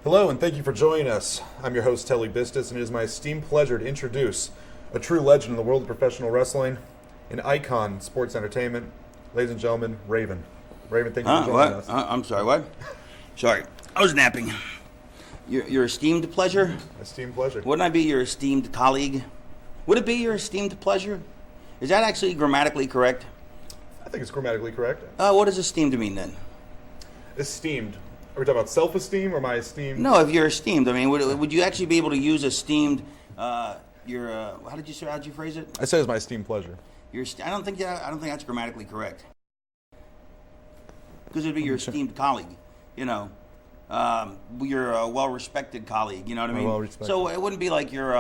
Hello, and thank you for joining us. I'm your host, Telly Bistus, and it is my esteemed pleasure to introduce a true legend in the world of professional wrestling, an icon in sports entertainment. Ladies and gentlemen, Raven. Raven, thank you for joining us. I'm sorry, what? Sorry, I was napping. Your esteemed pleasure? Esteemed pleasure. Wouldn't I be your esteemed colleague? Would it be your esteemed pleasure? Is that actually grammatically correct? I think it's grammatically correct. What does esteemed mean then? Esteemed. Are we talking about self-esteem or my esteem? No, if you're esteemed, I mean, would you actually be able to use esteemed? How'd you phrase it? I said it's my esteemed pleasure. I don't think that's grammatically correct. Because it'd be your esteemed colleague, you know. You're a well-respected colleague, you know what I mean? Well-respected. So it wouldn't be like your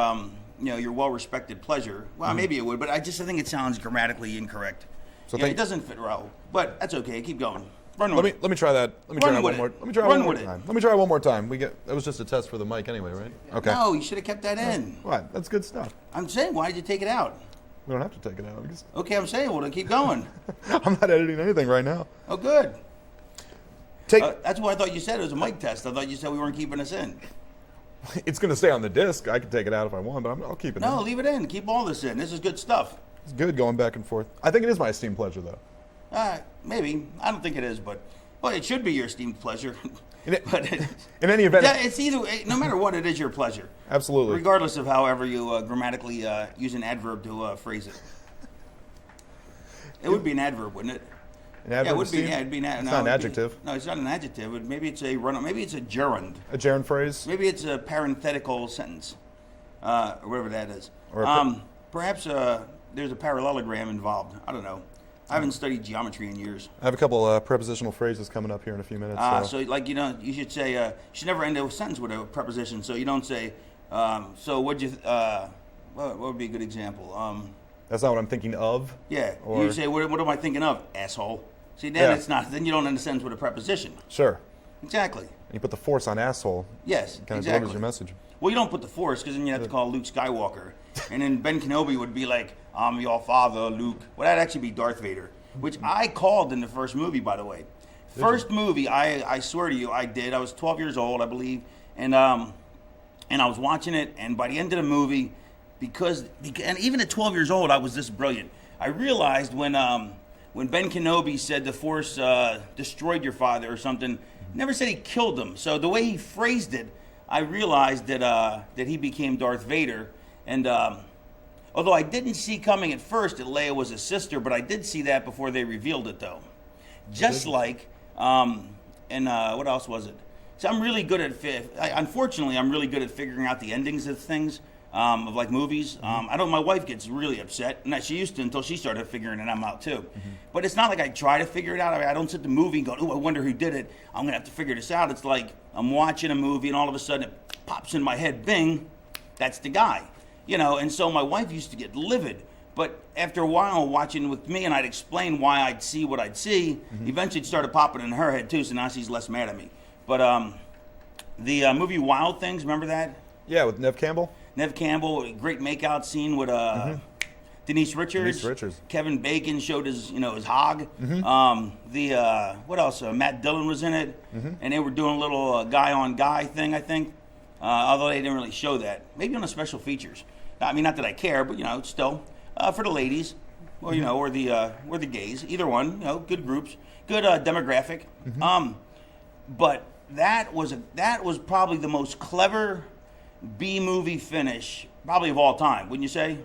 well-respected pleasure. Well, maybe it would, but I think it sounds grammatically incorrect. So it doesn't fit well, but that's okay. Keep going. Let me try that. Let me try that one more. Let me try one more time. Let me try one more time. That was just a test for the mic anyway, right? Okay. No, you should have kept that in. What? That's good stuff. I'm saying, why did you take it out? We don't have to take it out. Okay, I'm saying, well, then keep going. I'm not editing anything right now. Oh, good. That's what I thought you said. It was a mic test. I thought you said we weren't keeping this in. It's going to stay on the disc. I can take it out if I want, but I'll keep it in. No, leave it in. Keep all this in. This is good stuff. It's good going back and forth. I think it is my esteemed pleasure, though. Maybe. I don't think it is, but it should be your esteemed pleasure. In any event, it's either. No matter what, it is your pleasure. Absolutely. Regardless of however you grammatically use an adverb to phrase it. It would be an adverb, wouldn't it? An adverb? Yeah, it would be. Yeah, it'd be an adverb. It's not an adjective. No, it's not an adjective. Maybe it's a run. Maybe it's a gerund. A gerund phrase. Maybe it's a parenthetical sentence, or whatever that is. Perhaps there's a parallelogram involved. I don't know. I haven't studied geometry in years. I have a couple prepositional phrases coming up here in a few minutes. So you should say, you should never end a sentence with a preposition. So you don't say, so what'd you, what would be a good example? That's not what I'm thinking of? Yeah. You say, what am I thinking of, asshole? See, then it's not, then you don't end a sentence with a preposition. Sure. Exactly. And you put the force on asshole. Yes, kind of delivers your message. Well, you don't put the force, because then you have to call Luke Skywalker. And then Ben Kenobi would be like, I'm your father, Luke. Well, that'd actually be Darth Vader, which I called in the first movie, by the way. First movie, I swear to you, I did. I was 12 years old, I believe. And I was watching it, and by the end of the movie, and even at 12 years old, I was this brilliant. I realized when Ben Kenobi said the force destroyed your father or something, never said he killed him. So the way he phrased it, I realized that he became Darth Vader. And although I didn't see coming at first that Leia was his sister, but I did see that before they revealed it, though. Just like, what else was it? So I'm really good unfortunately, I'm really good at figuring out the endings of things, of like movies. I know my wife gets really upset, and she used to until she started figuring it out too. But it's not like I try to figure it out. I don't sit the movie and go, oh, I wonder who did it. I'm going to have to figure this out. It's like I'm watching a movie, and all of a sudden it pops in my head, bing, that's the guy. You know, and so my wife used to get livid. But after a while, watching with me, and I'd explain why I'd see what I'd see, eventually it started popping in her head too, so now she's less mad at me. But the movie Wild Things, remember that? Yeah, with Neve Campbell. Neve Campbell, a great makeout scene with Denise Richards. Kevin Bacon showed his hog. What else? Matt Dillon was in it, and they were doing a little guy-on-guy thing, I think. Although they didn't really show that. Maybe on the special features. I mean, not that I care, but still for the ladies, or or the gays, either one. Good groups, good demographic. But that was probably the most clever B movie finish, probably of all time. Wouldn't you say?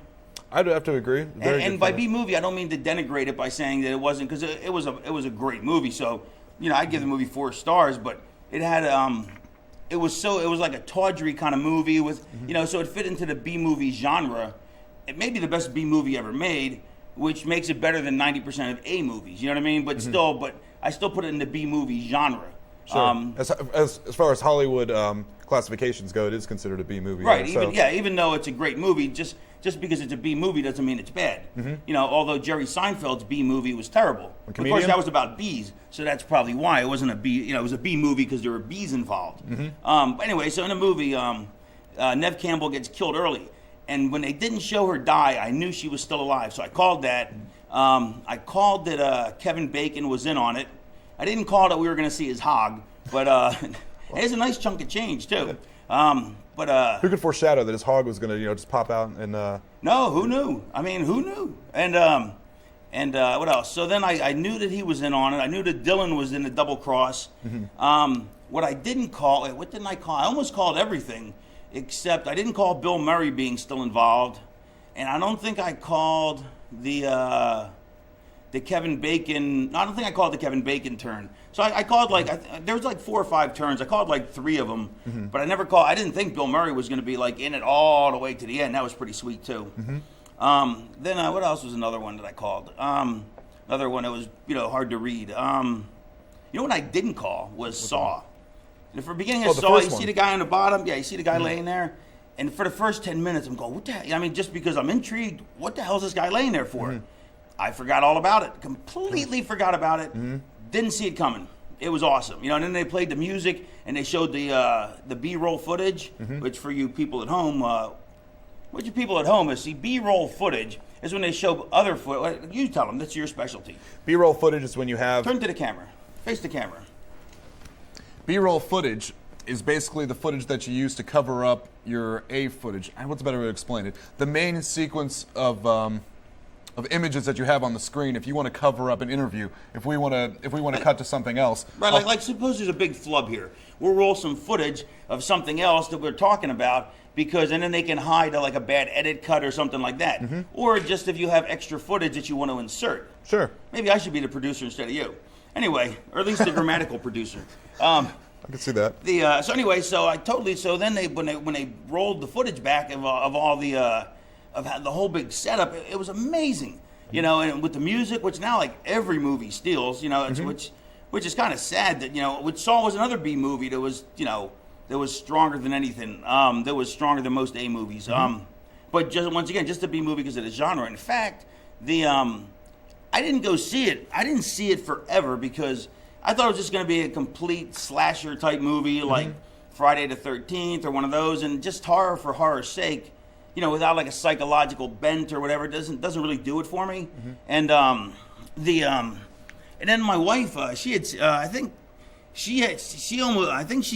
I'd have to agree. And by B movie, I don't mean to denigrate it by saying that it wasn't, because it was a great movie. So I'd give the movie 4 stars, but it had it was like a tawdry kind of movie with so it fit into the B movie genre. It may be the best B movie ever made, which makes it better than 90% of A movies. You know what I mean? But but I still put it in the B movie genre. Sure. As far as Hollywood classifications go, it is considered a B movie. Right. Even though it's a great movie, just because it's a B movie doesn't mean it's bad. Although Jerry Seinfeld's B movie was terrible. Of course, that was about bees, so that's probably why it wasn't a B. It was a B movie because there were bees involved. But anyway, so in the movie, Neve Campbell gets killed early, and when they didn't show her die, I knew she was still alive. So I called that. I called that Kevin Bacon was in on it. I didn't call that we were going to see his hog, but And it's a nice chunk of change too. Who could foreshadow that his hog was going to just pop out and? No, who knew? I mean, who knew? And what else? So then I knew that he was in on it. I knew that Dylan was in the double cross. What I didn't call it, what didn't I call? I almost called everything, except I didn't call Bill Murray being still involved, and I don't think I called the Kevin Bacon. No, I don't think I called the Kevin Bacon turn. So I called there was like 4 or 5 turns. I called like 3 of them, but I never called. I didn't think Bill Murray was going to be like in it all the way to the end. That was pretty sweet too. Then what else was another one that I called? Another one that was hard to read. What I didn't call was Saw. And for the beginning of Saw, you see the guy on the bottom. Yeah, you see the guy laying there. And for the first 10 minutes, I'm going, what the hell? I mean, just because I'm intrigued, what the hell is this guy laying there for? I forgot all about it. Completely forgot about it. Didn't see it coming. It was awesome. And then they played the music and they showed the B-roll footage, which for you people at home, is see B-roll footage is when they show other footage. You tell them, that's your specialty. B-roll footage is when you have... Turn to the camera. Face the camera. B-roll footage is basically the footage that you use to cover up your A footage. What's a better way to explain it? The main sequence of images that you have on the screen. If you want to cover up an interview, if we want to cut to something else, right? Like suppose there's a big flub here. We'll roll some footage of something else that we're talking about and then they can hide like a bad edit cut or something like that. Or just if you have extra footage that you want to insert. Sure. Maybe I should be the producer instead of you. Anyway, or at least the grammatical producer. I can see that. So then when they rolled the footage back of all the of the whole big setup, it was amazing. And with the music, which now like every movie steals, which is kind of sad that which Saw was another B movie that was that was stronger than anything. That was stronger than most A movies. But just a B movie because of the genre. In fact, I didn't go see it. I didn't see it forever because I thought it was just going to be a complete slasher type movie like Friday the 13th or one of those, and just horror for horror's sake, without like a psychological bent or whatever. It doesn't really do it for me. And and then my wife, I think she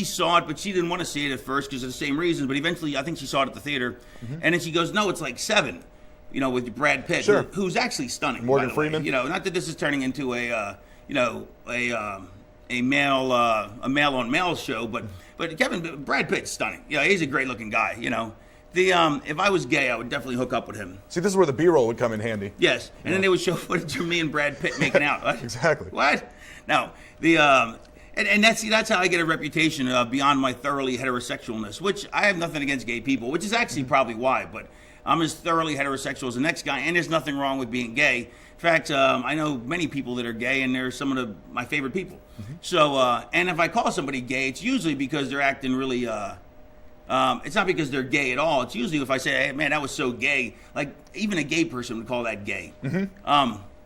saw it, but she didn't want to see it at first because of the same reasons. But eventually, I think she saw it at the theater, and then she goes, "No, it's like 7." With Brad Pitt, who's actually stunning. Morgan Freeman. Not that this is turning into a male on male show, but Brad Pitt's stunning. He's a great looking guy. If I was gay, I would definitely hook up with him. See, this is where the B-roll would come in handy. Yes, and then they would show footage of me and Brad Pitt making out. What? Exactly. What? No, and that's how I get a reputation beyond my thoroughly heterosexualness, which I have nothing against gay people, which is actually probably why, but I'm as thoroughly heterosexual as the next guy, and there's nothing wrong with being gay. In fact, I know many people that are gay, and they're some of my favorite people. So, and if I call somebody gay, it's usually because they're acting really, it's not because they're gay at all. It's usually if I say, hey, man, that was so gay. Like, even a gay person would call that gay. But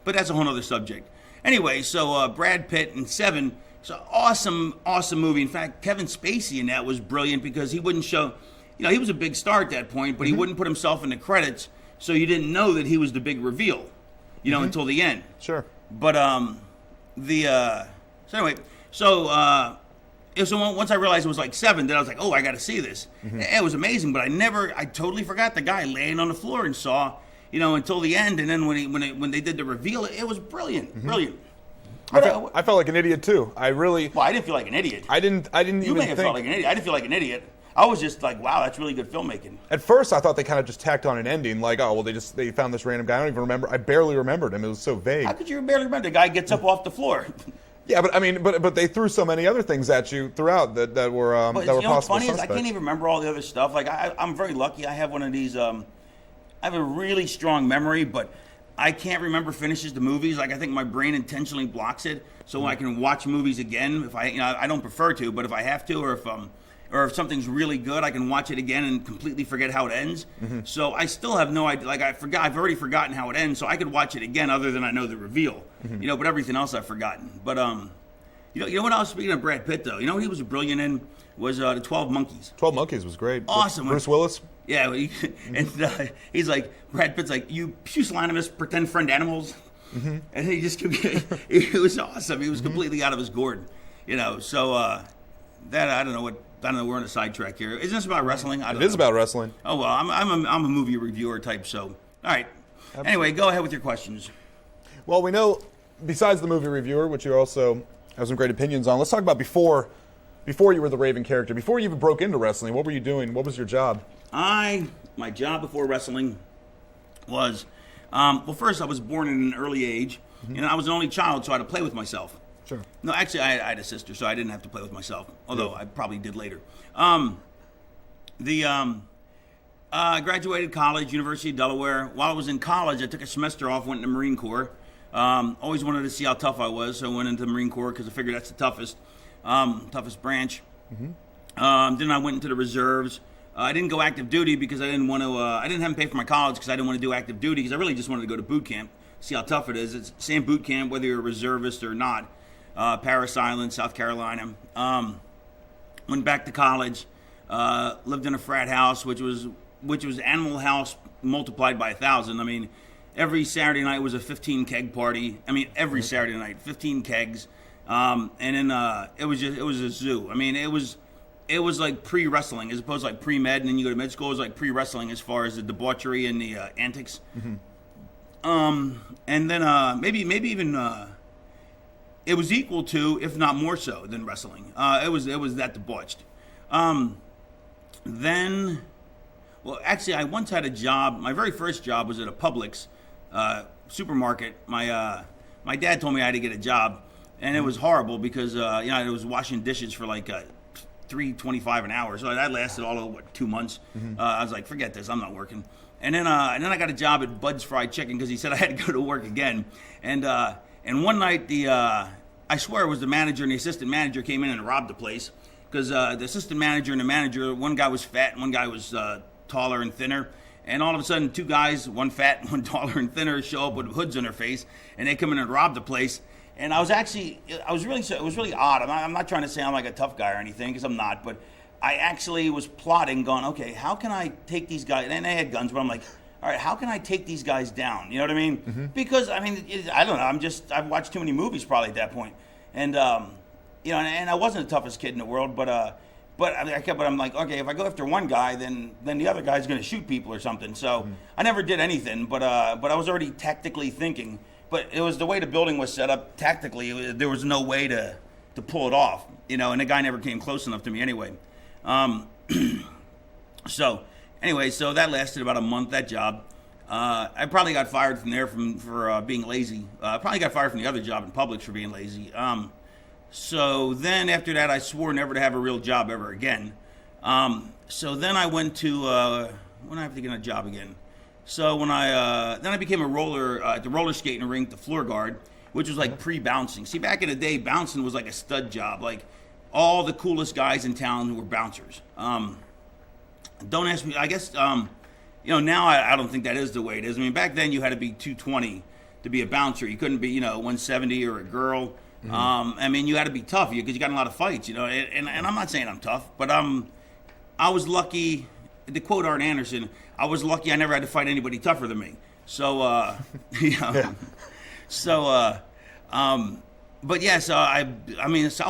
that's a whole other subject. Anyway, so Brad Pitt in 7, it's an awesome, awesome movie. In fact, Kevin Spacey in that was brilliant because he wouldn't show... he was a big star at that point, but he wouldn't put himself in the credits, so you didn't know that he was the big reveal, until the end. Sure. But so once I realized it was like 7, then I was like, oh, I got to see this. It was amazing, but I totally forgot the guy laying on the floor and Saw, until the end, and then when they did the reveal, it was brilliant, brilliant. I felt like an idiot too. I didn't feel like an idiot. I didn't You may have felt like an idiot. I didn't feel like an idiot. I was just like, wow, that's really good filmmaking. At first, I thought they kind of just tacked on an ending, like, oh, well, they found this random guy. I don't even remember. I barely remembered him. It was so vague. How could you barely remember? The guy gets up off the floor. Yeah, but I mean, but they threw so many other things at you throughout that were possible. What's funny suspects. is I can't even remember all the other stuff. Like I'm very lucky. I have one of these. I have a really strong memory, but I can't remember finishes to movies. Like I think my brain intentionally blocks it, so I can watch movies again if I don't prefer to, but if I have to, or if something's really good, I can watch it again and completely forget how it ends. So I still have no idea. Like I've already forgotten how it ends, so I could watch it again other than I know the reveal. But everything else I've forgotten. But you know what else? Speaking of Brad Pitt, though, what he was brilliant in was the 12 Monkeys. 12 Monkeys was great. Awesome. Bruce Willis. Yeah, and he's like, Brad Pitt's like, you pusillanimous pretend friend animals. And he just, it was awesome. He was completely out of his gourd, So That I don't know what. I don't know. We're on a sidetrack here. Isn't this about wrestling? It is about wrestling. Oh well, I'm a movie reviewer type. So all right. Absolutely. Anyway, go ahead with your questions. Well, we know besides the movie reviewer, which you also have some great opinions on. Let's talk about before you were the Raven character. Before you even broke into wrestling, what were you doing? What was your job? My job before wrestling was, well, first I was born at an early age, and I was an only child, so I had to play with myself. Sure. No, actually, I had a sister, so I didn't have to play with myself, although I probably did later. I graduated college, University of Delaware. While I was in college, I took a semester off, went in the Marine Corps. Always wanted to see how tough I was, so I went into the Marine Corps because I figured that's the toughest branch. Then I went into the reserves. I didn't go active duty because I didn't want to. I didn't have to pay for my college because I didn't want to do active duty because I really just wanted to go to boot camp, see how tough it is. It's the same boot camp whether you're a reservist or not. Parris Island, South Carolina. Went back to college. Lived in a frat house, which was Animal House multiplied by 1,000. I mean, every Saturday night was a 15 keg party. I mean, every Saturday night, 15 kegs. And then it was a zoo. I mean, it was like pre-wrestling as opposed to like pre-med, and then you go to med school. It was like pre-wrestling as far as the debauchery and the antics. And then maybe even it was equal to, if not more so, than wrestling. It was that debauched. Then, well, actually, I once had a job. My very first job was at a Publix supermarket. My dad told me I had to get a job, and it was horrible because I was washing dishes for like $3.25 an hour. So that lasted all of 2 months. I was like, forget this, I'm not working. And then I got a job at Bud's Fried Chicken because he said I had to go to work again. And one night I swear it was the manager and the assistant manager came in and robbed the place because the assistant manager and the manager, one guy was fat and one guy was taller and thinner. And all of a sudden, two guys, one fat and one taller and thinner, show up with hoods on their face, and they come in and rob the place. And it was really odd. I'm not trying to say I'm like a tough guy or anything, because I'm not, but I actually was plotting, going, okay, how can I take these guys, and they had guns, but I'm like, all right, how can I take these guys down? You know what I mean? Because, I mean, I don't know, I've watched too many movies probably at that point. And, and I wasn't the toughest kid in the world, but I'm like, okay, if I go after one guy, then the other guy's going to shoot people or something. So I never did anything, but I was already tactically thinking. But it was the way the building was set up tactically. There was no way to pull it off, and the guy never came close enough to me anyway. So that lasted about a month, that job. I probably got fired from there for being lazy. Probably got fired from the other job in Publix for being lazy. So then after that, I swore never to have a real job ever again. So then I went to, when I have to get a job again. So when then I became a roller, at the roller skating rink, the floor guard, which was like pre-bouncing. See, back in the day, bouncing was like a stud job. Like all the coolest guys in town were bouncers. Don't ask me, I guess, now I don't think that is the way it is. I mean, back then you had to be 220 to be a bouncer. You couldn't be, 170 or a girl. I mean, you had to be tough because you got in a lot of fights, and I'm not saying I'm tough, but I was lucky, to quote Art Anderson, I was lucky I never had to fight anybody tougher than me. So, but yeah, so I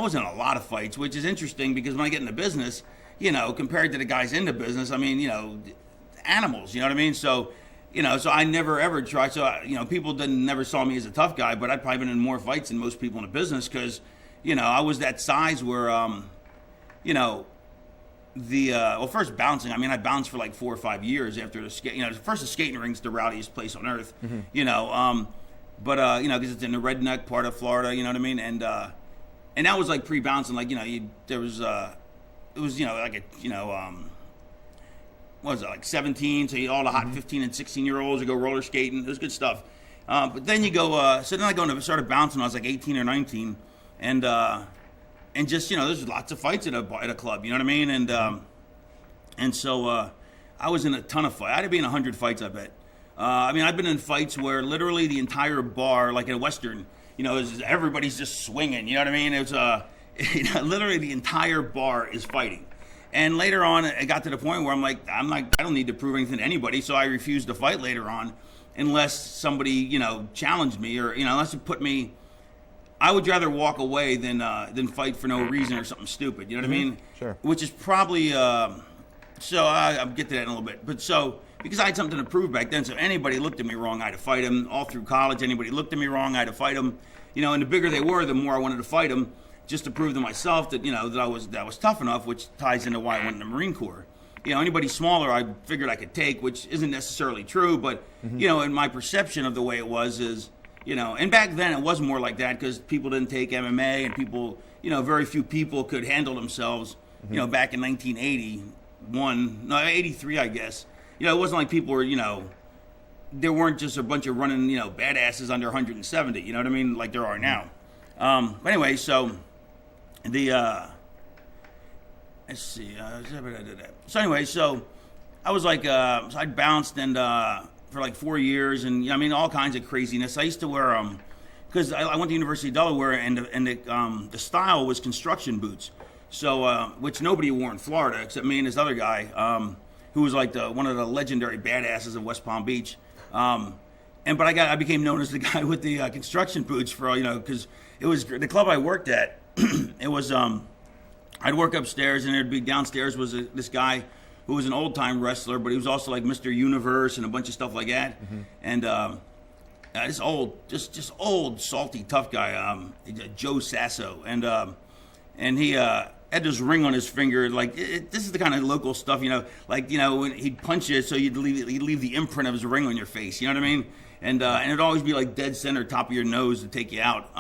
was in a lot of fights, which is interesting because when I get into business, compared to the guys in the business, I mean, animals, you know what I mean? So, so I never ever tried. So, people never saw me as a tough guy, but I'd probably been in more fights than most people in the business because, I was that size where, first bouncing. I mean, I bounced for like 4 or 5 years after first the skating rink's the rowdiest place on earth, because it's in the redneck part of Florida, you know what I mean? And that was like pre-bouncing, like, there was, it was, what was it, like 17, so all the hot 15 and 16-year-olds would go roller skating. It was good stuff. But then you go, so then I started bouncing when I was like 18 or 19, and just, there's lots of fights at a club, you know what I mean? And so I was in a ton of fights. I'd be in 100 fights, I bet. I've been in fights where literally the entire bar, like in a Western, everybody's just swinging, you know what I mean? It was, literally the entire bar is fighting. And later on, it got to the point where I don't need to prove anything to anybody, so I refused to fight later on unless somebody, challenged me or, unless it put me, I would rather walk away than fight for no reason or something stupid. You know what I mean? Sure. Which is probably so I'll get to that in a little bit. But so because I had something to prove back then, so anybody looked at me wrong, I had to fight them. All through college, anybody looked at me wrong, I had to fight them. You know, and the bigger they were, the more I wanted to fight them, just to prove to myself that that I was tough enough, which ties into why I went in the Marine Corps. You know, anybody smaller, I figured I could take, which isn't necessarily true, but in my perception of the way it was is. And back then it was more like that because people didn't take MMA and people, very few people could handle themselves, back in 83, I guess. It wasn't like people were, there weren't just a bunch of running, badasses under 170, you know what I mean, like there are now. But anyway, so let's see. So anyway, so I was like, so I bounced and, for like 4 years, and all kinds of craziness. I used to wear because I went to University of Delaware, and the style was construction boots, so which nobody wore in Florida except me and this other guy, who was like one of the legendary badasses of West Palm Beach, but I became known as the guy with the construction boots for because it was the club I worked at. It was I'd work upstairs, and there'd be downstairs was this guy who was an old-time wrestler, but he was also like Mr. Universe and a bunch of stuff like that. And this old, just old, salty, tough guy, Joe Sasso. And he had this ring on his finger. Like, this is the kind of local stuff, when he'd punch you, so he'd leave the imprint of his ring on your face, you know what I mean? And it'd always be like dead center, top of your nose to take you out.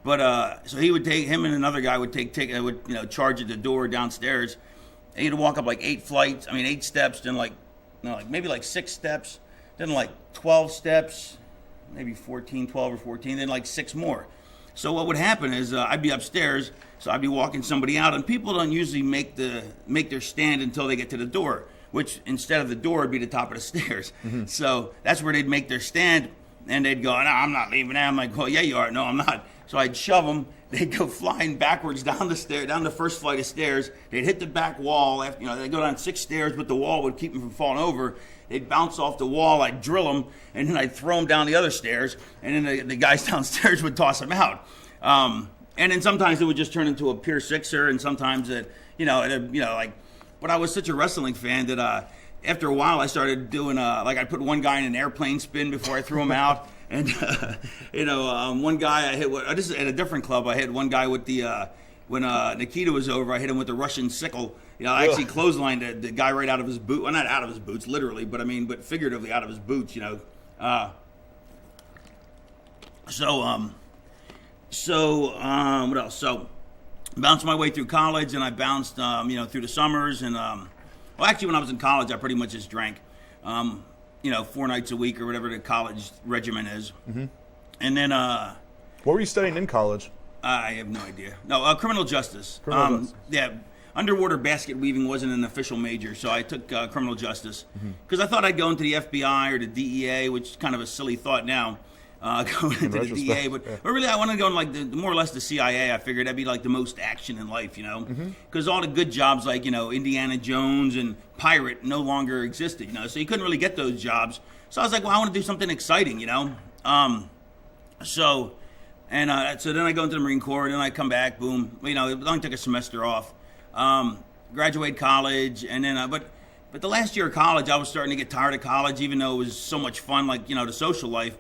So he would him and another guy would charge at the door downstairs. And you had to walk up like 8 steps, then maybe like 6 steps, then like 12 steps, maybe 12 or 14, then like 6 more. So what would happen is I'd be upstairs, so I'd be walking somebody out, and people don't usually make their stand until they get to the door, which instead of the door would be the top of the stairs. So that's where they'd make their stand, and they'd go, "No, I'm not leaving." I'm like, "Oh yeah, you are." "No, I'm not." So I'd shove them. They'd go flying backwards down the first flight of stairs. They'd hit the back wall. After, they'd go down 6 stairs, but the wall would keep them from falling over. They'd bounce off the wall. I'd drill them, and then I'd throw them down the other stairs, and then the guys downstairs would toss them out. And then sometimes it would just turn into a Pier Sixer, and sometimes but I was such a wrestling fan that after a while I started doing I put one guy in an airplane spin before I threw him out. And one guy I hit this is at a different club. I hit one guy with the when Nikita was over. I hit him with the Russian sickle. I actually clotheslined the guy right out of his boot. Well, not out of his boots, literally, but but figuratively out of his boots. What else? So bounced my way through college, and I bounced through the summers, and actually when I was in college, I pretty much just drank. 4 nights a week or whatever the college regimen is. And then... what were you studying in college? I have no idea. No, criminal justice. Yeah, underwater basket weaving wasn't an official major, so I took criminal justice. Because I thought I'd go into the FBI or the DEA, which is kind of a silly thought now, going into the DEA. But really, I wanted to go in more or less the CIA. I figured that'd be like the most action in life, Because all the good jobs like, Indiana Jones and Pirate no longer existed, So you couldn't really get those jobs. So I was like, well, I want to do something exciting, So then I go into the Marine Corps, then I come back, boom. It only took a semester off. Graduate college, and then, but the last year of college, I was starting to get tired of college, even though it was so much fun, the social life.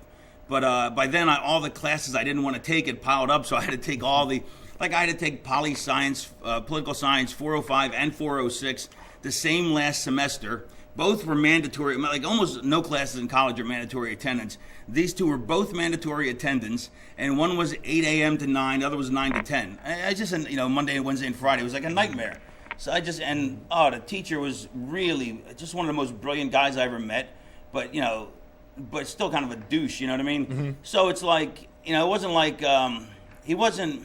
But by then, all the classes I didn't want to take had piled up, so I had to take I had to take poli science, political science, 405 and 406, the same last semester. Both were mandatory, almost no classes in college are mandatory attendance. These two were both mandatory attendance, and one was 8 a.m. to 9, the other was 9 to 10. I just, Monday, Wednesday, and Friday, it was like a nightmare. So the teacher was really just one of the most brilliant guys I ever met, but still kind of a douche, you know what I mean? So it's like, it wasn't like, he wasn't,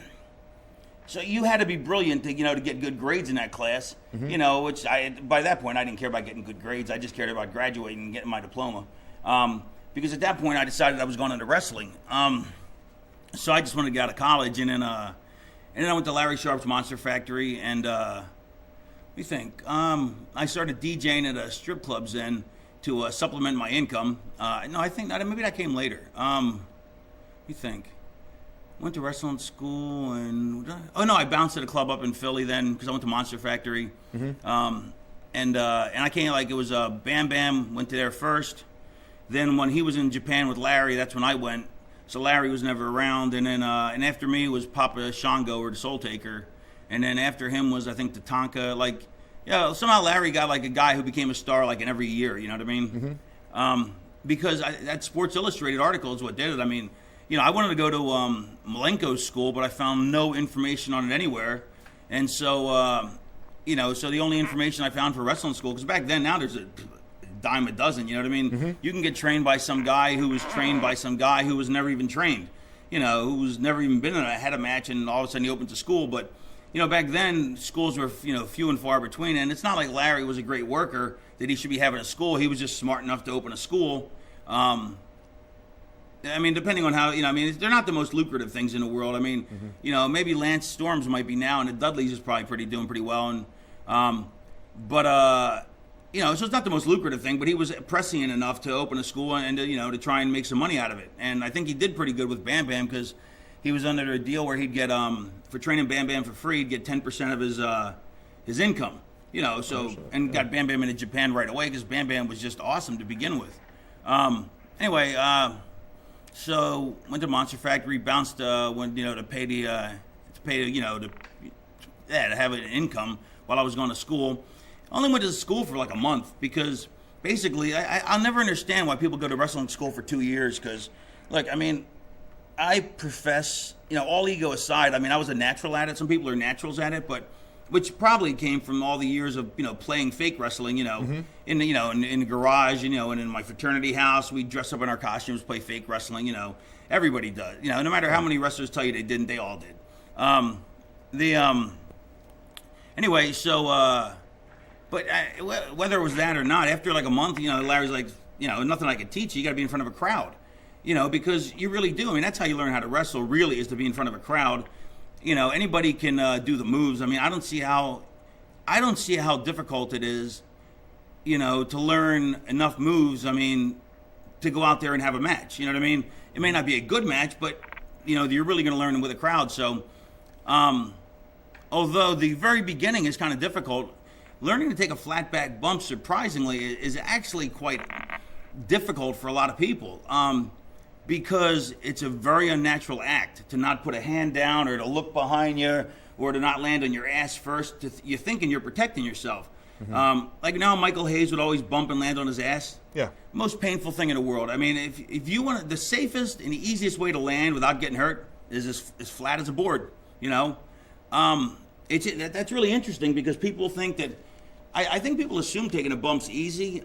so you had to be brilliant to, to get good grades in that class, which by that point, I didn't care about getting good grades. I just cared about graduating and getting my diploma. Because at that point, I decided I was going into wrestling. So I just wanted to get out of college, and then I went to Larry Sharp's Monster Factory, and I started DJing at a strip clubs then to supplement my income. No, I think maybe that came later. went to wrestling school, and I bounced at a club up in Philly then because I went to Monster Factory. And I came, like, it was Bam Bam went to there first. Then when he was in Japan with Larry, that's when I went. So Larry was never around. And then and after me was Papa Shango, or the Soul Taker. And then after him was, I think, Tatanka. Like, yeah, somehow Larry got, like, a guy who became a star, like, in every year. You know what I mean? Because that Sports Illustrated article is what did it. I mean, you know, I wanted to go to Malenko's school, but I found no information on it anywhere. And so, you know, so the only information I found for wrestling school, because back then, now there's a dime a dozen, you know what I mean? You can get trained by some guy who was trained by some guy who was never even trained, you know, who's never even been had a match, and all of a sudden he opens a school. But, you know, back then, schools were, you know, few and far between, and it's not like Larry was a great worker that he should be having a school. He was just smart enough to open a school. I mean, depending on how, you know, I mean, they're not the most lucrative things in the world. I mean, you know, maybe Lance Storms might be now, and the Dudleys is probably doing pretty well. And, you know, so it's not the most lucrative thing, but he was prescient enough to open a school and to, you know, to try and make some money out of it. And I think he did pretty good with Bam Bam, because he was under a deal where he'd get, for training Bam Bam for free, he'd get 10% of his income, you know, so, and got Bam Bam into Japan right away, because Bam Bam was just awesome to begin with. Anyway, so went to Monster Factory, bounced when, you know, to pay you know, to have an income while I was going to school. I only went to school for like a month, because basically I'll never understand why people go to wrestling school for 2 years. Because, look, I mean, I profess, you know, all ego aside, I mean, I was a natural at it. Some people are naturals at it, but which probably came from all the years of, you know, playing fake wrestling, you know, in the garage, you know, and in my fraternity house, we dress up in our costumes, play fake wrestling, you know. Everybody does, you know, no matter how many wrestlers tell you they didn't, they all did. Anyway, so, but whether it was that or not, after like a month, you know, Larry's like, you know, nothing I could teach you. You got to be in front of a crowd, you know, because you really do. I mean, that's how you learn how to wrestle, really, is to be in front of a crowd. You know, anybody can do the moves. I mean, I don't see how difficult it is, you know, to learn enough moves. I mean, to go out there and have a match. You know what I mean? It may not be a good match, but, you know, you're really going to learn with a crowd. So, although the very beginning is kind of difficult, learning to take a flat back bump, surprisingly, is actually quite difficult for a lot of people. Because it's a very unnatural act to not put a hand down, or to look behind you, or to not land on your ass first. You're thinking you're protecting yourself. Like now, Michael Hayes would always bump and land on his ass. Yeah. Most painful thing in the world. I mean, if you want the safest and the easiest way to land without getting hurt is as flat as a board. You know, that's really interesting, because people think that. I think people assume taking a bump's easy.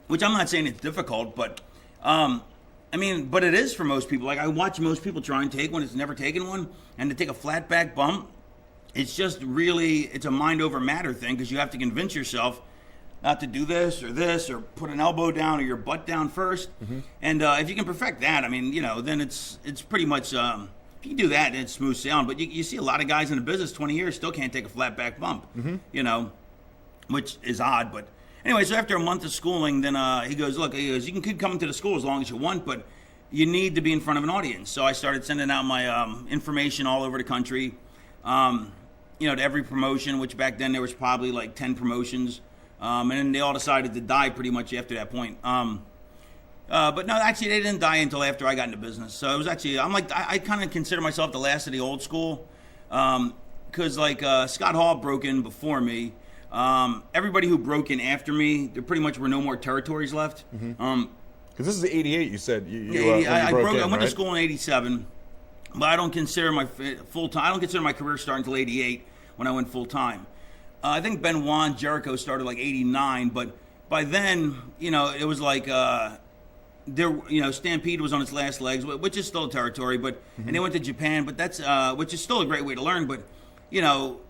Which I'm not saying it's difficult, but I mean, but it is for most people. Like, I watch most people try and take one that's never taken one, and to take a flat back bump, it's just really, it's a mind over matter thing, because you have to convince yourself not to do this, or put an elbow down or your butt down first. And if you can perfect that, I mean, you know, then it's pretty much, if you do that, it's smooth sailing. But you see a lot of guys in the business 20 years still can't take a flat back bump, you know, which is odd, but. Anyway, so after a month of schooling, then he goes, look, you can keep coming to the school as long as you want, but you need to be in front of an audience. So I started sending out my information all over the country, you know, to every promotion, which back then there was probably like 10 promotions. And then they all decided to die pretty much after that point. But no, actually, they didn't die until after I got into business. So it was actually, I kind of consider myself the last of the old school, because like Scott Hall broke in before me. Everybody who broke in after me, there pretty much were no more territories left. Because this is '88, you said. I went to school in '87, but I don't consider my full time. I don't consider my career starting until '88 when I went full time. I think Benoit and Jericho started like '89, but by then, you know, it was like Stampede was on its last legs, which is still a territory, but and they went to Japan, but that's which is still a great way to learn, but you know.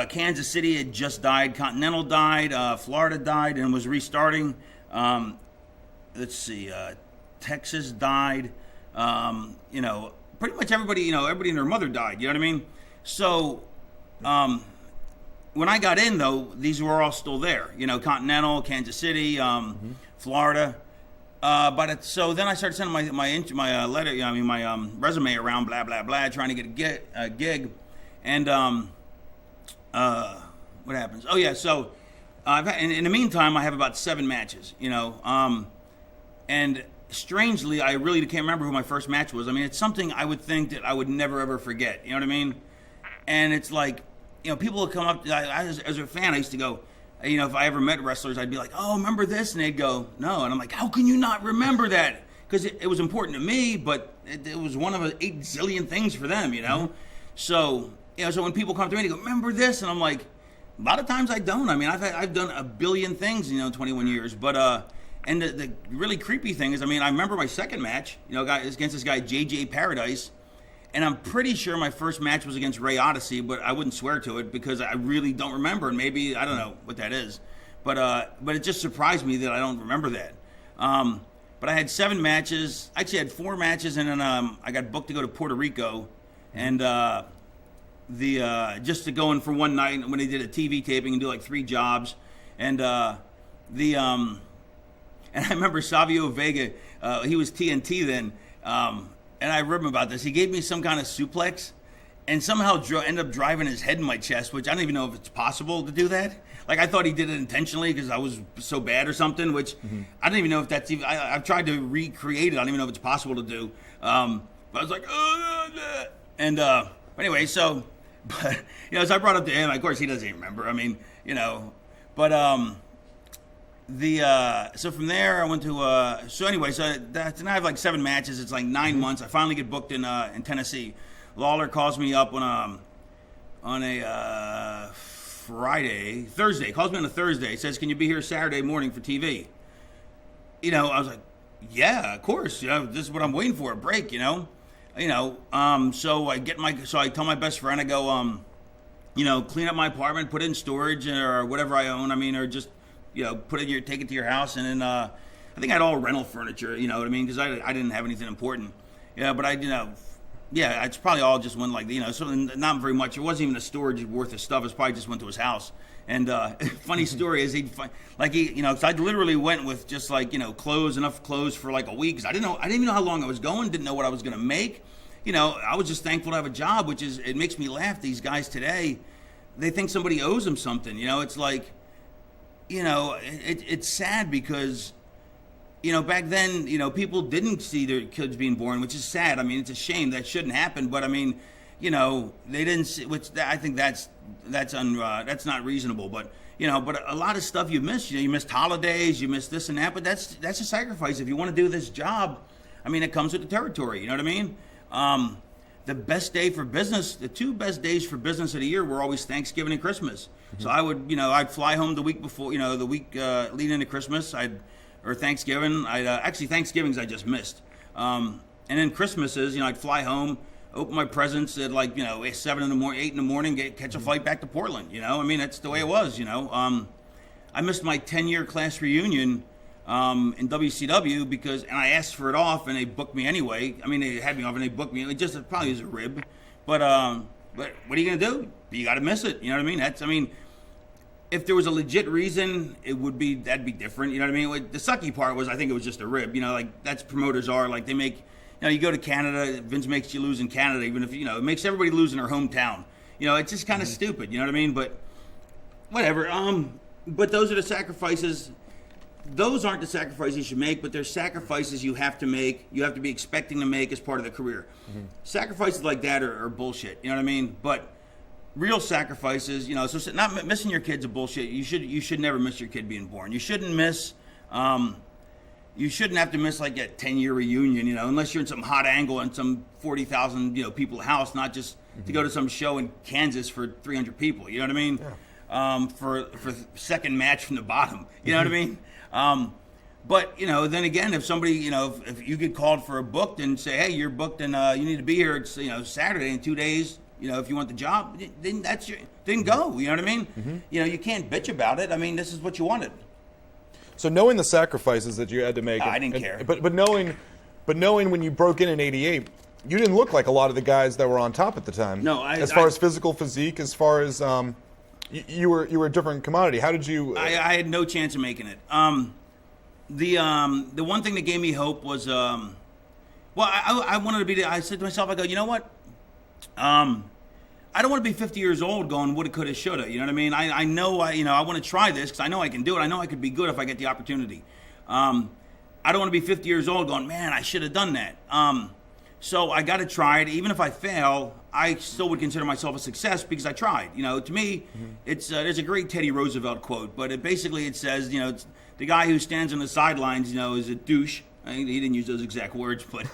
Kansas City had just died. Continental died. Florida died and was restarting. Let's see. Texas died. You know, pretty much everybody. You know, everybody and their mother died. You know what I mean? So, when I got in, though, these were all still there. You know, Continental, Kansas City, Florida. So then I started sending my letter, my resume around, blah blah blah, trying to get a gig, and what happens? Oh yeah, so in the meantime, I have about 7 matches, and strangely, I really can't remember who my first match was. I mean, it's something I would think that I would never ever forget. You know what I mean? And it's like, people would come up. As a fan, I used to go, if I ever met wrestlers, I'd be like, "Oh, remember this?" And they'd go, "No," and I'm like, "How can you not remember that?" Because it was important to me, but it was one of 8 zillion things for them, So, so when people come to me, they go, "Remember this?" And I'm like, a lot of times I don't. I mean, I've done a billion things, 21 years, but and the really creepy thing is, I remember my second match, against this guy JJ Paradise, and I'm pretty sure my first match was against Ray Odyssey, but I wouldn't swear to it because I really don't remember, and maybe I don't know what that is, but it just surprised me that I don't remember that. But I had 7 matches. Actually, I had 4 matches, and then I got booked to go to Puerto Rico, and just to go in for one night when they did a TV taping and do like 3 jobs, and and I remember Savio Vega, he was TNT then, and I remember about this. He gave me some kind of suplex and somehow ended up driving his head in my chest, which I don't even know if it's possible to do that. Like, I thought he did it intentionally because I was so bad or something, which I don't even know if that's even... I've tried to recreate it. I don't even know if it's possible to do. But I was like... And, but anyway, so... But, so I brought up to him. Of course, he doesn't even remember. But... So from there I went to so anyway, so now I have like 7 matches. It's like 9 months. I finally get booked in Tennessee. Lawler calls me up on a Thursday. Calls me on a Thursday. Says, "Can you be here Saturday morning for TV?" I was like, "Yeah, of course. This is what I'm waiting for, a break." So I tell my best friend, I go, clean up my apartment, put it in storage or whatever I own. Or just take it to your house, and then I think I had all rental furniture, because I didn't have anything important. Yeah, but it's probably all just went like, so not very much. It wasn't even a storage worth of stuff. It probably just went to his house. And funny story is because I literally went with just like, enough clothes for like a week, because I didn't even know how long I was going, didn't know what I was going to make. I was just thankful to have a job, it makes me laugh. These guys today, they think somebody owes them something. It's like, it's sad because, back then, people didn't see their kids being born, which is sad. It's a shame. That shouldn't happen. But they didn't see, which I think that's not reasonable. But but a lot of stuff you miss. You missed holidays, you missed this and that. But that's a sacrifice if you want to do this job. It comes with the territory. You know what I mean? The best day for business, the 2 best days for business of the year were always Thanksgiving and Christmas. So I would, I'd fly home the week before, the week leading into Christmas, or Thanksgiving. Actually, Thanksgivings I just missed. And then Christmases, I'd fly home, open my presents at 7 in the morning, 8 in the morning, catch a flight back to Portland. That's the way it was. I missed my 10-year class reunion in WCW and I asked for it off, and they booked me anyway. They had me off and they booked me. It probably was a rib, but what are you gonna do? You got to miss it. You know what I mean? If there was a legit reason, that'd be different. You know what I mean? The sucky part was, I think it was just a rib. That's promoters are like, they make. You go to Canada, Vince makes you lose in Canada, even if it makes everybody lose in their hometown. It's just kind of stupid. You know what I mean? But whatever. But those are the sacrifices. Those aren't the sacrifices you should make, but they're sacrifices you have to make. You have to be expecting to make as part of the career. Sacrifices like that are bullshit. You know what I mean? But real sacrifices, so not missing your kid's a bullshit. You should never miss your kid being born. You shouldn't miss. You shouldn't have to miss like a 10-year reunion. Unless you're in some hot angle in some 40,000 people house, not just to go to some show in Kansas for 300 people. You know what I mean? Yeah. For second match from the bottom. You know what I mean? But then again, if somebody, if you get called for a booked and say, hey, you're booked and you need to be here, it's Saturday in 2 days. If you want the job, then then go. You know what I mean? You can't bitch about it. This is what you wanted. So knowing the sacrifices that you had to make, I didn't care. But knowing when you broke in '88, you didn't look like a lot of the guys that were on top at the time. No, as far as physical physique, as far as you were a different commodity. How did you? I had no chance of making it. the one thing that gave me hope was, I wanted to be. I said to myself, I go, you know what? I don't want to be 50 years old going woulda, coulda, shoulda. You know what I mean? I know I want to try this because I know I can do it. I know I could be good if I get the opportunity. I don't want to be 50 years old going, man, I should have done that. So I got to try it. Even if I fail, I still would consider myself a success because I tried. You know, to me, it's there's a great Teddy Roosevelt quote, but it says, you know, it's the guy who stands on the sidelines, you know, is a douche. He didn't use those exact words, but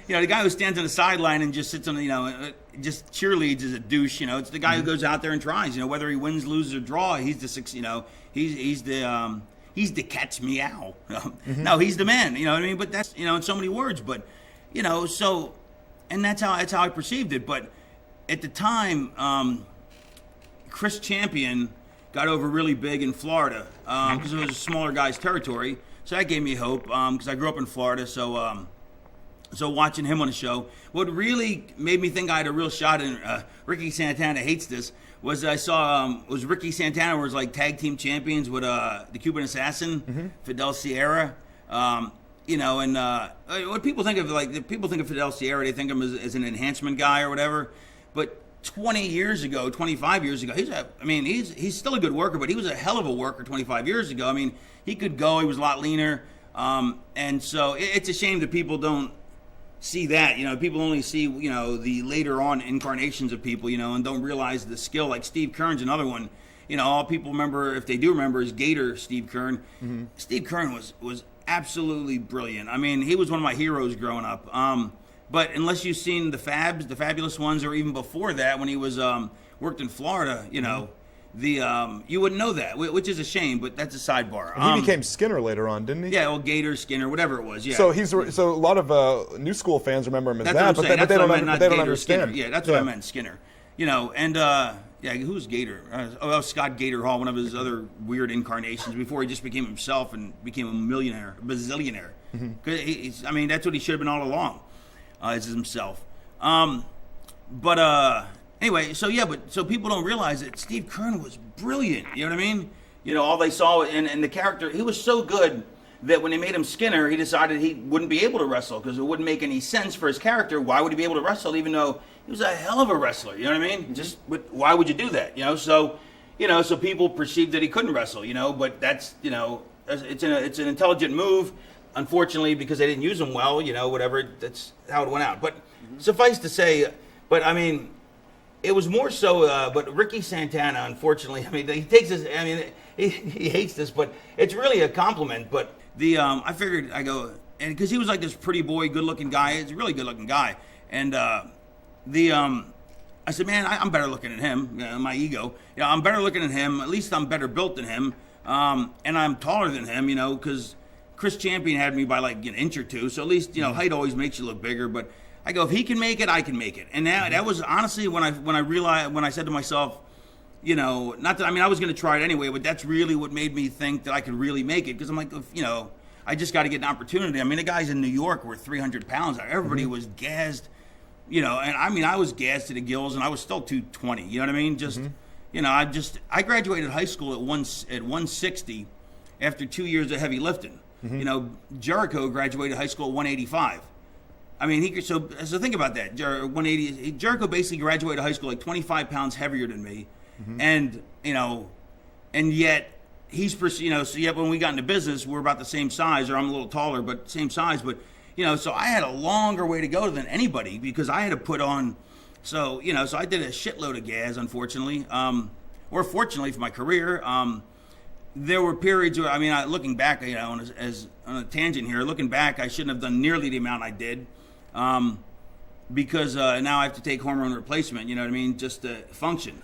you know, the guy who stands on the sideline and just sits on, you know, just cheerleads is a douche. You know, it's the guy who goes out there and tries. You know, whether he wins, loses, or draw, he's the, you know, he's the cat's meow. No, he's the man. You know what I mean? But that's, you know, in so many words. But you know, so, and that's how I perceived it. But at the time, Chris Champion got over really big in Florida because it was a smaller guy's territory. So that gave me hope because I grew up in Florida. So watching him on the show, what really made me think I had a real shot in Ricky Santana hates this was I saw was Ricky Santana was like tag team champions with the Cuban Assassin, Fidel Sierra. You know, and what people think of, like, people think of Fidel Sierra, they think of him as an enhancement guy or whatever. But 20 years ago, 25 years ago, he's still a good worker, but he was a hell of a worker 25 years ago. I mean, he could go, he was a lot leaner. And so it's a shame that people don't see that. You know, people only see, you know, the later on incarnations of people, you know, and don't realize the skill. Like Steve Keirn's another one. You know, all people remember, if they do remember, is Gator Steve Keirn. Steve Keirn was absolutely brilliant. I mean, he was one of my heroes growing up. But unless you've seen the Fabulous Ones, or even before that, when he was worked in Florida, you know, you wouldn't know that, which is a shame. But that's a sidebar. And he became Skinner later on, didn't he? Yeah, well, Gator, Skinner, whatever it was. Yeah. So a lot of new school fans remember him as that, but they don't understand. Skinner. Yeah, that's what I meant, Skinner. You know, and yeah, who's Gator? Scott Gator Hall, one of his other weird incarnations before he just became himself and became a millionaire, a bazillionaire. I mean, that's what he should have been all along, is himself. But anyway, so people don't realize that Steve Keirn was brilliant. You know what I mean? You know, all they saw in the character, he was so good that when they made him Skinner, he decided he wouldn't be able to wrestle because it wouldn't make any sense for his character. Why would he be able to wrestle even though he was a hell of a wrestler? You know what I mean? Just why would you do that? You know, so people perceived that he couldn't wrestle. You know, but that's, you know, it's an intelligent move. Unfortunately, because they didn't use him well, you know, whatever. That's how it went out. But suffice to say, but I mean, it was more so. But Ricky Santana, unfortunately, I mean, he takes this. I mean, he hates this, but it's really a compliment. But I figured, I go, and because he was like this pretty boy, good-looking guy. He's a really good-looking guy, and I said, man, I'm better looking than him. You know, my ego, you know, I'm better looking than him. At least I'm better built than him, and I'm taller than him. You know, because Chris Champion had me by like an inch or two, so at least, you know, height always makes you look bigger. But I go, if he can make it, I can make it. And that was honestly when I realized, when I said to myself, you know, not that, I mean, I was going to try it anyway, but that's really what made me think that I could really make it. Because I'm like, you know, I just got to get an opportunity. I mean, the guys in New York were 300 pounds. Everybody was gassed, you know, and I mean, I was gassed to the gills, and I was still 220. You know what I mean? Just, you know, I graduated high school at 160 after 2 years of heavy lifting. You know, Jericho graduated high school at 185. I mean, so think about that. 180. Jericho basically graduated high school like 25 pounds heavier than me, and you know, and yet he's, you know, so yet when we got into business, we're about the same size, or I'm a little taller, but same size. But you know, so I had a longer way to go than anybody because I had to put on. So you know, so I did a shitload of gas, unfortunately, or fortunately for my career. There were periods where, I mean, looking back, you know, as on a tangent here, looking back, I shouldn't have done nearly the amount I did, because now I have to take hormone replacement. You know what I mean, just to function.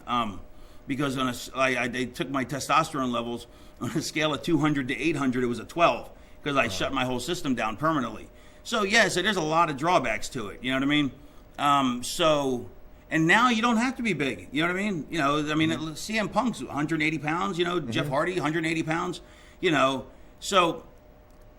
Because they took my testosterone levels on a scale of 200 to 800. It was a 12 because I shut my whole system down permanently. So so there's a lot of drawbacks to it. You know what I mean? And now you don't have to be big. You know what I mean? You know, I mean, CM Punk's 180 pounds, you know, Jeff Hardy, 180 pounds, you know. So,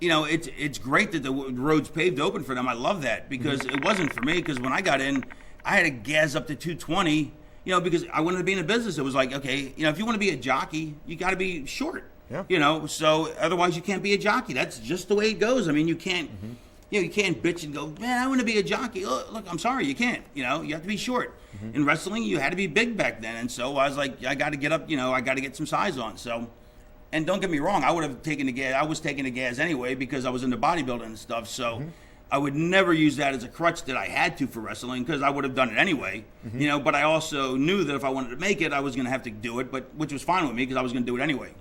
you know, it's great that the road's paved open for them. I love that because it wasn't for me, because when I got in, I had to gas up to 220, you know, because I wanted to be in a business. It was like, okay, you know, if you want to be a jockey, you got to be short. Yeah. You know, so otherwise you can't be a jockey. That's just the way it goes. I mean, you can't, you can't bitch and go, man, I want to be a jockey. Look, I'm sorry, you can't. You know, you have to be short. In wrestling, you had to be big back then, and so I was like, I got to get up. You know, I got to get some size on. So, and don't get me wrong, I would have taken the gas. I was taking the gas anyway because I was into bodybuilding and stuff. So. I would never use that as a crutch that I had to for wrestling because I would have done it anyway, you know. But I also knew that if I wanted to make it, I was going to have to do it, which was fine with me because I was going to do it anyway.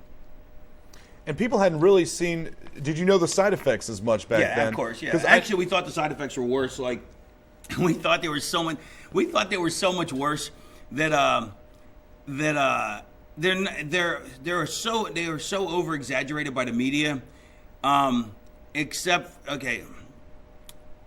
And people hadn't really seen. Did you know the side effects as much back then? Yeah, of course. Yeah, actually, we thought the side effects were worse. Like, we thought they were so much. We thought they were so much worse that they are so over exaggerated by the media. Except, okay.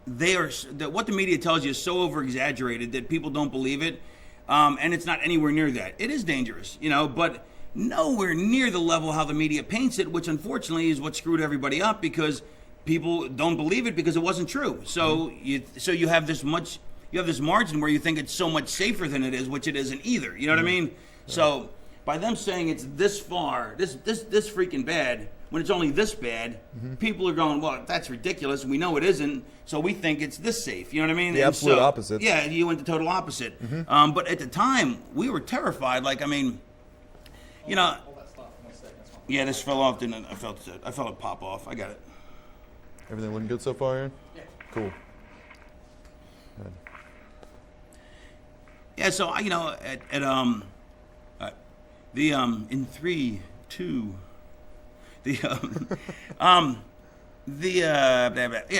What the media tells you is so over-exaggerated that people don't believe it, and it's not anywhere near that. It is dangerous, you know, but nowhere near the level how the media paints it, which unfortunately is what screwed everybody up because people don't believe it because it wasn't true. So you have this margin where you think it's so much safer than it is, which it isn't either. You know what I mean? Yeah. So by them saying it's this far, this freaking bad. When it's only this bad, people are going, well, that's ridiculous. We know it isn't, so we think it's this safe. You know what I mean? The absolute opposite. Yeah, you went the total opposite. But at the time, we were terrified. Like, I mean, you know. Yeah, this fell off. I felt it pop off. I got it. Everything looking good so far, Aaron? Yeah. Cool. Good. Yeah, so, you know, in 3, 2...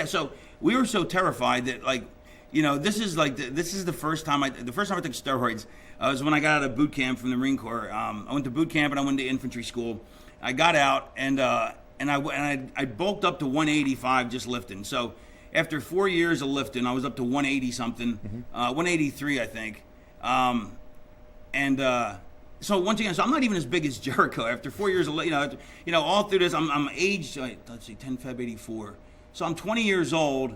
So we were so terrified that, like, you know, this is the first time I took steroids was when I got out of boot camp from the Marine Corps. I went to boot camp and I went to infantry school. I got out and I bulked up to 185 just lifting. So after 4 years of lifting, I was up to 180 something, 183 I think, So once again, I'm not even as big as Jericho. After 4 years of, all through this, I'm aged. Let's see, 10 Feb 84. So I'm 20 years old,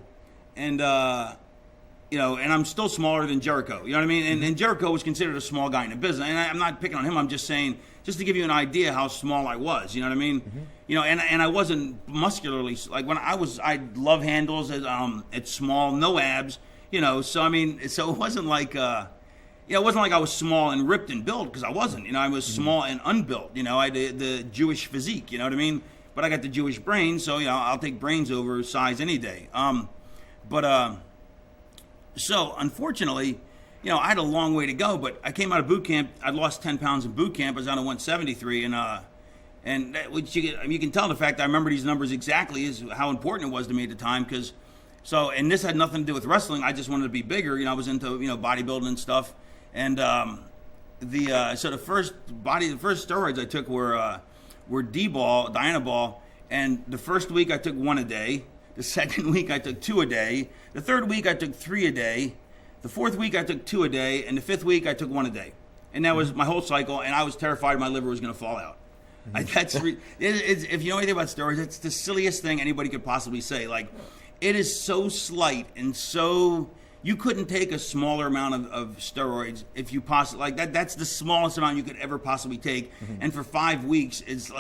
and and I'm still smaller than Jericho. You know what I mean? And Jericho was considered a small guy in the business. And I'm not picking on him. I'm just saying, just to give you an idea how small I was. You know what I mean? You know, and I wasn't muscularly like when I love handles at small, no abs. You know, so I mean, so it wasn't like. It wasn't like I was small and ripped and built because I wasn't. You know, I was small and unbuilt. You know, I had the Jewish physique. You know what I mean? But I got the Jewish brain, so I'll take brains over size any day. So unfortunately, I had a long way to go. But I came out of boot camp. I'd lost 10 pounds in boot camp. I was down to 173, and that, which you can tell the fact I remember these numbers exactly is how important it was to me at the time. And this had nothing to do with wrestling. I just wanted to be bigger. I was into bodybuilding and stuff. And the first steroids I took were Dianabol, and the first week I took 1 a day. The second week I took 2 a day. The third week I took 3 a day. The fourth week I took 2 a day, and the fifth week I took 1 a day. And that was my whole cycle. And I was terrified my liver was going to fall out. If you know anything about steroids, it's the silliest thing anybody could possibly say. Like, it is so slight and so. You couldn't take a smaller amount of steroids if you possibly like that. That's the smallest amount you could ever possibly take. And for 5 weeks, it's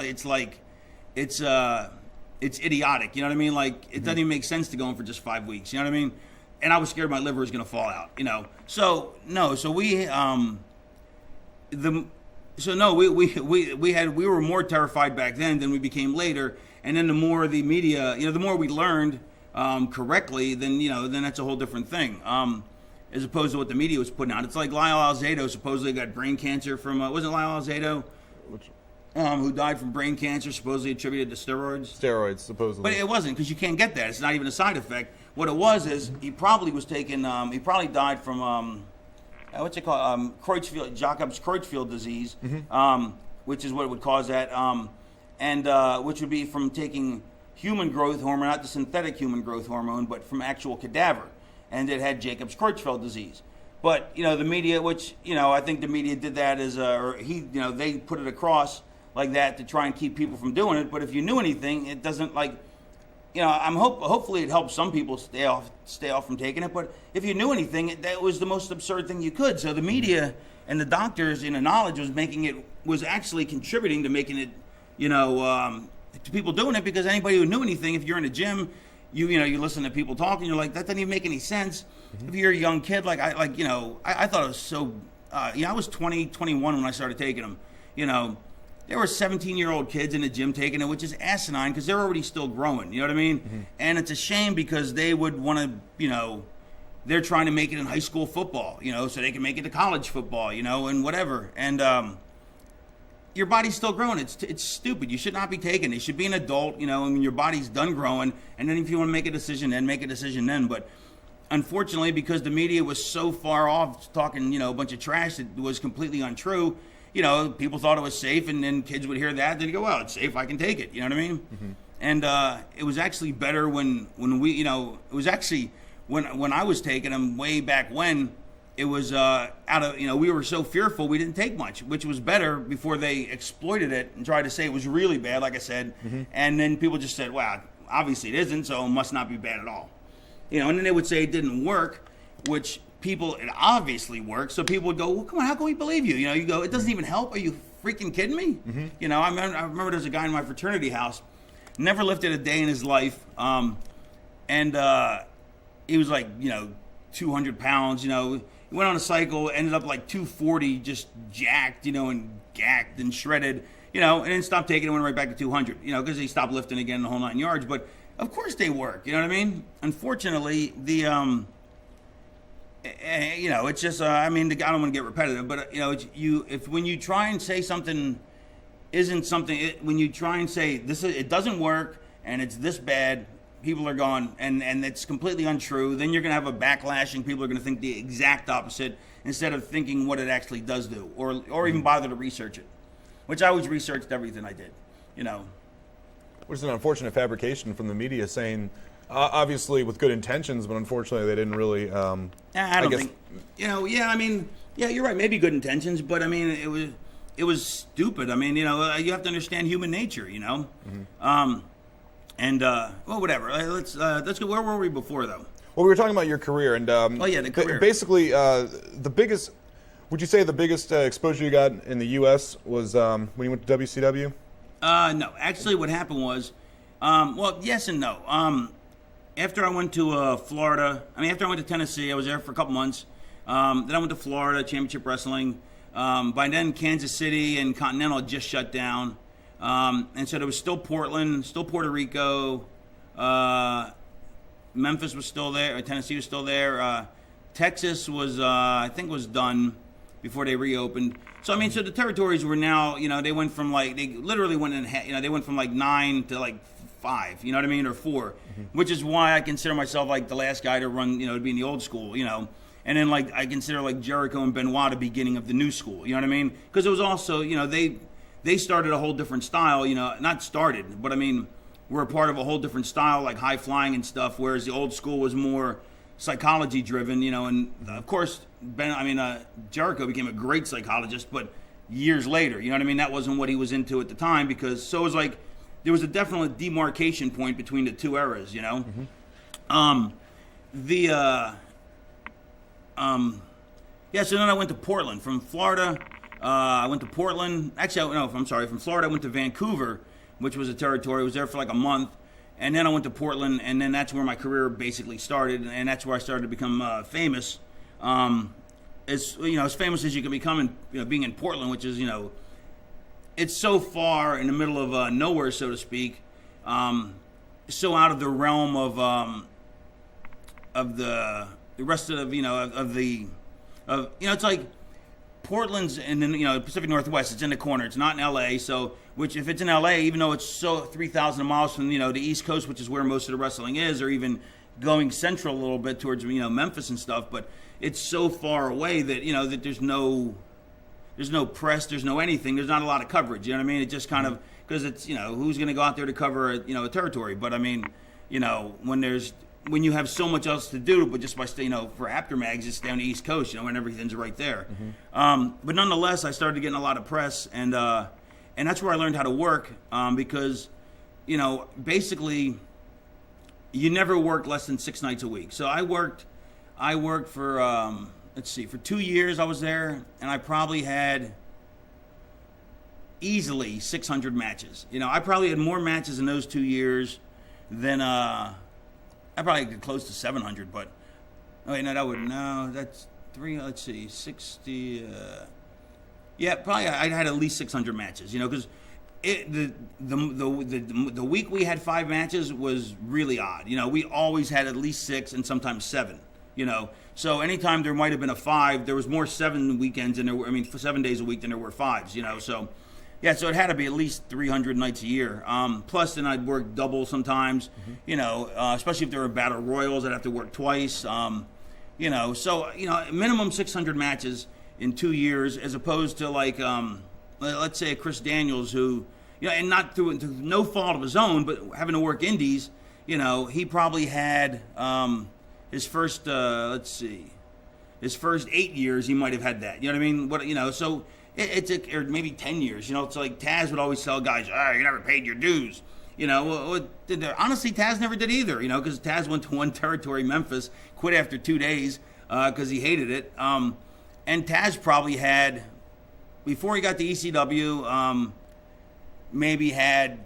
idiotic. You know what I mean? Like it doesn't even make sense to go in for just 5 weeks. You know what I mean? And I was scared my liver was going to fall out. So we were more terrified back then than we became later. And then the more the media, the more we learned. Correctly, then that's a whole different thing. As opposed to what the media was putting out. It's like Lyle Alzado supposedly got brain cancer from wasn't Lyle Alzado who died from brain cancer supposedly attributed to steroids? Steroids, supposedly. But it wasn't because you can't get that. It's not even a side effect. What it was is he probably was taking. He probably died from what's it called? Jacob's Creutzfeldt disease, which is what would cause that, and which would be from taking. Human growth hormone, not the synthetic human growth hormone, but from actual cadaver, and it had Jacob's Creutzfeldt disease. But the media, which I think the media did that as they put it across like that to try and keep people from doing it. But if you knew anything, it doesn't hopefully it helps some people stay off from taking it. But if you knew anything, that was the most absurd thing you could. So the media and the doctors, knowledge was actually contributing to making it to people doing it, because anybody who knew anything, if you're in a gym, you listen to people talking, you're like, that doesn't even make any sense. If you're a young kid, I thought it was so. I was 20, 21 when I started taking them. There were 17-year-old kids in the gym taking it, which is asinine because they're already still growing. You know what I mean? And it's a shame because they would want to, they're trying to make it in high school football, so they can make it to college football, and whatever. And your body's still growing. It's stupid. You should not be taking it. You should be an adult, and your body's done growing. And then if you want to make a decision, then make a decision then. But unfortunately, because the media was so far off talking, a bunch of trash that was completely untrue, people thought it was safe, and then kids would hear that, they'd go, well, it's safe, I can take it, you know what I mean? And it was actually better when we, it was actually, when I was taking them way back when, it was we were so fearful we didn't take much, which was better before they exploited it and tried to say it was really bad, like I said, and then people just said, well, obviously it isn't, so it must not be bad at all. And then they would say it didn't work, which it obviously works, so people would go, well, come on, how can we believe you? You go, it doesn't even help? Are you freaking kidding me? I remember there's a guy in my fraternity house, never lifted a day in his life, and he was 200 pounds, he went on a cycle, ended up 240, just jacked, and gacked and shredded, and then stopped taking it, went right back to 200, because he stopped lifting again the whole 9 yards, but of course they work, you know what I mean? Unfortunately, it's just, I don't want to get repetitive, but, when you try and say something isn't something, when you try and say it doesn't work and it's this bad, people are going, and it's completely untrue, then you're going to have a backlash and people are going to think the exact opposite instead of thinking what it actually does do or even bother to research it, which I always researched everything I did, Which is an unfortunate fabrication from the media saying, obviously with good intentions, but unfortunately they didn't really. I don't think. You're right. Maybe good intentions, but it was stupid. You have to understand human nature. Whatever. Let's go. Where were we before though? Well, we were talking about your career, and the career. Basically, the biggest. Would you say the biggest exposure you got in the U.S. was when you went to WCW? No. Actually, what happened was, yes and no. After I went to Florida, after I went to Tennessee, I was there for a couple months. Then I went to Florida, Championship Wrestling. By then, Kansas City and Continental had just shut down. And so there was still Portland, still Puerto Rico. Memphis was still there. Tennessee was still there. Texas was, I think, was done before they reopened. So, so the territories were now, they went from they literally went in, they went from 9 to 5, you know what I mean, or 4, which is why I consider myself the last guy to run, to be in the old school, and then I consider Jericho and Benoit the beginning of the new school, you know what I mean, because it was also, they started a whole different style, not started, but we're a part of a whole different style, high flying and stuff, whereas the old school was more psychology driven, and of course Jericho became a great psychologist, but years later, you know what I mean, that wasn't what he was into at the time, because so it was there was a definite demarcation point between the two eras, so then I went to Portland. From Florida, I went to Portland. Actually, no, I'm sorry. From Florida, I went to Vancouver, which was a territory. I was there for a month. And then I went to Portland, and then that's where my career basically started, and that's where I started to become famous. As famous as you can become in, being in Portland, which is, it's so far in the middle of nowhere, so to speak, so out of the realm of the rest of it's Portland's in the Pacific Northwest. It's in the corner. It's not in L.A. So, which if it's in L.A., even though it's so 3,000 miles from the East Coast, which is where most of the wrestling is, or even going central a little bit towards Memphis and stuff, but it's so far away that that there's no press, there's no anything, there's not a lot of coverage. You know what I mean? It just kind of because it's who's going to go out there to cover a territory, but when you have so much else to do, but just by for After Mags, just stay on the East Coast, and everything's right there. But nonetheless, I started getting a lot of press, and that's where I learned how to work, because basically you never work less than 6 nights a week. So I worked for for 2 years I was there, and I probably had easily 600 matches. You know, I probably had more matches in those 2 years than I probably get close to 700. But that's three. Let's see, 60. Yeah, probably I had at least 600 matches. You know, because the week we had 5 matches was really odd. You know, we always had at least 6 and sometimes 7. You know, so anytime there might have been a 5, there was more 7 weekends than there were. I mean, for 7 days a week than there were 5s. You know, so yeah, so it had to be at least 300 nights a year. Plus, then I'd work double sometimes. You know, especially if there were battle royals, I'd have to work twice. You know, so minimum 600 matches in 2 years, as opposed to like let's say a Chris Daniels who, and not through no fault of his own, but having to work indies. You know, he probably had. His first, his first 8 years, he might have had that. You know what I mean? So or maybe 10 years. You know, it's like Taz would always tell guys, you never paid your dues. You know, honestly, Taz never did either. You know, because Taz went to one territory, Memphis, quit after 2 days because he hated it. And Taz probably had, before he got to ECW, maybe had,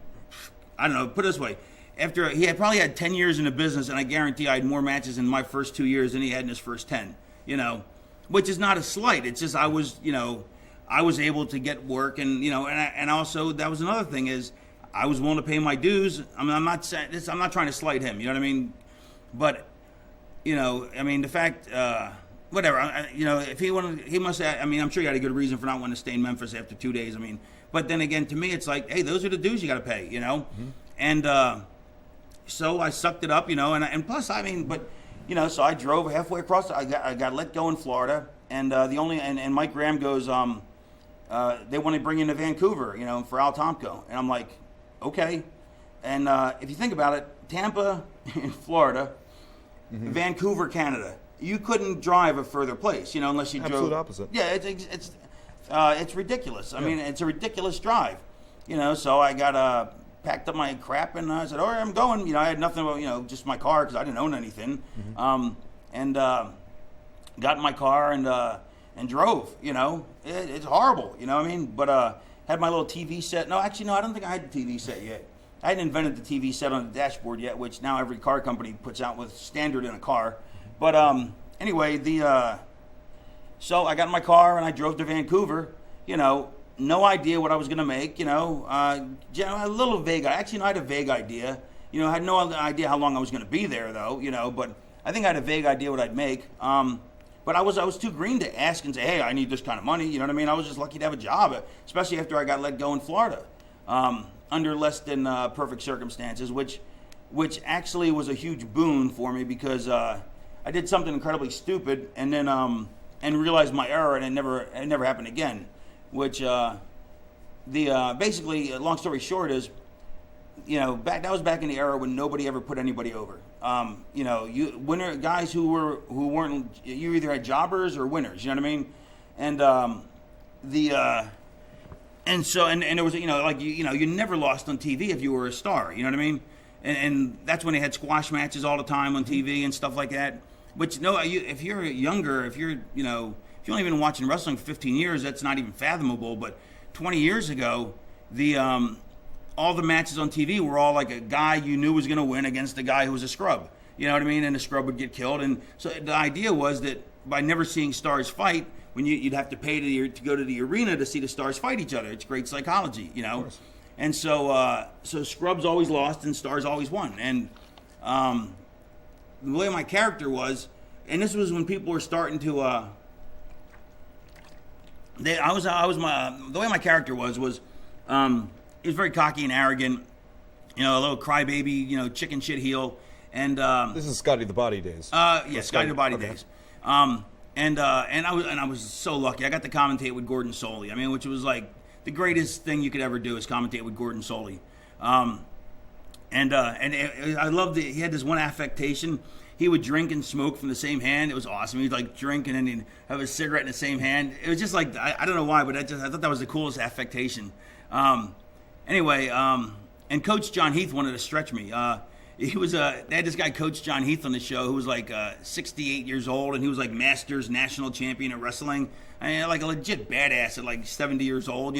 I don't know, put it this way. After he had probably had 10 years in the business, and I guarantee I had more matches in my first 2 years than he had in his first 10. You know, which is not a slight. It's just I was able to get work, and and also that was another thing is I was willing to pay my dues. I mean, I'm not trying to slight him. You know what I mean? But the fact, whatever. If he wanted, he must. I mean, I'm sure he had a good reason for not wanting to stay in Memphis after 2 days. I mean, but then again, to me, it's like, hey, those are the dues you got to pay. You know, and. So I sucked it up, and plus, I mean, but, so I drove halfway across. I got let go in Florida, and and Mike Graham goes, they want to bring you to Vancouver, for Al Tomko, and I'm like, okay, and if you think about it, Tampa in Florida, Vancouver, Canada, you couldn't drive a further place, unless you drove. Absolute opposite. Yeah, it's ridiculous. I mean, it's a ridiculous drive, So I got packed up my crap, and I said, all right, I'm going. I had nothing but, just my car because I didn't own anything. And got in my car and drove, It's horrible, what I mean? But had my little TV set. No, actually, no, I don't think I had the TV set yet. I hadn't invented the TV set on the dashboard yet, which now every car company puts out with standard in a car. But anyway, so I got in my car, and I drove to Vancouver, no idea what I was going to make, a little vague. Actually, I had a vague idea. I had no idea how long I was going to be there, though, but I think I had a vague idea what I'd make. But I was too green to ask and say, hey, I need this kind of money, you know what I mean? I was just lucky to have a job, especially after I got let go in Florida, under less than perfect circumstances, which actually was a huge boon for me because I did something incredibly stupid and then and realized my error, and it never happened again. Which basically, long story short, is that was back in the era when nobody ever put anybody over. Guys who weren't, you either had jobbers or winners. You know what I mean? And and there was you never lost on TV if you were a star. You know what I mean? And that's when they had squash matches all the time on TV and stuff like that. Which if you're younger, if you're if you've only been watching wrestling for 15 years, that's not even fathomable. But 20 years ago, all the matches on TV were all like a guy you knew was going to win against a guy who was a scrub. You know what I mean? And the scrub would get killed. And so the idea was that by never seeing stars fight, when you'd have to pay to go to the arena to see the stars fight each other. It's great psychology, And so scrubs always lost and stars always won. And the way my character was, and this was when people were starting to. The way my character was he was very cocky and arrogant, a little crybaby, chicken shit heel, and this is Scotty the Body days. Yeah, Scotty the Body days. And I was so lucky. I got to commentate with Gordon Soley. I mean, which was like the greatest thing you could ever do is commentate with Gordon Soley. I loved it. He had this one affectation. He would drink and smoke from the same hand. It was awesome. He'd like drink and then he'd have a cigarette in the same hand. It was just like, I don't know why, but I thought that was the coolest affectation. Anyway, and Coach John Heath wanted to stretch me. They had this guy, Coach John Heath, on the show who was like 68 years old, and he was like Masters national champion of wrestling. I mean, like a legit badass at like 70 years old,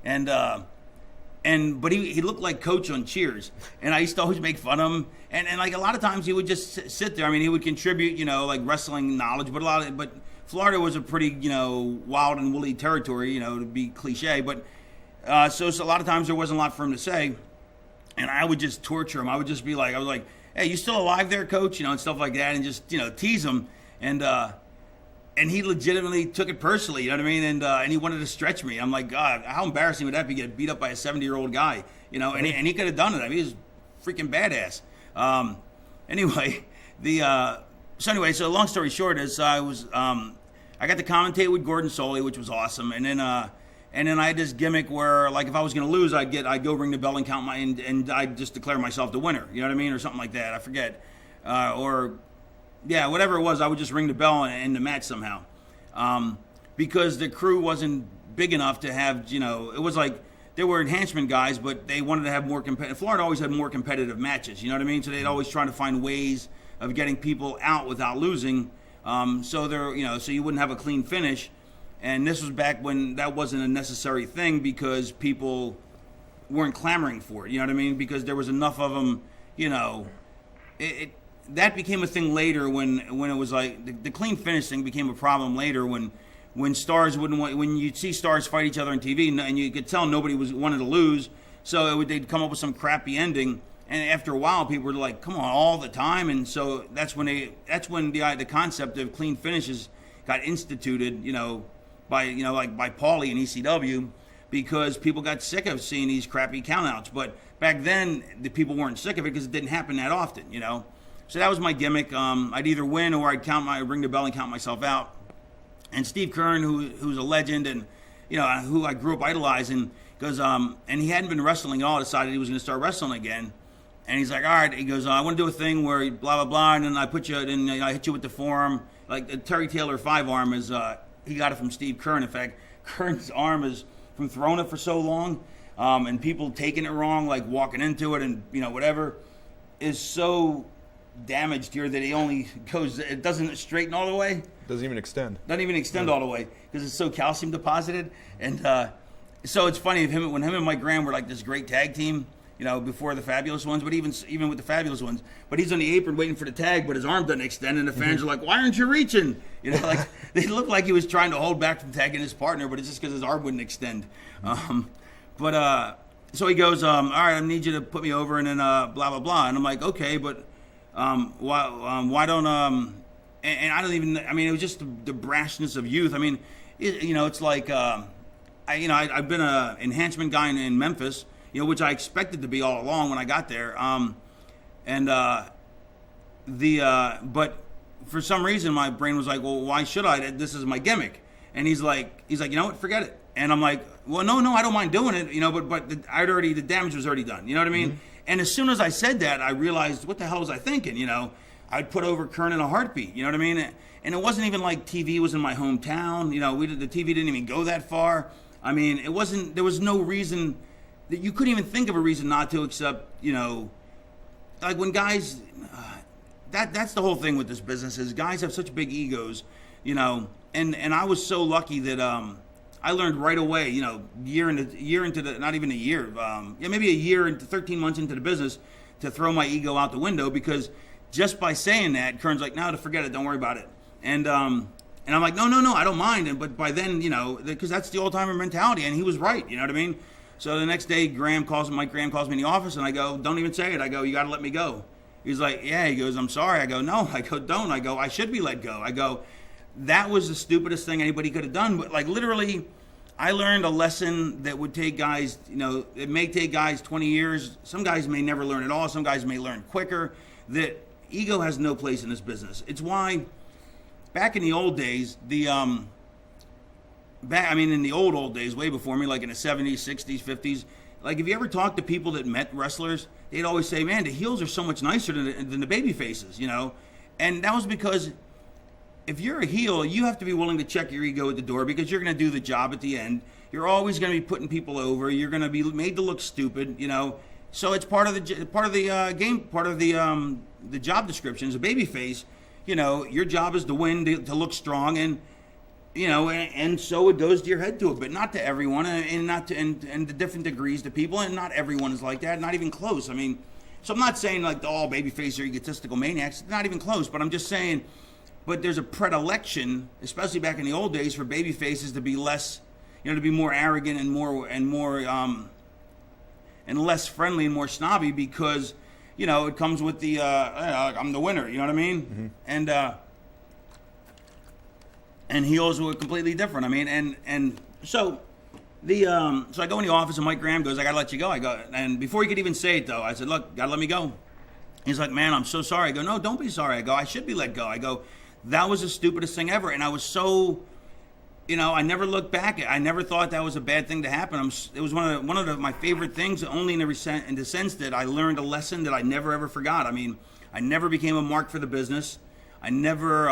But he looked like Coach on Cheers, and I used to always make fun of him. And like a lot of times he would just sit there. I mean, he would contribute, like wrestling knowledge, but Florida was a pretty, wild and woolly territory, to be cliche. But so a lot of times there wasn't a lot for him to say, and I would just torture him. I was like, hey, you still alive there, Coach? And stuff like that, and just tease him. And he legitimately took it personally, you know what I mean? And he wanted to stretch me. I'm like, God, how embarrassing would that be, get beat up by a 70-year-old guy, And he could have done it. I mean, he was freaking badass. So long story short is I got to commentate with Gordon Soley, which was awesome. And then I had this gimmick where, like, if I was going to lose, I'd go ring the bell and count and I'd just declare myself the winner, you know what I mean? Or something like that. I forget. Yeah, whatever it was, I would just ring the bell and end the match somehow. Because the crew wasn't big enough to have, it was like there were enhancement guys, but they wanted to have more competitive. Florida always had more competitive matches, you know what I mean? So they'd always try to find ways of getting people out without losing. So you wouldn't have a clean finish. And this was back when that wasn't a necessary thing because people weren't clamoring for it, you know what I mean? Because there was enough of them, that became a thing later when it was like the clean finish thing became a problem later when stars when you'd see stars fight each other on TV and you could tell nobody wanted to lose, so they'd come up with some crappy ending, and after a while people were like, come on, all the time, and so that's when the concept of clean finishes got instituted, by Paulie and ECW, because people got sick of seeing these crappy countouts. But back then the people weren't sick of it because it didn't happen that often, So that was my gimmick. I'd either win or I'd ring the bell and count myself out. And Steve Kern, who's a legend and who I grew up idolizing, goes and he hadn't been wrestling at all. Decided he was going to start wrestling again. And he's like, all right. He goes, I want to do a thing where blah blah blah, and then I hit you with the forearm, like the Terry Taylor 5-arm is. He got it from Steve Kern. In fact, Kern's arm is from throwing it for so long, and people taking it wrong, like walking into it and whatever, is so damaged here that it doesn't straighten all the way. Doesn't even extend all the way because it's so calcium deposited. And so it's funny when him and Mike Graham were like this great tag team, before the Fabulous Ones, but even with the Fabulous Ones, but he's on the apron waiting for the tag, but his arm doesn't extend, and the fans are like, why aren't you reaching? Like they looked like he was trying to hold back from tagging his partner, but it's just because his arm wouldn't extend. So he goes, all right, I need you to put me over, and then blah blah blah, and I'm like, okay, but why don't and I don't even. I mean, it was just the brashness of youth. I mean, it's like I've been an enhancement guy in Memphis, which I expected to be all along when I got there. But for some reason my brain was like, well, why should I? This is my gimmick. And he's like, you know what? Forget it. And I'm like, well, no, I don't mind doing it, but the damage was already done. You know what I mean? Mm-hmm. And as soon as I said that, I realized, what the hell was I thinking? I'd put over Kern in a heartbeat. You know what I mean? And it wasn't even like TV was in my hometown. The TV didn't even go that far. I mean, it wasn't. There was no reason that you couldn't even think of a reason not to, except like when guys. That's the whole thing with this business is guys have such big egos, and I was so lucky that I learned right away, year into the, not even a year, maybe a year into 13 months into the business, to throw my ego out the window, because just by saying that, Kern's like, no, to forget it, don't worry about it. And I'm like, no, I don't mind. But by then, because that's the old-timer mentality, and he was right, you know what I mean? So the next day, Mike Graham calls me in the office, and I go, don't even say it. I go, you got to let me go. He's like, yeah. He goes, I'm sorry. I go, no. I go, don't. I go, I should be let go. I go, that was the stupidest thing anybody could have done. But like literally, I learned a lesson that would take guys, it may take guys 20 years. Some guys may never learn at all. Some guys may learn quicker. That ego has no place in this business. It's why back in the old days, in the old days, way before me, like in the 70s, 60s, 50s, like if you ever talk to people that met wrestlers, they'd always say, man, the heels are so much nicer than the baby faces, And that was because if you're a heel, you have to be willing to check your ego at the door, because you're going to do the job at the end. You're always going to be putting people over. You're going to be made to look stupid, So it's part of the game, part of the job description. As a baby face, your job is to win, to look strong, and and so it goes to your head to it, but not to everyone, and not to and the different degrees to people, and not everyone is like that, not even close. I mean, so I'm not saying like all babyface are egotistical maniacs, not even close, but I'm just saying, but there's a predilection, especially back in the old days, for babyfaces to be less, to be more arrogant and more and less friendly and more snobby because, it comes with the I'm the winner, you know what I mean? Mm-hmm. And heels were completely different. I mean, and so so I go in the office and Mike Graham goes, I gotta let you go. I go, and before he could even say it though, I said, look, gotta let me go. He's like, man, I'm so sorry. I go, no, don't be sorry. I go, I should be let go. I go, that was the stupidest thing ever. And I was so, I never looked back. I never thought that was a bad thing to happen. It was one of my favorite things, only in the sense that I learned a lesson that I never ever forgot. I mean, I never became a mark for the business. I never,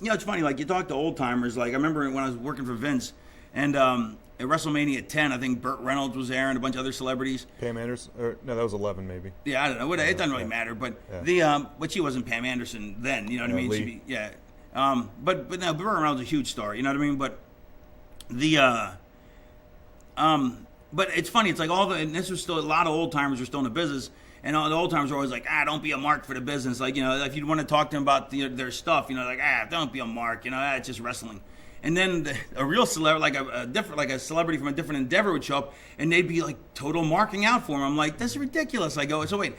it's funny, like you talk to old timers, like I remember when I was working for Vince, and at WrestleMania 10, I think Burt Reynolds was there and a bunch of other celebrities. Pam Anderson? No, that was 11 maybe. Yeah, I don't know. It doesn't really matter, but but she wasn't Pam Anderson then, you know what I mean? Lee. But no, Burt Reynolds is a huge star, you know what I mean? But but it's funny, it's like and this was still, a lot of old timers were still in the business. And all the old timers were always like, don't be a mark for the business. Like, if you want to talk to them about their stuff, like, don't be a mark. It's just wrestling. And then a real celebrity, like a celebrity from a different endeavor would show up, and they'd be like total marking out for him. I'm like, this is ridiculous. I go, so wait,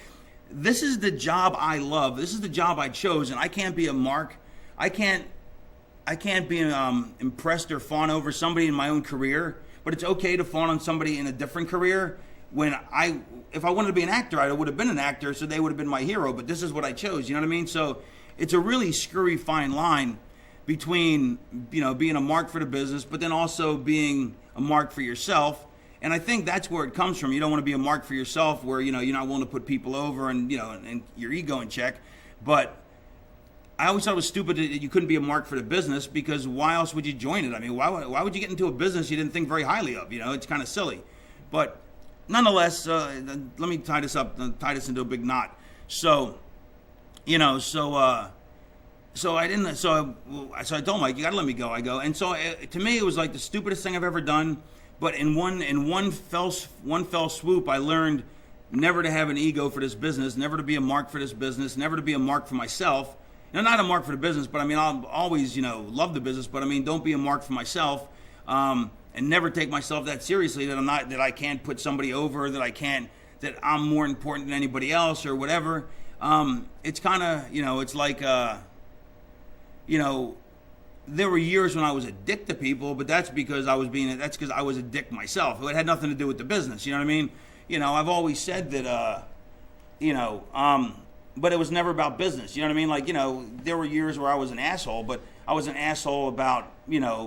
this is the job I love. This is the job I chose, and I can't be a mark. I can't be impressed or fawn over somebody in my own career. But it's okay to fawn on somebody in a different career. If I wanted to be an actor, I would have been an actor, so they would have been my hero, but this is what I chose, you know what I mean? So it's a really screwy fine line between, being a mark for the business, but then also being a mark for yourself. And I think that's where it comes from. You don't want to be a mark for yourself where, you're not willing to put people over and, and your ego in check. But I always thought it was stupid that you couldn't be a mark for the business, because why else would you join it? I mean, why would you get into a business you didn't think very highly of? It's kind of silly. But nonetheless, let me tie this into a big knot. So I didn't. So I told Mike, you got to let me go. I go, and so to me, it was like the stupidest thing I've ever done. But in one fell swoop, I learned never to have an ego for this business, never to be a mark for this business, never to be a mark for myself. Not a mark for the business, but I mean, I'll always love the business. But I mean, don't be a mark for myself. And never take myself that seriously, that I can't put somebody over, that I'm more important than anybody else or whatever. It's kind of, it's like, there were years when I was a dick to people, but that's because I was a dick myself. It had nothing to do with the business, you know what I mean? I've always said that, but it was never about business, you know what I mean? Like, there were years where I was an asshole, but I was an asshole about,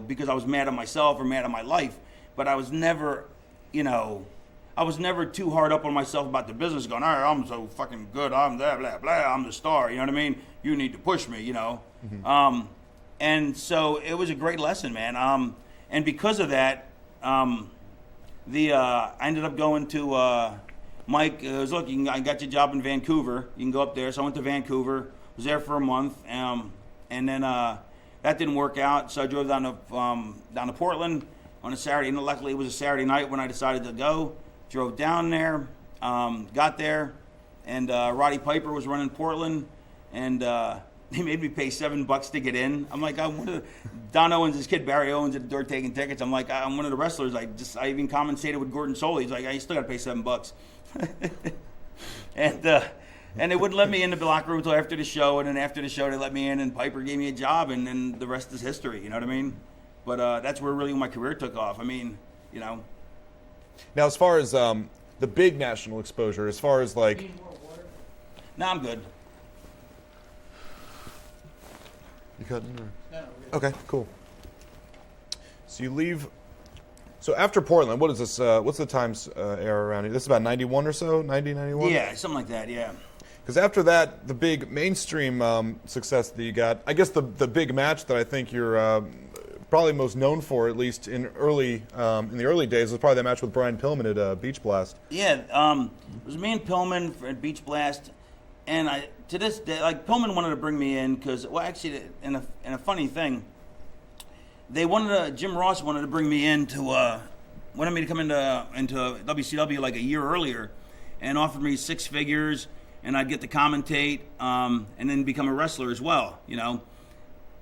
because I was mad at myself or mad at my life, but I was never, too hard up on myself about the business going, all right, I'm so fucking good, I'm blah, blah, blah, I'm the star, you know what I mean? You need to push me, Mm-hmm. And so it was a great lesson, man. And because of that, I ended up going to, Mike goes, look, I got your job in Vancouver, you can go up there. So I went to Vancouver, was there for a month, and then that didn't work out, so I drove down to Portland on a Saturday. And luckily, it was a Saturday night when I decided to go. Drove down there, got there, and Roddy Piper was running Portland, and they made me pay $7 to get in. I'm like, I'm one of Don Owens, his kid Barry Owens at the door taking tickets. I'm like, I'm one of the wrestlers. I even compensated with Gordon Soley. He's like, I still got to pay $7. And they wouldn't let me in the locker room until after the show, and then after the show they let me in, and Piper gave me a job, and then the rest is history, you know what I mean? But that's where really my career took off. I mean, Now, as far as the big national exposure, as far as like... No, I'm good. You cutting? Or? No. Okay, cool. So you leave... So after Portland, what is this? What's the times era around here? This is about 91 or so? 90, 91? Yeah, something like that, yeah. Because after that, the big mainstream success that you got, I guess the big match that I think you're probably most known for, at least in the early days, was probably that match with Brian Pillman at Beach Blast. Yeah, it was me and Pillman at Beach Blast, and to this day, like, Pillman wanted to bring me in because, well, actually, in a funny thing, Jim Ross wanted to bring me in wanted me to come into WCW like a year earlier, and offered me 6 figures, and I'd get to commentate, and then become a wrestler as well,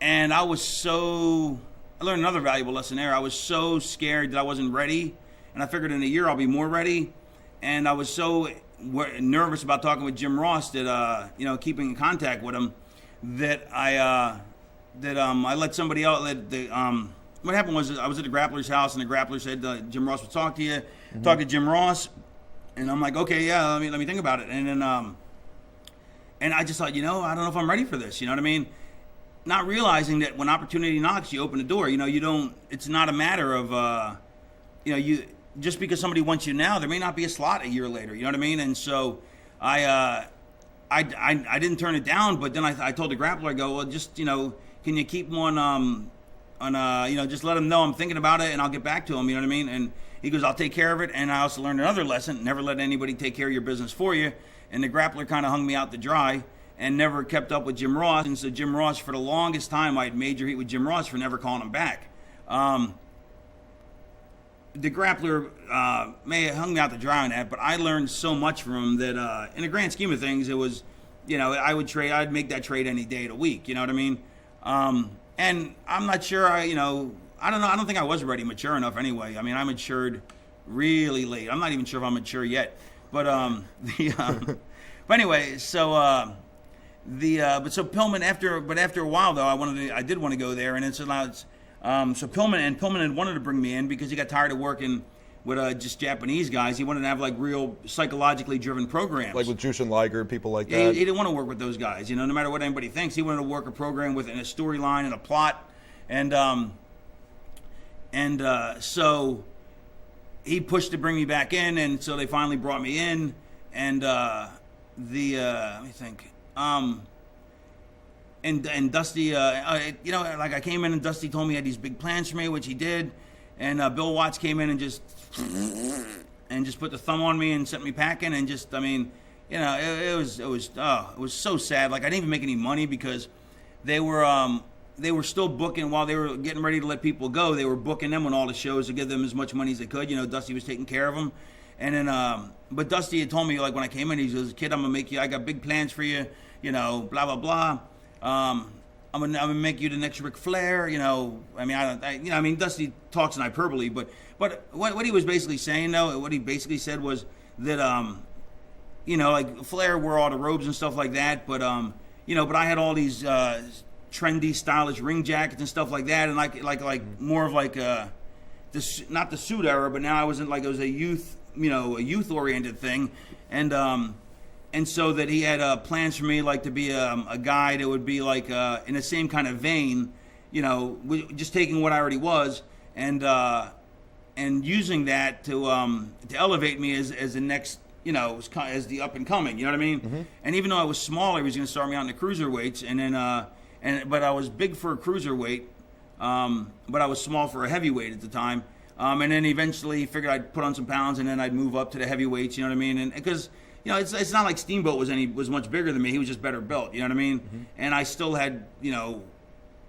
And I learned another valuable lesson there. I was so scared that I wasn't ready, and I figured in a year I'll be more ready. And I was so nervous about talking with Jim Ross that, keeping in contact with him, that I let somebody else. What happened was I was at the Grappler's house, and the Grappler said Jim Ross would talk to you. Mm-hmm. Talk to Jim Ross, and I'm like, okay, yeah, let me think about it. And then and I just thought, I don't know if I'm ready for this. You know what I mean? Not realizing that when opportunity knocks, you open the door. You don't. It's not a matter of you. Just because somebody wants you now, there may not be a slot a year later. You know what I mean? And so I didn't turn it down, but then I told the Grappler, I go, well, just can you keep him on just let him know I'm thinking about it, and I'll get back to him. You know what I mean? And he goes, I'll take care of it. And I also learned another lesson: never let anybody take care of your business for you. And the Grappler kind of hung me out to dry and never kept up with Jim Ross. And so Jim Ross, for the longest time, I had major heat with Jim Ross for never calling him back. The Grappler may have hung me out to dry on that, but I learned so much from him that in the grand scheme of things, it was, I'd make that trade any day of the week. You know what I mean? And I'm not sure, I don't know. I don't think I was ready, mature enough anyway. I mean, I matured really late. I'm not even sure if I'm mature yet. But but anyway, so Pillman after a while though, I did want to go there, and it's allowed. So Pillman had wanted to bring me in because he got tired of working with just Japanese guys. He wanted to have like real psychologically driven programs, like with Jushin Liger and people like that. He didn't want to work with those guys. No matter what anybody thinks, he wanted to work a program within a storyline and a plot, and so he pushed to bring me back in, and so they finally brought me in, and let me think. And Dusty, like I came in and Dusty told me he had these big plans for me, which he did. And Bill Watts came in and just put the thumb on me and sent me packing. And just, it was so sad. Like I didn't even make any money because they were still booking while they were getting ready to let people go. They were booking them on all the shows to give them as much money as they could. Dusty was taking care of them. And then, but Dusty had told me like when I came in, he goes, "Kid, I got big plans for you. Blah blah blah. I'm gonna make you the next Ric Flair, Dusty talks in hyperbole, but what he was basically saying though, what he basically said was that like Flair wore all the robes and stuff like that, but but I had all these trendy, stylish ring jackets and stuff like that, and like more of like this, not the suit era, but now it was a youth, a youth oriented thing, and so that he had plans for me, like to be a guy that would be like in the same kind of vein, just taking what I already was and using that to elevate me as the next, as the up and coming. You know what I mean? Mm-hmm. And even though I was smaller, he was going to start me out in the cruiserweights, and then but I was big for a cruiserweight, but I was small for a heavyweight at the time. And then eventually figured I'd put on some pounds, and then I'd move up to the heavyweights. You know what I mean? And because it's not like Steamboat was much bigger than me. He was just better built. You know what I mean? Mm-hmm. And I still had,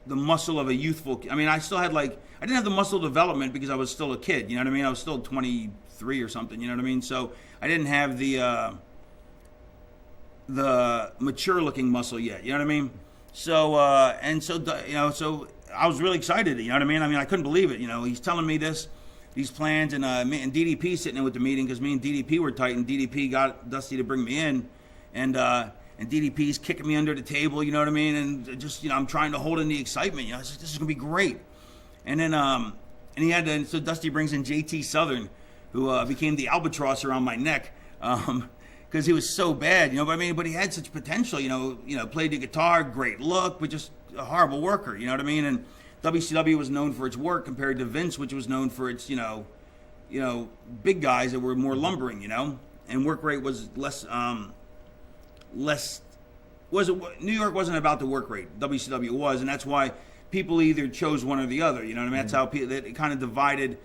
the muscle of a youthful. I still had I didn't have the muscle development because I was still a kid. You know what I mean? I was still 23 or something. You know what I mean? So I didn't have the mature looking muscle yet. You know what I mean? So so I was really excited. You know what I mean? I couldn't believe it. He's telling me these plans, and DDP sitting in with the meeting because me and DDP were tight, and DDP got Dusty to bring me in, and DDP's kicking me under the table, you know what I mean, and just I'm trying to hold in the excitement, this is gonna be great, and then so Dusty brings in JT Southern, who became the albatross around my neck, because he was so bad, but he had such potential, played the guitar, great look, but just a horrible worker, you know what I mean, and WCW was known for its work compared to Vince, which was known for its, big guys that were more lumbering, and work rate was less. New York wasn't about the work rate. WCW was, and that's why people either chose one or the other. You know what I mean? That's how it kind of divided.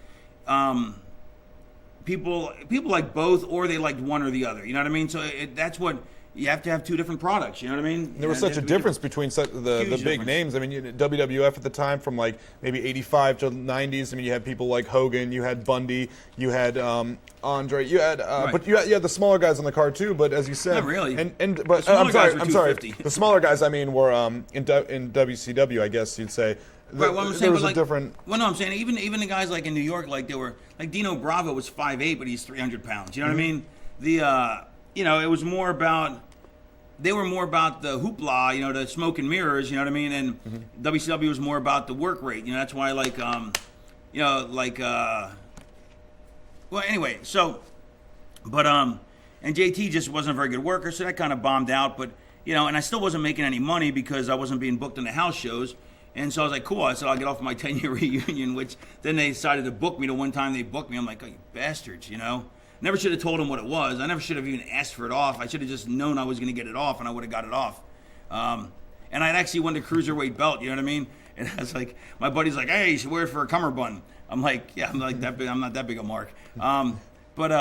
People like both, or they liked one or the other. You know what I mean? So that's what you have to have two different products. You know what I mean? There was such a difference between the big names. I mean, WWF at the time, from like maybe '85 to '90s. I mean, you had people like Hogan, you had Bundy, you had Andre, you had, but you had the smaller guys on the card too. But as you said, not really. But I'm sorry. The smaller guys, I mean, were in WCW, I guess you'd say. Right, well, I'm saying, was a different. Well, no, I'm saying even the guys like in New York, like they were like Dino Bravo was 5'8", but he's 300 pounds. You know what I mean? It was more about. They were more about the hoopla, the smoke and mirrors, you know what I mean? And WCW was more about the work rate. That's why, well, anyway, so, but, and JT just wasn't a very good worker, so that kind of bombed out. But, and I still wasn't making any money because I wasn't being booked in the house shows. And so I was like, cool. I said, I'll get off my 10-year reunion, which then they decided to book me. The one time they booked me, I'm like, oh, you bastards, Never should have told him what it was. I never should have even asked for it off. I should have just known I was going to get it off, and I would have got it off. And I'd actually won the cruiserweight belt. You know what I mean? And I was like, my buddy's like, "Hey, you should wear it for a cummerbund." I'm like, "Yeah, I'm like that big. I'm not that big a mark." Which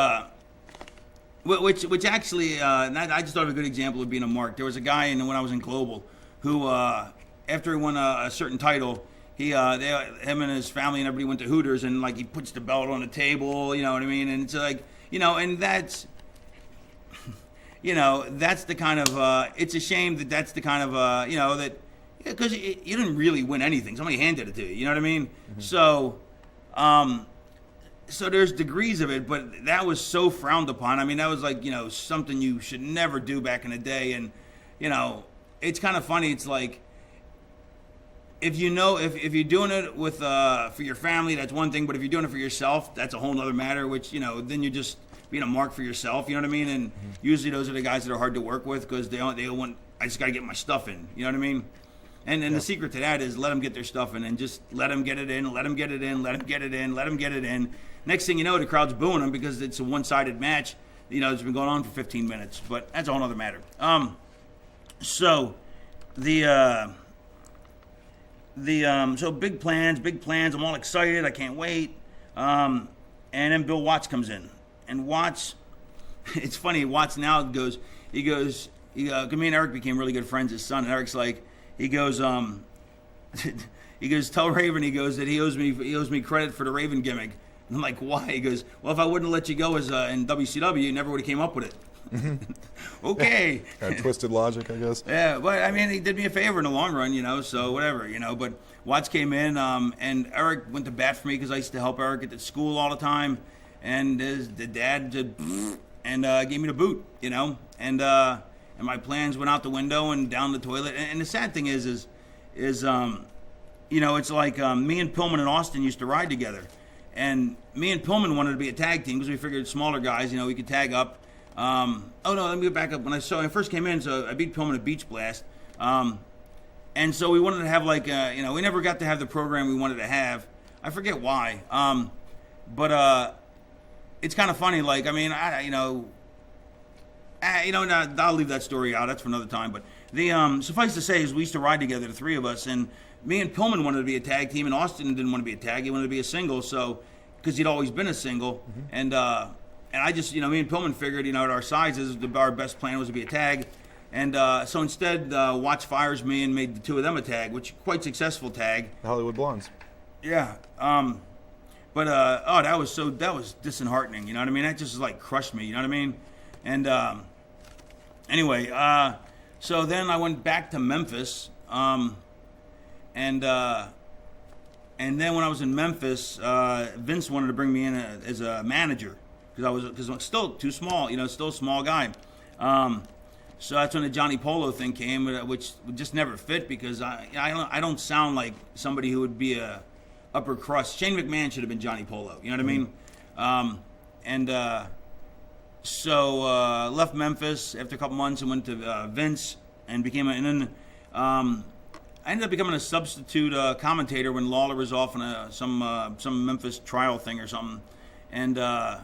actually, I just thought of a good example of being a mark. There was a guy when I was in Global who, after he won a certain title, him and his family and everybody went to Hooters, and like he puts the belt on the table. You know what I mean? And it's like. And that's, that's the kind of, it's a shame that's the kind of, that, because you didn't really win anything. Somebody handed it to you, you know what I mean? Mm-hmm. So there's degrees of it, but that was so frowned upon. I mean, that was like, something you should never do back in the day. And, it's kind of funny. It's like, if you're doing it with for your family, that's one thing. But if you're doing it for yourself, that's a whole other matter. Which then you're just being a mark for yourself. You know what I mean? And usually those are the guys that are hard to work with because they want. I just got to get my stuff in. You know what I mean? And the secret to that is let them get their stuff in and just let them get it in. Let them get it in. Let them get it in. Let them get it in. Next thing you know, the crowd's booing them because it's a one-sided match. It's been going on for 15 minutes. But that's a whole other matter. So big plans. I'm all excited. I can't wait. And then Bill Watts comes in, and Watts, it's funny. Watts now goes. Me and Eric became really good friends. His son, and Eric's like, he goes, tell Raven, he goes that he owes me credit for the Raven gimmick. And I'm like, why? He goes, well, if I wouldn't let you go as in WCW, you never would have came up with it. Okay. Twisted logic, I guess. Yeah, but I mean, he did me a favor in the long run, so whatever, But Watts came in, and Eric went to bat for me because I used to help Eric at the school all the time. And the dad did, and gave me the boot, And my plans went out the window and down the toilet. And the sad thing is it's like me and Pillman and Austin used to ride together. And me and Pillman wanted to be a tag team because we figured smaller guys, we could tag up. Let me go back up. When I first came in, so I beat Pillman at Beach Blast. And so we wanted to have we never got to have the program we wanted to have. I forget why. But it's kind of funny. I'll leave that story out. That's for another time. But suffice to say is we used to ride together, the three of us, and me and Pillman wanted to be a tag team, and Austin didn't want to be a tag. He wanted to be a single, so because he'd always been a single, and I just, me and Pillman figured, at our sizes, our best plan was to be a tag. And so instead, Watts fires me and made the two of them a tag, which quite successful tag. The Hollywood Blondes. Yeah. That was disheartening. You know what I mean? That just crushed me. You know what I mean? And anyway, so then I went back to Memphis. And then when I was in Memphis, Vince wanted to bring me in as a manager. Because I'm still too small, still a small guy. So that's when the Johnny Polo thing came, which just never fit because I don't sound like somebody who would be a upper crust. Shane McMahon should have been Johnny Polo, you know what I mean? So left Memphis after a couple months and went to Vince and I ended up becoming a substitute commentator when Lawler was off on some Memphis trial thing or something, and I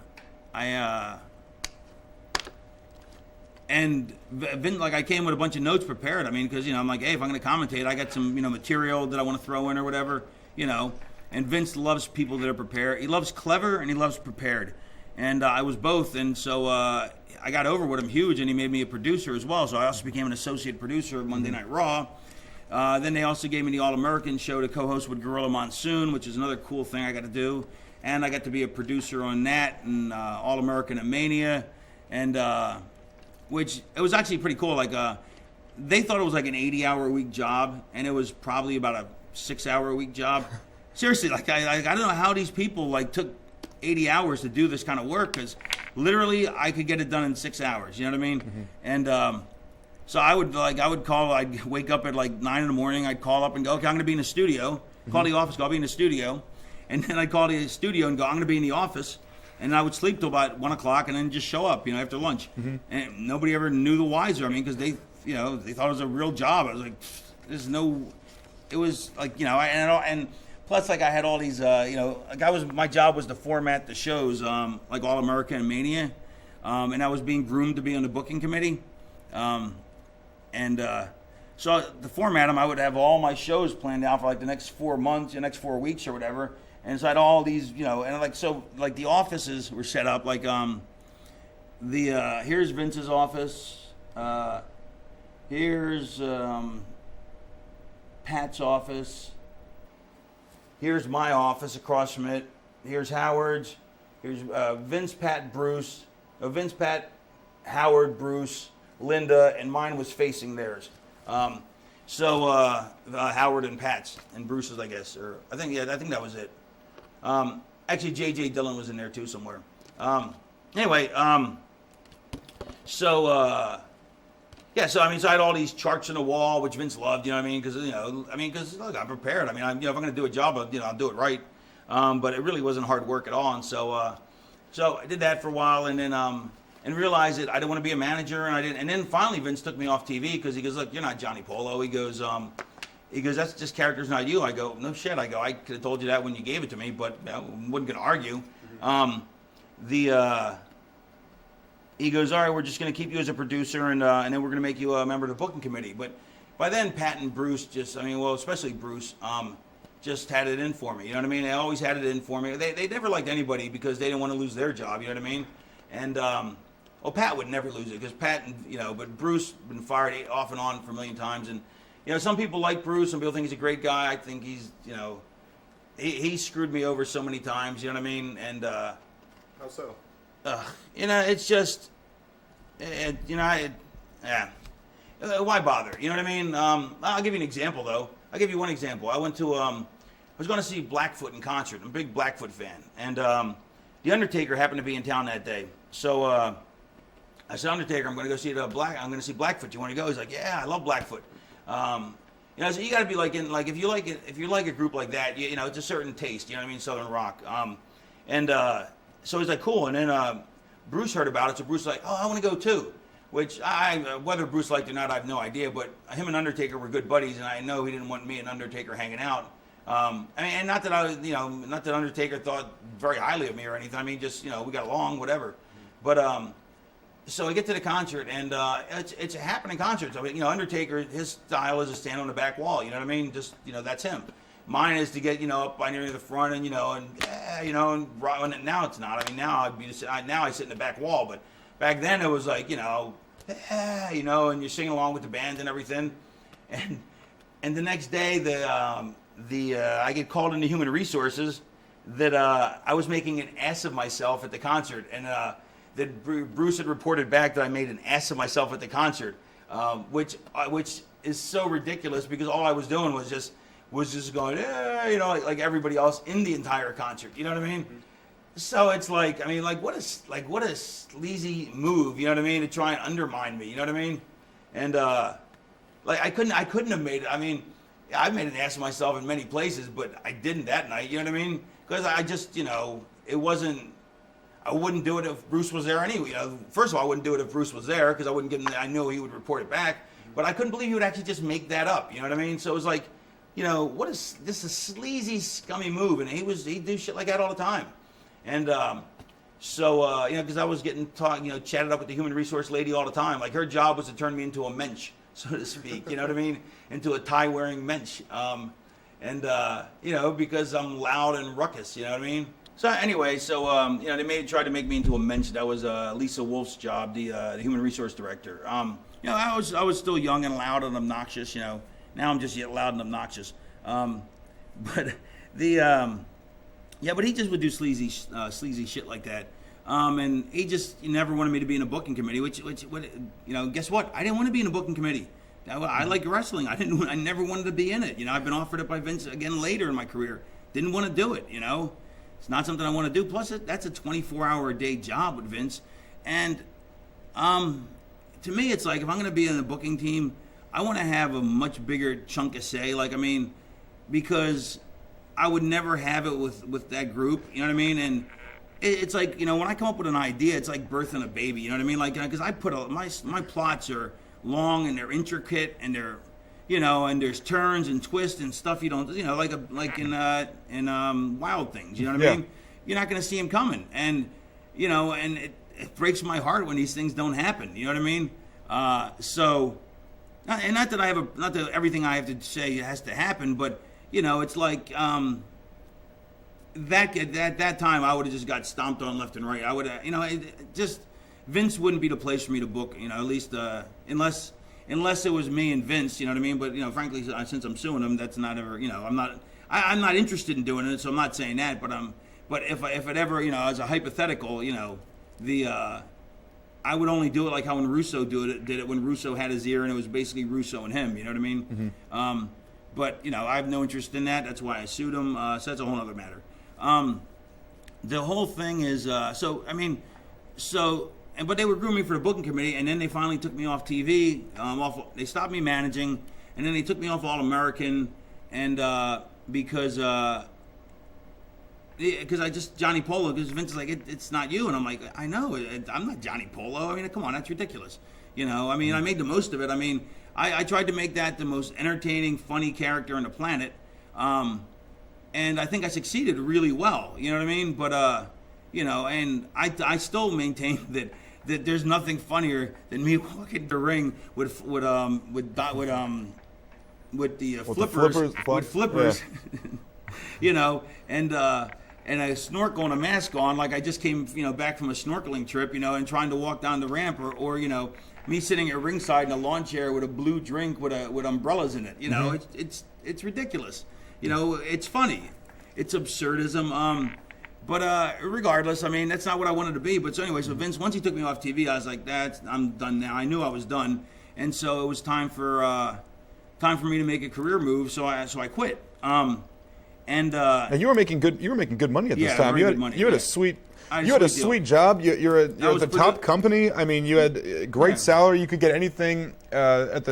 came with a bunch of notes prepared. I mean, because I'm like, hey, if I'm going to commentate, I got some material that I want to throw in or whatever, And Vince loves people that are prepared. He loves clever and he loves prepared. and I was both, and so I got over with him huge, and he made me a producer as well. So I also became an associate producer of Monday Night Raw. Then they also gave me the All-American show to co-host with Gorilla Monsoon, which is another cool thing I got to do. And I got to be a producer on that and All-American at Mania, and which it was actually pretty cool. Like they thought it was like an 80-hour-a-week job, and it was probably about a 6-hour-a-week job. Seriously, like I don't know how these people like took 80 hours to do this kind of work, because literally I could get it done in 6 hours. You know what I mean? Mm-hmm. And so I would call. I'd wake up at like 9 in the morning. I'd call up and go, okay, I'm going to be in the studio. Mm-hmm. Call the office. Go, I'll be in the studio. And then I'd call the studio and go, I'm going to be in the office. And I would sleep till about 1 o'clock and then just show up, after lunch. Mm-hmm. And nobody ever knew the wiser. I mean, because they thought it was a real job. I was like, there's no. It was like, and plus, like, I had all these, like my job was to format the shows, like All America and Mania, and I was being groomed to be on the booking committee, so to format them, I would have all my shows planned out for like the next 4 months, the next 4 weeks or whatever, and so I had all these, and like the offices were set up, like here's Vince's office, here's Pat's office. Here's my office across from it. Here's Howard's. Here's Vince, Pat, Bruce. Vince, Pat, Howard, Bruce, Linda, and mine was facing theirs. Howard and Pat's and Bruce's, I guess, or I think that was it. Actually, J.J. Dillon was in there too somewhere. So I had all these charts on the wall, which Vince loved, because look, I'm prepared. if I'm going to do a job, I'll do it right. But it really wasn't hard work at all, and so I did that for a while, and then and realized that I didn't want to be a manager, and I didn't. And then finally, Vince took me off TV because he goes, "Look, you're not Johnny Polo." He goes, "That's just character's not you." I go, "No shit." I go, "I could have told you that when you gave it to me, but I wasn't going to argue." He goes, all right, we're just going to keep you as a producer, and then we're going to make you a member of the booking committee. But by then, Pat and Bruce especially Bruce, just had it in for me. You know what I mean? They always had it in for me. They never liked anybody because they didn't want to lose their job. You know what I mean? And Pat would never lose it because Pat, but Bruce been fired off and on for a million times. And some people like Bruce. Some people think he's a great guy. I think he's, he screwed me over so many times. You know what I mean? And how so? It's just, why bother? You know what I mean? I'll give you an example, though. I'll give you one example. I went to, I was going to see Blackfoot in concert. I'm a big Blackfoot fan. And The Undertaker happened to be in town that day. So I said, Undertaker, I'm going to go see Blackfoot. Do you want to go? He's like, yeah, I love Blackfoot. So you got to be if you like a group like that, it's a certain taste. You know what I mean? Southern rock. So he's like, cool. And then Bruce heard about it, so Bruce was like, oh, I want to go too. Which whether Bruce liked it or not, I have no idea. But him and Undertaker were good buddies, and I know he didn't want me and Undertaker hanging out. And not that not that Undertaker thought very highly of me or anything. Just we got along, whatever. But so I get to the concert, and it's a happening concert. So Undertaker, his style is to stand on the back wall. You know what I mean? Just that's him. Mine is to get up by near the front and and now it's not. Now now I sit in the back wall, but back then it was like and you're singing along with the band and everything, and the next day I get called into human resources that I was making an ass of myself at the concert, and that Bruce had reported back that I made an ass of myself at the concert, which is so ridiculous because all I was doing was just going, like everybody else in the entire concert. You know what I mean? Mm-hmm. So it's like, what a sleazy move. You know what I mean? To try and undermine me. You know what I mean? And I couldn't have made it. I made an ass of myself in many places, but I didn't that night. You know what I mean? Because I just, it wasn't. I wouldn't do it if Bruce was there anyway. First of all, I wouldn't do it if Bruce was there because I wouldn't give him. I knew he would report it back. But I couldn't believe he would actually just make that up. You know what I mean? So it was like. What is this? A sleazy, scummy move, and he'd do shit like that all the time, and because I was getting chatted up with the human resource lady all the time. Like her job was to turn me into a mensch, so to speak. You know what I mean? Into a tie-wearing mensch, because I'm loud and ruckus. You know what I mean? So anyway, they tried to make me into a mensch. That was Lisa Wolf's job, the human resource director. I was still young and loud and obnoxious. Now I'm just yet loud and obnoxious. But he just would do sleazy shit like that. And he never wanted me to be in a booking committee. Which guess what? I didn't want to be in a booking committee. I like wrestling. I never wanted to be in it. I've been offered it by Vince again later in my career. Didn't want to do it. It's not something I want to do. Plus, that's a 24-hour-a-day job with Vince. And to me, it's like if I'm going to be in a booking team, I want to have a much bigger chunk of say. Because I would never have it with that group. You know what I mean? And it's like, when I come up with an idea, it's like birthing a baby. You know what I mean? Because I put my plots are long and they're intricate and they're, and there's turns and twists and stuff you don't, like in Wild Things. You know what I mean? You're not going to see them coming, and and it breaks my heart when these things don't happen. You know what I mean? And not that everything I have to say has to happen, but it's like that time I would have just got stomped on left and right. I would have, Vince wouldn't be the place for me to book. At least unless it was me and Vince. You know what I mean? But frankly, since I'm suing him, that's not ever. I'm not interested in doing it, so I'm not saying that. But if it ever, as a hypothetical, I would only do it like how when Russo did it when Russo had his ear and it was basically Russo and him. You know what I mean? Mm-hmm. But I have no interest in that. That's why I sued him. So that's a whole other matter. The whole thing is but they were grooming for the booking committee, and then they finally took me off TV. They stopped me managing, and then they took me off All American, and because Johnny Polo, because Vince is like, it's not you, and I'm like, I know, I'm not Johnny Polo. I mean, come on, that's ridiculous. I made the most of it. I tried to make that the most entertaining, funny character on the planet, and I think I succeeded really well. You know what I mean? But and I still maintain that there's nothing funnier than me walking the ring with flippers, and a snorkel and a mask on, like I just came back from a snorkeling trip, and trying to walk down the ramp, or me sitting at ringside in a lawn chair with a blue drink with umbrellas in it. Mm-hmm. It's ridiculous. It's funny, it's absurdism. But regardless, that's not what I wanted to be. But so anyway, so Vince, once he took me off TV, I was like, I'm done now. I knew I was done, and so it was time for me to make a career move. So I quit. And you were making good money at this time. You had a sweet job. You're at the top company. You had great salary. You could get anything at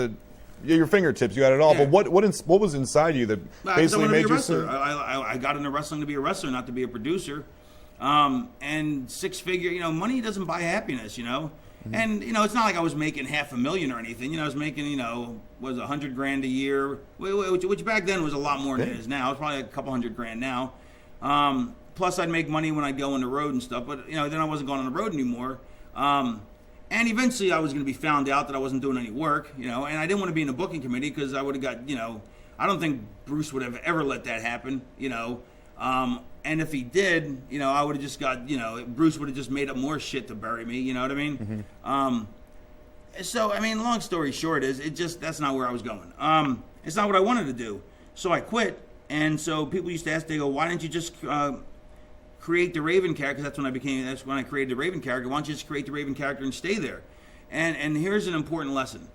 your fingertips. You had it all. Yeah. But what was inside you that basically made you so? I got into wrestling to be a wrestler, not to be a producer. And six-figure, money doesn't buy happiness, Mm-hmm. And it's not like I was making $500,000 or anything. I was making was $100,000 a year, which back then was a lot more than it is now. It's probably a couple $100,000 now. Plus, I'd make money when I'd go on the road and stuff. But then I wasn't going on the road anymore. And eventually I was going to be found out that I wasn't doing any work, and I didn't want to be in a booking committee because I would have got, I don't think Bruce would have ever let that happen, and if he did, I would have just got, Bruce would have just made up more shit to bury me, you know what I mean? Mm-hmm. So, long story short is, that's not where I was going. It's not what I wanted to do. So I quit, and so people used to ask, they go, why didn't you just create the Raven character? That's when I created the Raven character. Why don't you just create the Raven character and stay there? And here's an important lesson.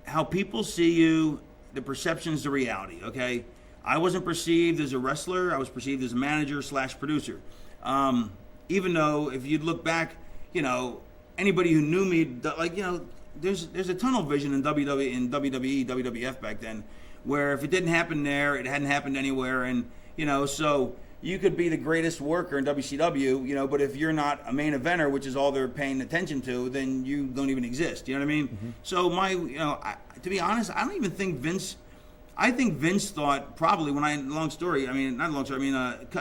How people see you, the perception is the reality, okay? I wasn't perceived as a wrestler. I was perceived as a manager / producer. Even though if you'd look back, anybody who knew me, there's a tunnel vision in WWE, WWF back then, where if it didn't happen there, it hadn't happened anywhere. And, so you could be the greatest worker in WCW, but if you're not a main eventer, which is all they're paying attention to, then you don't even exist. You know what I mean? Mm-hmm. So to be honest, I don't even think Vince. I think Vince thought probably cutting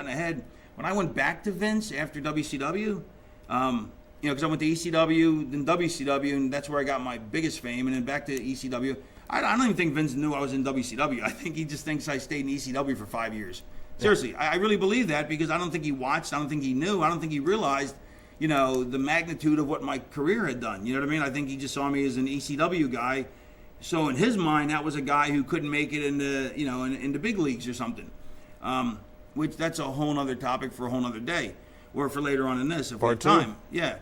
ahead. When I went back to Vince after WCW, because I went to ECW, then WCW, and that's where I got my biggest fame, and then back to ECW. I don't even think Vince knew I was in WCW. I think he just thinks I stayed in ECW for 5 years. Seriously, I really believe that because I don't think he watched, I don't think he knew, I don't think he realized, the magnitude of what my career had done. You know what I mean? I think he just saw me as an ECW guy. So in his mind, that was a guy who couldn't make it in the big leagues or something. Which that's a whole other topic for a whole other day, or for later on in this if we have time. Yeah.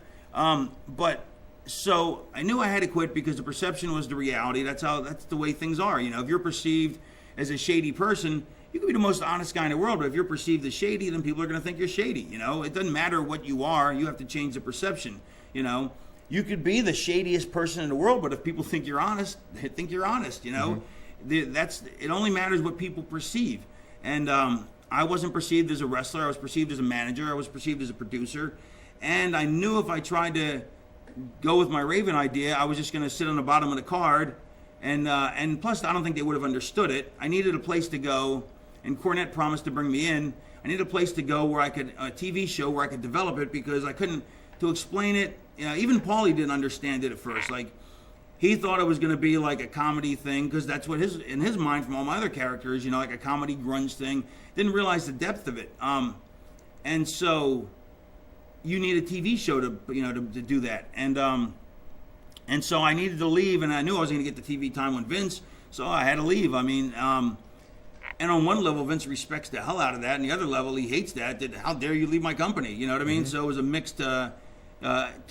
But so I knew I had to quit because the perception was the reality. That's the way things are. If you're perceived as a shady person, you can be the most honest guy in the world, but if you're perceived as shady, then people are going to think you're shady. It doesn't matter what you are. You have to change the perception. You could be the shadiest person in the world, but if people think you're honest, they think you're honest. It only matters what people perceive. And I wasn't perceived as a wrestler. I was perceived as a manager. I was perceived as a producer. And I knew if I tried to go with my Raven idea, I was just going to sit on the bottom of the card. And plus, I don't think they would have understood it. I needed a place to go. And Cornette promised to bring me in. I needed a place to go where a TV show where I could develop it because I couldn't, to explain it, even Paulie didn't understand it at first. Like, he thought it was going to be like a comedy thing because that's what in his mind from all my other characters, like a comedy grunge thing. Didn't realize the depth of it. And so you need a TV show to do that. And so I needed to leave, and I knew I was going to get the TV time with Vince, so I had to leave. And on one level, Vince respects the hell out of that, and the other level, he hates that. How dare you leave my company? You know what I mean? So it was a mixed, turned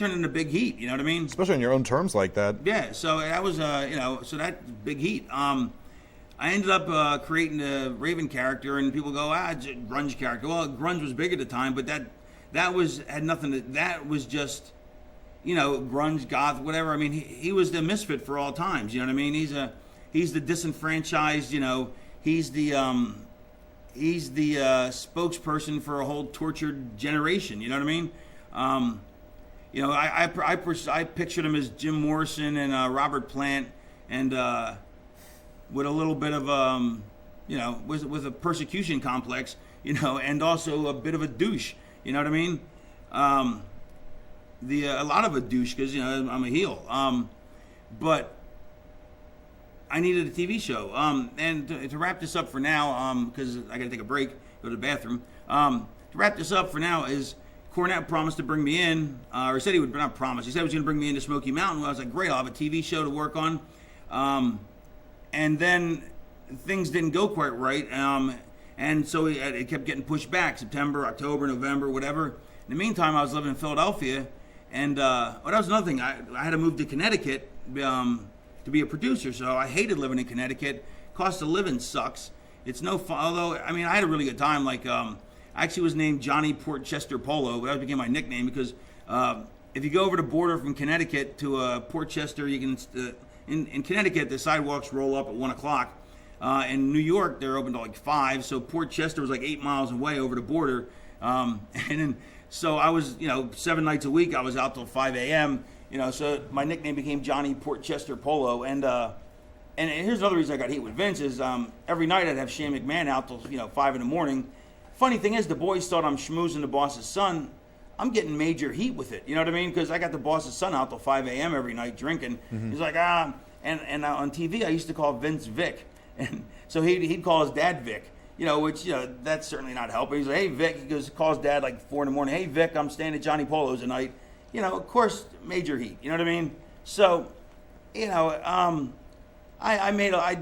into big heat. You know what I mean? Especially on your own terms like that. Yeah. So that was, so that big heat. I ended up creating a Raven character, and people go, it's a grunge character. Well, grunge was big at the time, but that was just, grunge, goth, whatever. I mean, he was the misfit for all times. You know what I mean? He's the disenfranchised. He's the spokesperson for a whole tortured generation. You know what I mean? I pictured him as Jim Morrison and Robert Plant, and with a little bit of with a persecution complex, and also a bit of a douche. You know what I mean? A lot of a douche because I'm a heel. But I needed a TV show. And to wrap this up for now, because I got to take a break, go to the bathroom. To wrap this up for now is Cornette promised to bring me in, or he said he would not promise. He said he was going to bring me into Smoky Mountain. Well, I was like, great, I'll have a TV show to work on. And then things didn't go quite right. And so it kept getting pushed back, September, October, November, whatever. In the meantime, I was living in Philadelphia. And that was another thing. I had to move to Connecticut to be a producer, so I hated living in Connecticut. Cost of living sucks. It's no fun, although, I had a really good time. Like, I actually was named Johnny Portchester Polo, but that became my nickname because if you go over the border from Connecticut to Portchester, you can, in Connecticut, the sidewalks roll up at 1 o'clock. In New York, they're open to like 5, so Portchester was like 8 miles away over the border. And then, so I was, 7 nights a week, I was out till 5 a.m., so my nickname became Johnny Portchester Polo. And here's another reason I got heat with Vince is every night I'd have Shane McMahon out till 5 in the morning. Funny thing is, the boys thought I'm schmoozing the boss's son. I'm getting major heat with it. You know what I mean? Because I got the boss's son out till 5 a.m. every night drinking. Mm-hmm. He's like, and on TV I used to call Vince Vic, and so he'd call his dad Vic. Which that's certainly not helping. He's like, hey Vic, he calls dad like 4 in the morning. Hey Vic, I'm staying at Johnny Polo's tonight. Of course, major heat. You know what I mean? So, I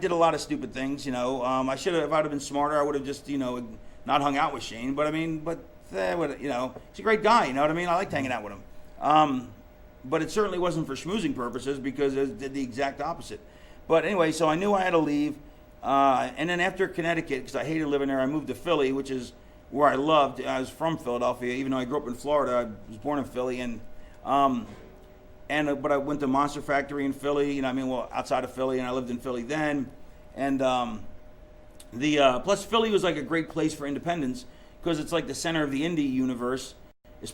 did a lot of stupid things. I should have, if I'd have been smarter, I would have just, not hung out with Shane. But he's a great guy. You know what I mean? I liked hanging out with him. But it certainly wasn't for schmoozing purposes because it did the exact opposite. But anyway, so I knew I had to leave. And then after Connecticut, because I hated living there, I moved to Philly, which is where I loved. I was from Philadelphia, even though I grew up in Florida. I was born in Philly, but I went to Monster Factory in Philly. Outside of Philly, and I lived in Philly then. And plus Philly was like a great place for independence because it's like the center of the indie universe.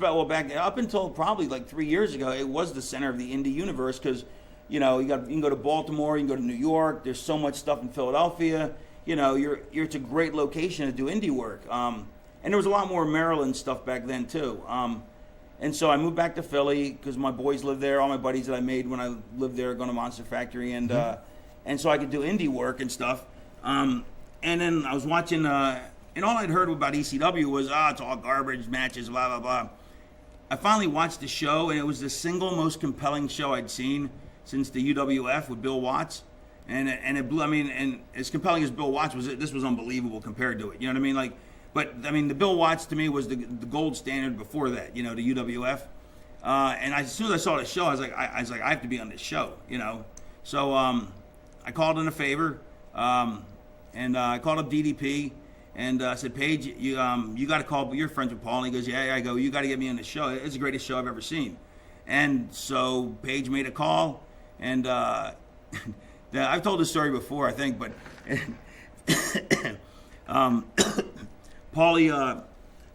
Back up until probably like 3 years ago, it was the center of the indie universe because you can go to Baltimore, you can go to New York. There's so much stuff in Philadelphia. It's a great location to do indie work. And there was a lot more Maryland stuff back then too. And so I moved back to Philly because my boys lived there. All my buddies that I made when I lived there, going to Monster Factory, and so I could do indie work and stuff. And then I was watching, and And all I'd heard about ECW was, it's all garbage matches, blah, blah, blah. I finally watched the show, and it was the single most compelling show I'd seen since the UWF with Bill Watts. And it blew, and as compelling as Bill Watts was, this was unbelievable compared to it. You know what I mean? But the Bill Watts to me was the gold standard before that, the UWF. And as soon as I saw the show, I was like, I have to be on this show, So I called in a favor, and I called up DDP, and I said, Paige, you got to call. You're friends with Paul, and he goes, yeah. I go, you got to get me on the show. It's the greatest show I've ever seen. And so Paige made a call, and I've told this story before, I think, but Paulie,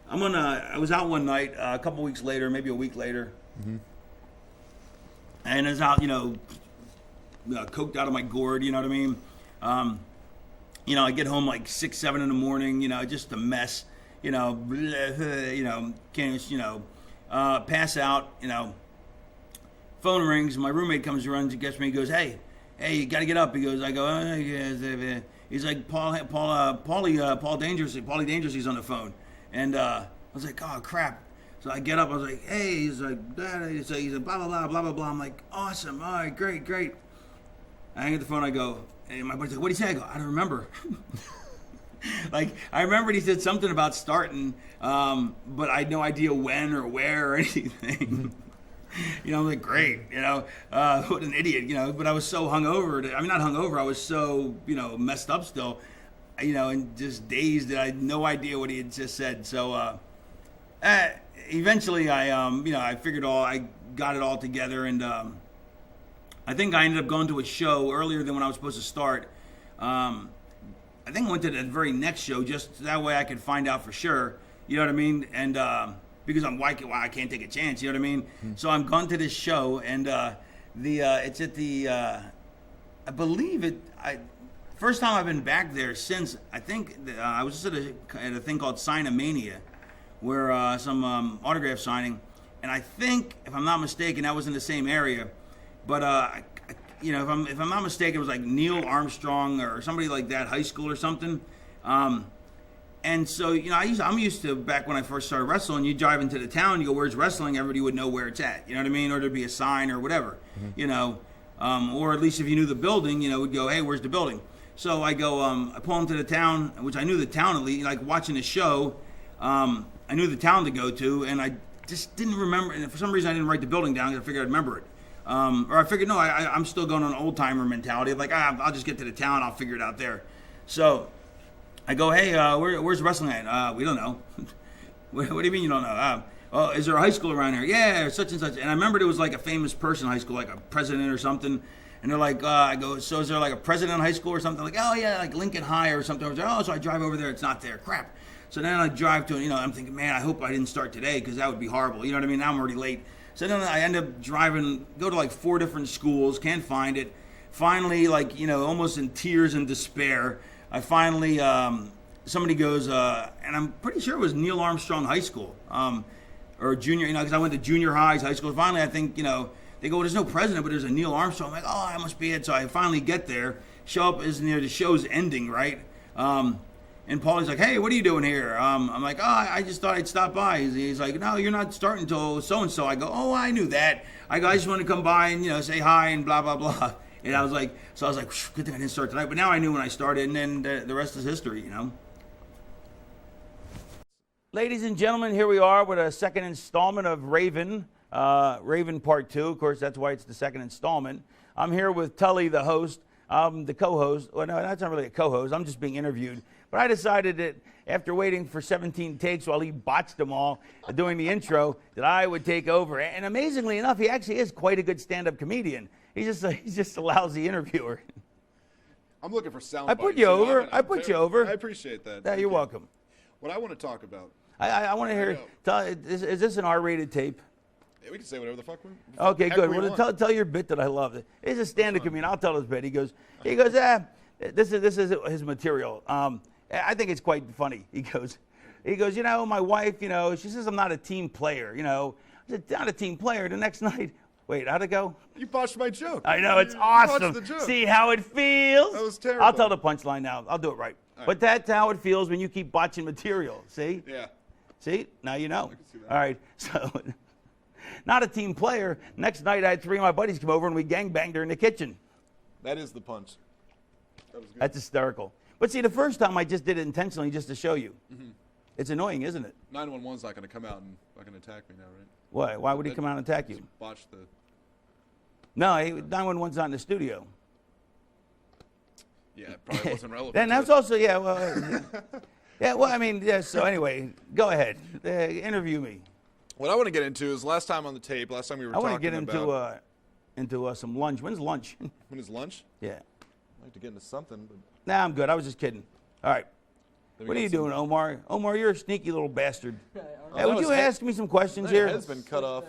I was out one night, a couple weeks later, maybe a week later, and I was out, coked out of my gourd, you know what I mean? I get home like 6, 7 in the morning, just a mess, can't, pass out, phone rings, my roommate comes, runs, and gets me, he goes, hey, you got to get up. He goes, I go, yes. He's like, Paulie Dangerously's on the phone. And I was like, oh, crap. So I get up, I was like, hey, he's like, Dad. He's like, blah, blah, blah, blah, blah, blah. I'm like, awesome, all right, great. I hang up the phone, I go, and my buddy's like, what'd he say? I go, I don't remember. I remembered he said something about starting, but I had no idea when or where or anything. I'm like, great, what an idiot, but I was so hungover. Not hungover, I was so, messed up still, and just dazed that I had no idea what he had just said. So, eventually I figured I got it all together, and I think I ended up going to a show earlier than when I was supposed to start. I think I went to the very next show just that way I could find out for sure, you know what I mean? And, because I can't take a chance, you know what I mean? Mm-hmm. So I'm gone to this show, and it's at the, I believe it, first time I've been back there since, I think, I was just at a thing called Sign-A-Mania, where some autograph signing, and I think, if I'm not mistaken, that was in the same area, but, if I'm not mistaken, it was like Neil Armstrong or somebody like that, high school or something. And so, I'm used to, back when I first started wrestling, you drive into the town, you go, where's wrestling? Everybody would know where it's at, you know what I mean? Or there'd be a sign or whatever, or at least if you knew the building, would go, hey, where's the building? So I go, I pull into the town, which I knew the town, at least, like watching the show, I knew the town to go to, and I just didn't remember, and for some reason I didn't write the building down because I figured I'd remember it. Or I figured, no, I'm still going on old-timer mentality, like, I'll just get to the town, I'll figure it out there. So I go, hey, where's wrestling at? We don't know. What do you mean you don't know? Oh, is there a high school around here? Yeah, such and such. And I remembered it was like a famous person high school, like a president or something. And they're like, I go, so is there like a president high school or something? Like, oh, yeah, like Lincoln High or something. I was like, oh, so I drive over there. It's not there. Crap. So then I drive to, I'm thinking, man, I hope I didn't start today because that would be horrible. You know what I mean? Now I'm already late. So then I end up driving, go to like 4 different schools, can't find it. Finally, almost in tears and despair, I finally, somebody goes, and I'm pretty sure it was Neil Armstrong High School, or junior, because I went to junior highs, high school. Finally, I think, they go, well, there's no president, but there's a Neil Armstrong. I'm like, oh, that must be it. So I finally get there, show up as near the show's ending, right? And Paulie's like, hey, what are you doing here? I'm like, oh, I just thought I'd stop by. He's like, no, you're not starting until so-and-so. I go, oh, I knew that. I go, I just wanted to come by and, say hi and blah, blah, blah. And I was like, good thing I didn't start tonight. But now I knew when I started, and then the rest is history, Ladies and gentlemen, here we are with a second installment of Raven, Raven Part 2. Of course, that's why it's the second installment. I'm here with Tully, the host. The co-host. Well, no, that's not really a co-host. I'm just being interviewed. But I decided that after waiting for 17 takes while he botched them all doing the intro, that I would take over. And amazingly enough, he actually is quite a good stand-up comedian. He's just a lousy interviewer. I'm looking for sound I bites. put you over. I put you over. I appreciate that. Yeah, you're welcome. What I want to talk about. I want to hear. Is this an R-rated tape? Yeah, we can say whatever the fuck we Okay, good. Well, tell your bit that I love. He's a stand-up comedian. I'll tell his bit. He goes, this is his material. I think it's quite funny. He goes, my wife, she says I'm not a team player. I said, not a team player. The next night, wait, how'd it go? You botched my joke. I know, it's awesome. The joke. See how it feels? That was terrible. I'll tell the punchline now. I'll do it right. But that's how it feels when you keep botching material. See? Yeah. See? Now you know. can see that. All right. So, not a team player. Next night, I had 3 of my buddies come over and we gangbanged her in the kitchen. That is the punch. That was good. That's hysterical. But see, the first time I just did it intentionally just to show you. Mm-hmm. It's annoying, isn't it? 911's not going to come out and fucking attack me now, right? Why? Why would he come out and attack you? Botch the. No, 911's not in the studio. Yeah, it probably wasn't relevant. Then that's also, yeah, well, yeah, well, I mean, yeah, so anyway, go ahead. Interview me. What I want to get into is last time on the tape, last time we were I talking want to get about. into some lunch. When's lunch? When is lunch? Yeah. I'd like to get into something, but Nah, I'm good. I was just kidding. All right. Then we What are got you some- doing, Omar? Omar, you're a sneaky little bastard. Hey, that would was you head- ask me some questions Your here? head's been cut off.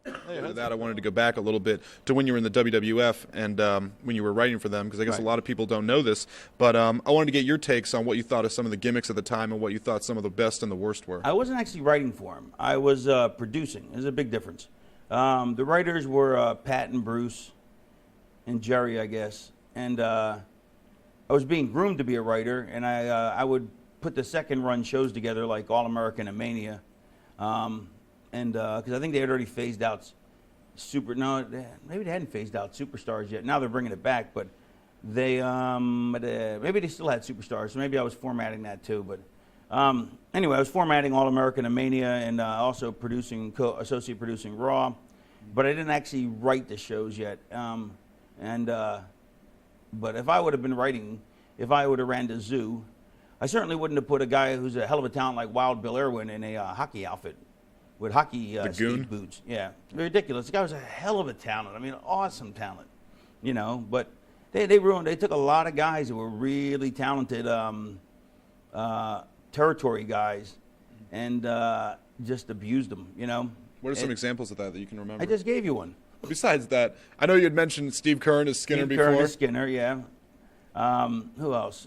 After that, I wanted to go back a little bit to when you were in the WWF and when you were writing for them, because I guess Right. a lot of people don't know this. But I wanted to get your takes on what you thought of some of the gimmicks at the time and what you thought some of the best and the worst were. I wasn't actually writing for him. I was producing. There's a big difference. The writers were Pat and Bruce and Jerry, I guess. And I was being groomed to be a writer, and I would put the second run shows together like All American and Mania. And because I think they had already phased out maybe they hadn't phased out Superstars yet. Now they're bringing it back, but they maybe they still had Superstars, so maybe I was formatting that too. But anyway, I was formatting All American and Mania, and also associate producing Raw, but I didn't actually write the shows yet. But if I would have been writing, if I would have ran the zoo, I certainly wouldn't have put a guy who's a hell of a talent like Wild Bill Irwin in a hockey outfit with hockey goon? skate boots. Yeah, ridiculous. The guy was a hell of a talent. I mean, awesome talent. You know, but they ruined. They took a lot of guys who were really talented territory guys, and just abused them. You know. What are some examples of that you can remember? I just gave you one. Besides that, I know you had mentioned Steve Kern as Skinner Steve before. Kern as Skinner, yeah. Who else?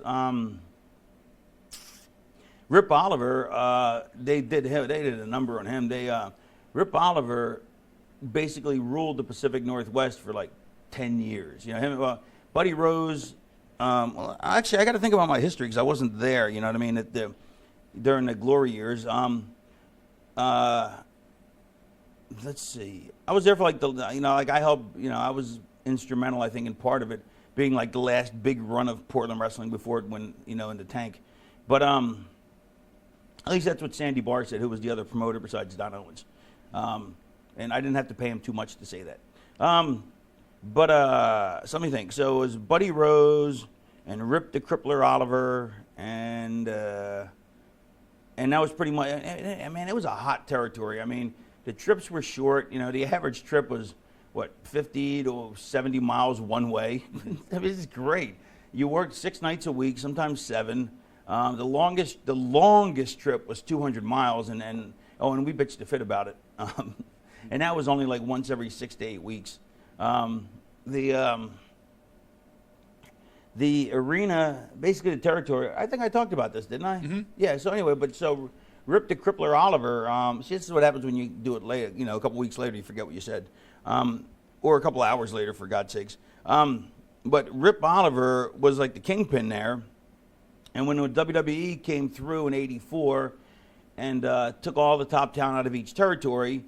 Rip Oliver. They did a number on him. Rip Oliver basically ruled the Pacific Northwest for like 10 years. You know, him, Buddy Rose. Well, actually, I got to think about my history because I wasn't there. You know what I mean? During the glory years. Let's see. I was there for like I helped. You know, I was instrumental, I think, in part of it being like the last big run of Portland wrestling before it went, in the tank. But at least that's what Sandy Barr said, who was the other promoter besides Don Owens. And I didn't have to pay him too much to say that. But so let me think. So it was Buddy Rose and Rip the Crippler Oliver, and that was pretty much. I mean, it was a hot territory. I mean, the trips were short. You know, the average trip was 50 to 70 miles one way. I mean, this is great. You worked 6 nights a week, sometimes 7. The longest trip was 200 miles, and we bitched a fit about it. And that was only like once every 6 to 8 weeks. The arena, basically the territory. I think I talked about this, didn't I? Mm-hmm. Yeah. So anyway, Rip the Crippler Oliver. See, this is what happens when you do it later. A couple weeks later, you forget what you said, or a couple hours later, for God's sakes. But Rip Oliver was like the kingpin there. And when the WWE came through in '84 and took all the top talent out of each territory,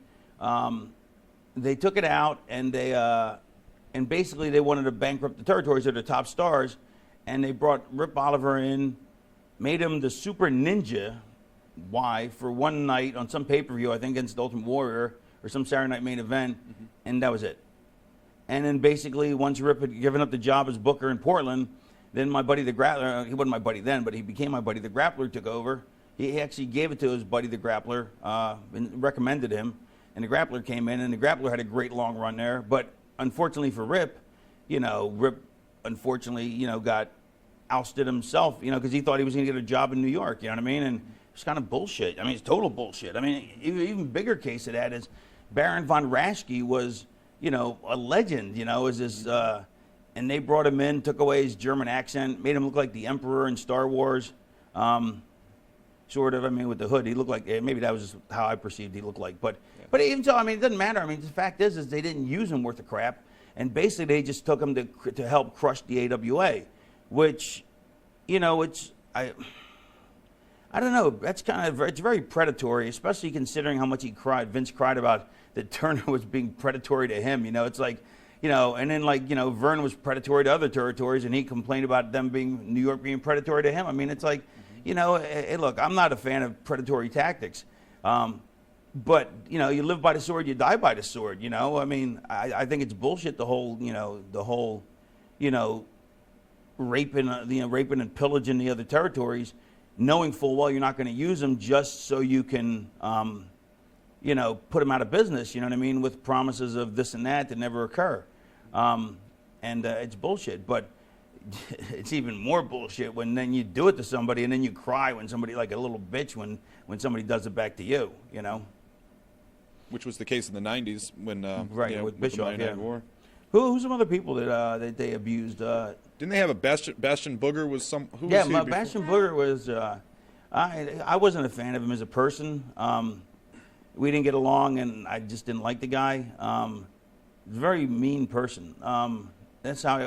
they took it out and and basically they wanted to bankrupt the territories of the top stars, and they brought Rip Oliver in, made him the Super Ninja. Why? For one night on some pay-per-view, I think against the Ultimate Warrior or some Saturday Night Main Event, and that was it. And then basically, once Rip had given up the job as Booker in Portland, then my buddy the Grappler, he wasn't my buddy then, but he became my buddy the Grappler, took over. He actually gave it to his buddy the Grappler, and recommended him, and the Grappler came in, and the Grappler had a great long run there. But unfortunately for Rip, Rip unfortunately, got ousted himself, because he thought he was going to get a job in New York, you know what I mean? And it's kind of bullshit. I mean, it's total bullshit. I mean, even bigger case of that is Baron von Raschke was, a legend, as this, and they brought him in, took away his German accent, made him look like the Emperor in Star Wars, sort of. I mean, with the hood, he looked like, maybe that was just how I perceived he looked like. But even so, I mean, it doesn't matter. I mean, the fact is they didn't use him worth of crap, and basically they just took him to help crush the AWA, which, I don't know. That's it's very predatory, especially considering how much Vince cried about that Turner was being predatory to him. It's like, and then like, Vern was predatory to other territories, and he complained about New York being predatory to him. I mean, it's like, look, I'm not a fan of predatory tactics, but you live by the sword, you die by the sword. I mean, I think it's bullshit. The whole, raping and pillaging the other territories, knowing full well you're not going to use them just so you can, put them out of business, with promises of this and that never occur. It's bullshit. But it's even more bullshit when then you do it to somebody and then you cry when somebody, like a little bitch, when somebody does it back to you, Which was the case in the 90s when, with Bischoff, the War. Who's some other people that they abused? Didn't they have a Bastion Booger? Was some? Who yeah, was he Bastion Booger was. I wasn't a fan of him as a person. We didn't get along, and I just didn't like the guy. He's a very mean person. That's how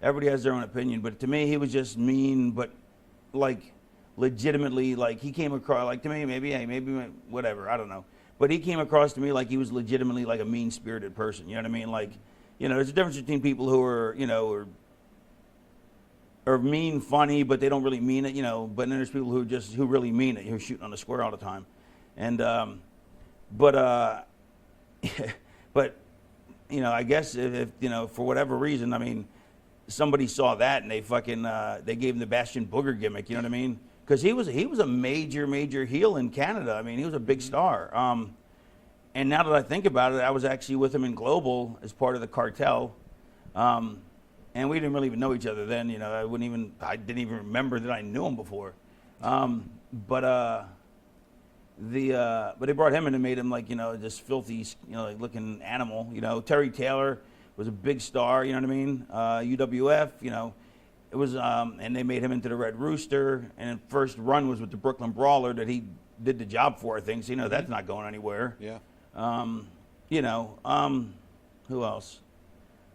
everybody has their own opinion, but to me, he was just mean, but like legitimately, like he came across like to me, maybe whatever, I don't know. But he came across to me like he was legitimately like a mean-spirited person. You know what I mean? Like, there's a difference between people who are, are mean, funny, but they don't really mean it, But then there's people who really mean it, who are shooting on the square all the time. And, but I guess if for whatever reason, I mean, somebody saw that and they they gave him the Bastion Booger gimmick. You know what I mean? Because he was a major heel in Canada. I mean, he was a big star. And now that I think about it, I was actually with him in Global as part of the cartel, and we didn't really even know each other then. I didn't even remember that I knew him before. But they brought him in and made him like this filthy like looking animal. Terry Taylor was a big star. You know what I mean? UWF. It was, and they made him into the Red Rooster, and the first run was with the Brooklyn Brawler that he did the job for, I think. So, that's not going anywhere. Yeah. Who else?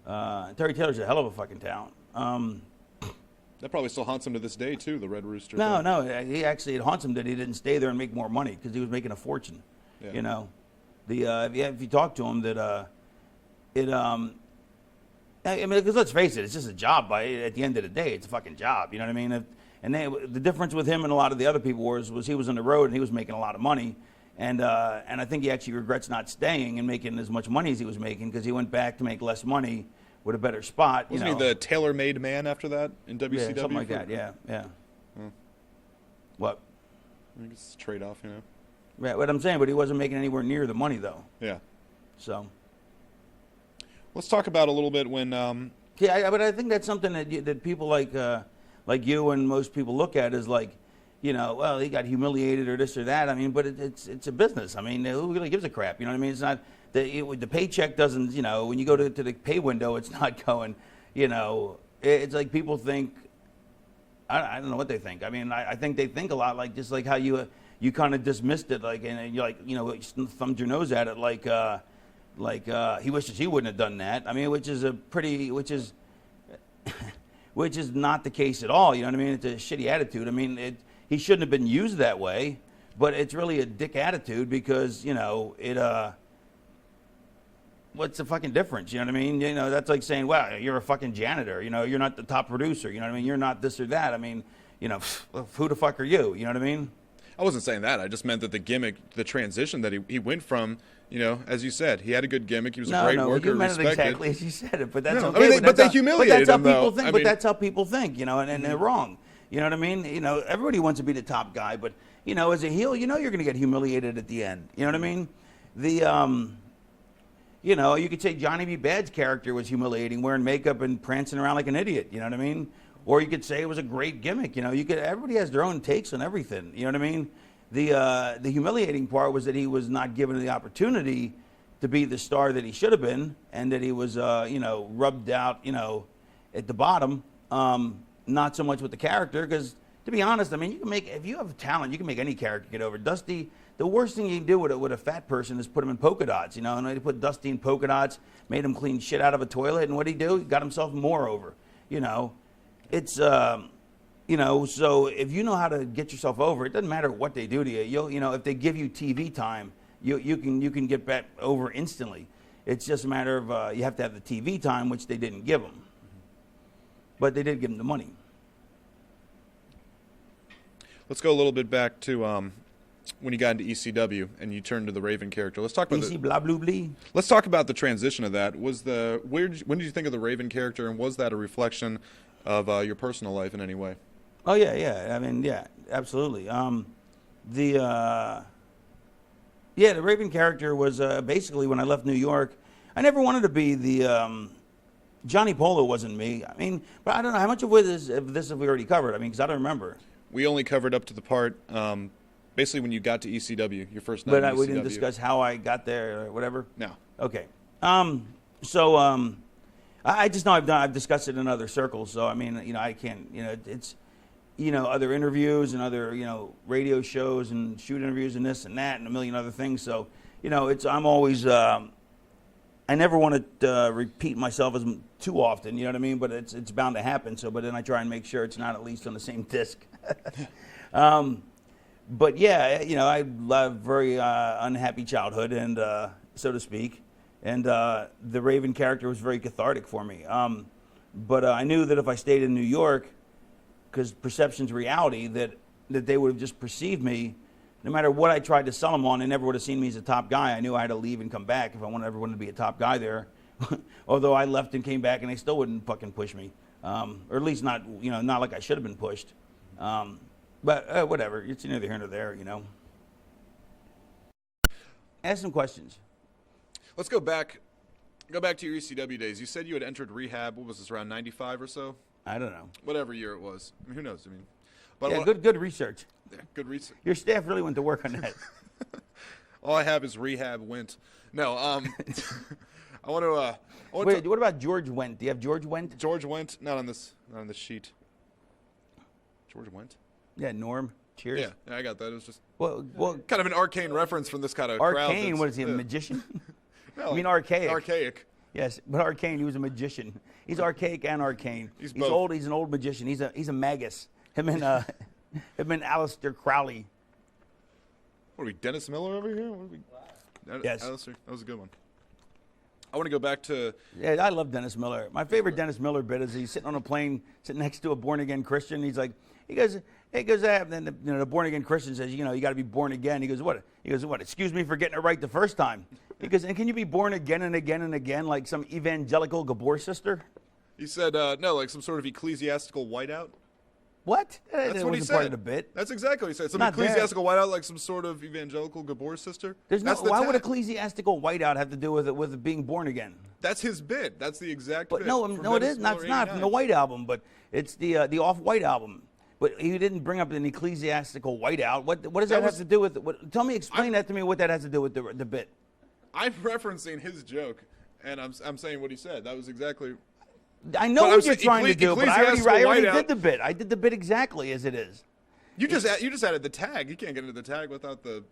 Terry Taylor's a hell of a fucking talent. That probably still haunts him to this day, too, the Red Rooster. No, it haunts him that he didn't stay there and make more money because he was making a fortune. Yeah. If you talk to him, I mean, because let's face it, it's just a job. At the end of the day, it's a fucking job. You know what I mean? The difference with him and a lot of the other people was he was on the road and he was making a lot of money, and I think he actually regrets not staying and making as much money as he was making because he went back to make less money with a better spot. Wasn't he the tailor-made man after that in WCW? Yeah, something like that. Yeah. What? I think it's a trade-off, Yeah, what I'm saying, but he wasn't making anywhere near the money though. Yeah. So. Let's talk about a little bit when. But I think that's something that people like you and most people look at as like, well, he got humiliated or this or that. I mean, but it's a business. I mean, who really gives a crap? You know what I mean? It's not the paycheck doesn't. When you go to the pay window, it's not going. It's like people think. I don't know what they think. I mean, I think they think a lot like just like how you kind of dismissed it, like, and you're like, thumbed your nose at it like. He wishes he wouldn't have done that. I mean, which is not the case at all. You know what I mean? It's a shitty attitude. I mean, he shouldn't have been used that way, but it's really a dick attitude because what's the fucking difference? You know what I mean? That's like saying, wow, you're a fucking janitor. You're not the top producer. You know what I mean? You're not this or that. I mean, who the fuck are you? You know what I mean? I wasn't saying that. I just meant that the gimmick, the transition that he went from, as you said, he had a good gimmick. He was a great worker, you meant respected. it exactly as you said it, but that's no, okay. But they humiliated him, though. But that's how people think, and they're wrong. You know what I mean? Everybody wants to be the top guy, but as a heel, you're going to get humiliated at the end. You know what I mean? You could say Johnny B. Bad's character was humiliating, wearing makeup and prancing around like an idiot. You know what I mean? Or you could say it was a great gimmick. Everybody has their own takes on everything. You know what I mean? The humiliating part was that he was not given the opportunity to be the star that he should have been, and that he was, rubbed out, at the bottom. Not so much with the character, because to be honest, I mean, if you have talent, you can make any character get over. Dusty, the worst thing you can do with a fat person is put him in polka dots, and they put Dusty in polka dots, made him clean shit out of a toilet, and what'd he do? He got himself more over, It's, So if you know how to get yourself over, it doesn't matter what they do to you. If they give you TV time, you can get back over instantly. It's just a matter of you have to have the TV time, which they didn't give them, but they did give them the money. Let's go a little bit back to when you got into ECW and you turned to the Raven character. Let's talk about blah blah blah. Let's talk about the transition of that. When did you think of the Raven character, and was that a reflection of your personal life in any way? Oh yeah. I mean, yeah, absolutely. The Raven character was basically when I left New York. I never wanted to be the Johnny Polo. Wasn't me. I mean, but I don't know how much of this have we already covered. I mean, because I don't remember. We only covered up to the part, basically when you got to ECW, your first night. But we didn't discuss how I got there or whatever. No. Okay. I just know I've discussed it in other circles. So I mean, I can't. It's other interviews and other radio shows and shoot interviews and this and that and a million other things. So I'm always. I never want to repeat myself as too often, you know what I mean? But it's bound to happen. But then I try and make sure it's not at least on the same disc. But yeah, I love very unhappy childhood, and so to speak, and the Raven character was very cathartic for me. But I knew that if I stayed in New York, because perception's reality, that they would have just perceived me. No matter what I tried to sell them on, they never would have seen me as a top guy. I knew I had to leave and come back if I wanted everyone to be a top guy there. Although I left and came back, and they still wouldn't fucking push me, or at least not like I should have been pushed. But whatever, it's neither here nor there, Ask some questions. Let's go back to your ECW days. You said you had entered rehab. What was this, around 95 or so? I don't know. Whatever year it was. I mean, who knows? Good research. Yeah, good research. Your staff really went to work on that. All I have is rehab went. No, I want to. Wait, what about George Wendt? Do you have George Wendt? George Wendt, not on this sheet. George Wendt. Yeah, Norm. Cheers. Yeah, I got that. It was just well, kind of an arcane reference from this kind of arcane. crowd. What is he, a magician? No, I mean archaic. Archaic. Yes, but arcane. He was a magician. He's archaic and arcane. He's old. He's an old magician. He's a magus. Him and Aleister Crowley. What are we, Dennis Miller over here? Yes. Aleister, that was a good one. I want to go back to... Yeah, I love Dennis Miller. My favorite Dennis Miller bit is he's sitting on a plane, sitting next to a born-again Christian. He goes, and then the born-again Christian says, you got to be born again. He goes, what? He goes, what? Excuse me for getting it right the first time. He goes, and can you be born again and again and again like some evangelical Gabor sister? He said, no, like some sort of ecclesiastical whiteout. What? That's what he said. Part of the bit. That's exactly what he said. Some ecclesiastical whiteout, like some sort of evangelical Gabor sister. Why would ecclesiastical whiteout have to do with being born again? That's his bit. That's the exact bit. No, it is. That's not from the White Album, but it's the Off-White album. But he didn't bring up an ecclesiastical whiteout. What does that have to do with? Explain that to me. What that has to do with the bit? I'm referencing his joke, and I'm saying what he said. That was exactly. I know what you're trying to do, but I already did the bit. I did the bit exactly as it is. You just added the tag. You can't get into the tag without the.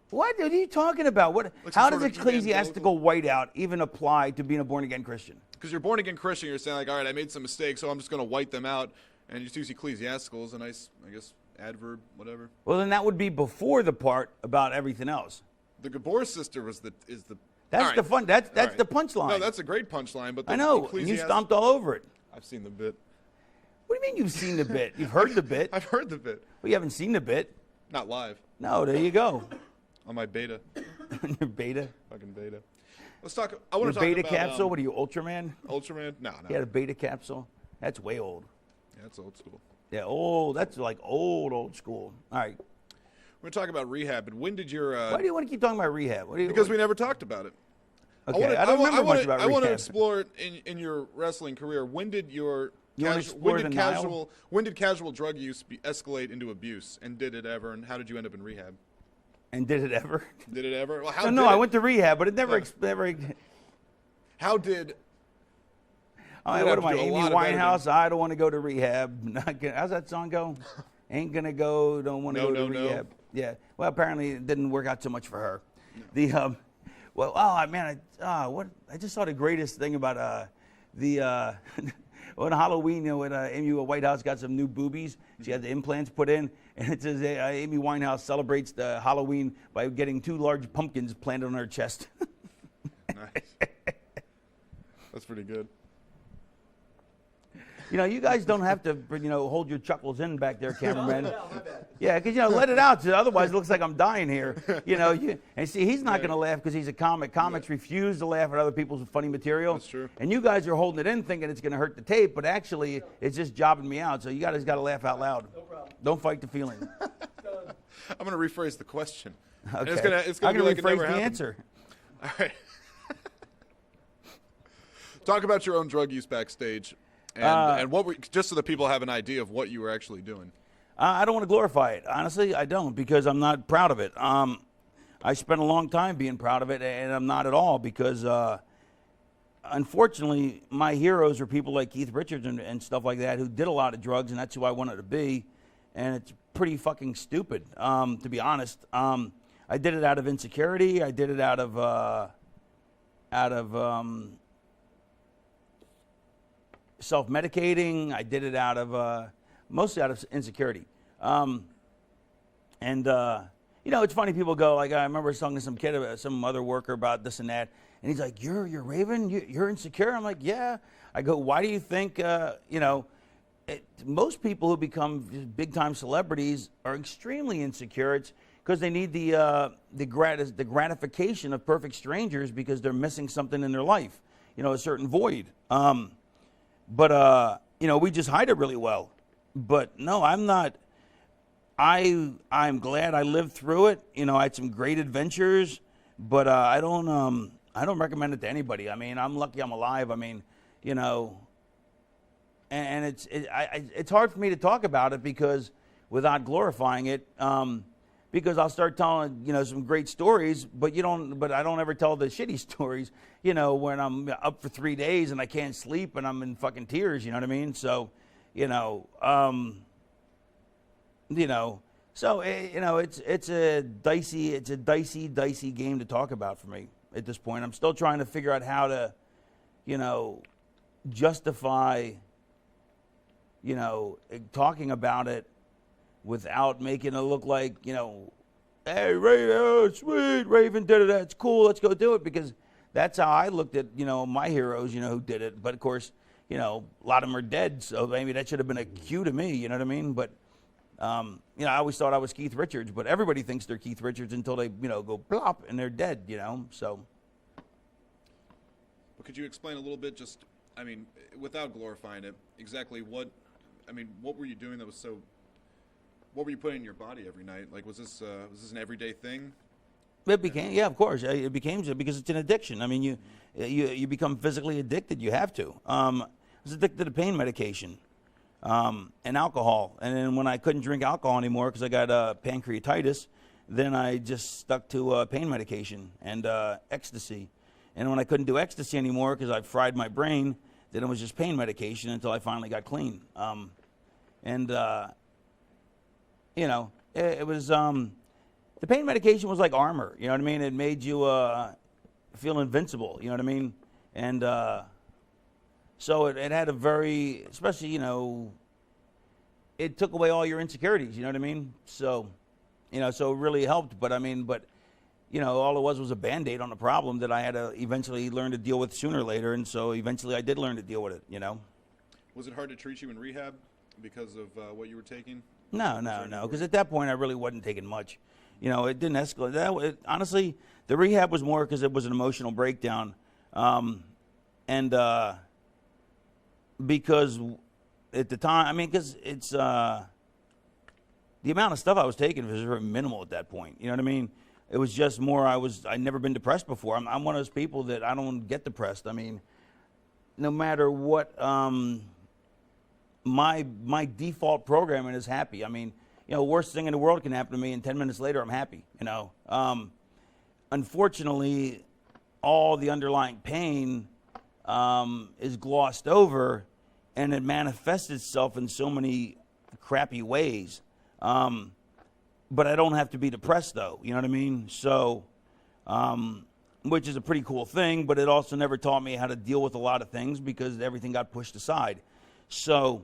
What are you talking about? How does ecclesiastical whiteout even apply to being a born-again Christian? Because you're born-again Christian, you're saying, like, all right, I made some mistakes, so I'm just going to white them out. And you just use ecclesiastical as a nice, I guess, adverb, whatever. Well, then that would be before the part about everything else. The Gabor sister is the. That's right. The fun. That's right. the punchline. No, that's a great punchline. But I know. And you stomped all over it. I've seen the bit. What do you mean you've seen the bit? You've heard the bit. I've heard the bit. Well, you haven't seen the bit. Not live. No, there you go. On my beta. Your beta. Fucking beta. Let's talk. I want to talk beta about capsule. What are you, Ultraman? Ultraman? No. He had a beta capsule. That's way old. Yeah, that's old school. Yeah, old. That's like old school. All right. We're going to talk about rehab. And when did your... Why do you want to keep talking about rehab? Because we never talked about it. Okay, I don't remember much about rehab. I want to explore in your wrestling career. When did casual drug use escalate into abuse? And did it ever? And how did you end up in rehab? And did it ever? Did it ever? Well, I went to rehab, but it never... How did... what am I, Amy Winehouse? I don't want to go to rehab. How's that song go? Ain't gonna go, don't want to go to rehab. No. Yeah. Well, apparently it didn't work out so much for her. No. I just saw the greatest thing about on Halloween, when Amy Whitehouse got some new boobies, she had the implants put in, and it says Amy Winehouse celebrates the Halloween by getting 2 large pumpkins planted on her chest. Nice. That's pretty good. You guys don't have to, hold your chuckles in back there, cameraman. Yeah, because, let it out. Otherwise, it looks like I'm dying here. And see, he's not going to laugh because he's a comic. Comics refuse to laugh at other people's funny material. That's true. And you guys are holding it in thinking it's going to hurt the tape, but actually, it's just jobbing me out. So you guys got to laugh out loud. No problem. Don't fight the feeling. I'm going to rephrase the question. Okay. It's gonna be like it rephrase never the happened. answer. All right. Talk about your own drug use backstage. And what were, just so that people have an idea of what you were actually doing. I don't want to glorify it. Honestly, I don't, because I'm not proud of it. I spent a long time being proud of it, and I'm not at all, because unfortunately, my heroes are people like Keith Richards and stuff like that who did a lot of drugs, and that's who I wanted to be. And it's pretty fucking stupid, to be honest. I did it out of insecurity. I did it out of self-medicating. I did it out of mostly out of insecurity. It's funny, people go like, I remember talking to some kid, some other worker about this and that, and he's like, you're Raven? You're insecure? I'm like, yeah. I go, why do you think, most people who become big-time celebrities are extremely insecure. It's because they need the gratification of perfect strangers because they're missing something in their life, a certain void. But we just hide it really well. But no, I'm not. I'm glad I lived through it. I had some great adventures, but I don't recommend it to anybody. I mean, I'm lucky I'm alive. I mean, and it's hard for me to talk about it because without glorifying it, because I'll start telling some great stories, but I don't ever tell the shitty stories. When I'm up for 3 days and I can't sleep and I'm in fucking tears. You know what I mean? So, it's a dicey game to talk about for me at this point. I'm still trying to figure out how to, justify, talking about it without making it look like, hey, Raven, sweet, Raven did it, that's cool, let's go do it, because that's how I looked at, my heroes, who did it. But of course, a lot of them are dead, so maybe that should have been a cue to me, you know what I mean? But, I always thought I was Keith Richards, but everybody thinks they're Keith Richards until they, go plop and they're dead, so. But could you explain a little bit, just, I mean, without glorifying it, exactly what were you doing that was so, what were you putting in your body every night? Like, was this an everyday thing? It became, yeah, of course. It became, because it's an addiction. I mean, you become physically addicted. You have to. I was addicted to pain medication and alcohol. And then when I couldn't drink alcohol anymore because I got pancreatitis, then I just stuck to pain medication and ecstasy. And when I couldn't do ecstasy anymore because I fried my brain, then it was just pain medication until I finally got clean. It was... the pain medication was like armor, you know what I mean? It made you feel invincible, you know what I mean? And so it had a very, especially, it took away all your insecurities, you know what I mean? So, so it really helped. But all it was a Band-Aid on a problem that I had to eventually learn to deal with sooner or later. And so eventually I did learn to deal with it, Was it hard to treat you in rehab because of what you were taking? No, because at that point I really wasn't taking much. It didn't escalate. Honestly, the rehab was more because it was an emotional breakdown. Because at the time, because it's the amount of stuff I was taking was very minimal at that point. You know what I mean? It was just more, I'd never been depressed before. I'm one of those people that I don't get depressed. I mean, no matter what, my default programming is happy. I mean, worst thing in the world can happen to me, and 10 minutes later, I'm happy, Unfortunately, all the underlying pain is glossed over, and it manifests itself in so many crappy ways. But I don't have to be depressed, though, you know what I mean? So, which is a pretty cool thing, but it also never taught me how to deal with a lot of things because everything got pushed aside. So,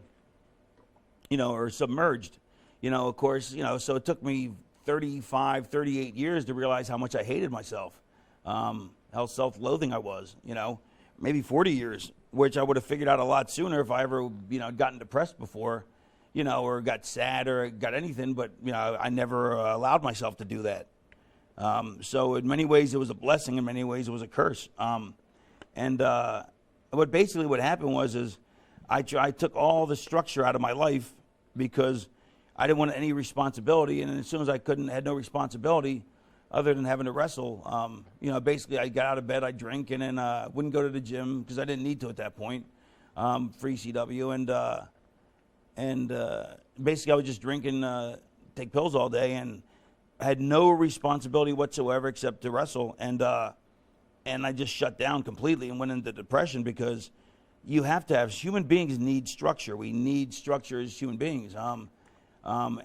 or submerged, of course, so it took me 35, 38 years to realize how much I hated myself, how self-loathing I was, maybe 40 years, which I would have figured out a lot sooner if I ever, gotten depressed before, or got sad or got anything, but, I never allowed myself to do that. So in many ways it was a blessing, in many ways it was a curse. What happened was I took all the structure out of my life because I didn't want any responsibility, and as soon as I had no responsibility other than having to wrestle, basically I got out of bed, I'd drink, and then wouldn't go to the gym because I didn't need to at that point for ECW, and basically I would just drink and take pills all day, and I had no responsibility whatsoever except to wrestle, and I just shut down completely and went into depression because you have to have, human beings need structure. We need structure as human beings. And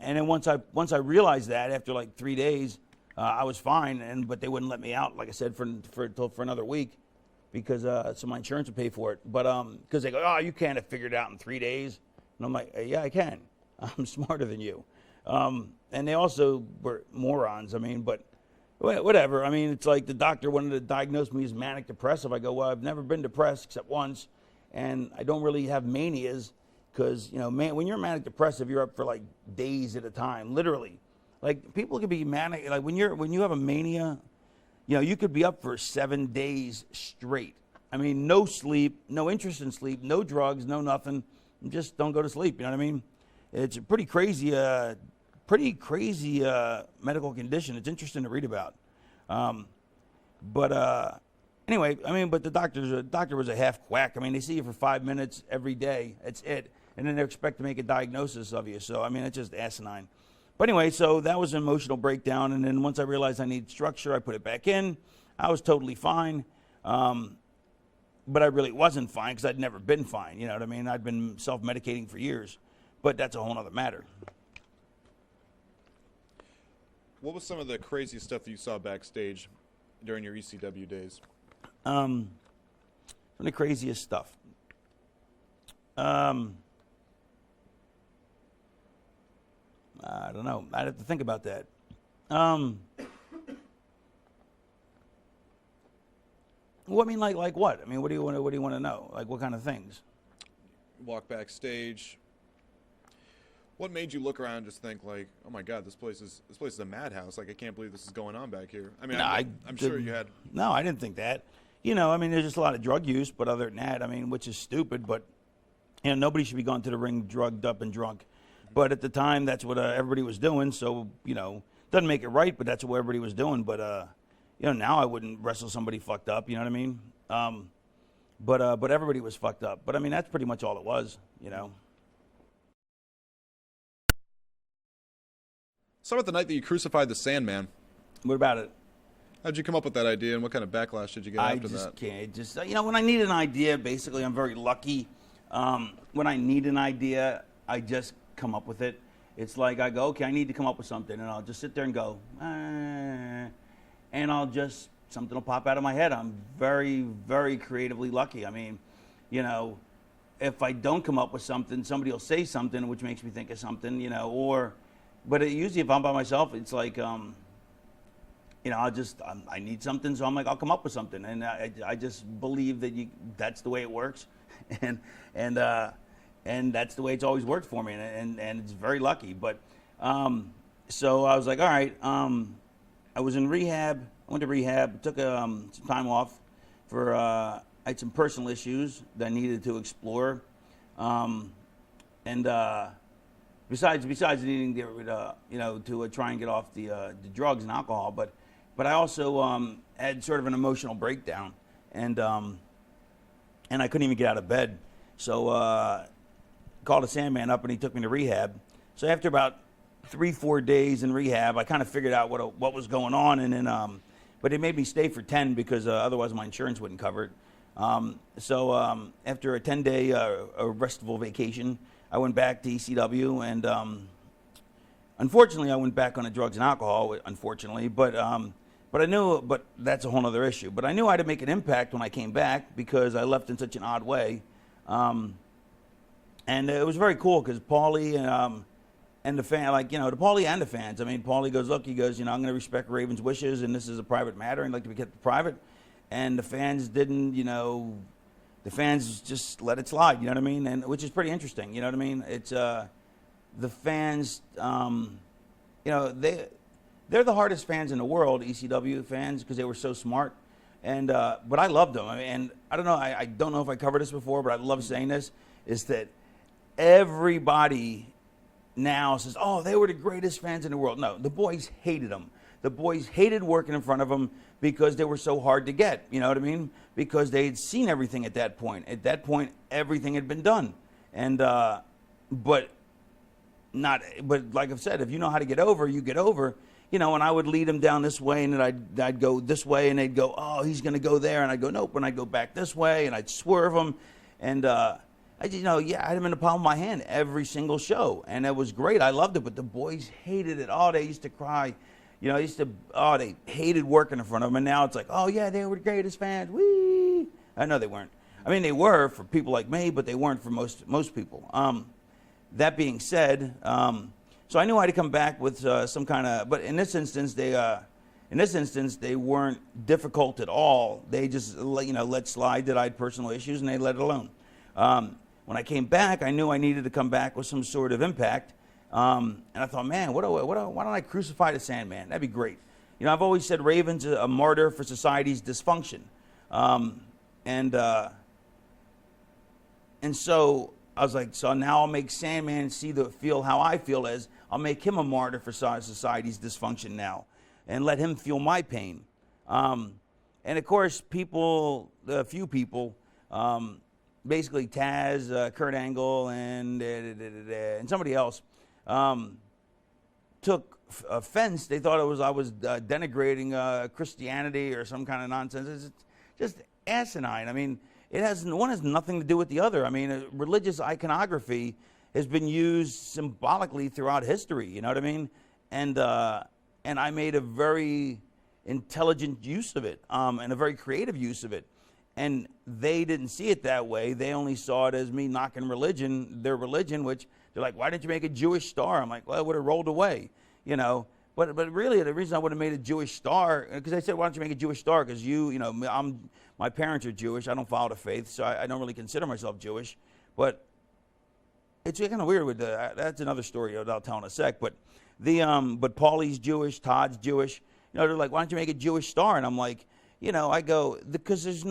then once I realized that after like 3 days, I was fine, but they wouldn't let me out, like I said, for another week because so my insurance would pay for it. But because they go, oh, you can't have figured it out in 3 days, and I'm like, yeah, I can. I'm smarter than you. And they also were morons. I mean, but whatever. I mean, it's like the doctor wanted to diagnose me as manic depressive. I go, well, I've never been depressed except once, and I don't really have manias because, when you're manic depressive, you're up for like days at a time, literally. Like people can be manic, like when you have a mania, you could be up for 7 days straight. I mean, no sleep, no interest in sleep, no drugs, no nothing. Just don't go to sleep. You know what I mean? It's a pretty crazy medical condition. It's interesting to read about. Anyway, I mean, but the doctor was a half quack. I mean, they see you for 5 minutes every day. That's it. And then they expect to make a diagnosis of you. So, I mean, it's just asinine. But anyway, so that was an emotional breakdown. And then once I realized I needed structure, I put it back in. I was totally fine. But I really wasn't fine because I'd never been fine. You know what I mean? I'd been self-medicating for years. But that's a whole other matter. What was some of the crazy stuff that you saw backstage during your ECW days? Some of the craziest stuff. I don't know. I'd have to think about that. Well, I mean, like what? I mean, what do you want to know? Like, what kind of things? Walk backstage. What made you look around and just think like, oh my God, this place is a madhouse. Like, I can't believe this is going on back here. I mean, no, I'm sure you had. No, I didn't think that. I mean, there's just a lot of drug use, but other than that, I mean, which is stupid, but nobody should be going to the ring drugged up and drunk. But at the time, that's what everybody was doing. So, doesn't make it right, but that's what everybody was doing. But now I wouldn't wrestle somebody fucked up. You know what I mean? But everybody was fucked up. But I mean, that's pretty much all it was. So about the night that you crucified the Sandman. What about it? How'd you come up with that idea, and what kind of backlash did you get after that? I just can't. When I need an idea, basically, I'm very lucky. When I need an idea, I just come up with it. It's like I go, okay, I need to come up with something, and I'll just sit there and go, and something will pop out of my head. I'm very, very creatively lucky. I mean, if I don't come up with something, somebody will say something, which makes me think of something, but usually if I'm by myself, it's like, I need something, so I'm like, I'll come up with something, and I just believe that that's the way it works, and that's the way it's always worked for me, and it's very lucky. But so I was like, all right, I was in rehab. I went to rehab, took some time off for I had some personal issues that I needed to explore, Besides needing to try and get off the drugs and alcohol, but I also had sort of an emotional breakdown, and I couldn't even get out of bed. So called a Sandman up, and he took me to rehab. So after about 3-4 days in rehab, I kind of figured out what was going on, and then but it made me stay for 10 because otherwise my insurance wouldn't cover it. So after a 10-day restful vacation, I went back to ECW, and unfortunately, I went back on the drugs and alcohol. Unfortunately, but I knew, but that's a whole other issue. But I knew I had to make an impact when I came back because I left in such an odd way. And it was very cool because Paulie and the fan, like, the Paulie and the fans. I mean, Paulie goes, look, he goes, I'm going to respect Raven's wishes, and this is a private matter, and I'd like to be kept private. And the fans didn't, the fans just let it slide, you know what I mean? And which is pretty interesting, you know what I mean? It's the fans, they're the hardest fans in the world, ECW fans, because they were so smart. And but I loved them. I mean, and I don't know, I don't know if I covered this before, but I love saying this, is that everybody now says, oh, they were the greatest fans in the world. No, the boys hated them. The boys hated working in front of them because they were so hard to get, you know what I mean? Because they had seen everything at that point. At that point, everything had been done. And, but like I've said, if you know how to get over, you get over. And I would lead them down this way, and then I'd go this way, and they'd go, oh, he's going to go there. And I'd go, nope, and I'd go back this way, and I'd swerve them. And, I had him in the palm of my hand every single show, and it was great. I loved it, but the boys hated it. Oh, they used to cry. They hated working in front of them, and now it's like, oh, yeah, they were the greatest fans. Whee! I know they weren't. I mean, they were for people like me, but they weren't for most people. That being said, so I knew I had to come back with some kind of, but in this instance, they weren't difficult at all. They just, let slide that I had personal issues, and they let it alone. When I came back, I knew I needed to come back with some sort of impact. And I thought, man, why don't I crucify the Sandman? That'd be great. I've always said Raven's a martyr for society's dysfunction. And so I was like, so now I'll make Sandman feel how I feel as I'll make him a martyr for society's dysfunction now, and let him feel my pain. And of course, a few people, basically Taz, Kurt Angle, and somebody else, took offense. They thought I was denigrating Christianity or some kind of nonsense. It's just asinine. I mean, one has nothing to do with the other. I mean, religious iconography has been used symbolically throughout history. You know what I mean? And I made a very intelligent use of it, and a very creative use of it. And they didn't see it that way. They only saw it as me knocking their religion, which they're like, why didn't you make a Jewish star? I'm like, well, it would have rolled away, But really, the reason I would have made a Jewish star, because they said, why don't you make a Jewish star? Because my parents are Jewish. I don't follow the faith, so I don't really consider myself Jewish. But it's kind of weird with that's another story I'll tell in a sec. But but Paulie's Jewish, Todd's Jewish. They're like, why don't you make a Jewish star? And I'm like, I go, because it's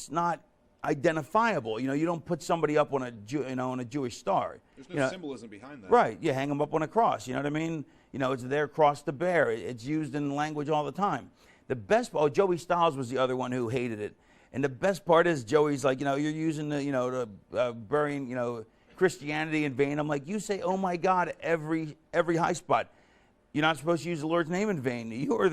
not identifiable. You don't put somebody up on on a Jewish star. There's no symbolism behind that. Right. You hang them up on a cross. You know what I mean? It's their cross to bear. It's used in language all the time. The best, Joey Styles was the other one who hated it. And the best part is Joey's like, you're using the, burying, Christianity in vain. I'm like, you say, oh my God, every high spot. You're not supposed to use the Lord's name in vain. You are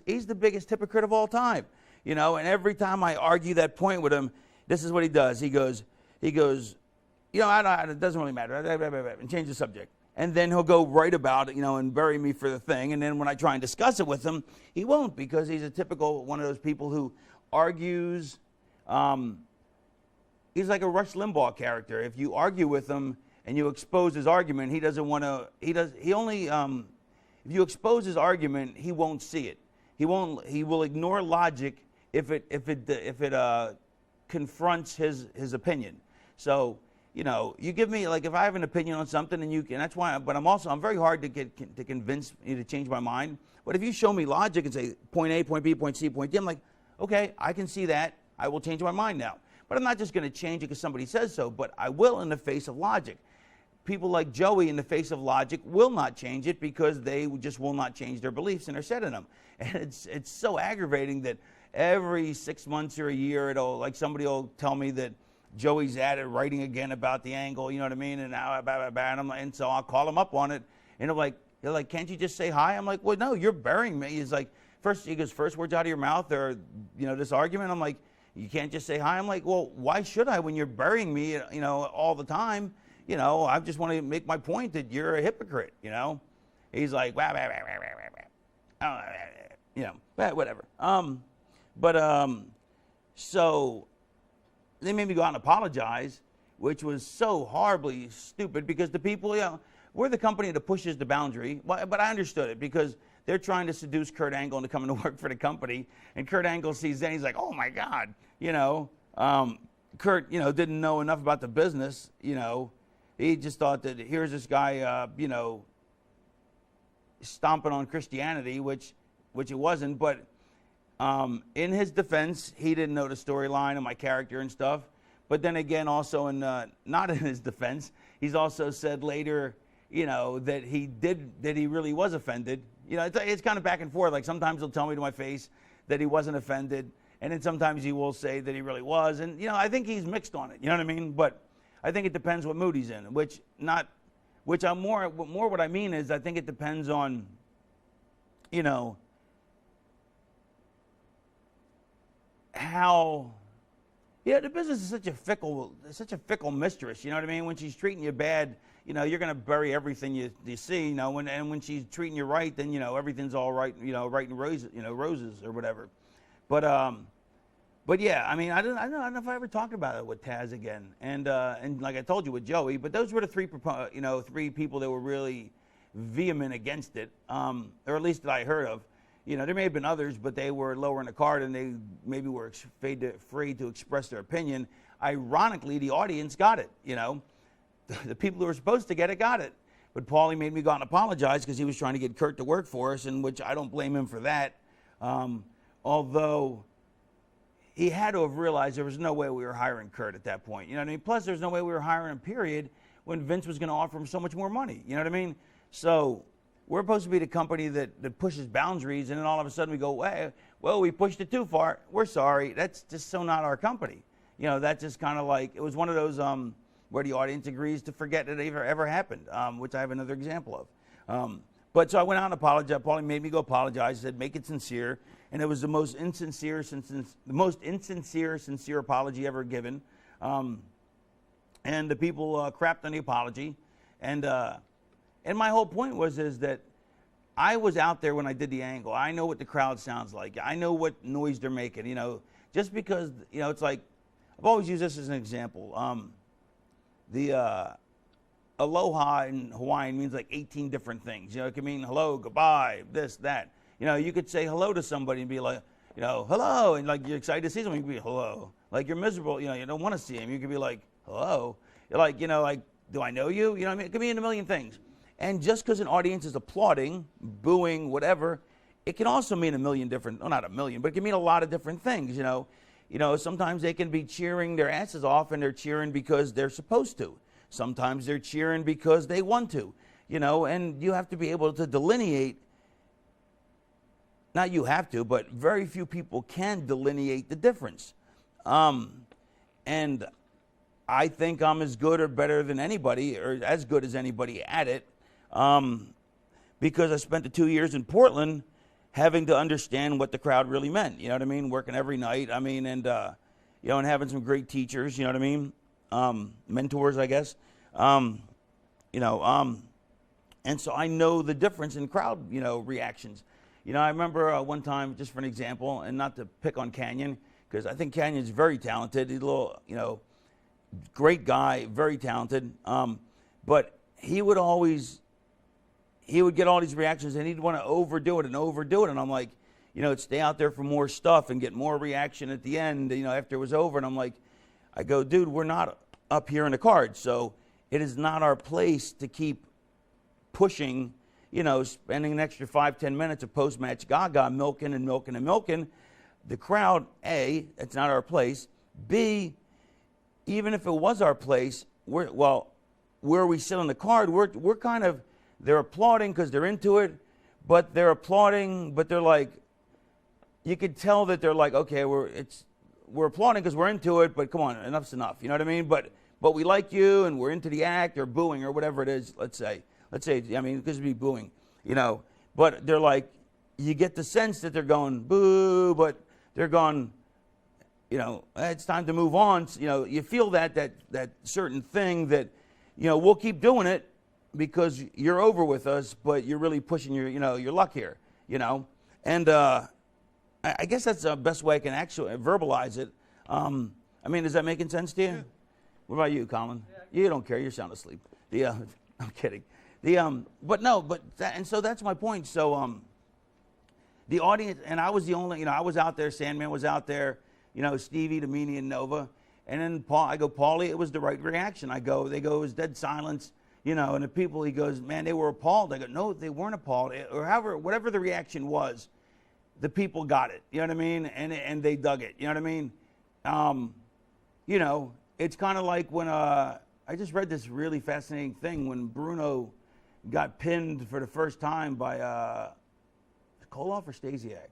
he's the biggest hypocrite of all time. And every time I argue that point with him, this is what he does. He goes, it doesn't really matter, and change the subject. And then he'll go right about it, and bury me for the thing. And then when I try and discuss it with him, he won't, because he's a typical one of those people who argues. He's like a Rush Limbaugh character. If you argue with him and you expose his argument, he doesn't want to. If you expose his argument, he won't see it. He will ignore logic if it confronts his opinion. So. You give me, like, if I have an opinion on something, and that's why, but I'm very hard to convince you to change my mind. But if you show me logic and say point A, point B, point C, point D, I'm like, okay, I can see that. I will change my mind now. But I'm not just going to change it because somebody says so, but I will in the face of logic. People like Joey, in the face of logic, will not change it because they just will not change their beliefs, and they're set in them. And it's so aggravating that every 6 months or a year, somebody will tell me that Joey's at it, writing again about the angle, you know what I mean? And now, and so I'll call him up on it. And they're like, can't you just say hi? I'm like, well, no, you're burying me. He's like, first words out of your mouth are, this argument. I'm like, you can't just say hi. I'm like, well, why should I when you're burying me, all the time? I just want to make my point that you're a hypocrite, He's like, whatever. So they made me go out and apologize, which was so horribly stupid because the people, we're the company that pushes the boundary. But I understood it because they're trying to seduce Kurt Angle into coming to work for the company. And Kurt Angle sees that, he's like, oh my God, Kurt, didn't know enough about the business, He just thought that here's this guy, stomping on Christianity, which it wasn't. But in his defense, he didn't know the storyline of my character and stuff. But then again, also not in his defense, he's also said later, that he really was offended. It's kind of back and forth. Like sometimes he'll tell me to my face that he wasn't offended, and then sometimes he will say that he really was. And I think he's mixed on it. You know what I mean? But I think it depends what mood he's in. I'm more what I mean is I think it depends on, how. Yeah, the business is such a fickle mistress. You know what I mean? When she's treating you bad, you're gonna bury everything you see. And when she's treating you right, then everything's all right. Right in roses or whatever. But yeah, I mean, I don't know if I ever talked about it with Taz again, and like I told you with Joey. But those were the three people that were really vehement against it, or at least that I heard of. There may have been others, but they were lower in the card, and they maybe were afraid to express their opinion. Ironically, the audience got it. The people who were supposed to get it got it. But Paulie made me go out and apologize because he was trying to get Kurt to work for us, and which I don't blame him for that. Although he had to have realized there was no way we were hiring Kurt at that point. You know what I mean? Plus, there's no way we were hiring him, period, when Vince was going to offer him so much more money. You know what I mean? So we're supposed to be the company that pushes boundaries, and then all of a sudden we go, hey, well, we pushed it too far. We're sorry. That's just so not our company. That's just kind of like, it was one of those where the audience agrees to forget that it ever happened, which I have another example of. But so I went out and apologized. Paulie made me go apologize. Said, make it sincere. And it was the most insincere, sincere apology ever given. And the people crapped on the apology. And my whole point is that I was out there when I did the angle. I know what the crowd sounds like. I know what noise they're making. Just because it's like, I've always used this as an example. The aloha in Hawaiian means like 18 different things. It can mean hello, goodbye, this, that. You could say hello to somebody and be like, hello, and like you're excited to see someone, you can be hello. Like you're miserable, you don't want to see him, you could be like, hello. You're like, like, do I know you? It could mean a million things. And just because an audience is applauding, booing, whatever, it can also mean a million different, well, not a million, but it can mean a lot of different things, Sometimes they can be cheering their asses off and they're cheering because they're supposed to. Sometimes they're cheering because they want to, and you have to be able to delineate. Not you have to, but very few people can delineate the difference. And I think I'm as good or better than anybody, or as good as anybody at it, because I spent the 2 years in Portland having to understand what the crowd really meant. You know what I mean? Working every night. I mean, and having some great teachers. You know what I mean? Mentors, I guess. And so I know the difference in crowd, reactions. I remember one time, just for an example, and not to pick on Canyon, because I think Canyon's very talented. He's a little, great guy, very talented. But he would get all these reactions, and he'd want to overdo it. And I'm like, stay out there for more stuff and get more reaction at the end, after it was over. And I'm like, I go, dude, we're not up here in the card, so it is not our place to keep pushing, spending an extra 5-10 minutes of post-match gaga, milking. The crowd, A, it's not our place. B, even if it was our place, where we sit on the card, we're kind of, they're applauding because they're into it, but they're applauding, but they're like, you could tell that they're like, okay, we're applauding because we're into it, but come on, enough's enough. You know what I mean? But we like you, and we're into the act, or booing, or whatever it is. Let's say, I mean, because it'd be booing, But they're like, you get the sense that they're going boo, but they're going, it's time to move on. So, you feel that certain thing that, we'll keep doing it because you're over with us, but you're really pushing your luck here, And I guess that's the best way I can actually verbalize it. I mean, is that making sense to you? What about you, Colin? You don't care. You're sound asleep. I'm kidding. And so that's my point. So the audience, and I was the only, I was out there. Sandman was out there. Stevie, Domini, and Nova. And then I go, Paulie, it was the right reaction. They go, it was dead silence. And the people, he goes, man, they were appalled. I go, no, they weren't appalled. Or whatever the reaction was, the people got it. You know what I mean? And they dug it. You know what I mean? It's kind of like when I just read this really fascinating thing when Bruno got pinned for the first time by Koloff or Stasiak?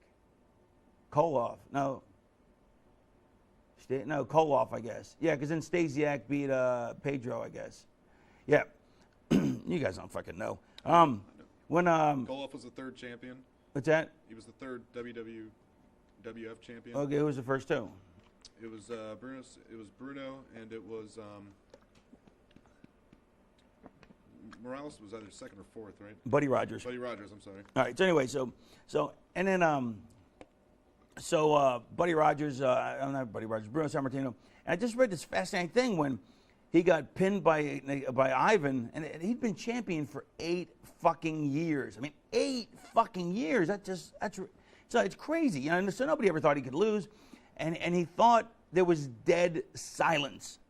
Koloff. No, Koloff, I guess. Yeah, because then Stasiak beat Pedro, I guess. Yeah. You guys don't fucking know. When Koloff was the third champion. What's that? He was the third WWF champion. Okay, who was the first two? It was Bruno. It was Bruno, and it was Morales was either second or fourth, right? Buddy Rogers. Buddy Rogers. I'm sorry. All right. So anyway, and then Buddy Rogers. I'm not Buddy Rogers. Bruno Sammartino. And I just read this fascinating thing when he got pinned by Ivan, and he'd been champion for 8 fucking years. I mean, 8 fucking years. It's crazy. So nobody ever thought he could lose, and he thought there was dead silence.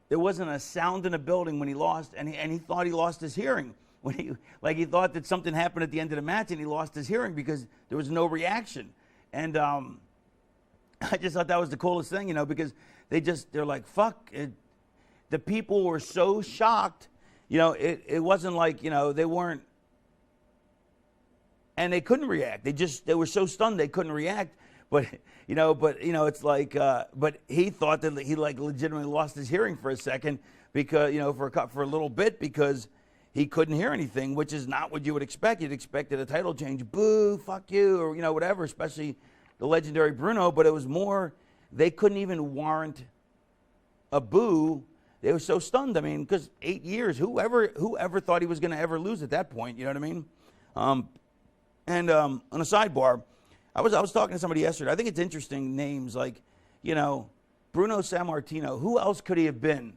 There wasn't a sound in the building when he lost, and he thought he lost his hearing when he thought that something happened at the end of the match, and he lost his hearing because there was no reaction. And I just thought that was the coolest thing, because they're like, fuck it. The people were so shocked, it wasn't like, they weren't, and they couldn't react. They were so stunned they couldn't react. But it's like, but he thought that he legitimately lost his hearing for a second because, for a little bit because he couldn't hear anything, which is not what you would expect. You'd expect a title change, boo, fuck you, or, whatever, especially the legendary Bruno. But it was more, they couldn't even warrant a boo. They were so stunned. I mean, because 8 years, whoever thought he was going to ever lose at that point? You know what I mean? And on a sidebar, I was talking to somebody yesterday. I think it's interesting names like, Bruno Sammartino. Who else could he have been?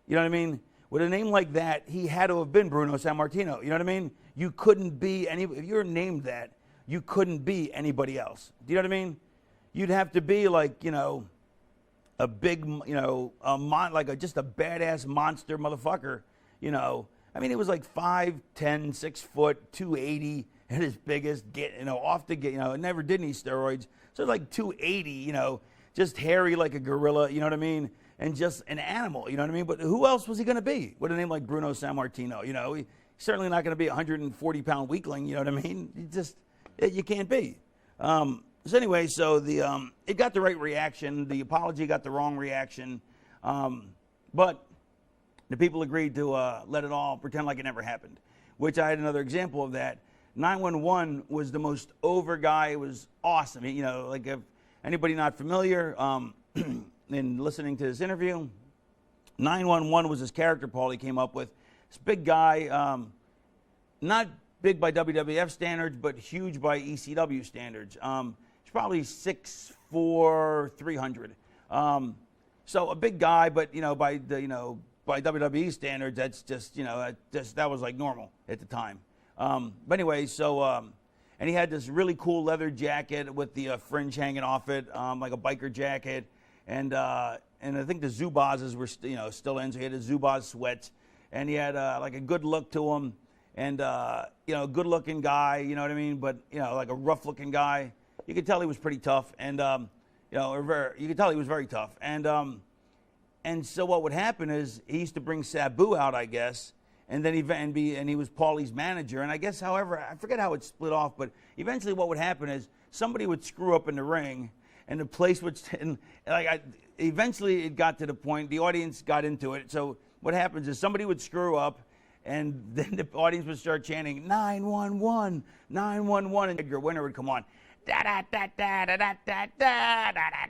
You know what I mean? With a name like that, he had to have been Bruno Sammartino. You know what I mean? You couldn't be if you're named that, you couldn't be anybody else. Do you know what I mean? You'd have to be like, a big, just a badass monster motherfucker, I mean, it was like 5'10", 6 foot, 280 at his biggest, never did any steroids. So like 280, just hairy like a gorilla, you know what I mean? And just an animal, you know what I mean? But who else was he going to be with a name like Bruno Sammartino? He's certainly not going to be a 140-pound weakling, you know what I mean? You can't be. So anyway, it got the right reaction. The apology got the wrong reaction. But the people agreed to let it all pretend like it never happened, which I had another example of that. 911 was the most over guy. It was awesome. Like if anybody not familiar in listening to this interview, 911 was his character Paulie came up with. This big guy, not big by WWF standards, but huge by ECW standards. He's probably 6'4", 300. So a big guy, but by WWE standards, that's just that was like normal at the time. But anyway, and he had this really cool leather jacket with the fringe hanging off it, like a biker jacket, and I think the Zubazes were still in, so he had his Zubaz sweats, and he had like a good look to him, and good looking guy, you know what I mean, but like a rough looking guy. You could tell he was pretty tough, and you could tell he was very tough, and so what would happen is he used to bring Sabu out, I guess. And then he was Paulie's manager. And I guess, however, I forget how it split off, but eventually what would happen is somebody would screw up in the ring, and the place would. Eventually, it got to the point the audience got into it. So what happens is somebody would screw up, and then the audience would start chanting 911, 911, and Edgar Winter would come on. Da da da da da da da da da.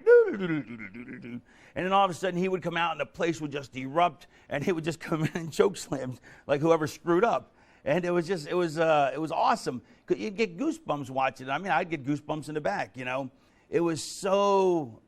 And then all of a sudden he would come out and the place would just erupt and he would just come in and choke slam like whoever screwed up. And it was awesome. You'd get goosebumps watching it. I mean, I'd get goosebumps in the back, It was so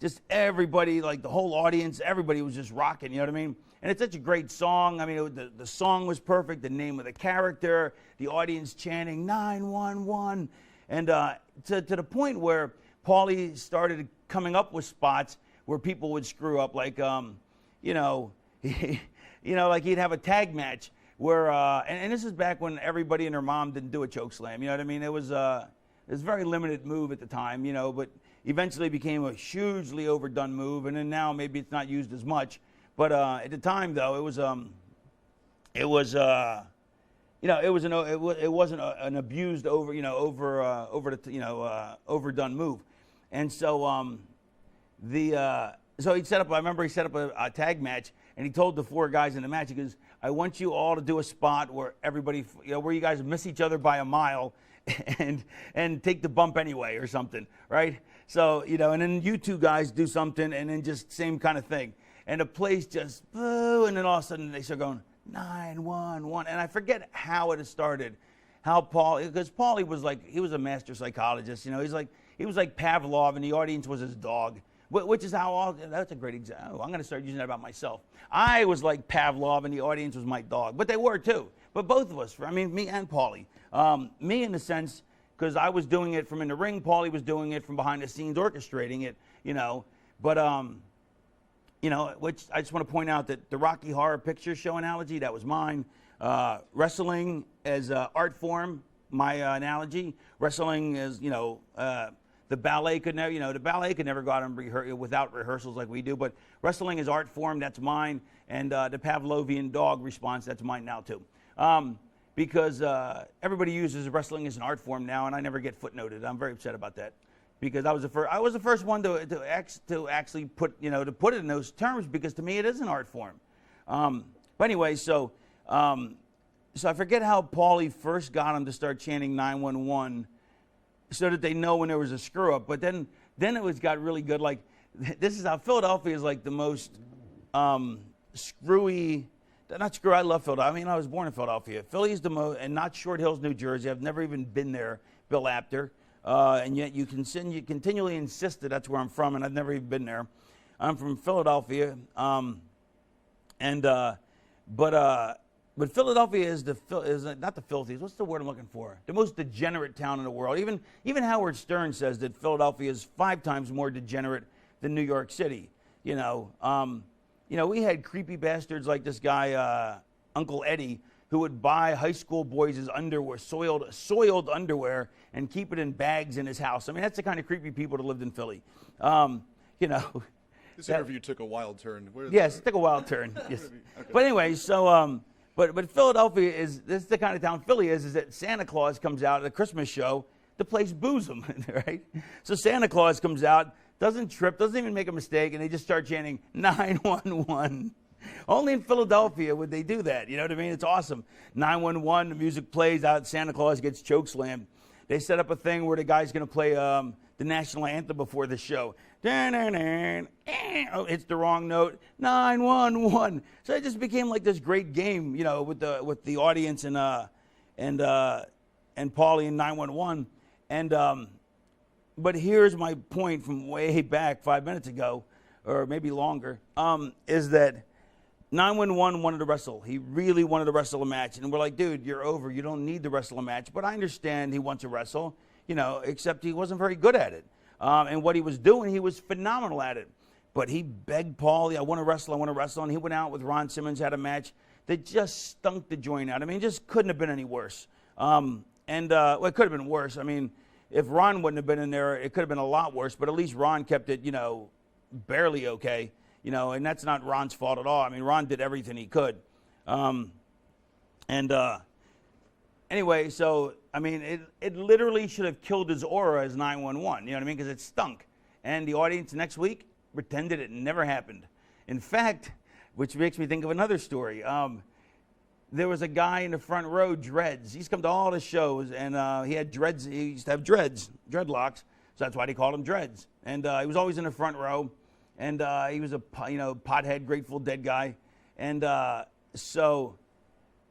just everybody, like the whole audience, everybody was just rocking, you know what I mean? And it's such a great song. I mean, the song was perfect, the name of the character, the audience chanting 911. And to the point where Paulie started coming up with spots where people would screw up, like, you know, like he'd have a tag match where, and this is back when everybody and their mom didn't do a choke slam, you know what I mean? It was a very limited move at the time, you know, but eventually became a hugely overdone move, and then now maybe it's not used as much. But at the time, though, it wasn't an abused overdone move, and so so he set up. I remember he set up a tag match, and he told the 4 guys in the match, he goes, "I want you all to do a spot where everybody, where you guys miss each other by a mile, and take the bump anyway or something, right? So and then you 2 guys do something, and then just same kind of thing." And the place just boo, and then all of a sudden they start going 911, and I forget how it started, because Paulie was like, he was a master psychologist, he was like Pavlov, and the audience was his dog, which is how that's a great example. I'm going to start using that about myself. I was like Pavlov, and the audience was my dog, but they were too. But both of us, I mean, me and Paulie, me in the sense because I was doing it from in the ring, Paulie was doing it from behind the scenes, orchestrating it, but. Which I just want to point out that the Rocky Horror Picture Show analogy, that was mine. Wrestling as art form, my analogy. Wrestling as, the ballet could never go out and without rehearsals like we do, but wrestling is art form, that's mine. And the Pavlovian dog response, that's mine now too. Because everybody uses wrestling as an art form now, and I never get footnoted. I'm very upset about that. Because I was the first one to actually put it in those terms, because to me it is an art form. But anyway, so I forget how Paulie first got him to start chanting 911, so that they know when there was a screw up. But then it got really good. Like, this is how Philadelphia is like the most screwy. Not screwy. I love Philadelphia. I mean, I was born in Philadelphia. Philly is the most, and not Short Hills, New Jersey. I've never even been there. Bill Apter. And yet you continually insist that that's where I'm from, and I've never even been there. I'm from Philadelphia, but Philadelphia is not the filthiest. What's the word I'm looking for? The most degenerate town in the world. Even Howard Stern says that Philadelphia is 5 times more degenerate than New York City. We had creepy bastards like this guy Uncle Eddie, who would buy high school boys' underwear, soiled underwear, and keep it in bags in his house. I mean, that's the kind of creepy people that lived in Philly. This interview took a wild turn. Yes, it took a wild turn. Yes. Okay. But anyway, so but Philadelphia this is the kind of town Philly is that Santa Claus comes out at a Christmas show, the place boos him, right? So Santa Claus comes out, doesn't trip, doesn't even make a mistake, and they just start chanting 911. Only in Philadelphia would they do that. You know what I mean? It's awesome. 911, the music plays out, Santa Claus gets chokeslammed. They set up a thing where the guy's going to play the national anthem before the show. Oh, it's the wrong note. 911. So it just became like this great game, with the audience and Paulie and 911. And but here's my point from way back 5 minutes ago, or maybe longer, is that 911 wanted to wrestle. He really wanted to wrestle a match. And we're like, dude, you're over. You don't need to wrestle a match. But I understand he wants to wrestle, except he wasn't very good at it. And what he was doing, he was phenomenal at it. But he begged Paulie, I want to wrestle. And he went out with Ron Simmons, had a match that just stunk the joint out. I mean, it just couldn't have been any worse. Well, it could have been worse. I mean, if Ron wouldn't have been in there, it could have been a lot worse. But at least Ron kept it, barely okay. And that's not Ron's fault at all. I mean, Ron did everything he could. Anyway, so, I mean, it literally should have killed his aura as 911, you know what I mean? Because it stunk. And the audience next week pretended it never happened. In fact, which makes me think of another story. There was a guy in the front row, dreads. He's come to all the shows, and he had dreads. He used to have dreadlocks, so that's why they called him Dreads. And he was always in the front row. And he was a pothead, Grateful Dead guy. And so,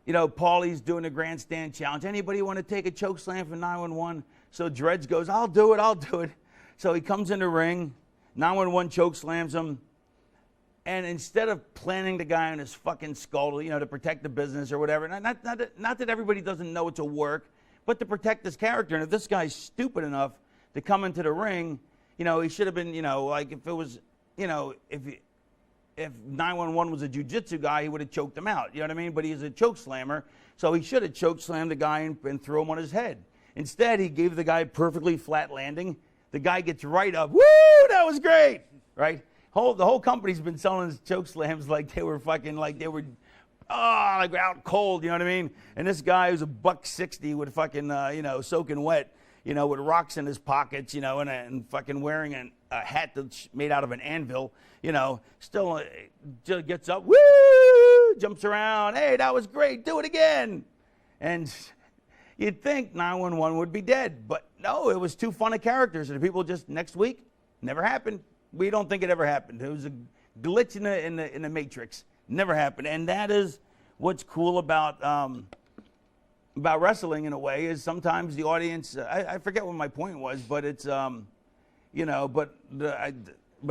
Paulie's doing the grandstand challenge. Anybody want to take a choke slam from 911? So Dreads goes, I'll do it. So he comes in the ring, 911 choke slams him. And instead of planting the guy on his fucking skull, to protect the business or whatever, not that everybody doesn't know it's a work, but to protect his character. And if this guy's stupid enough to come into the ring, he should have been, like if it was, if 911 was a jiu-jitsu guy, he would have choked him out. You know what I mean? But he's a choke slammer, so he should have choke slammed the guy and threw him on his head. Instead, he gave the guy a perfectly flat landing. The guy gets right up. Woo! That was great, right? The whole company's been selling his choke slams like they were like out cold, you know what I mean? And this guy who's a $160 with fucking, soaking wet, with rocks in his pockets, and fucking wearing a hat that's made out of an anvil, still just gets up, woo, jumps around, hey, that was great, do it again. And you'd think 911 would be dead, but no, it was too fun of characters. And the people just, next week, never happened. We don't think it ever happened. It was a glitch in the matrix. Never happened. And that is what's cool about wrestling in a way, is sometimes the audience, I forget what my point was, but it's, but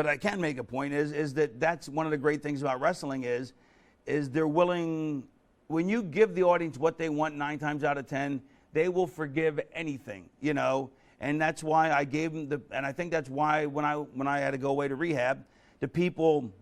I can make a point is that that's one of the great things about wrestling is they're willing, when you give the audience what they want 9 times out of 10, they will forgive anything, And that's why I gave them and I think that's why when I had to go away to rehab, the people,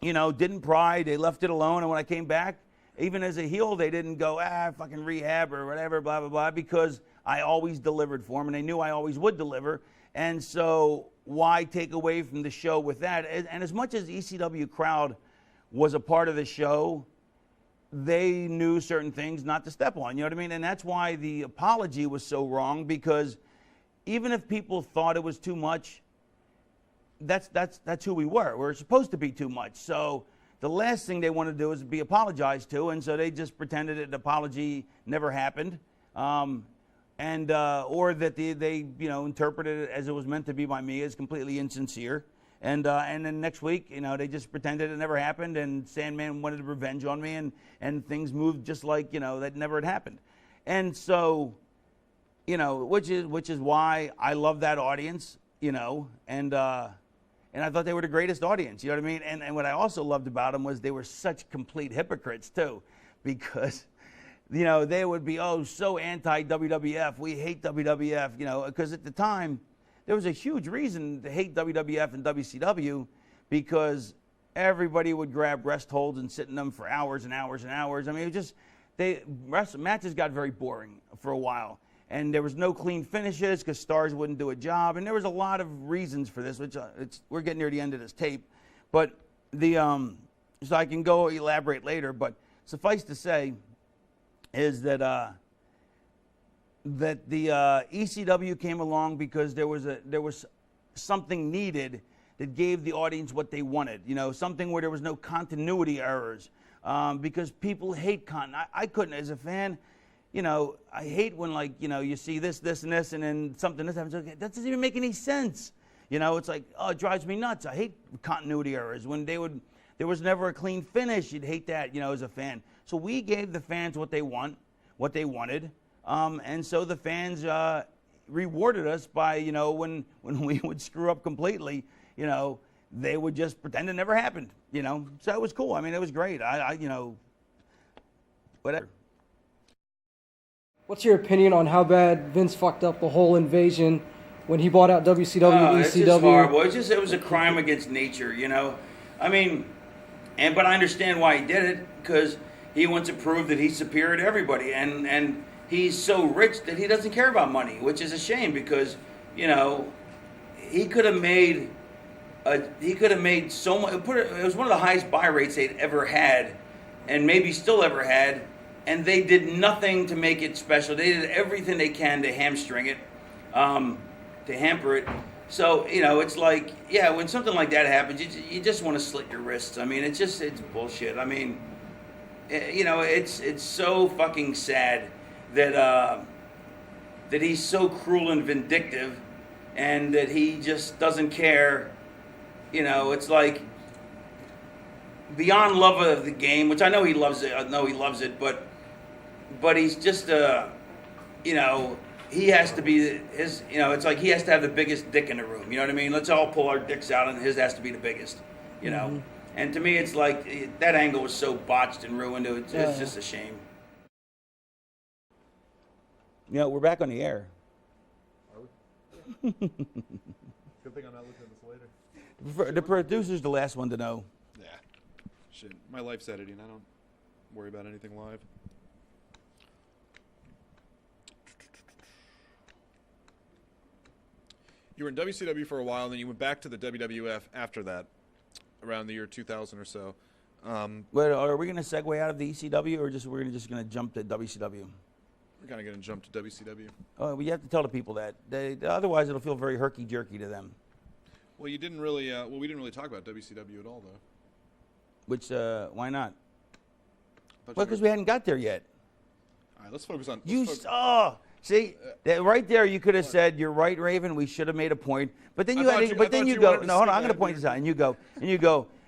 didn't pry, they left it alone. And when I came back, even as a heel, they didn't go, fucking rehab or whatever, blah, blah, blah, because I always delivered for them and they knew I always would deliver. And so why take away from the show with that? And as much as the ECW crowd was a part of the show, they knew certain things not to step on, you know what I mean? And that's why the apology was so wrong, because even if people thought it was too much, that's who we were. We're supposed to be too much. So the last thing they want to do is be apologized to, and so they just pretended an apology never happened, or that they interpreted it as it was meant to be by me as completely insincere. And then next week, they just pretended it never happened, and Sandman wanted revenge on me, and things moved just like, that never had happened. And so, which is why I love that audience, and I thought they were the greatest audience, you know what I mean? And what I also loved about them was they were such complete hypocrites too, because, they would be, so anti-WWF, we hate WWF, because at the time, there was a huge reason to hate WWF and WCW, because everybody would grab rest holds and sit in them for hours and hours and hours. I mean, matches got very boring for a while, and there was no clean finishes because stars wouldn't do a job, and there was a lot of reasons for this, which we're getting near the end of this tape, but so I can go elaborate later, but suffice to say is that the ECW came along because there was something needed that gave the audience what they wanted, something where there was no continuity errors, because people hate I couldn't, as a fan, I hate when, you see this, and this, and then something this happens. That doesn't even make any sense. It's like, it drives me nuts. I hate continuity errors. When there was never a clean finish, you'd hate that, as a fan. So we gave the fans what they wanted. And so the fans rewarded us by, when we would screw up completely, they would just pretend it never happened, So it was cool. I mean, it was great. Whatever. What's your opinion on how bad Vince fucked up the whole invasion when he bought out WCW and ECW? It's just horrible. It was a crime against nature, I mean, but I understand why he did it, because he wants to prove that he's superior to everybody, and he's so rich that he doesn't care about money, which is a shame, because he could have made so much. It was one of the highest buy rates they'd ever had, and maybe still ever had, and they did nothing to make it special. They did everything they can to hamstring it, to hamper it. So it's like, when something like that happens, you just want to slit your wrists. I mean, it's bullshit. I mean, it's so fucking sad that he's so cruel and vindictive, and that he just doesn't care. It's like beyond love of the game, which I know he loves it. But he's just he has to be his. You know, it's like he has to have the biggest dick in the room. You know what I mean? Let's all pull our dicks out, and his has to be the biggest. You know. And to me, it's like that angle was so botched and ruined. It's just a shame. You know, we're back on the air. Are we? Good thing I'm not looking at this later. The producer's the last one to know. Yeah. Shit. My life's editing. I don't worry about anything live. You were in WCW for a while, and then you went back to the WWF after that, around the year 2000 or so. But are we going to segue out of the ECW, or we're just going to jump to WCW? We're kind of going to jump to WCW. Oh, well, you have to tell the people that. Otherwise, it'll feel very herky-jerky to them. Well, you didn't really. We didn't really talk about WCW at all, though. Which, why not? But Well, because we hadn't got there yet. All right, let's focus on. See, right there, you could have said, "You're right, Raven. We should have made a point." But then you go. No, hold on. I'm going to point this out. And you go.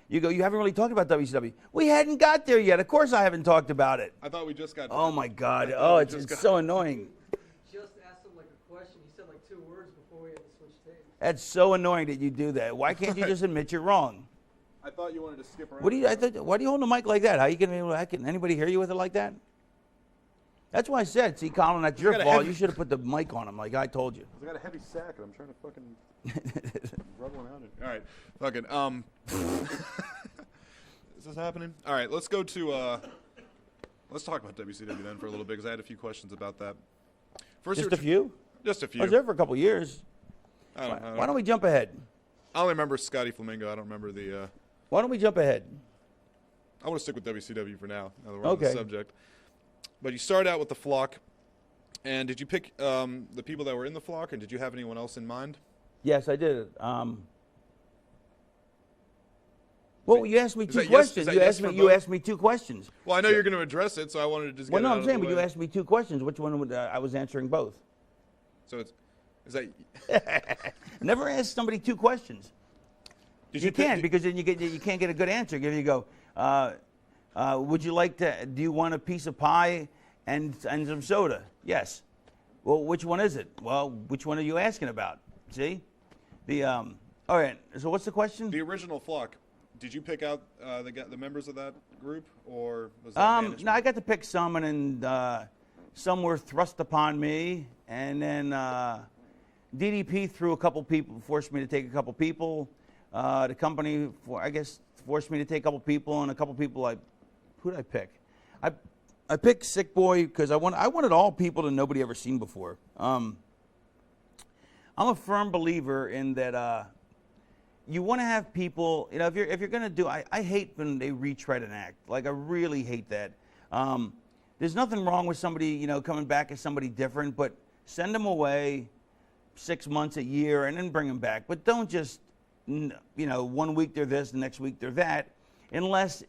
You haven't really talked about WCW. We hadn't got there yet. Of course, I haven't talked about it. I thought we just got. Oh my God! Oh, it's so annoying. Just asked him like a question. He said like 2 words before we had to switch tapes. That's so annoying that you do that. Why can't you just admit you're wrong? I thought you wanted to skip around. Why do you hold the mic like that? How you gonna be able to? Can anybody hear you with it like that? That's why I said, see, Colin, that's your fault. You should have put the mic on him, like I told you. I got a heavy sack, and I'm trying to fucking rub one out. All right, fucking. Is this happening? All right, let's go to. Let's talk about WCW then for a little bit, because I had a few questions about that. First, Just a few? Just a few. I was there for a couple years. Why don't we jump ahead? I only remember Scotty Flamingo. I don't remember the. Why don't we jump ahead? I want to stick with WCW for now. Now that we're on Okay. the subject. But you started out with the Flock, and did you pick the people that were in the Flock, and did you have anyone else in mind? Yes, I did. Well, you asked me two questions. You asked me 2 questions. Well, I know you're going to address it, so I wanted to just get Well, it no, out I'm of saying, the but you way. asked me 2 questions. Which one would I was answering both? So is that? Never ask somebody 2 questions. Did You pick- can't, because then you can't get a good answer. If you go, would you like to? Do you want a piece of pie and some soda? Yes. Well, which one is it? Well, which one are you asking about? See, all right. So what's the question? The original Flock. Did you pick out the members of that group, or was that management? No, I got to pick some, and then some were thrust upon me, and then DDP threw a couple people, forced me to take a couple people. The company, forced me to take a couple people, and a couple people who did I pick? I picked Sick Boy because I wanted all people that nobody ever seen before. I'm a firm believer in that. You want to have people, if you're going to do, I hate when they retread an act. Like, I really hate that. There's nothing wrong with somebody, coming back as somebody different, but send them away 6 months, a year, and then bring them back. But don't just, 1 week they're this, the next week they're that, unless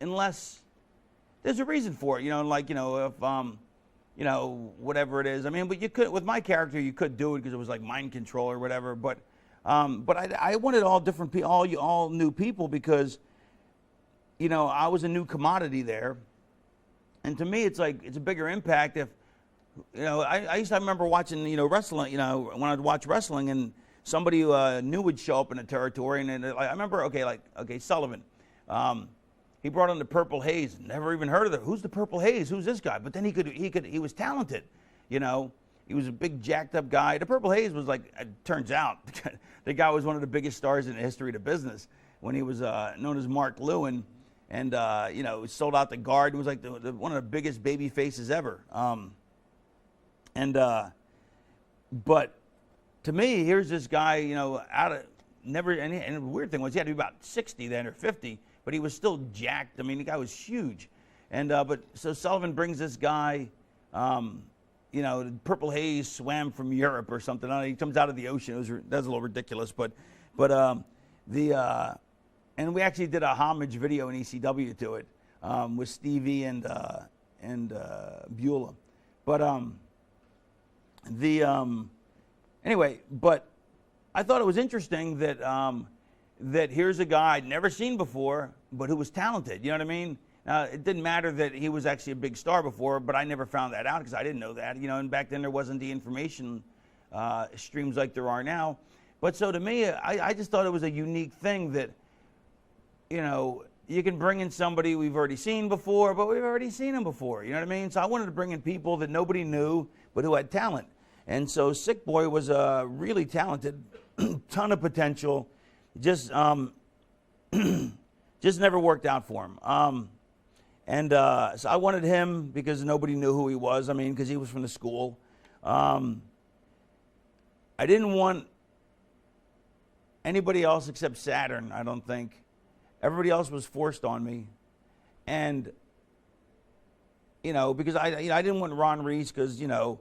unless there's a reason for it. If, whatever it is. I mean, but you could, with my character, you could do it because it was like mind control or whatever, but I wanted all different people, all new people, because, I was a new commodity there. And to me, it's like, it's a bigger impact if, I remember watching, wrestling, when I'd watch wrestling and somebody new would show up in the territory. And then I remember, Sullivan, he brought on the Purple Haze, never even heard of it. Who's the Purple Haze? Who's this guy? But then he was talented, He was a big, jacked-up guy. The Purple Haze was like, it turns out, the guy was one of the biggest stars in the history of the business when he was known as Mark Lewin, and, sold out the Guard and was like one of the biggest baby faces ever. But to me, here's this guy, and the weird thing was he had to be about 60 then or 50, but he was still jacked. I mean, the guy was huge. And, so Sullivan brings this guy, the Purple Haze swam from Europe or something. He comes out of the ocean. That's a little ridiculous, but and we actually did a homage video in ECW to it with Stevie and Beulah. But anyway, but I thought it was interesting that that here's a guy I'd never seen before, but who was talented. You know what I mean? Now, it didn't matter that he was actually a big star before, but I never found that out because I didn't know that. You know, and back then there wasn't the information streams like there are now. But so to me, I just thought it was a unique thing that, you know, you can bring in somebody we've already seen before, but we've already seen him before. You know what I mean? So I wanted to bring in people that nobody knew, but who had talent. And so Sick Boy was really talented, ton of potential, just just never worked out for him. So I wanted him because nobody knew who he was. I mean, because he was from the school. I didn't want anybody else except Saturn, I don't think. Everybody else was forced on me. And, you know, because I didn't want Ron Reese because, you know,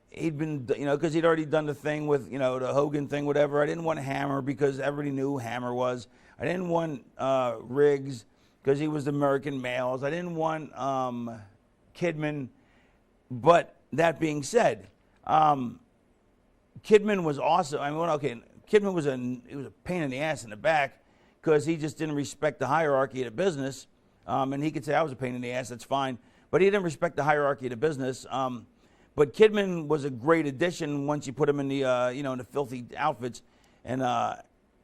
he'd been, you know, because he'd already done the thing with, you know, the Hogan thing, whatever. I didn't want Hammer because everybody knew who Hammer was. I didn't want Riggs because he was the American Males. I didn't want Kidman. But that being said, Kidman was awesome. I mean, okay, Kidman was he was a pain in the ass in the back because he just didn't respect the hierarchy of the business. And he could say I was a pain in the ass, that's fine. But he didn't respect the hierarchy of the business. But Kidman was a great addition once you put him in the, you know, in the filthy outfits. And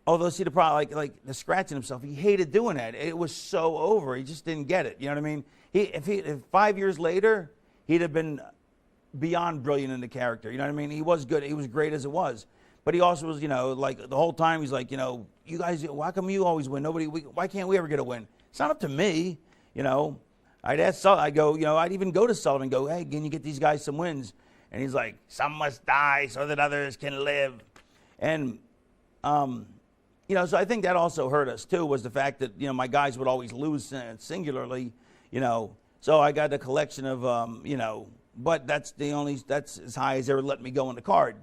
although, see, the problem, like the scratching himself, he hated doing that. It was so over. He just didn't get it. You know what I mean? If 5 years later, he'd have been beyond brilliant in the character. You know what I mean? He was good. He was great as it was. But he also was, you know, like the whole time he's like, you know, you guys, why come you always win? Why can't we ever get a win? It's not up to me, you know. I'd even go to Sullivan and go, hey, can you get these guys some wins? And he's like, some must die so that others can live. And, you know, so I think that also hurt us too, was the fact that, you know, my guys would always lose singularly, you know. So I got a collection of, you know, but that's as high as they ever let me go on the card.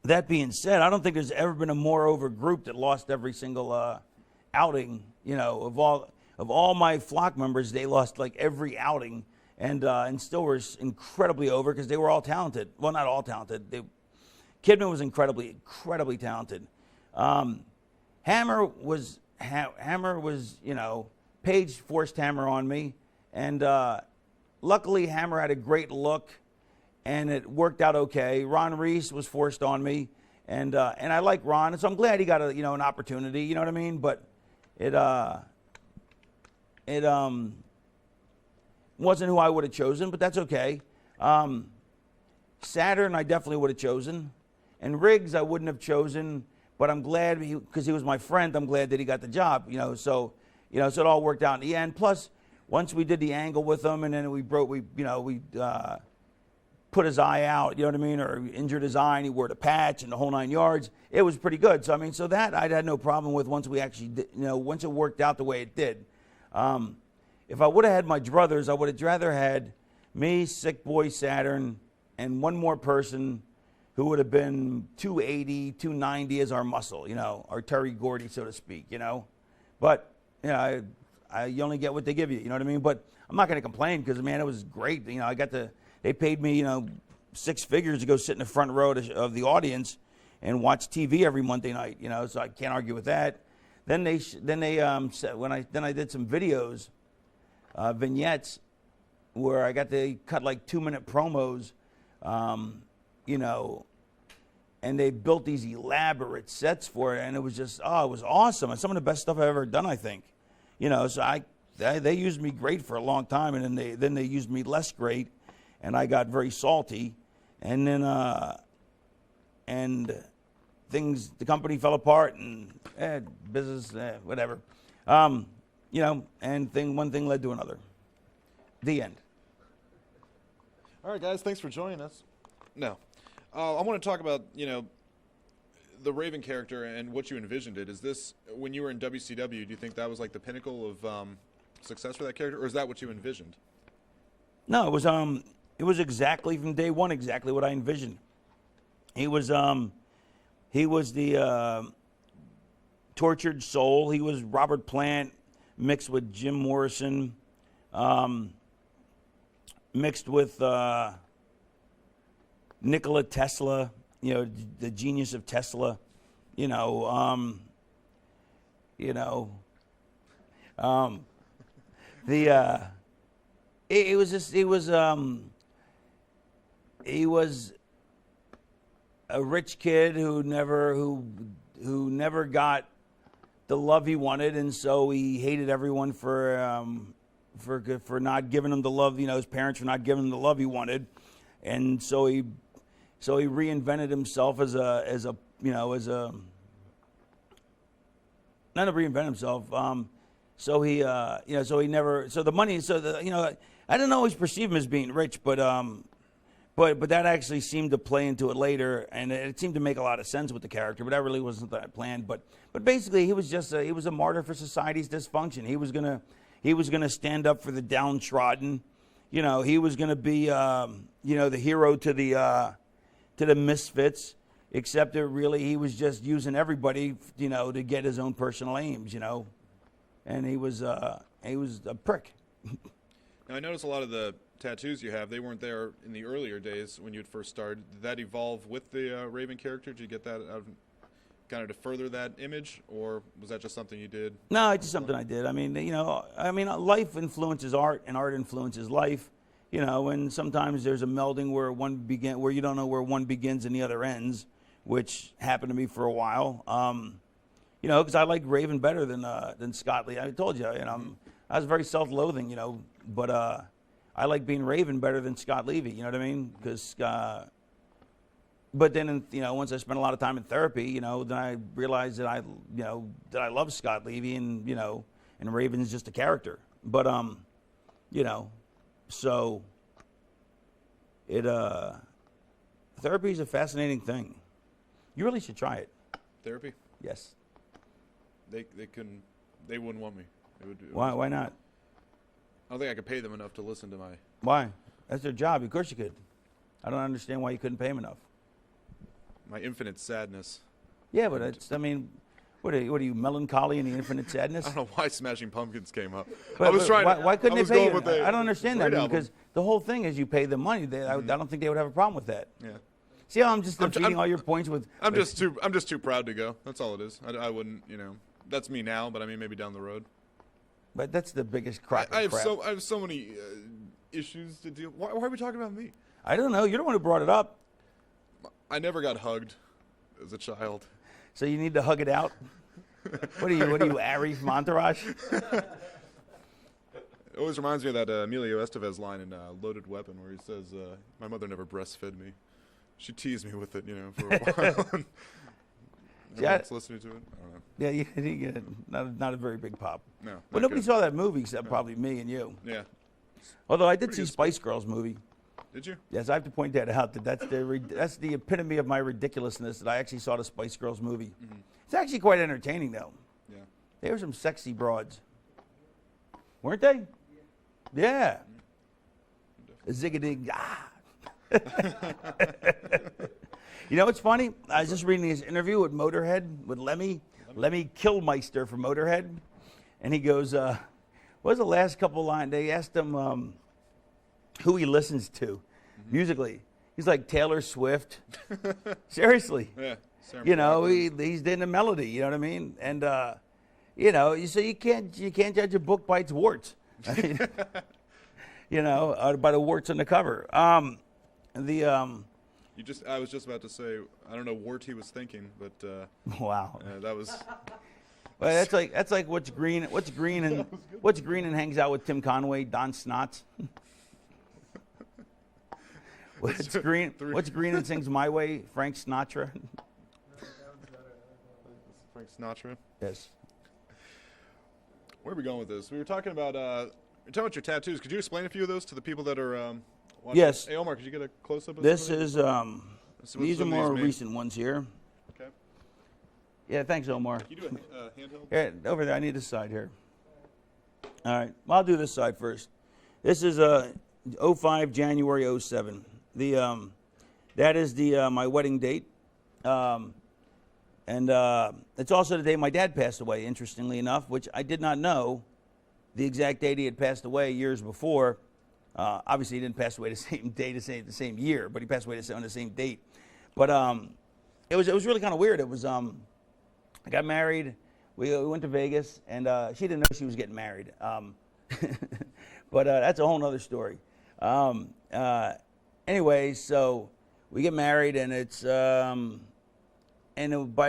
That being said, I don't think there's ever been a more over group that lost every single outing. You know, of all my Flock members, they lost like every outing, and still were incredibly over because they were all talented. Well, not all talented. Kidman was incredibly talented. Hammer was, you know, Page forced Hammer on me, and luckily Hammer had a great look. And it worked out okay. Ron Reese was forced on me, and I like Ron, and so I'm glad he got an opportunity. You know what I mean? But it wasn't who I would have chosen, but that's okay. Saturn I definitely would have chosen, and Riggs I wouldn't have chosen. But I'm glad because he was my friend. I'm glad that he got the job. You know, so it all worked out in the end. Plus, once we did the angle with him, and then we put his eye out, you know what I mean, or injured his eye, and he wore the patch and the whole 9 yards. It was pretty good. So, I mean, so that I had no problem with once we actually did, you know, once it worked out the way it did. If I would have had my druthers, I would have rather had me, Sick Boy, Saturn, and one more person who would have been 280, 290 as our muscle, you know, our Terry Gordy, so to speak, you know. But, you know, you only get what they give you, you know what I mean? But I'm not going to complain because, man, it was great. You know, they paid me, you know, 6 figures to go sit in the front row of the audience and watch TV every Monday night, you know, so I can't argue with that. Then I did some videos, vignettes, where I got to cut like 2-minute promos, you know, and they built these elaborate sets for it, and it was just, it was awesome. And some of the best stuff I've ever done, I think, you know. So they used me great for a long time, and then they used me less great. And I got very salty, and then the company fell apart, and business, whatever, you know. And one thing led to another. The end. All right, guys, thanks for joining us. No, I want to talk about, you know, the Raven character and what you envisioned it. Is this when you were in WCW? Do you think that was like the pinnacle of success for that character, or is that what you envisioned? No, it was exactly from day one exactly what I envisioned. He was the tortured soul. He was Robert Plant mixed with Jim Morrison, mixed with Nikola Tesla, you know, the genius of Tesla, you know, It was just he was a rich kid who never got the love he wanted, and so he hated everyone for not giving him the love. His parents for not giving him the love he wanted, and so he reinvented himself as a not to reinvent himself. So he the money. I didn't always perceive him as being rich, but that actually seemed to play into it later, and it seemed to make a lot of sense with the character. But that really wasn't that planned. But basically, he was just he was a martyr for society's dysfunction. He was gonna stand up for the downtrodden. He was gonna be the hero to the misfits. Except that really he was just using everybody, to get his own personal aims, and he was a prick. Now I noticed a lot of the tattoos you have, they weren't there in the earlier days when you had first started. Did that evolve with the Raven character? Did you get that out of, kind of to further that image, or was that just something you did? No, it's just something I did. I mean, life influences art, and art influences life. And sometimes there's a melding where where you don't know where one begins and the other ends, which happened to me for a while. Because I like Raven better than Scott Lee. I told you, I was very self-loathing, but I like being Raven better than Scott Levy. You know what I mean? Because, but then, once I spent a lot of time in therapy, then I realized that I love Scott Levy, and Raven's just a character. But so therapy is a fascinating thing. You really should try it. Therapy? Yes. They wouldn't want me. Why not? I don't think I could pay them enough to listen to my... Why? That's their job. Of course you could. I don't understand why you couldn't pay them enough. My infinite sadness. Yeah, but what are you, melancholy and the infinite sadness? I don't know why Smashing Pumpkins came up. Why couldn't they pay you? I don't understand that, album. because the whole thing is you pay them money. I don't think they would have a problem with that. Yeah. See how I'm just defeating all your points with... I'm just too proud to go. That's all it is. I wouldn't, that's me now, but I mean maybe down the road. But that's the biggest crap. I have so many issues to deal. Why are we talking about me? I don't know. You're the one who brought it up. I never got hugged as a child. So you need to hug it out? What are you, Ari from Entourage? It always reminds me of that Emilio Estevez line in Loaded Weapon where he says, my mother never breastfed me. She teased me with it, for a while. Everyone's listening to it? I don't know. Yeah, not a very big pop. No. But nobody saw that movie except probably me and you. Yeah. Although I did see Spice Girls movie. Did you? Yes, I have to point that out. That's the epitome of my ridiculousness, that I actually saw the Spice Girls movie. Mm-hmm. It's actually quite entertaining, though. Yeah. They were some sexy broads. Weren't they? Yeah. Zig-a-dig. Ah. You know what's funny? I was just reading his interview with Motorhead, with Lemmy Kilmister from Motorhead. And he goes, what was the last couple lines? They asked him who he listens to musically. He's like Taylor Swift. Seriously. Yeah. He's in the melody, you know what I mean? And, so you can't judge a book by its warts. I mean, by the warts on the cover. I was just about to say, I don't know what he was thinking, but wow, that was. Well, that's like what's green and hangs out with Tim Conway, Don Snotts. What's green and sings My Way, Frank Sinatra. Frank Sinatra. Yes. Where are we going with this? We were talking about your tattoos. Could you explain a few of those to the people that are watching? Yes. Hey, Omar, could you get a close-up of this? These Are more recent ones here. Okay. Yeah, thanks, Omar. Can you do a handheld? Here, over there. I need this side here. All right. Well, I'll do this side first. This is 05 January 07. That is my wedding date. And it's also the day my dad passed away, interestingly enough, which I did not know the exact date he had passed away years before. Obviously, he didn't pass away the same day, the same year, but he passed away on the same date. But it was really kind of weird. It was I got married. We went to Vegas, and she didn't know she was getting married. But that's a whole nother story. Anyway, so we get married, and it's by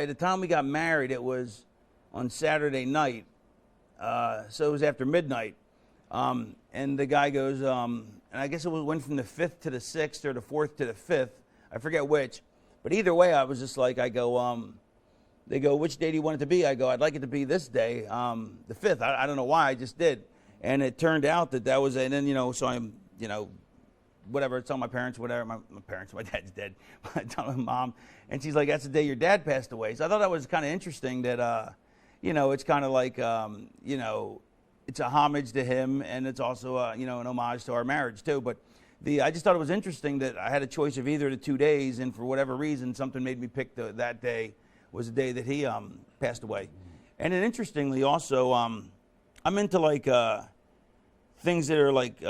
the time we got married, it was on Saturday night. So it was after midnight. And the guy goes, and I guess it went from the 5th to the 6th or the 4th to the 5th. I forget which. But either way, I was just like, they go, which day do you want it to be? I go, I'd like it to be this day, the 5th. I don't know why, I just did. And it turned out that was, and then, so I'm, whatever, tell my parents, whatever, my parents, my dad's dead, I tell my mom, and she's like, that's the day your dad passed away. So I thought that was kind of interesting that, it's kind of like, it's a homage to him, and it's also, an homage to our marriage too. But I just thought it was interesting that I had a choice of either of the 2 days, and for whatever reason, something made me pick that day was the day that he passed away. And then interestingly, also, I'm into like things that are like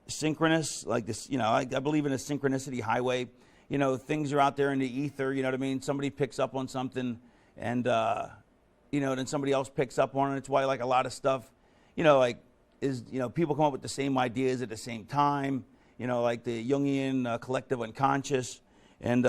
synchronous, like this. I believe in a synchronicity highway. Things are out there in the ether. You know what I mean? Somebody picks up on something, and then somebody else picks up on it. It's why like a lot of stuff, people come up with the same ideas at the same time. Like the Jungian collective unconscious, and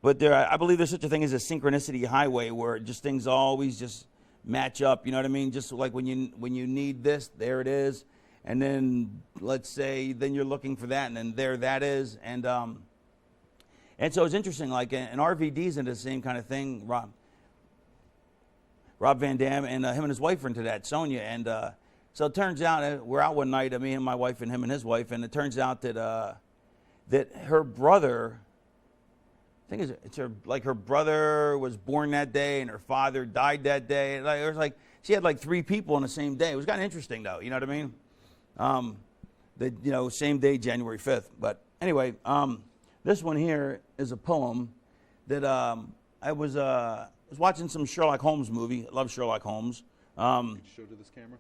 but I believe there's such a thing as a synchronicity highway where just things always just match up. You know what I mean? Just like when you need this, there it is, and then let's say then you're looking for that, and then there that is, and so it's interesting. Like an RVD's into the same kind of thing. Rob Van Dam and him and his wife are into that, Sonia, and so it turns out we're out one night, me and my wife and him and his wife, and it turns out that that her brother, I think her brother was born that day and her father died that day. It was like she had like 3 people on the same day. It was kind of interesting though, you know what I mean? Same day, January 5th. But anyway, this one here is a poem that I was watching some Sherlock Holmes movie. I love Sherlock Holmes. You can show to this camera.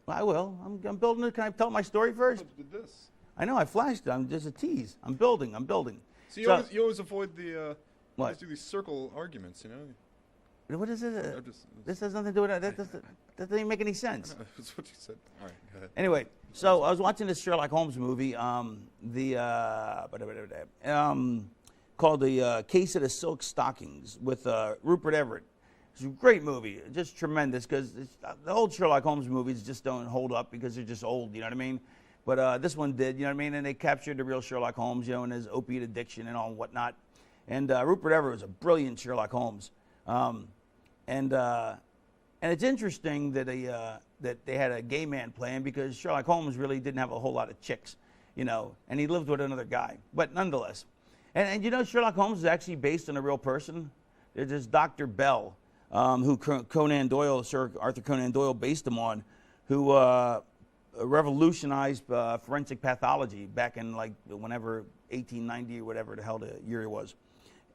I will. I'm building it. Can I tell my story first? I did this. I know. I flashed it. I'm just a tease. I'm building. So you always avoid the. What? Always do these circle arguments, What is it? This has nothing to do with that. That doesn't even make any sense. That's what you said. All right, go ahead. Anyway, so I was watching this Sherlock Holmes movie, called The Case of the Silk Stockings with Rupert Everett. It's a great movie, just tremendous, because the old Sherlock Holmes movies just don't hold up because they're just old, you know what I mean? But this one did, you know what I mean? And they captured the real Sherlock Holmes, and his opiate addiction and all and whatnot. And Rupert Everett was a brilliant Sherlock Holmes. And it's interesting that they had a gay man playing, because Sherlock Holmes really didn't have a whole lot of chicks, and he lived with another guy. But nonetheless, and Sherlock Holmes is actually based on a real person. There's this Dr. Bell, who Conan Doyle, Sir Arthur Conan Doyle, based him on, who revolutionized forensic pathology back in like whenever 1890 or whatever the hell the year it was.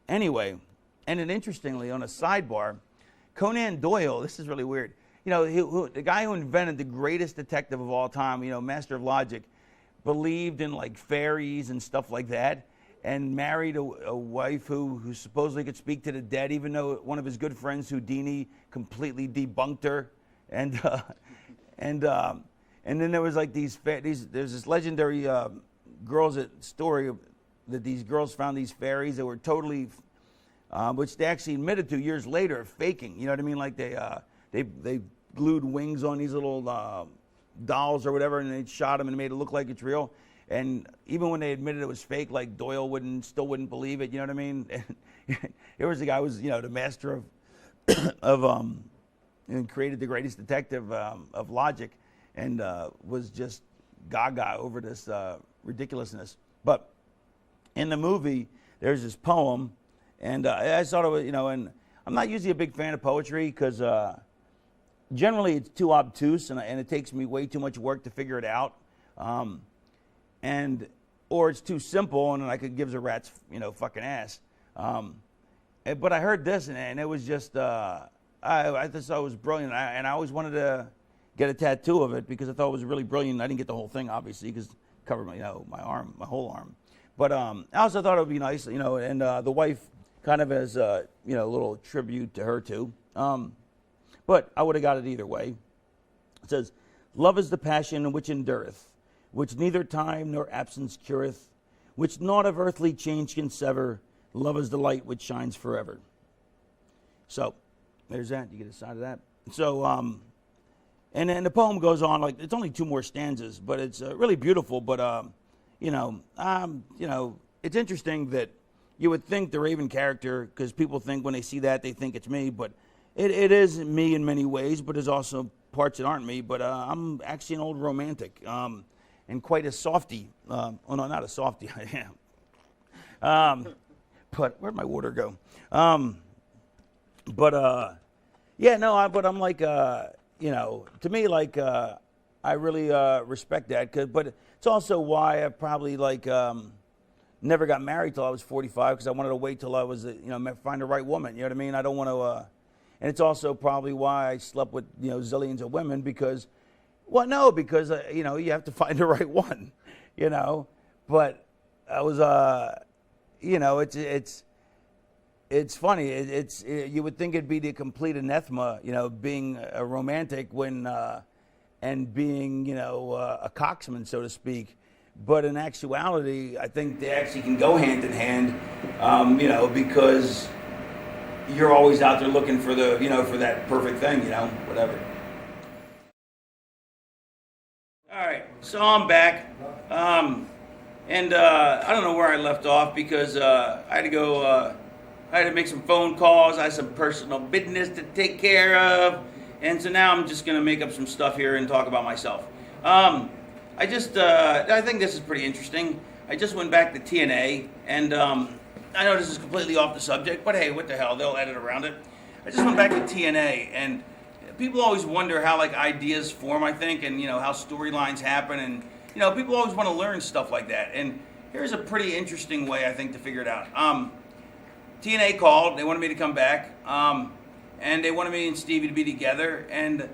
Anyway, and then interestingly, on a sidebar, Conan Doyle, this is really weird. The guy who invented the greatest detective of all time, master of logic, believed in like fairies and stuff like that, and married a wife who supposedly could speak to the dead, even though one of his good friends, Houdini, completely debunked her. And then there was like there's this legendary story that these girls found these fairies that were totally, which they actually admitted to years later, faking. You know what I mean? Like they glued wings on these little dolls or whatever, and they shot them and made it look like it's real. And even when they admitted it was fake, like Doyle still wouldn't believe it. You know what I mean? Here was the guy who was the master of and created the greatest detective of logic, and was just gaga over this ridiculousness. But in the movie, there's this poem, and I thought it was, and I'm not usually a big fan of poetry because generally it's too obtuse, and it takes me way too much work to figure it out. Or it's too simple, and I could give a rat's fucking ass. But I heard this, and it was just I just thought it was brilliant, and I always wanted to get a tattoo of it because I thought it was really brilliant. I didn't get the whole thing, obviously, because it covered my my arm, my whole arm. But I also thought it would be nice, and the wife kind of as a little tribute to her too. But I would have got it either way. It says, Love is the passion which endureth, which neither time nor absence cureth, which naught of earthly change can sever. Love is the light which shines forever. So, there's that. You get a side of that. So, and then the poem goes on, like, it's only 2 more stanzas, but it's really beautiful. But, it's interesting that you would think the Raven character, because people think when they see that, they think it's me, but it is me in many ways, but there's also parts that aren't me. But I'm actually an old romantic and quite a softie. Oh, no, not a softie, I am. But where'd my water go? But I'm like, to me, like, I really respect that. But it's also why I probably, like, never got married till I was 45, because I wanted to wait till I was, find the right woman. You know what I mean? I don't want to, and it's also probably why I slept with, zillions of women, because, you have to find the right one, But I was, it's funny. You would think it'd be the complete anathema, being a romantic when, and being, a coxman, so to speak. But in actuality, I think they actually can go hand in hand, because you're always out there looking for the, for that perfect thing, whatever. All right, so I'm back, and I don't know where I left off, because I had to go. I had to make some phone calls. I had some personal business to take care of, and so now I'm just going to make up some stuff here and talk about myself. I think this is pretty interesting. I just went back to TNA, and I know this is completely off the subject, but hey, what the hell? They'll edit around it. I just went back to TNA, and people always wonder how, like, ideas form, I think, and, how storylines happen, and, people always want to learn stuff like that. And here's a pretty interesting way, I think, to figure it out. TNA called. They wanted me to come back, and they wanted me and Stevie to be together, and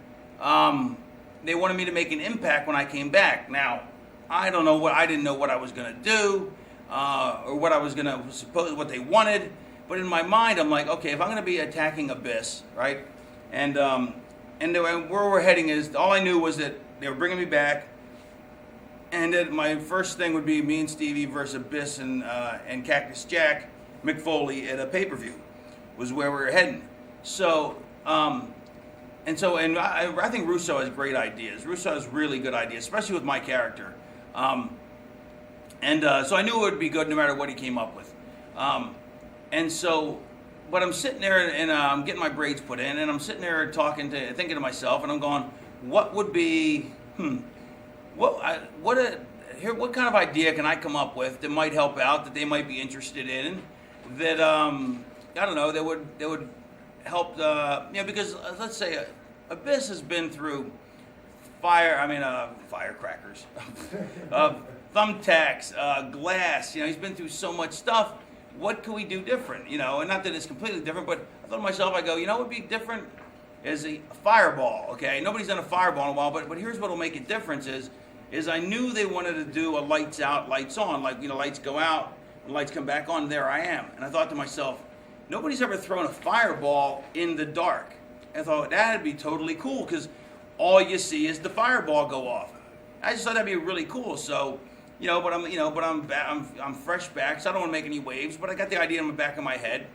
they wanted me to make an impact when I came back. Now, I didn't know what I was going to do, or what I was going to suppose what they wanted. But in my mind, I'm like, okay, if I'm going to be attacking Abyss, right? And where we're heading is, all I knew was that they were bringing me back, and that my first thing would be me and Stevie versus Abyss and Cactus Jack McFoley at a pay-per-view, was where we were heading. So, I think Russo has great ideas. Russo has really good ideas, especially with my character. So I knew it would be good no matter what he came up with. But I'm sitting there and I'm getting my braids put in, and I'm sitting there thinking to myself, and I'm going, what would be, what kind of idea can I come up with that might help out, that they might be interested in, that I don't know, that would help because let's say Abyss has been through firecrackers, thumbtacks, glass. He's been through so much stuff. What can we do different? And not that it's completely different, but I thought to myself, I go, what would be different is a fireball. Okay, nobody's done a fireball in a while, but here's what'll make a difference is I knew they wanted to do a lights out, lights on, like lights go out, and lights come back on. There I am, and I thought to myself, nobody's ever thrown a fireball in the dark. I thought that'd be totally cool, because all you see is the fireball go off. I just thought that'd be really cool. So, I'm fresh back, so I don't want to make any waves. But I got the idea in the back of my head.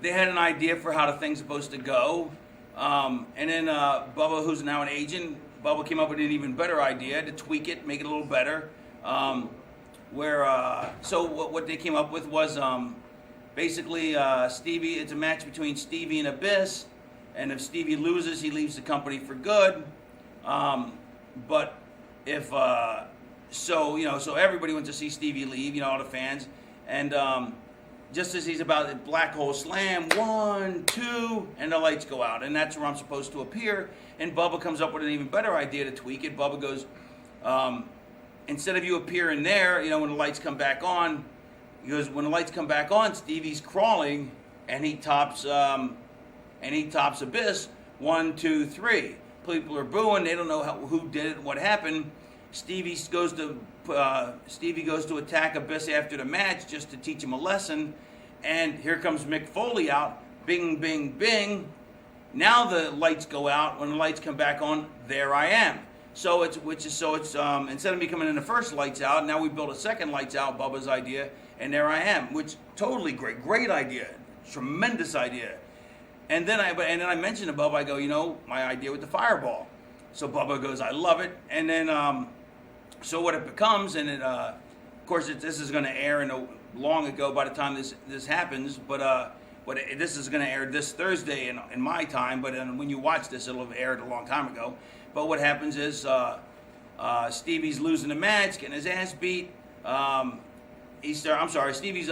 They had an idea for how the thing's supposed to go, and then Bubba, who's now an agent, Bubba came up with an even better idea to tweak it, make it a little better. What they came up with was. Basically, Stevie, it's a match between Stevie and Abyss, and if Stevie loses, he leaves the company for good. But if, so everybody went to see Stevie leave, all the fans, and just as he's about to black hole slam, 1, 2, and the lights go out, and that's where I'm supposed to appear, and Bubba comes up with an even better idea to tweak it. Bubba goes, instead of you appearing there, when the lights come back on, because when the lights come back on, Stevie's crawling, and he tops Abyss. 1, 2, 3. People are booing. They don't know who did it, what happened. Stevie goes to attack Abyss after the match just to teach him a lesson. And here comes Mick Foley out. Bing, bing, bing. Now the lights go out. When the lights come back on, there I am. So it's instead of me coming in the first lights out, now we build a second lights out, Bubba's idea, and there I am, which totally great idea, tremendous idea. And then I mentioned to Bubba, I go, my idea with the fireball. So Bubba goes, I love it. And then so what it becomes, and of course this is going to air long ago by the time this happens, but this is going to air this Thursday in my time. But when you watch this, it'll have aired a long time ago. But what happens is Stevie's losing the match, getting his ass beat. Stevie's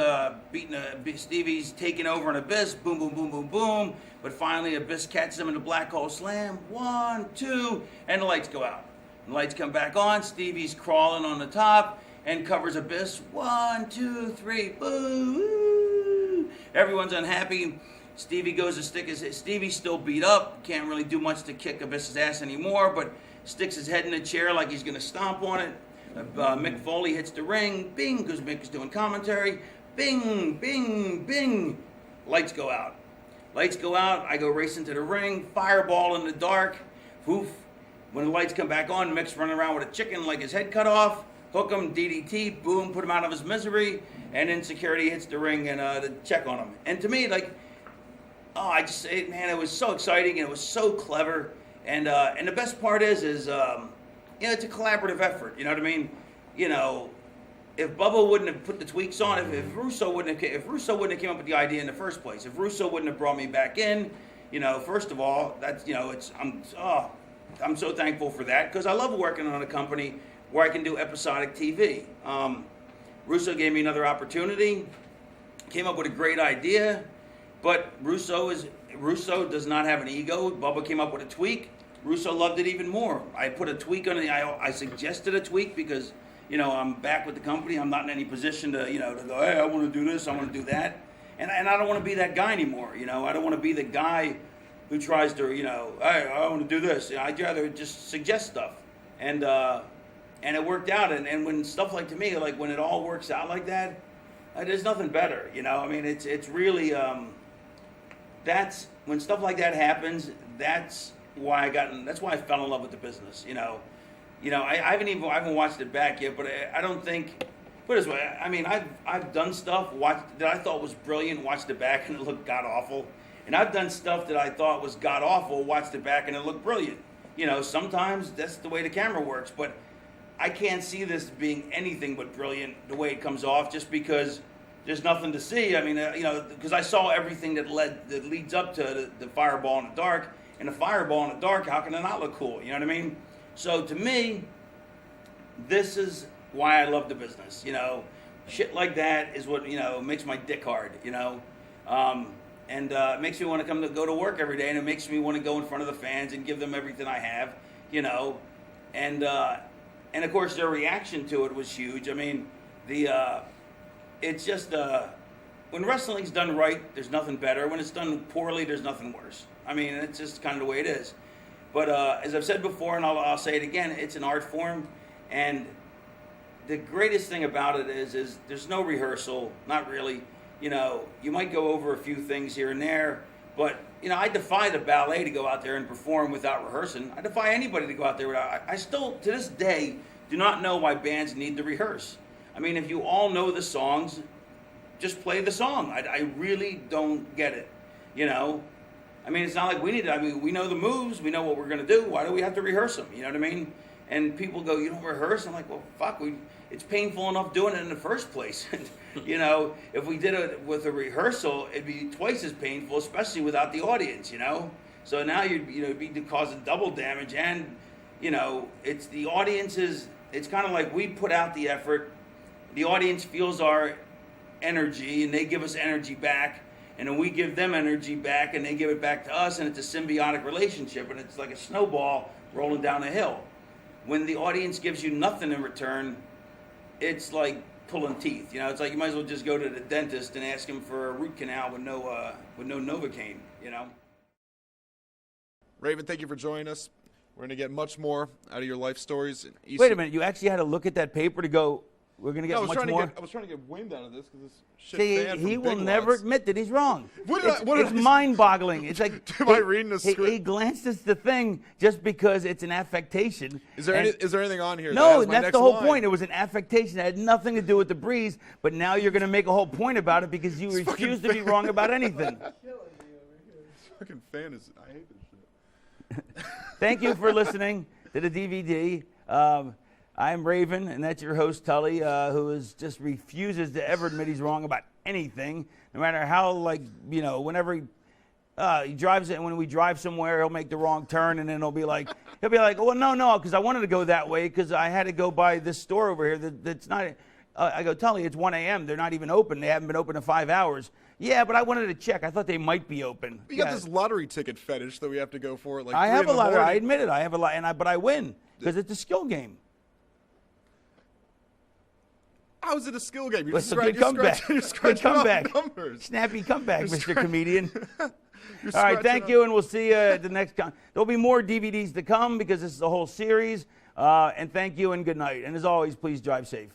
taking over an Abyss. Boom, boom, boom, boom, boom. But finally, Abyss catches him in the black hole slam. 1, 2, and the lights go out. The lights come back on. Stevie's crawling on the top and covers Abyss. 1, 2, 3. Boo! Everyone's unhappy. Stevie goes to stick his. Stevie's still beat up. Can't really do much to kick Abyss's ass anymore, but sticks his head in the chair like he's going to stomp on it. Mick Foley hits the ring. Bing, because Mick is doing commentary. Bing, bing, bing. Lights go out. Lights go out. I go racing to the ring. Fireball in the dark. Poof. When the lights come back on, Mick's running around with a chicken like his head cut off. Hook him, DDT, boom, put him out of his misery. And then security hits the ring and to check on him. And to me, it was so exciting and it was so clever. And the best part is it's a collaborative effort. You know what I mean? If Bubba wouldn't have put the tweaks on, if Russo wouldn't have came up with the idea in the first place, if Russo wouldn't have brought me back in, first of all, that's I'm so thankful for that because I love working on a company where I can do episodic TV. Russo gave me another opportunity, came up with a great idea, but Russo does not have an ego. Bubba came up with a tweak. Russo loved it even more. I put a tweak on it. I suggested a tweak because, I'm back with the company. I'm not in any position to go, hey, I want to do this, I want to do that. And I don't want to be that guy anymore. I don't want to be the guy who tries to, hey, I want to do this. I'd rather just suggest stuff. And it worked out. And when stuff like, to me, like when it all works out like that, there's nothing better. It's really, that's, when stuff like that happens, that's why I fell in love with the business. I haven't watched it back yet, but I don't think. Put it this way, I've done stuff that I thought was brilliant, watched it back and it looked god awful, and I've done stuff that I thought was god awful, watched it back and it looked brilliant. Sometimes that's the way the camera works, but I can't see this being anything but brilliant the way it comes off, just because there's nothing to see. Because I saw everything that leads up to the fireball in the dark. And the fireball in the dark, how can it not look cool? You know what I mean? So to me, this is why I love the business. Shit like that is what makes my dick hard. And it makes me want to go to work every day, and it makes me want to go in front of the fans and give them everything I have. And of course their reaction to it was huge. It's just when wrestling's done right, there's nothing better. When it's done poorly, there's nothing worse. It's just kind of the way it is. But as I've said before, and I'll say it again, it's an art form. And the greatest thing about it is there's no rehearsal, not really. You might go over a few things here and there, but, I defy the ballet to go out there and perform without rehearsing. I defy anybody to go out there without. I still, to this day, do not know why bands need to rehearse. If you all know the songs, just play the song. I really don't get it, it's not like we need to, we know the moves, we know what we're going to do. Why do we have to rehearse them? You know what I mean? And people go, you don't rehearse? I'm like, well, fuck, it's painful enough doing it in the first place. If we did it with a rehearsal, it'd be twice as painful, especially without the audience, So now you'd be causing double damage, and, it's the audience's, it's kind of like we put out the effort, the audience feels our energy, and they give us energy back. And then we give them energy back, and they give it back to us, and it's a symbiotic relationship, and it's like a snowball rolling down a hill. When the audience gives you nothing in return, it's like pulling teeth. It's like you might as well just go to the dentist and ask him for a root canal with no Novocaine. Raven, thank you for joining us. We're going to get much more out of your life stories. Wait a minute, you actually had to look at that paper to go, We're going to get No, much more. I was trying to get wind out of this because this shit See, fan he from will Big never Lots. admit that he's wrong. What It's mind-boggling. It's like Am I reading a script? He glances the thing just because it's an affectation. Is there anything on here? No, that has my that's next the whole line? point. It was an affectation. It had nothing to do with the breeze. But now you're going to make a whole point about it because you refuse to be wrong about anything. This fucking fan is. I hate this shit. Thank you for listening to the DVD. I'm Raven, and that's your host, Tully, who just refuses to ever admit he's wrong about anything, no matter how, whenever he drives it, and when we drive somewhere, he'll make the wrong turn, and then he'll be like, well, no, because I wanted to go that way, because I had to go by this store over here that's not, I go, Tully, it's 1 a.m., they're not even open, they haven't been open in 5 hours. Yeah, but I wanted to check, I thought they might be open. We got this lottery ticket fetish that we have to go for at I have a lottery, I morning. admit it, I have a lot, but I win, because it's a skill game. How is it a skill game? You're Listen, good comeback. You're Good scratching off comeback. numbers. Snappy comeback, You're Mr. Comedian. You're All right, scratching thank off- you, and we'll see you at the next con. There'll be more DVDs to come because this is a whole series. And thank you and good night. And as always, please drive safe.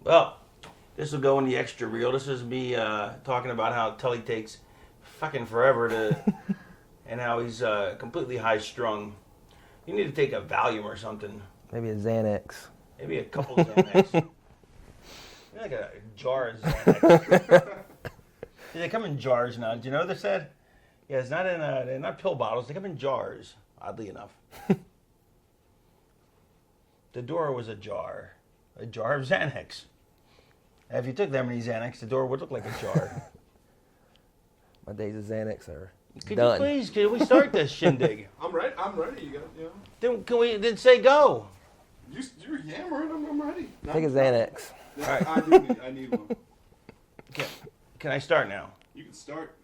Well, this will go in the extra reel. This is me talking about how Tully takes fucking forever to, and how he's completely high-strung. You need to take a Valium or something. Maybe a Xanax. Maybe a couple of Xanax. Maybe like a jar of Xanax. They come in jars now. Do you know this, Ed? Yeah, it's not they're not pill bottles. They come in jars, oddly enough. The door was a jar of Xanax. If you took that many Xanax, the door would look like a jar. My days of Xanax are Could done. you please, can we start this shindig? I'm ready. You got, Then can we then say go? You're yammering. I'm ready. Take a Xanax. All right. I need one. Can I start now? You can start.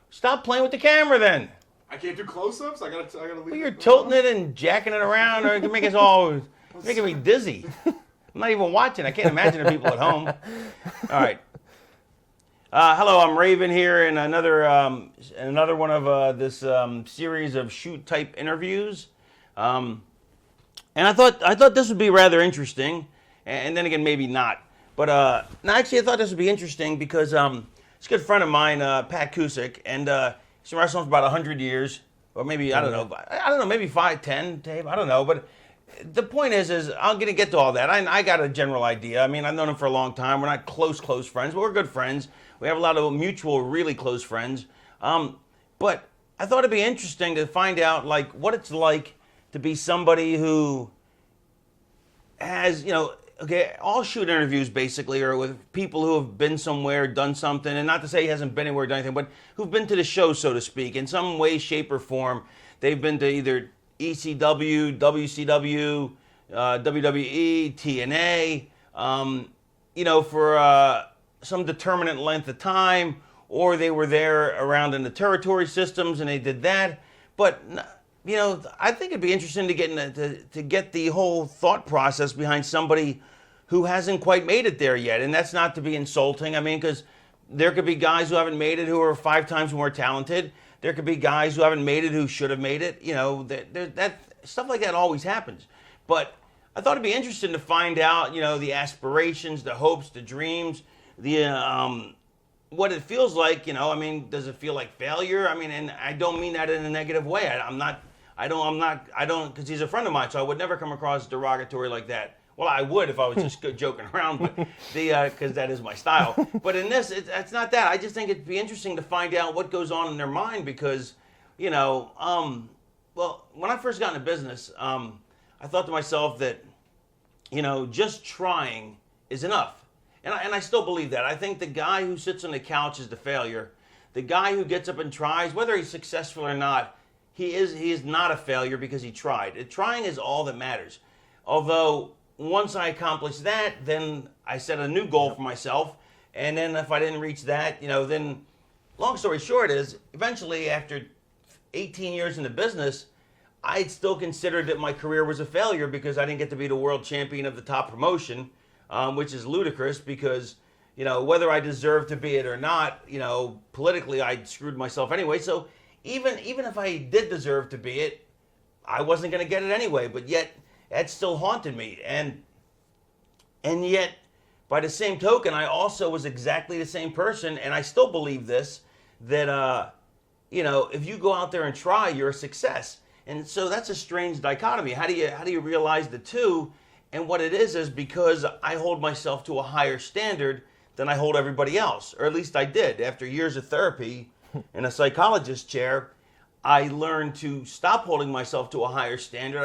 Stop playing with the camera then. I can't do close-ups. I gotta leave. Well, you're tilting it and jacking it around, or it can make us all making me dizzy. I'm not even watching. I can't imagine the people at home. All right. Hello, I'm Raven here in another one of this series of shoot type interviews. And I thought this would be rather interesting, and then again maybe not. But no, actually I thought this would be interesting because it's a good friend of mine, Pat Cusick, and he's been wrestling for about 100 years, or maybe I don't know, maybe 5, 10, Dave, I don't know, but. The point is I'm going to get to all that. I got a general idea. I mean, I've known him for a long time. We're not close friends, but we're good friends. We have a lot of mutual, really close friends. But I thought it'd be interesting to find out, like, what it's like to be somebody who has, all shoot interviews basically are with people who have been somewhere, done something, and not to say he hasn't been anywhere, done anything, but who've been to the show, so to speak, in some way, shape, or form. They've been to either ECW, WCW, WWE, TNA, for some determinate length of time, or they were there around in the territory systems and they did that. But, I think it'd be interesting to get the whole thought process behind somebody who hasn't quite made it there yet. And that's not to be insulting. I mean, because there could be guys who haven't made it who are 5 times more talented. There could be guys who haven't made it who should have made it. That stuff like that always happens. But I thought it'd be interesting to find out, the aspirations, the hopes, the dreams, the what it feels like. Does it feel like failure? And I don't mean that in a negative way. I don't, because he's a friend of mine, so I would never come across derogatory like that. Well, I would if I was just joking around, but because that is my style. But in this, it's not that. I just think it'd be interesting to find out what goes on in their mind because, well, when I first got into business, I thought to myself that, just trying is enough. And I still believe that. I think the guy who sits on the couch is the failure. The guy who gets up and tries, whether he's successful or not, he is not a failure because he tried. Trying is all that matters. Although, once I accomplished that, then I set a new goal for myself. And then if I didn't reach that, then long story short is eventually after 18 years in the business, I'd still considered that my career was a failure because I didn't get to be the world champion of the top promotion, which is ludicrous because, whether I deserved to be it or not, politically I screwed myself anyway. So even if I did deserve to be it, I wasn't going to get it anyway. But yet that still haunted me, and yet by the same token, I also was exactly the same person, and I still believe this, that if you go out there and try, you're a success. And so that's a strange dichotomy. How do you realize the two? And what it is because I hold myself to a higher standard than I hold everybody else, or at least I did. After years of therapy in a psychologist's chair, I learned to stop holding myself to a higher standard.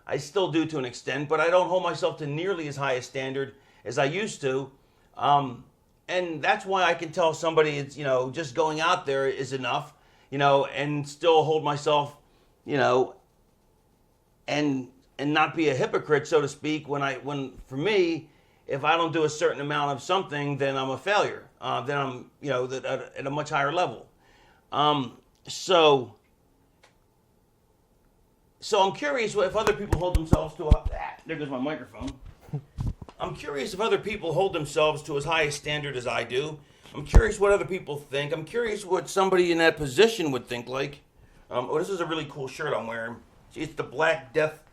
I still do to an extent, but I don't hold myself to nearly as high a standard as I used to. And that's why I can tell somebody it's, just going out there is enough, and still hold myself, and not be a hypocrite, so to speak, when for me, if I don't do a certain amount of something, then I'm a failure. Then I'm, at a much higher level. So I'm curious if other people hold themselves to there goes my microphone. I'm curious if other people hold themselves to as high a standard as I do. I'm curious what other people think. I'm curious what somebody in that position would think like. This is a really cool shirt I'm wearing. See, it's the Black Death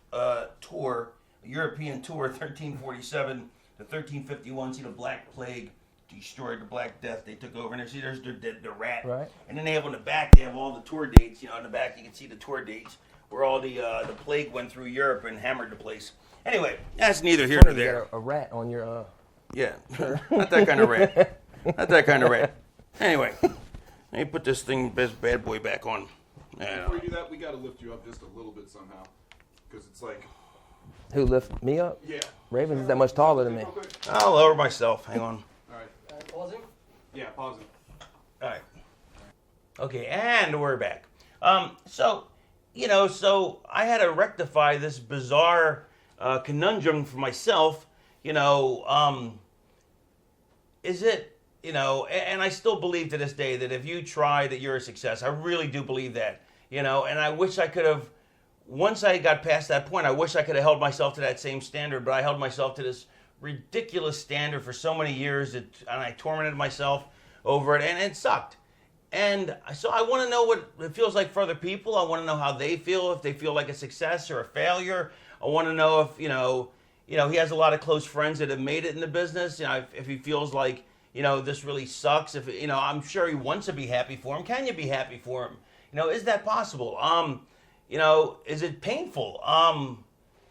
tour, European tour, 1347 to 1351. See, the Black Plague destroyed the Black Death. They took over, and there's the rat. Right. And then they have on the back, they have all the tour dates. In the back you can see the tour dates where all the plague went through Europe and hammered the place. Anyway, that's neither here nor You there. got a rat on your. Yeah, not that kind of rat. Not that kind of rat. Anyway, let me put this bad boy back on. Before you do that, we got to lift you up just a little bit somehow, because it's like. Who lift me up? Yeah. Raven's that much taller than me. Real quick. I'll lower myself. Hang on. All right. Pausing? Yeah, pause it. All right. Okay, and we're back. So I had to rectify this bizarre conundrum for myself. Is it, and I still believe to this day that if you try, that you're a success. I really do believe that, and I wish I could have, once I got past that point, I wish I could have held myself to that same standard, but I held myself to this ridiculous standard for so many years, and I tormented myself over it, and it sucked. And so I want to know what it feels like for other people. I want to know how they feel, if they feel like a success or a failure. I want to know if, he has a lot of close friends that have made it in the business. If he feels like, this really sucks. If, I'm sure he wants to be happy for him. Can you be happy for him? Is that possible? Is it painful?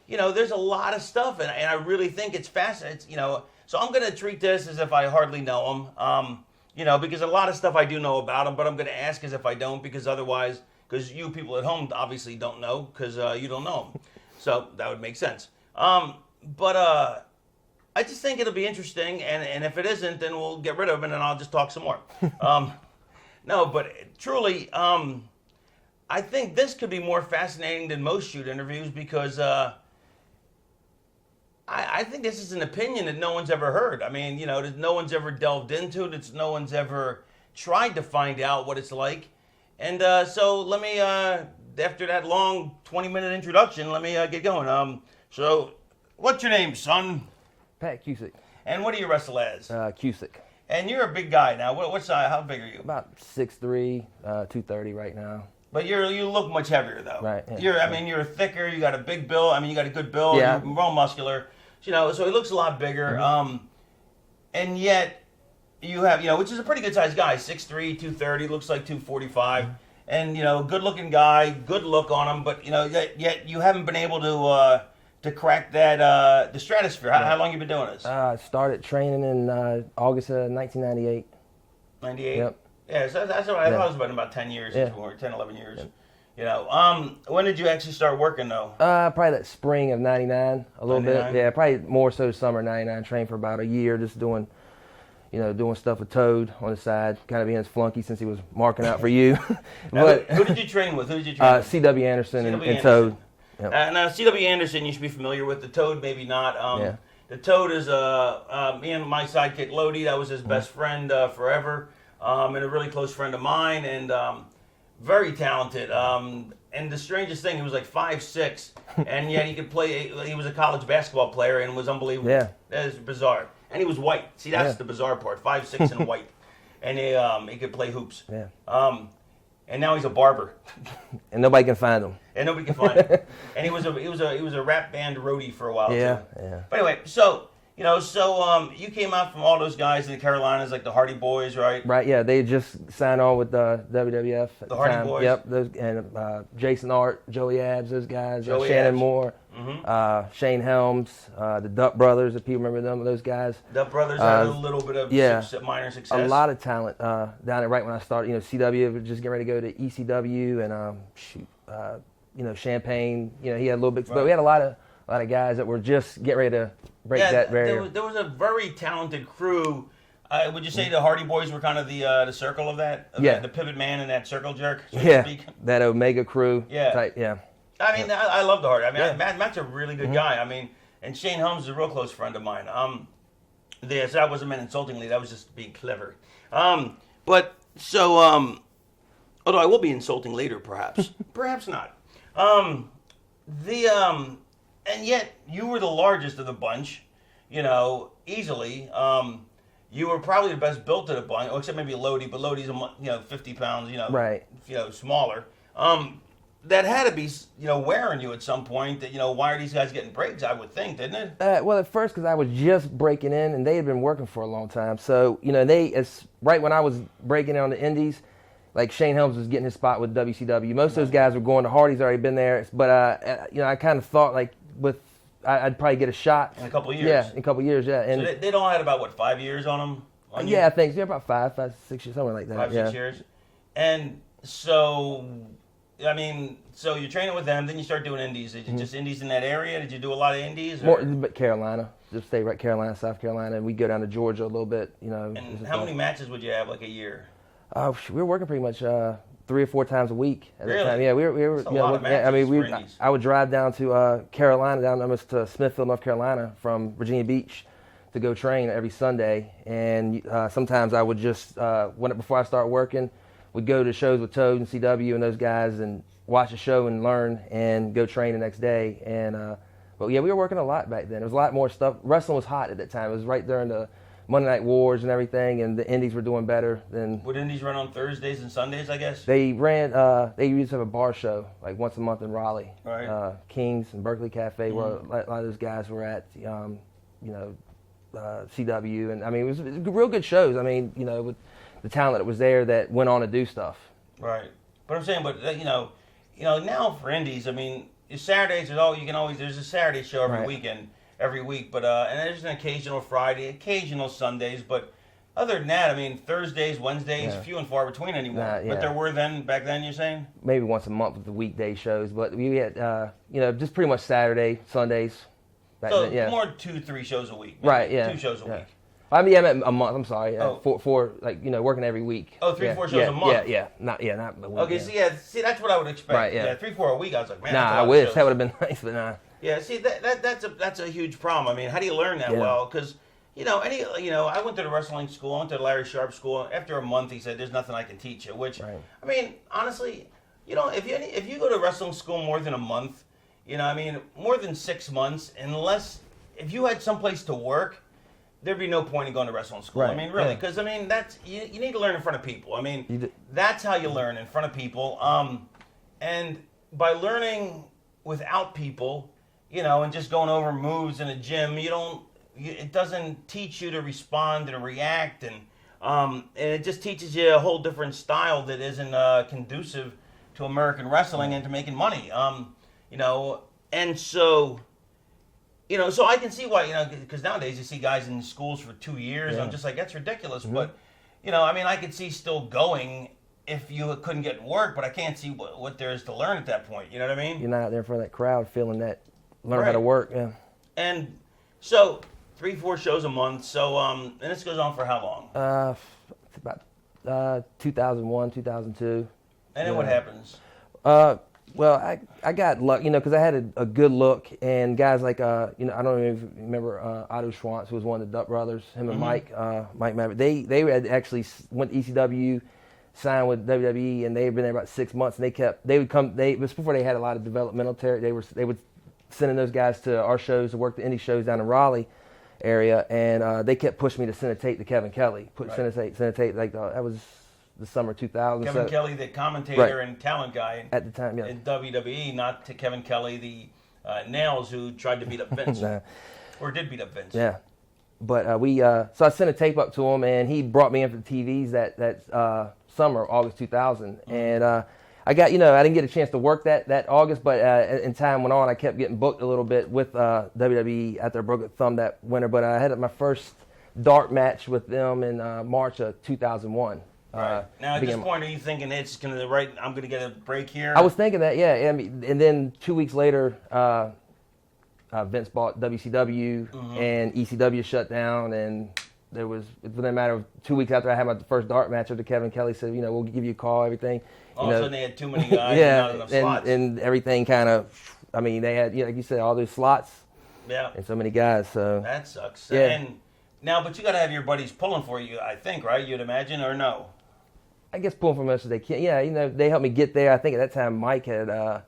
There's a lot of stuff, and I really think it's fascinating. So I'm going to treat this as if I hardly know him. Because a lot of stuff I do know about him, but I'm going to ask as if I don't, because otherwise, because you people at home obviously don't know, because you don't know him. So that would make sense. But I just think it'll be interesting, and if it isn't, then we'll get rid of him, and then I'll just talk some more. No, but truly, I think this could be more fascinating than most shoot interviews, because I think this is an opinion that no one's ever heard. I mean, that no one's ever delved into it. It's no one's ever tried to find out what it's like. And so let me, after that long 20-minute introduction, let me get going. So what's your name, son? Pat Cusick. And what do you wrestle as? Cusick. And you're a big guy now. What size? How big are you? About 6'3", 230 right now. But you look much heavier though. Right. Yeah. You're thicker. You got a big build. You got a good build. Yeah. You're real muscular. So he looks a lot bigger. Mm-hmm. And yet you have, which is a pretty good sized guy, 6'3", 230, looks like 245. Mm-hmm. And, good looking guy, good look on him, but, yet you haven't been able to crack that, the stratosphere. How long you been doing this? I started training in August of 1998. 98? Yep. Yeah, so that's what I thought it was about 10 years, 10, 11 years. Yep. When did you actually start working though? Probably that spring of 99, a little 99? bit. Yeah, probably more so summer 99. Trained for about a year, just doing stuff with Toad on the side, kind of being his flunky since he was marking out for you. But who did you train with? C.W. Anderson and Toad. Yep. Now, C.W. Anderson, you should be familiar with. The Toad, maybe not. The Toad is me and my sidekick Lodi. That was his best friend forever, and a really close friend of mine, and very talented. And the strangest thing, he was like 5'6", and yet he could play. He was a college basketball player and was unbelievable. Yeah, that is bizarre. and he was white. See, that's the bizarre part. 5'6" and white, and he could play hoops. Yeah. And now he's a barber, and nobody can find him. And nobody can find him. And he was a rap band roadie for a while too. Yeah. But anyway, so you came out from all those guys in the Carolinas, like the Hardy Boys, right? Right. Yeah. They just signed on with the WWF. At the Hardy time. Boys. Yep. Those and Jason Art, Joey Abs, those guys. Joey Shannon Abs. Moore, Shane Helms, the Duck Brothers. If people remember them, those guys. Duck Brothers had a little bit of minor success. A lot of talent down there right when I started. CW was just getting ready to go to ECW and Champagne. He had a little bit, but we had a lot of guys that were just getting ready to break that barrier. There was a very talented crew. Would you say the Hardy Boys were kind of the circle of that? The pivot man and that circle jerk, so to speak? That Omega crew type, I mean, I love the Hardy. I mean, Matt's a really good guy. I mean, and Shane Helms is a real close friend of mine. So that wasn't meant insultingly. That was just being clever. Although I will be insulting later, perhaps. Perhaps not. And yet, you were the largest of the bunch, easily. You were probably the best built of the bunch, except maybe Lodi, but Lodi's 50 pounds, right. Smaller. That had to be, wearing you at some point. That why are these guys getting breaks? I would think, didn't it? Well, at first, because I was just breaking in, and they had been working for a long time. So right when I was breaking in on the Indies, like Shane Helms was getting his spot with WCW. Most of those guys were going to Hardy's, already been there. But I kind of thought like I'd probably get a shot in a couple of years. Yeah, in a couple of years. Yeah, and so they don't had about 5 years on them. I think so. About 5, 6 years, somewhere like that. 5, 6 years, and so. I mean, so you're training with them, then you start doing indies. Did you just indies in that area? Did you do a lot of indies? More, but Carolina. Just stay right Carolina, South Carolina, and we go down to Georgia a little bit, And how many matches would you have, like, a year? We were working pretty much 3 or 4 times a week at really? that time. Yeah, we were. That's a lot of matches I would drive down to Carolina, down almost to Smithfield, North Carolina, from Virginia Beach, to go train every Sunday. And sometimes I would just before I start working, would go to shows with Toad and CW and those guys and watch the show and learn and go train the next day. But yeah, we were working a lot back then. There was a lot more stuff. Wrestling was hot at that time. It was right during the Monday Night Wars and everything, and the indies were doing better than. Would indies run on Thursdays and Sundays, I guess? They ran. They used to have a bar show like once a month in Raleigh. Right. Kings and Berkeley Cafe, where a lot of those guys were at. CW, and I mean, it was real good shows. I mean, with the talent that was there that went on to do stuff. Right. But I'm saying, now for indies, I mean, Saturdays there's a Saturday show every week, but and there's an occasional Friday, occasional Sundays, but other than that, I mean, Thursdays, Wednesdays, few and far between anymore. But there were back then, you're saying? Maybe once a month with the weekday shows, but we had just pretty much Saturday, Sundays. So more 2-3 shows a week. Right, yeah. 2 shows a week. I mean, a month. I'm sorry. For working every week. Oh, 3-4 shows a month. Not a week. Okay, see, that's what I would expect. Right, yeah. 3-4 a week. I was like, man. Nah, I wish that would have been nice, but nah. Yeah, see, that's a huge problem. I mean, how do you learn that well? Because I went to the wrestling school. I went to the Larry Sharp school. After a month, he said, "There's nothing I can teach you." Which, I mean, honestly, if you go to wrestling school more than a month, more than 6 months, if you had someplace to work, there'd be no point in going to wrestling school. Right. I mean, really, because that's you need to learn in front of people. I mean, that's how you learn, in front of people. And by learning without people, and just going over moves in a gym, it doesn't teach you to respond and react, and it just teaches you a whole different style that isn't conducive to American wrestling and to making money. And so. So I can see why, because nowadays you see guys in schools for 2 years. Yeah. I'm just like, that's ridiculous. Mm-hmm. But, I could see still going if you couldn't get work, but I can't see what there is to learn at that point. You know what I mean? You're not out there for that crowd feeling that, learn how to work. Yeah. And so 3-4 shows a month. So, and this goes on for how long? It's about 2001, 2002. And then what happens? Well, I got luck, because I had a good look, and guys like, I don't know if you remember Otto Schwantz, who was one of the Duck brothers, him and Mike Maverick. They had actually went to ECW, signed with WWE, and they had been there about 6 months, and it was before they had a lot of developmental territory. They would sending those guys to our shows to work the indie shows down in Raleigh, area, and they kept pushing me to send a tape to Kevin Kelly. Send a tape. Like that was the summer 2000. Kevin Kelly, the commentator and talent guy at the time, in WWE, not to Kevin Kelly, the Nails who tried to beat up Vince. Or did beat up Vince. Yeah. But so I sent a tape up to him, and he brought me in for the TVs that summer, August 2000. And I got, I didn't get a chance to work that August, but in time went on, I kept getting booked a little bit with WWE at their Broken Thumb that winter. But I had my first dark match with them in March of 2001. Right. Now, at this point, are you thinking I'm going to get a break here? I was thinking that, yeah. And then 2 weeks later, Vince bought WCW, and ECW shut down, and within a matter of 2 weeks after I had my first dark match with Kevin Kelly said, we'll give you a call, everything. All of a sudden they had too many guys and not enough slots. And everything kind of, they had, like you said, all those slots and so many guys. So that sucks. Yeah. And now, but you got to have your buddies pulling for you, I think, right? You'd imagine, or no? I guess pulling for much as they can. Yeah, they helped me get there. I think at that time Mike had,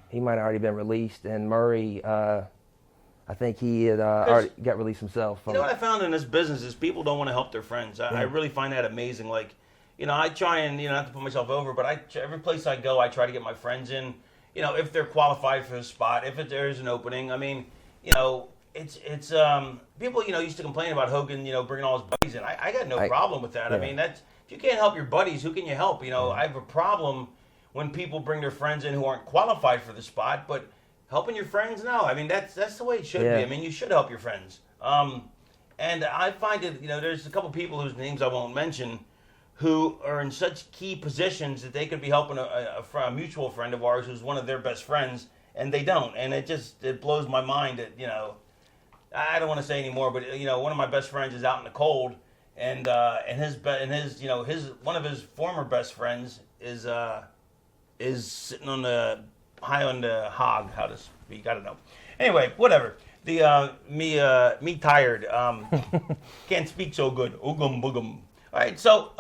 he might have already been released, and Murray, I think he had already got released himself. You know what I found in this business is people don't want to help their friends. I really find that amazing. Like, I try and, not to put myself over, but every place I go, I try to get my friends in, if they're qualified for the spot, if there's an opening. I mean, it's people, used to complain about Hogan, bringing all his buddies in. I got no problem with that. Yeah. I mean, if you can't help your buddies, who can you help? I have a problem when people bring their friends in who aren't qualified for the spot, but helping your friends, no. I mean, that's the way it should be. I mean, you should help your friends. And I find it, there's a couple people whose names I won't mention who are in such key positions that they could be helping a mutual friend of ours who's one of their best friends, and they don't. And it blows my mind that, I don't want to say anymore, but, one of my best friends is out in the cold, and his one of his former best friends is sitting on the high on the hog, how to speak, I don't know. Anyway, whatever. Me tired. Can't speak so good. Oogum boogum. All right, so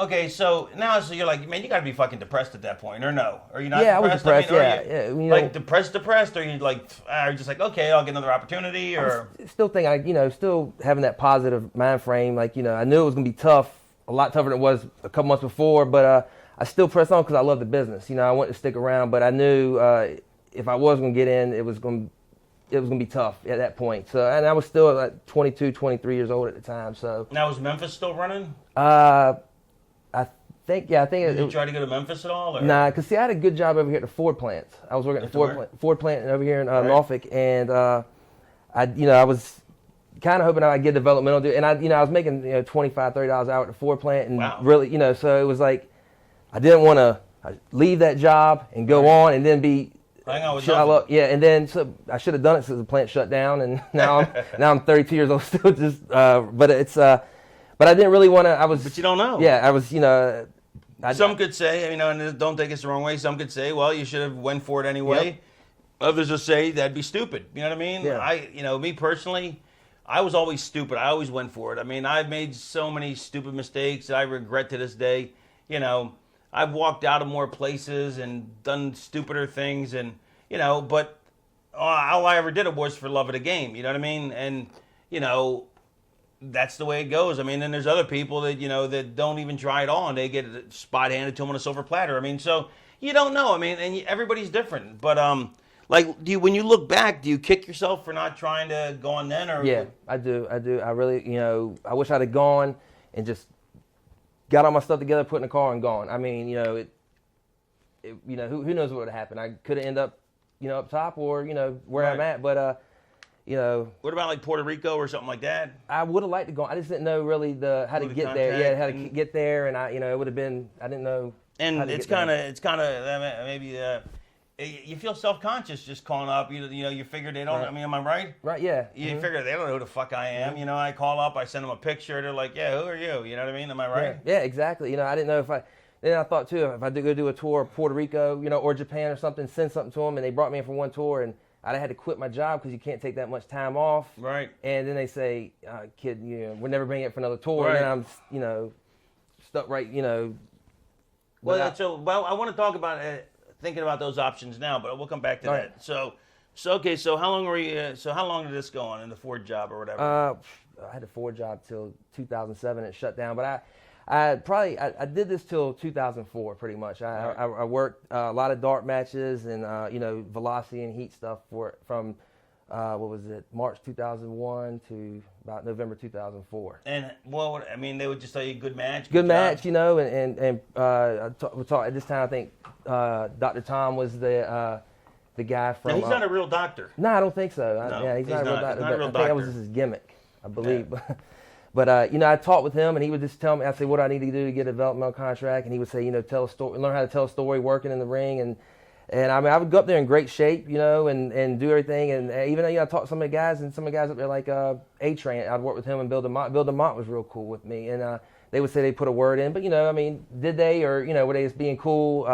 now you're like, man, you got to be fucking depressed at that point, or no? Are you not depressed? I was depressed, like depressed, or you are you just like, okay, I'll get another opportunity, or? Still think still having that positive mind frame, like, I knew it was going to be tough, a lot tougher than it was a couple months before, but I still pressed on because I love the business. I wanted to stick around, but I knew if I was going to get in, it was going to be tough at that point. So, and I was still like 22, 23 years old at the time. So now, was Memphis still running? I think. Did you try to go to Memphis at all? Or? Nah, because I had a good job over here at the Ford plant. I was working at the Ford plant over here in Norfolk, and I was kind of hoping I'd get developmental, and I was making $25, $30 an hour at the Ford plant, and really, so it was like I didn't want to leave that job and go on and then be. Hang on with and then so I should have done it since the plant shut down, and now I'm 32 years old still. Just but it's but I didn't really want to. But you don't know. Yeah, I was some could say, and don't take us the wrong way. Some could say, well, you should have went for it anyway. Yep. Others will say that'd be stupid. You know what I mean? Yeah. Me personally, I was always stupid. I always went for it. I mean, I've made so many stupid mistakes that I regret to this day. I've walked out of more places and done stupider things, and but all I ever did was for love of the game. You know what I mean? And that's the way it goes. I mean, then there's other people that that don't even try at all, and they get a spot handed to them on a silver platter. I mean, so you don't know. I mean, and everybody's different. But when you look back, do you kick yourself for not trying to go on then? Or yeah, I do. I really, I wish I'd have gone and just got all my stuff together, put in the car, and gone. I mean, who knows what would have happened? I could have ended up, up top or where I'm at. But what about like Puerto Rico or something like that? I would have liked to go. I just didn't know really how to get there. Yeah, how to get there, and it would have been. I didn't know. And it's kind of maybe. You feel self-conscious just calling up. You figure they don't. Right. I mean, am I right? Right. Yeah. You figure they don't know who the fuck I am. Mm-hmm. I call up, I send them a picture. They're like, "Yeah, who are you?" You know what I mean? Am I right? Yeah. Exactly. I didn't know if I. Then I thought too, if I did go do a tour of Puerto Rico, or Japan or something, send something to them, and they brought me in for one tour, and I had to quit my job because you can't take that much time off. Right. And then they say, "Kid, we're never bringing it for another tour." Right. And then I'm, stuck right, Well, I want to talk about thinking about those options now, but we'll come back to that. Right. So okay. So how long were you? So how long did this go on in the Ford job or whatever? had a Ford job till 2007. It shut down, but I did this till 2004 pretty much. I worked a lot of dart matches and velocity and heat stuff from what was it, March 2001 to about November 2004. And they would just tell you good match. Good match, and we talked at this time. I think Dr. Tom was the guy from. Now, he's not a real doctor. No, I don't think so. He's not a real doctor. I think that was just his gimmick, I believe. Yeah. But I talked with him, and he would just tell me. I said, "What do I need to do to get a developmental contract?" And he would say, "Tell a story, learn how to tell a story, working in the ring." And I mean, I would go up there in great shape, and do everything. And even though I talked to some of the guys, and some of the guys up there like A-Train, I'd work with him and Bill DeMott. Bill DeMott was real cool with me, and they would say they put a word in, but did they, or were they just being cool?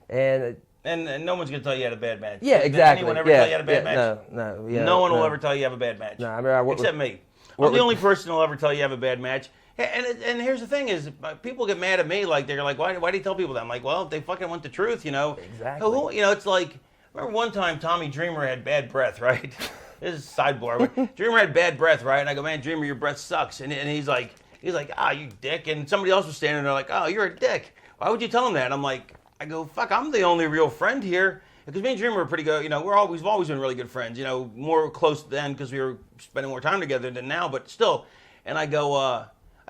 And no one's gonna tell you had a bad match. Yeah, exactly. Did anyone ever tell you had a bad match? No. No one will ever tell you have a bad match. No, I remember except me. I'm the only person who'll ever tell you have a bad match. And here's the thing is, people get mad at me, like, they're like, why do you tell people that? I'm like, well, if they fucking want the truth, Exactly. It's like, remember one time Tommy Dreamer had bad breath, right? This is a sidebar, but Dreamer had bad breath, right? And I go, man, Dreamer, your breath sucks. And he's like, you dick. And somebody else was standing there like, oh, you're a dick. Why would you tell him that? I go, fuck, I'm the only real friend here. Because me and Dreamer are pretty good, we've always been really good friends, more close then because we were spending more time together than now, but still. And I go,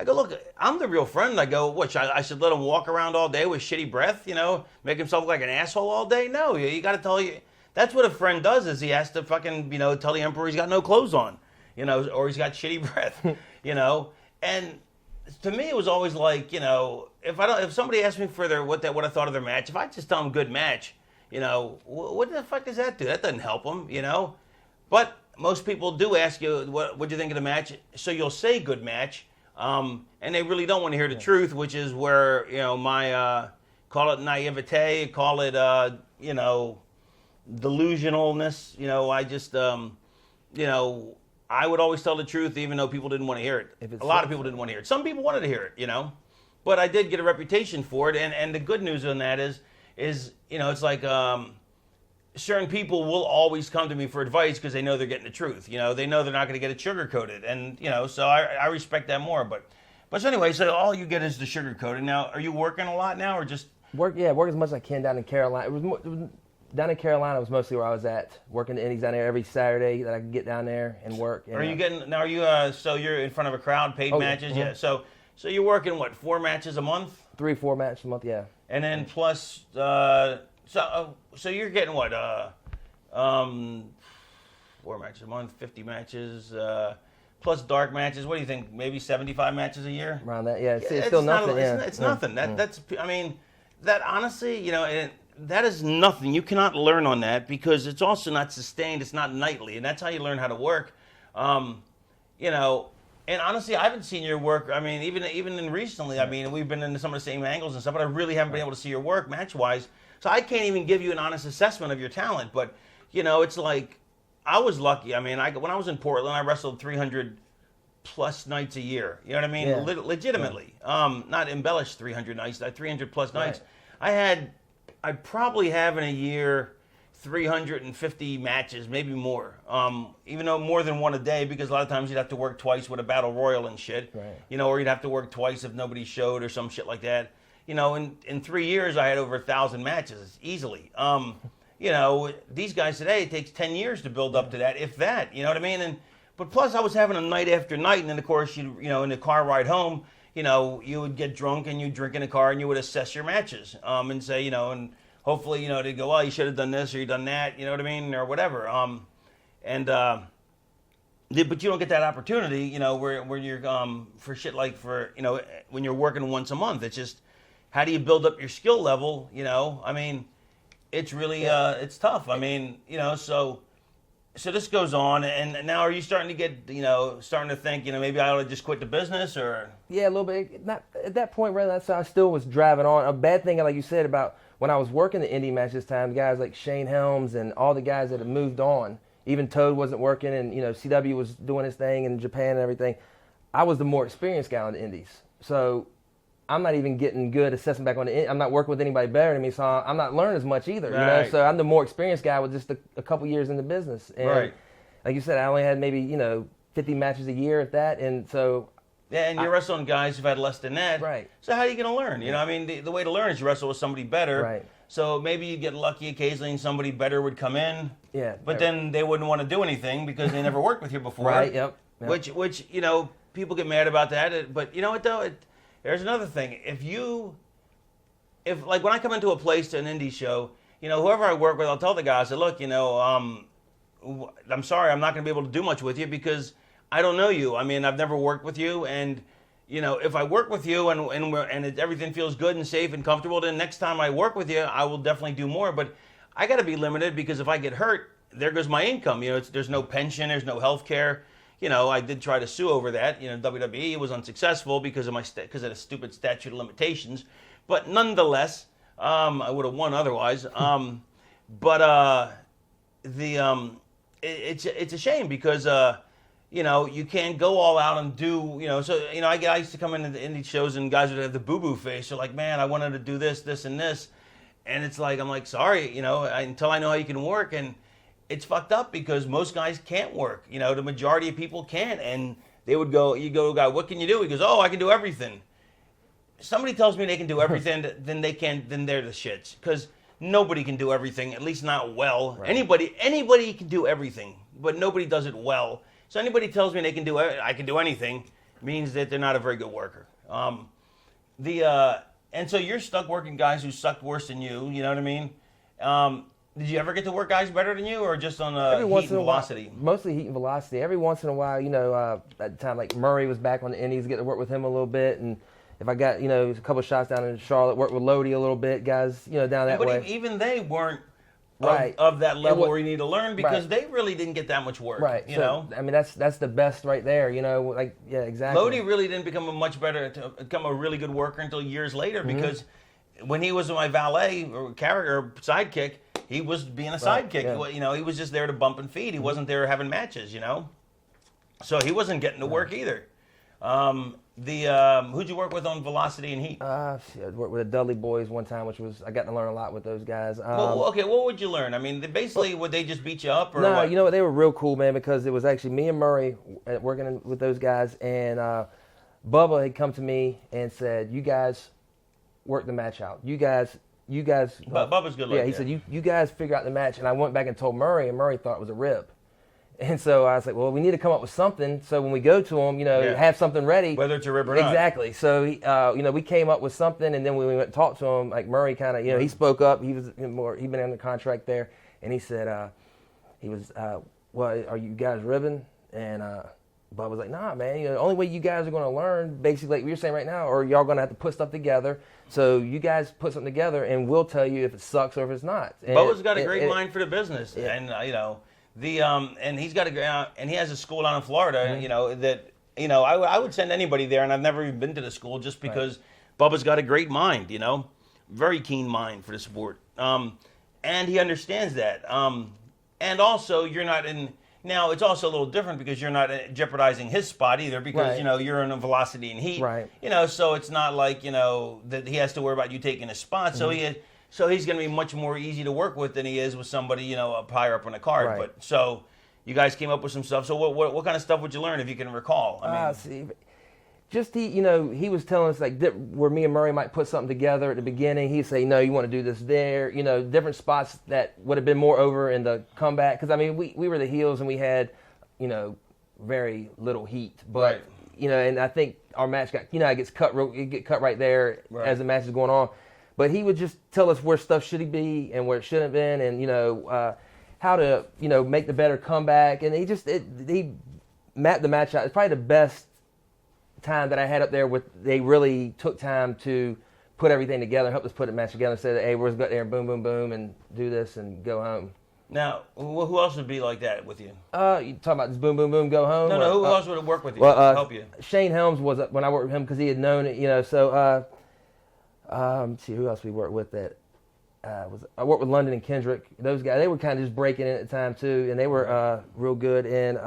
look, I'm the real friend. I go, what, I should let him walk around all day with shitty breath, make himself look like an asshole all day? No, you got to tell you. That's what a friend does, is he has to fucking, tell the emperor he's got no clothes on, or he's got shitty breath, And to me, it was always like, if somebody asked me for what I thought of their match, if I just tell them good match, what the fuck does that do? That doesn't help them, But most people do ask you, what do you think of the match? So you'll say good match. And they really don't want to hear the truth, which is where, my, call it naivete, call it, delusionalness. I just, I would always tell the truth even though people didn't want to hear it. A lot of people didn't want to hear it. Some people wanted to hear it, But I did get a reputation for it. And the good news on that is it's like certain people will always come to me for advice because they know they're getting the truth. They know they're not going to get it sugar-coated. And, so I respect that more. But so anyway, so all you get is the sugar-coated. Now, are you working a lot now or just? Work as much as I can down in Carolina. Down in Carolina was mostly where I was at, working the indies down there every Saturday that I could get down there and work. And, so you're in front of a crowd, paid matches? Yeah. So you're working, 4 matches a month? 3-4 matches a month, yeah. And then plus, so you're getting what? 4 matches a month, 50 matches, plus dark matches. What do you think? Maybe 75 matches a year? Around that, yeah. It's still nothing. It's nothing. That's. I mean, that honestly, that is nothing. You cannot learn on that because it's also not sustained. It's not nightly, and that's how you learn how to work. And honestly, I haven't seen your work. I mean, even in recently, I mean, we've been in some of the same angles and stuff, but I really haven't been able to see your work match-wise. So I can't even give you an honest assessment of your talent. But, it's like, I was lucky. I mean, when I was in Portland, I wrestled 300-plus nights a year. You know what I mean? Yeah. Legitimately. Not embellished 300 nights, 300-plus nights. I probably have in a year 350 matches, maybe more. Even though more than one a day, because a lot of times you'd have to work twice with a battle royal and shit. Right. Or you'd have to work twice if nobody showed or some shit like that. In 3 years I had over 1,000 matches easily. These guys today, it takes 10 years to build up to that, if that. You know what I mean? But plus I was having a night after night, and then of course in the car ride home, you would get drunk and you'd drink in the car and you would assess your matches and say, and hopefully, they'd go, well, you should have done this or you done that, you know what I mean, or whatever. But you don't get that opportunity, where you're for shit like when you're working once a month. It's just, how do you build up your skill level? I mean, it's really it's tough. I mean, so this goes on, and now are you starting to get, starting to think, maybe I ought to just quit the business or? Yeah, a little bit. Not at that point, right? I still was driving on. A bad thing, like you said, about when I was working the indie match this time, guys like Shane Helms and all the guys that had moved on, even Toad wasn't working, and CW was doing his thing in Japan and everything. I was the more experienced guy on the indies, so I'm not even getting good assessing back on the. I'm not working with anybody better than me, so I'm not learning as much either. Right. So I'm the more experienced guy with just a couple years in the business. And right. Like you said, I only had maybe 50 matches a year at that, and so. Yeah, and you're wrestling guys who've had less than that. Right. So how are you going to learn? You know, I mean, the way to learn is you wrestle with somebody better. Right. So maybe you get lucky occasionally and somebody better would come in. Yeah. But then they wouldn't want to do anything because they never worked with you before. Right, yep. Which you know, people get mad about that. But you know what, though? There's another thing. If like when I come into a place to an indie show, you know, whoever I work with, I'll tell the guy, I say, look, you know, I'm sorry, I'm not going to be able to do much with you because I don't know you. I mean, I've never worked with you, and you know, if I work with you and everything feels good and safe and comfortable, then next time I work with you, I will definitely do more. But I got to be limited because if I get hurt, there goes my income. You know, there's no pension, there's no health care. You know, I did try to sue over that. You know, WWE was unsuccessful because of the stupid statute of limitations. But nonetheless, I would have won otherwise. It's a shame because. You know, you can't go all out and do, you know, so, you know, I used to come into the indie shows and guys would have the boo-boo face. They're like, man, I wanted to do this, this, and this. And it's like, I'm like, sorry, you know, until I know how you can work. And it's fucked up because most guys can't work. You know, the majority of people can't. And they would go, you go, guy, what can you do? He goes, oh, I can do everything. Somebody tells me they can do everything, then they're the shits. Because nobody can do everything, at least not well. Right. Anybody can do everything, but nobody does it well. So anybody tells me I can do anything means that they're not a very good worker. And so you're stuck working guys who sucked worse than you. You know what I mean? Did you ever get to work guys better than you, or just on heat and velocity? Mostly heat and velocity. Every once in a while, you know, at the time like Murray was back on the Indies, get to work with him a little bit, and if I got, you know, a couple of shots down in Charlotte, worked with Lodi a little bit, guys, you know, down that way. But even they weren't. Right. Of that level where you need to learn because they really didn't get that much work. Right. You know? I mean, that's the best right there, you know, like, yeah, exactly. Lodi really didn't become a really good worker until years later because when he was my valet or character or sidekick, he was being a sidekick. Yeah. You know, he was just there to bump and feed. He wasn't there having matches, you know? So he wasn't getting to work either. Who'd you work with on Velocity and Heat? I worked with the Dudley boys one time, I got to learn a lot with those guys. Okay, what would you learn? I mean, would they just beat you up? Or no, what? You know what? They were real cool, man, because it was actually me and Murray working with those guys, and Bubba had come to me and said, you guys work the match out. You guys. Bubba's good. Yeah, he said, you guys figure out the match, and I went back and told Murray, and Murray thought it was a rib. And so I was like, well, we need to come up with something so when we go to them, you know, have something ready. Whether it's a rib or not. Exactly. So, you know, we came up with something, and then when we went and talked to him, like Murray kind of, you know, he spoke up. He'd been under contract there, and he said, well, are you guys ribbing? And Bub was like, nah, man, you know, the only way you guys are going to learn, basically, like you're saying right now, or y'all going to have to put stuff together. So you guys put something together, and we'll tell you if it sucks or if it's not. Bubba's got a great mind for the business, and, you know, and he's got and he has a school down in Florida. You know that I would send anybody there, and I've never even been to the school just because Bubba's got a great mind. You know, very keen mind for the sport, and he understands that. And also, you're not in. Now it's also a little different because you're not jeopardizing his spot either because you know you're in a Velocity and Heat. Right. You know, so it's not like that he has to worry about you taking his spot. So he's going to be much more easy to work with than he is with somebody, up higher up on the card. Right. But so you guys came up with some stuff. So what kind of stuff would you learn if you can recall? He was telling us like where me and Murray might put something together at the beginning. He'd say, no, you want to do this there. You know, different spots that would have been more over in the comeback. Because I mean, we were the heels and we had, very little heat. But and I think our match got it gets cut right there as the match is going on. But he would just tell us where stuff should be and where it shouldn't have been, and how to make the better comeback. And he mapped the match out. It's probably the best time that I had up there. They really took time to put everything together, help us put the match together, and said, "Hey, we're just go there, boom, boom, boom, and do this and go home." Now, who else would be like that with you? You talking about this boom, boom, boom, go home? No, who else would work with you? Help you? Shane Helms was when I worked with him because he had known it. So. See who else we worked with that I worked with London and Kendrick. Those guys, they were kind of just breaking in at the time too, and they were real good and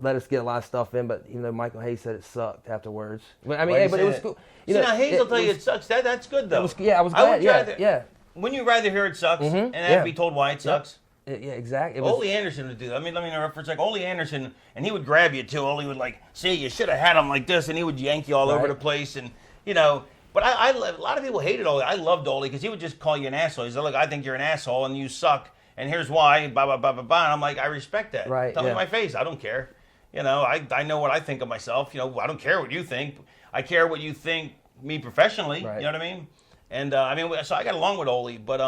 let us get a lot of stuff in. But even though Michael Hayes said it sucked afterwards, but it was cool. Now Hayes will tell you it sucks. That's good though. I was glad. Yeah. Wouldn't you rather hear it sucks and have to be told why it sucks? Yeah, exactly. Ole Anderson would do that. Let me reference like Ole Anderson, and he would grab you too. Ole would like, see, you should have had him like this, and he would yank you all over the place, and you know. But a lot of people hated Ole. I loved Ole because he would just call you an asshole. He's like, look, I think you're an asshole, and you suck, and here's why. Blah blah blah blah blah. And I'm like, I respect that. Right. Tell me to my face. I don't care. You know, I know what I think of myself. You know, I don't care what you think. I care what you think me professionally. Right. You know what I mean? And so I got along with Ole, but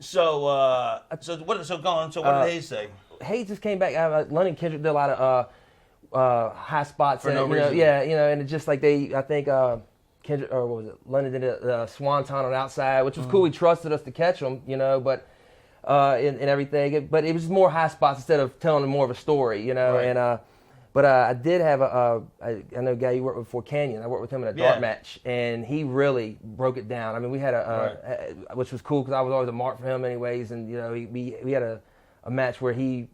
so go on. So what did Hayes say? Hayes just came back. London Kendrick did a lot of high spots. For no reason. Yeah, you know, and it's just like I think Kendrick, or what was it? London did a swanton on the outside, which was cool. He trusted us to catch him, you know, but and everything. But it was more high spots instead of telling more of a story, you know. Right. And but I did have I know a guy you worked with before, Canyon. I worked with him in a dart match, and he really broke it down. I mean, we had which was cool because I was always a mark for him, anyways. And you know, we had a match where he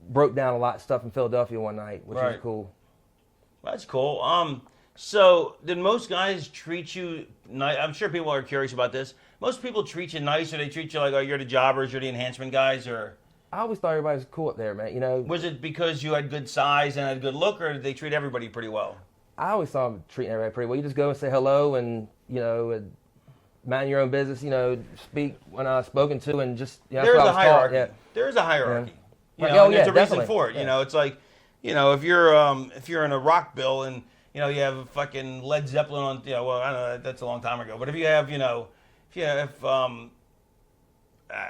broke down a lot of stuff in Philadelphia one night, which was cool. That's cool. So did most guys treat you nice? I'm sure people are curious about this. Most people treat you nice, or they treat you like, oh, you're the jobbers, you're the enhancement guys, or? I always thought everybody was cool up there, man. You know. Was it because you had good size and had a good look, or did they treat everybody pretty well? I always saw them treating everybody pretty well. You just go and say hello, and you know, mind your own business. You know, speak when spoken to, and just. You know, There's a hierarchy. Yeah. There is a hierarchy. Yeah. You know, there's a reason for it. Yeah. You know, it's like, you know, if you're in a rock bill and you know you have a fucking Led Zeppelin on. You know, well, I don't know, that's a long time ago. But if you have, you know,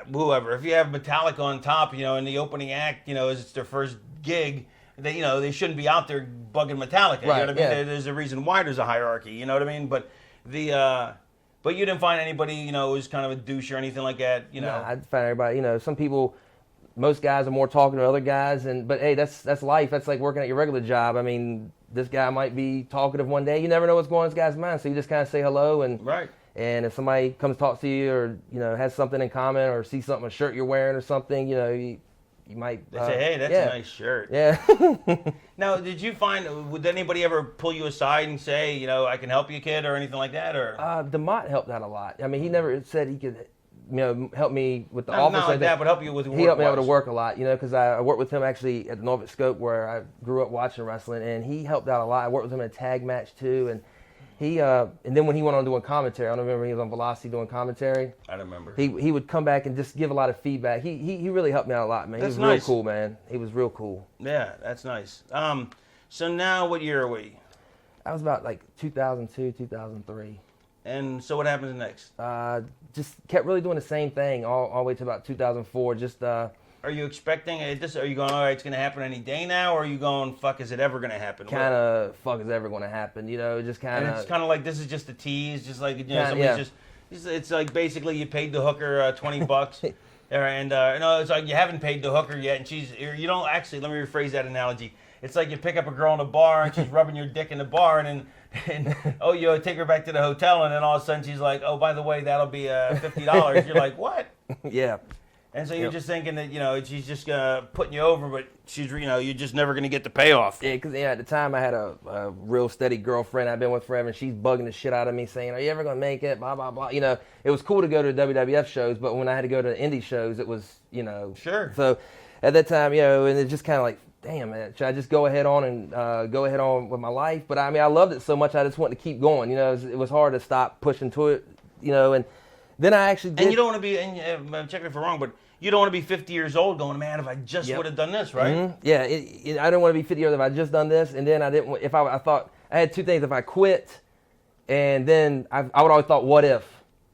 whoever, if you have Metallica on top, you know, in the opening act, you know, it's their first gig, they shouldn't be out there bugging Metallica. You know what I mean? Yeah. There's a reason why there's a hierarchy. You know what I mean? But but you didn't find anybody, you know, who's kind of a douche or anything like that. You know, I find everybody. You know, some people. Most guys are more talking to other guys, but hey, that's life. That's like working at your regular job. I mean, this guy might be talkative one day. You never know what's going on in this guy's mind, so you just kind of say hello and right. And if somebody comes to talk to you, or you know has something in common, or see something, a shirt you're wearing or something, you know, you might they say, hey, that's a nice shirt. Yeah. Now, did you find? Would anybody ever pull you aside and say, you know, I can help you, kid, or anything like that, or? DeMott helped out a lot. I mean, he never said he could. You know, help me with the office. Not like that, but help you with work. He helped me able to work a lot, you know, because I worked with him actually at the Norfolk Scope where I grew up watching wrestling, and he helped out a lot. I worked with him in a tag match too, and he and then when he went on doing commentary, I don't remember he was on Velocity doing commentary. I don't remember. He would come back and just give a lot of feedback. He really helped me out a lot, man. That's he was nice. real cool, man. He was real cool. Yeah, that's nice. So now, what year are we? I was about like 2002, 2003. And so what happens next? Just kept really doing the same thing all the way to about 2004. Just are you expecting this? Are you going, all right, it's going to happen any day now? Or are you going, fuck, is it ever going to happen? Kind of, fuck, is it ever going to happen? You know, just kind of. And it's kind of like this is just a tease, just like, you know, somebody's just. It's like basically you paid the hooker $20, and no, it's like you haven't paid the hooker yet, and you don't actually. Let me rephrase that analogy. It's like you pick up a girl in a bar and she's rubbing your dick in the bar, and oh, you take her back to the hotel, and then all of a sudden she's like, oh, by the way, that'll be $50. You're like, what? Yeah. And so you're just thinking that, you know, she's just putting you over, but she's, you know, you're just never going to get the payoff. Yeah, because at the time I had a real steady girlfriend I've been with forever, and she's bugging the shit out of me saying, are you ever going to make it, blah, blah, blah. You know, it was cool to go to WWF shows, but when I had to go to indie shows, it was, you know. Sure. So at that time, you know, and it's just kind of like, damn, man, should I just go ahead on with my life? But I mean, I loved it so much, I just wanted to keep going. You know, it was hard to stop pushing to it, you know, and then I actually did. And you don't want to be, and check me if I'm wrong, but you don't want to be 50 years old going, man, if I just would have done this, right? Mm-hmm. Yeah, I didn't want to be 50 years old if I just done this, and then I didn't. If I thought I had two things: if I quit, and then I would always thought, what if?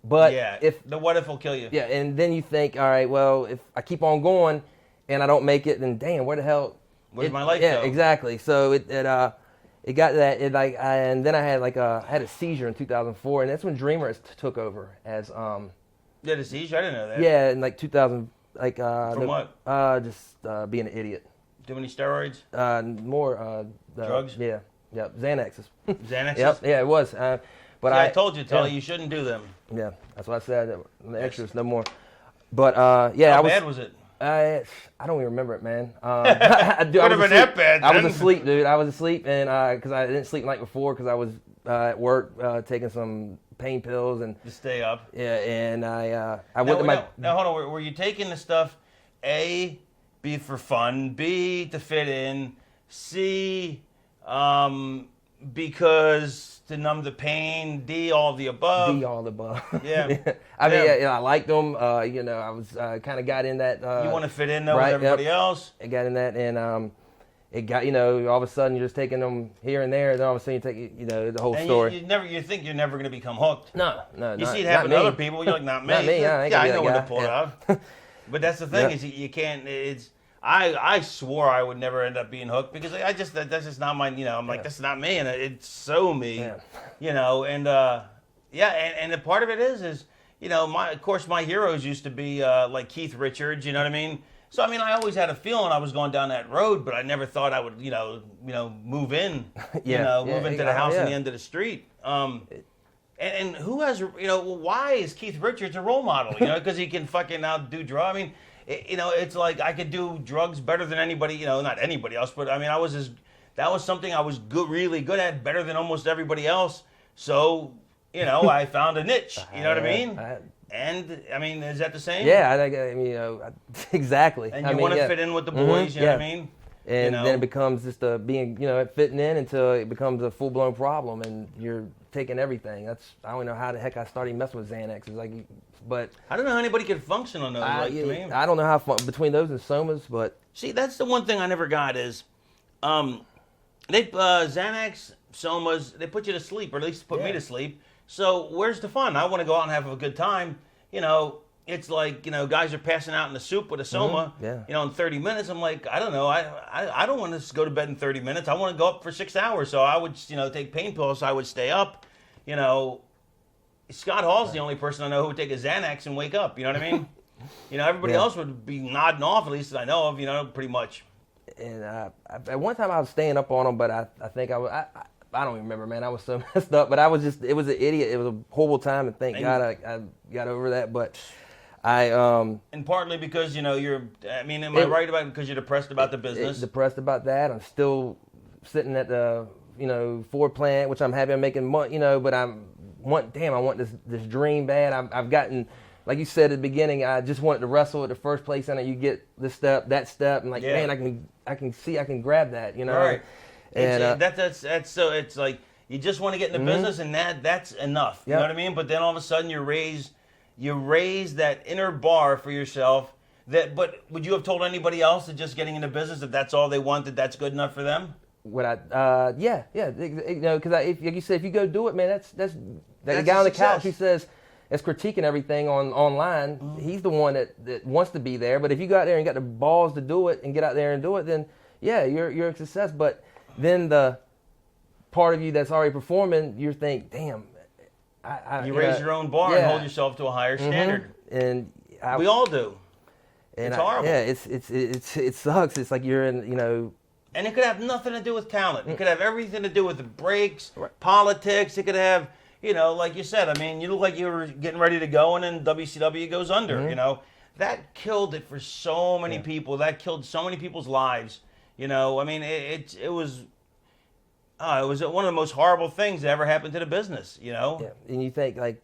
But if the what if will kill you. Yeah, and then you think, all right, well, if I keep on going and I don't make it, then damn, where the hell? Where's my life Yeah, go? exactly. So it got that. And then I had had a seizure in 2004, and that's when Dreamer took over as You had a seizure? I didn't know that. Yeah, in like 2000, From what? Just being an idiot. Too many steroids? More drugs? Yeah, Xanaxes. Xanaxes? Yep, yeah, it was. But see, I told you, Tully, you shouldn't do them. Yeah, that's what I said. The extras, no more. But yeah, How bad was it? I don't even remember it, man. Could have been that bad. I was asleep, dude. I was asleep, and because I didn't sleep the night before because I was at work taking some pain pills and to stay up. Yeah, and I went to my. Now hold on. Were you taking the stuff A, be for fun, B, to fit in, C, because to numb the pain, D, all of the above. D, all the above. Yeah. I mean, I liked them. I was kind of got in that. You want to fit in though right, with everybody else. I got in that, and it got, all of a sudden you're just taking them here and there, then all of a sudden you take, the whole And story. you think you're never going to become hooked. No. You see it happen to other people. You're like, not me. Not me. I know when to pull it out. But that's the thing is you can't. I swore I would never end up being hooked because that's just not my. I'm like, that's not me, and it's so me. Yeah. And and a part of it is of course my heroes used to be like Keith Richards. You know what I mean? So I mean, I always had a feeling I was going down that road, but I never thought I would move in. Move into the house on the end of the street. And who has, why is Keith Richards a role model? Because he can fucking outdo drugs. I mean, it's like I could do drugs better than anybody, not anybody else, but I mean, that was something I was really good at, better than almost everybody else. So, I found a niche, you know what I mean? And, I mean, is that the same? Yeah, I mean, exactly. And you want to fit in with the boys, you know what I mean? And then it becomes just being, fitting in until it becomes a full-blown problem, and you're taking everything. I don't know how the heck I started messing with Xanax. But I don't know how anybody could function on those. I don't know how between those and Somas, but see, that's the one thing I never got is, Xanax, Somas, they put you to sleep, or at least put me to sleep. So where's the fun? I want to go out and have a good time. It's like, guys are passing out in the soup with a Soma, in 30 minutes. I'm like, I don't know. I don't want to go to bed in 30 minutes. I want to go up for 6 hours. So I would, take pain pills. So I would stay up. Scott Hall's the only person I know who would take a Xanax and wake up. You know what I mean? Everybody else would be nodding off, at least that I know of, pretty much. And at one time I was staying up on them, but I think I don't even remember, man. I was so messed up. But it was an idiot. It was a horrible time, and thank God I got over that. But and partly because am I right about it because you're depressed about the business? Depressed about that. I'm still sitting at the Ford plant, which I'm happy I'm making money, but I want this dream bad. I've gotten, like you said at the beginning, I just wanted to wrestle at the first place, and you get this step, that step, and man, I can grab that, Right. And that's so it's like you just want to get in the business, and that's enough. You know what I mean? But then all of a sudden you raise that inner bar for yourself. But would you have told anybody else that just getting into business, if that's all they want, that's good enough for them? Because because like you said, if you go do it, man, that's the guy on the couch who says that's critiquing everything online. Mm-hmm. He's the one that wants to be there. But if you go out there and got the balls to do it and get out there and do it, then you're a success. But then the part of you that's already performing, you think, damn. You raise your own bar and hold yourself to a higher standard. And we all do. And it's horrible. Yeah, it sucks. It's like you're in, And it could have nothing to do with talent. It could have everything to do with the breaks, politics. It could have, like you said, I mean, you look like you were getting ready to go, and then WCW goes under, That killed it for so many people. That killed so many people's lives. I mean, it was one of the most horrible things that ever happened to the business, Yeah, and you think, I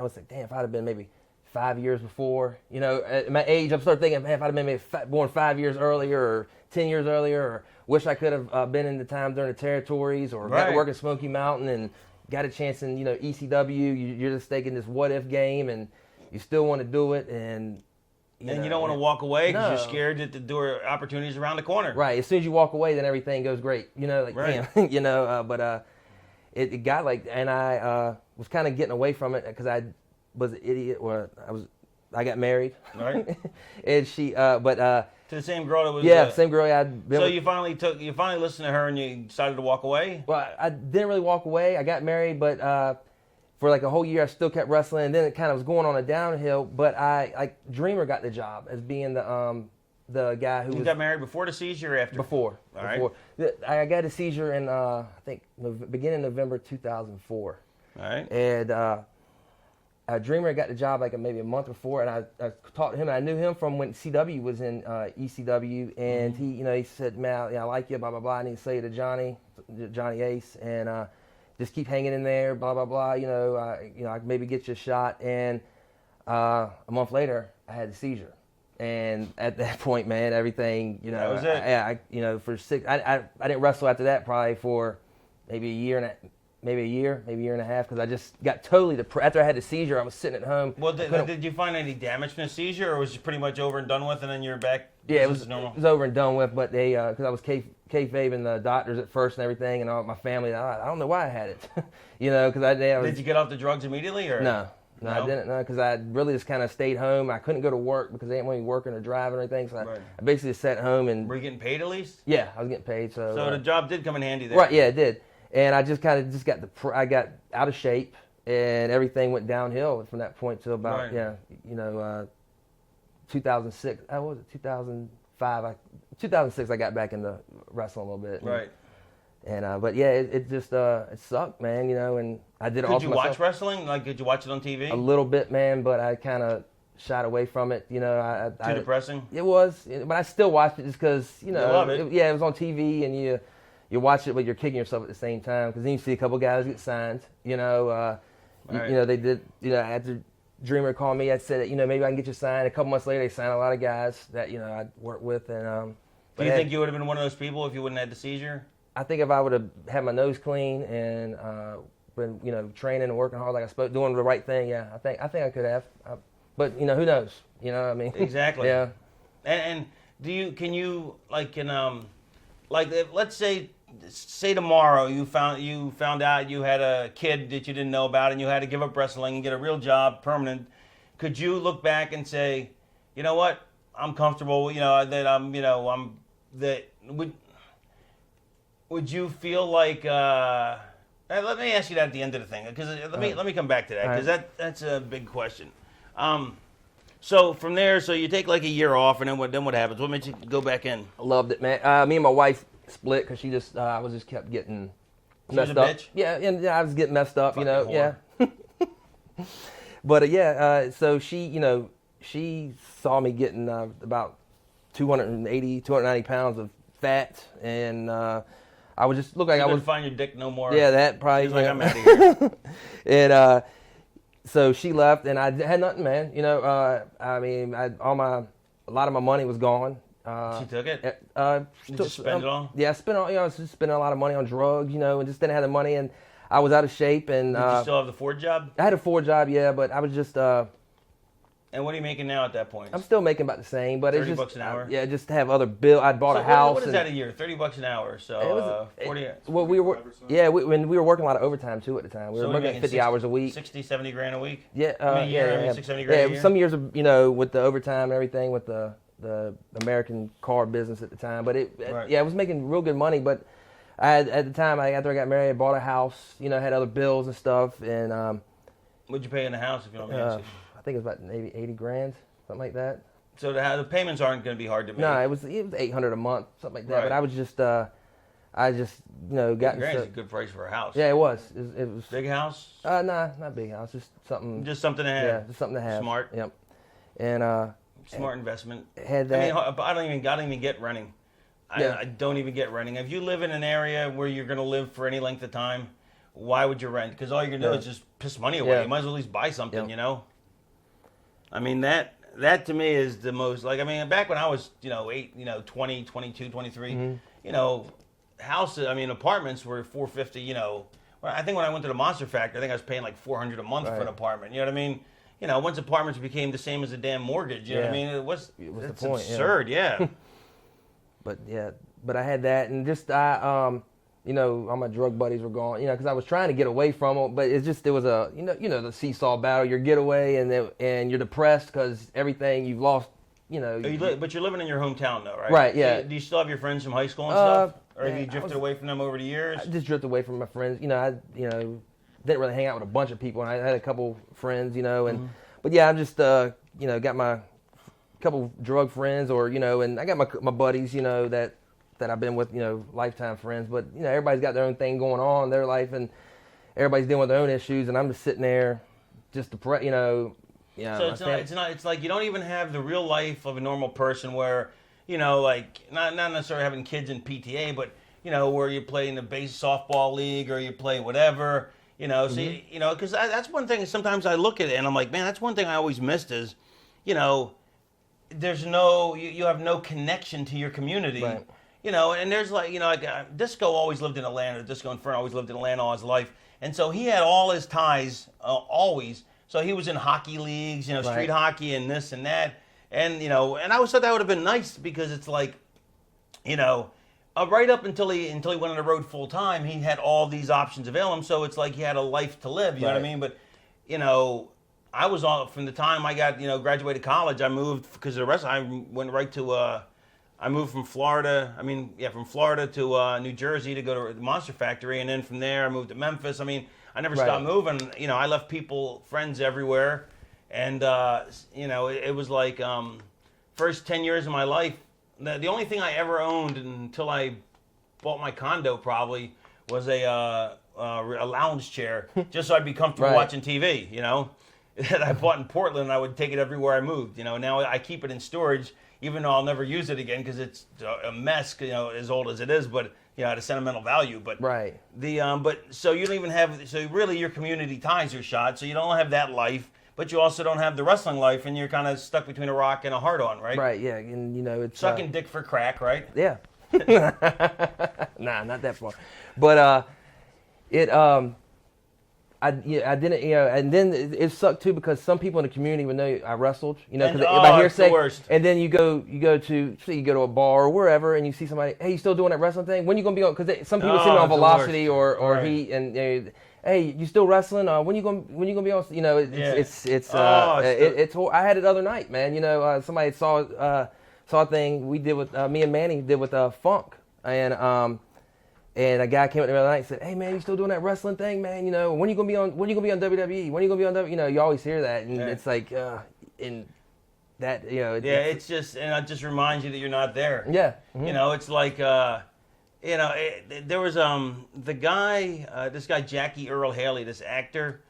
was like, damn, if I'd have been maybe 5 years before, at my age, I'm starting thinking, man, if I'd have been maybe born 5 years earlier or 10 years earlier, or wish I could have been in the time during the territories, or got to work in Smoky Mountain and got a chance in, ECW. You're just taking this what-if game, and you still want to do it, and you don't want to walk away because you're scared that the door opportunities around the corner. Right. As soon as you walk away, then everything goes great. Damn. But it got and I was kind of getting away from it because I was an idiot, or I got married. Right. And she, to the same girl that was. Same girl I'd been. So you finally listened to her and you decided to walk away. Well, I didn't really walk away. I got married, but. For like a whole year, I still kept wrestling, and then it kind of was going on a downhill. But Dreamer got the job as being the guy who got married before the seizure or after? Before. I got a seizure in I think beginning November 2004. All right. And Dreamer got the job like maybe a month before, and I talked to him. And I knew him from when CW was in ECW, and he said, "Man, I like you, blah blah blah. I need to say you to Johnny Ace, and." Just keep hanging in there, blah blah blah. I maybe get you a shot. And a month later, I had a seizure, And at that point, man, everything, you know, That was it. I you know, for 6, I didn't wrestle after that probably for maybe a year and a half, because I just got totally depressed. After I had the seizure, I was sitting at home. Well, did you find any damage from the seizure, or was it pretty much over and done with, and then you're back? Yeah, it was normal. It was over and done with, but they, because I was kayfabing the doctors at first and everything, and all my family. I don't know why I had it, you know, because Did you get off the drugs immediately, or No, I didn't. No, because I really just kind of stayed home. I couldn't go to work because they didn't want me working or driving or anything. So I basically just sat home and. Were you getting paid at least? Yeah, I was getting paid. So the job did come in handy there. Right. Yeah, it did. And I just kind of I got out of shape, and everything went downhill from that point to about 2006. What was it? 2005. 2006. I got back into wrestling a little bit. Right. And but yeah, it just it sucked, man. You know, and I did it all. Could you watch wrestling? Like, did you watch it on TV? A little bit, man, but I kind of shied away from it. You know, Too depressing. It was, but I still watched it just because you know. You love it. It was on TV, and you watch it, but you're kicking yourself at the same time, because then you see a couple guys get signed. You know, you know, they did. You know, after Dreamer called me, I said, you know, maybe I can get you signed. A couple months later, they signed a lot of guys that you know I'd worked with, and. Do you think you would have been one of those people if you wouldn't have had the seizure? I think if I would have had my nose clean and been, you know, training and working hard like I spoke, doing the right thing, yeah, I think I could have. But you know, who knows? You know what I mean? Exactly. Yeah. And can you like let's say tomorrow you found out you had a kid that you didn't know about, and you had to give up wrestling and get a real job, permanent. Could you look back and say, you know what, I'm comfortable, you know, that would you feel like let me ask you that at the end of the thing, because let me come back to that, because that's a big question. So from there, so you take like a year off, and then what happens? What made you go back in? I loved it, man. Me and my wife split because she just I was just kept getting messed up. Bitch? Yeah, and I was getting messed up, you know. Fucking Yeah. But so she, you know, she saw me getting about 290 pounds of fat, and I would just look like You I couldn't was. find your dick no more. Yeah, that probably. She's like, I'm out of here. And so she left, and I had nothing, man. You know, I mean, a lot of my money was gone. She took it? Did you spend it all? Yeah, I spent all. You know, I was just spending a lot of money on drugs, you know, and just didn't have the money, and I was out of shape. And Did you still have the Ford job? I had a Ford job, yeah, but I was just. And what are you making now at that point? I'm still making about the same, but it's just $30 an hour? Yeah, just to have other bill. I bought a house. What is that a year? $30 an hour. So 40. Well, when we were working a lot of overtime too at the time. We were working 50 hours a week. 60, 70 grand a week? Yeah, I mean, yeah. 60, 70 grand a year? Some years, you know, with the overtime and everything, with the American car business at the time. But I was making real good money. But at the time, after I got married, I bought a house. You know, had other bills and stuff. And what'd you pay in the house, if you don't mind? I think it was about maybe 80 grand, something like that. So the payments aren't going to be hard to make. No, it was $800 a month, something like that. Right. But I was just you know, got. $80 is a good price for a house. Yeah, it was. It was. Big house? Nah, not big house. Just something. Just something to have. Yeah, just something to have. Smart. Yep. And smart investment. Had that. I don't even get renting. I don't even get renting. If you live in an area where you're going to live for any length of time, why would you rent? Because all you're going to do is just piss money away. Yeah. You might as well at least buy something, you know? I mean, that to me is the most, like, I mean, back when I was, 20, 22, 23, Mm-hmm. you know, houses, I mean, apartments were $450, you know. I think when I went to the Monster Factory, I think I was paying like $400 a month for an apartment. You know what I mean? You know, once apartments became the same as a damn mortgage, you know what I mean? It's the point, absurd, yeah. But I had that, and just you know, all my drug buddies were gone, you know, because I was trying to get away from them, but there was a, you know, the seesaw battle, your getaway, and you're depressed because everything you've lost, you know. But you're living in your hometown, though, right? Right, yeah. So do you still have your friends from high school and stuff? Or have you drifted away from them over the years? I just drifted away from my friends. You know, I didn't really hang out with a bunch of people, and I had a couple friends, you know, and but yeah, I just you know, got my couple drug friends, or you know, and I got my buddies, you know, that I've been with, you know, lifetime friends. But you know, everybody's got their own thing going on in their life, and everybody's dealing with their own issues, and I'm just sitting there, just depressed, you know. Yeah. So it's like you don't even have the real life of a normal person where, you know, like not necessarily having kids in PTA, but you know, where you play in the base softball league or you play whatever, you know. So you know, because that's one thing. Sometimes I look at it and I'm like, man, that's one thing I always missed is, you know, there's no, you have no connection to your community. Right. You know, and there's like, you know, like Disco always lived in Atlanta. Disco Inferno always lived in Atlanta all his life. And so he had all his ties always. So he was in hockey leagues, you know, street hockey and this and that. And, you know, and I always thought that would have been nice because it's like, you know, right up until he went on the road full time, he had all these options available. So it's like he had a life to live, you know what I mean? But, you know, I was on, from the time I got, you know, graduated college, I moved because of the rest. I went right to, I moved from Florida. I mean, yeah, from Florida to New Jersey to go to the Monster Factory, and then from there I moved to Memphis. I mean, I never stopped moving. You know, I left friends everywhere, and you know, it was like first 10 years of my life. The only thing I ever owned until I bought my condo probably was a lounge chair, just so I'd be comfortable watching TV. You know, that I bought in Portland, and I would take it everywhere I moved. You know, now I keep it in storage. Even though I'll never use it again because it's a mess, you know, as old as it is, but you know, it has sentimental value. But but so you don't even have, so really your community ties are shot, so you don't have that life, but you also don't have the wrestling life, and you're kind of stuck between a rock and a hard on, right? Right. Yeah. And you know, it's sucking dick for crack, right? Yeah. Nah, not that far. But I didn't, you know, and then it sucked too because some people in the community would know I wrestled, you know, because by hearsay. And then you go to a bar or wherever, and you see somebody, hey, you still doing that wrestling thing? When you gonna be on? Because some people see me on Velocity or Heat, and you know, hey, you still wrestling? When you gonna be on? You know, it's I had it the other night, man. You know, somebody saw a thing we did with me and Manny did with Funk, and a guy came up to me the other night and said, "Hey man, you still doing that wrestling thing, man? You know, when you gonna be on WWE? When you gonna be on WWE?" You know, you always hear that, and it's like, in that, you know, it's just, and it just reminds you that you're not there. Yeah, you know, it's like, you know, there was the guy, this guy Jackie Earl Haley, this actor,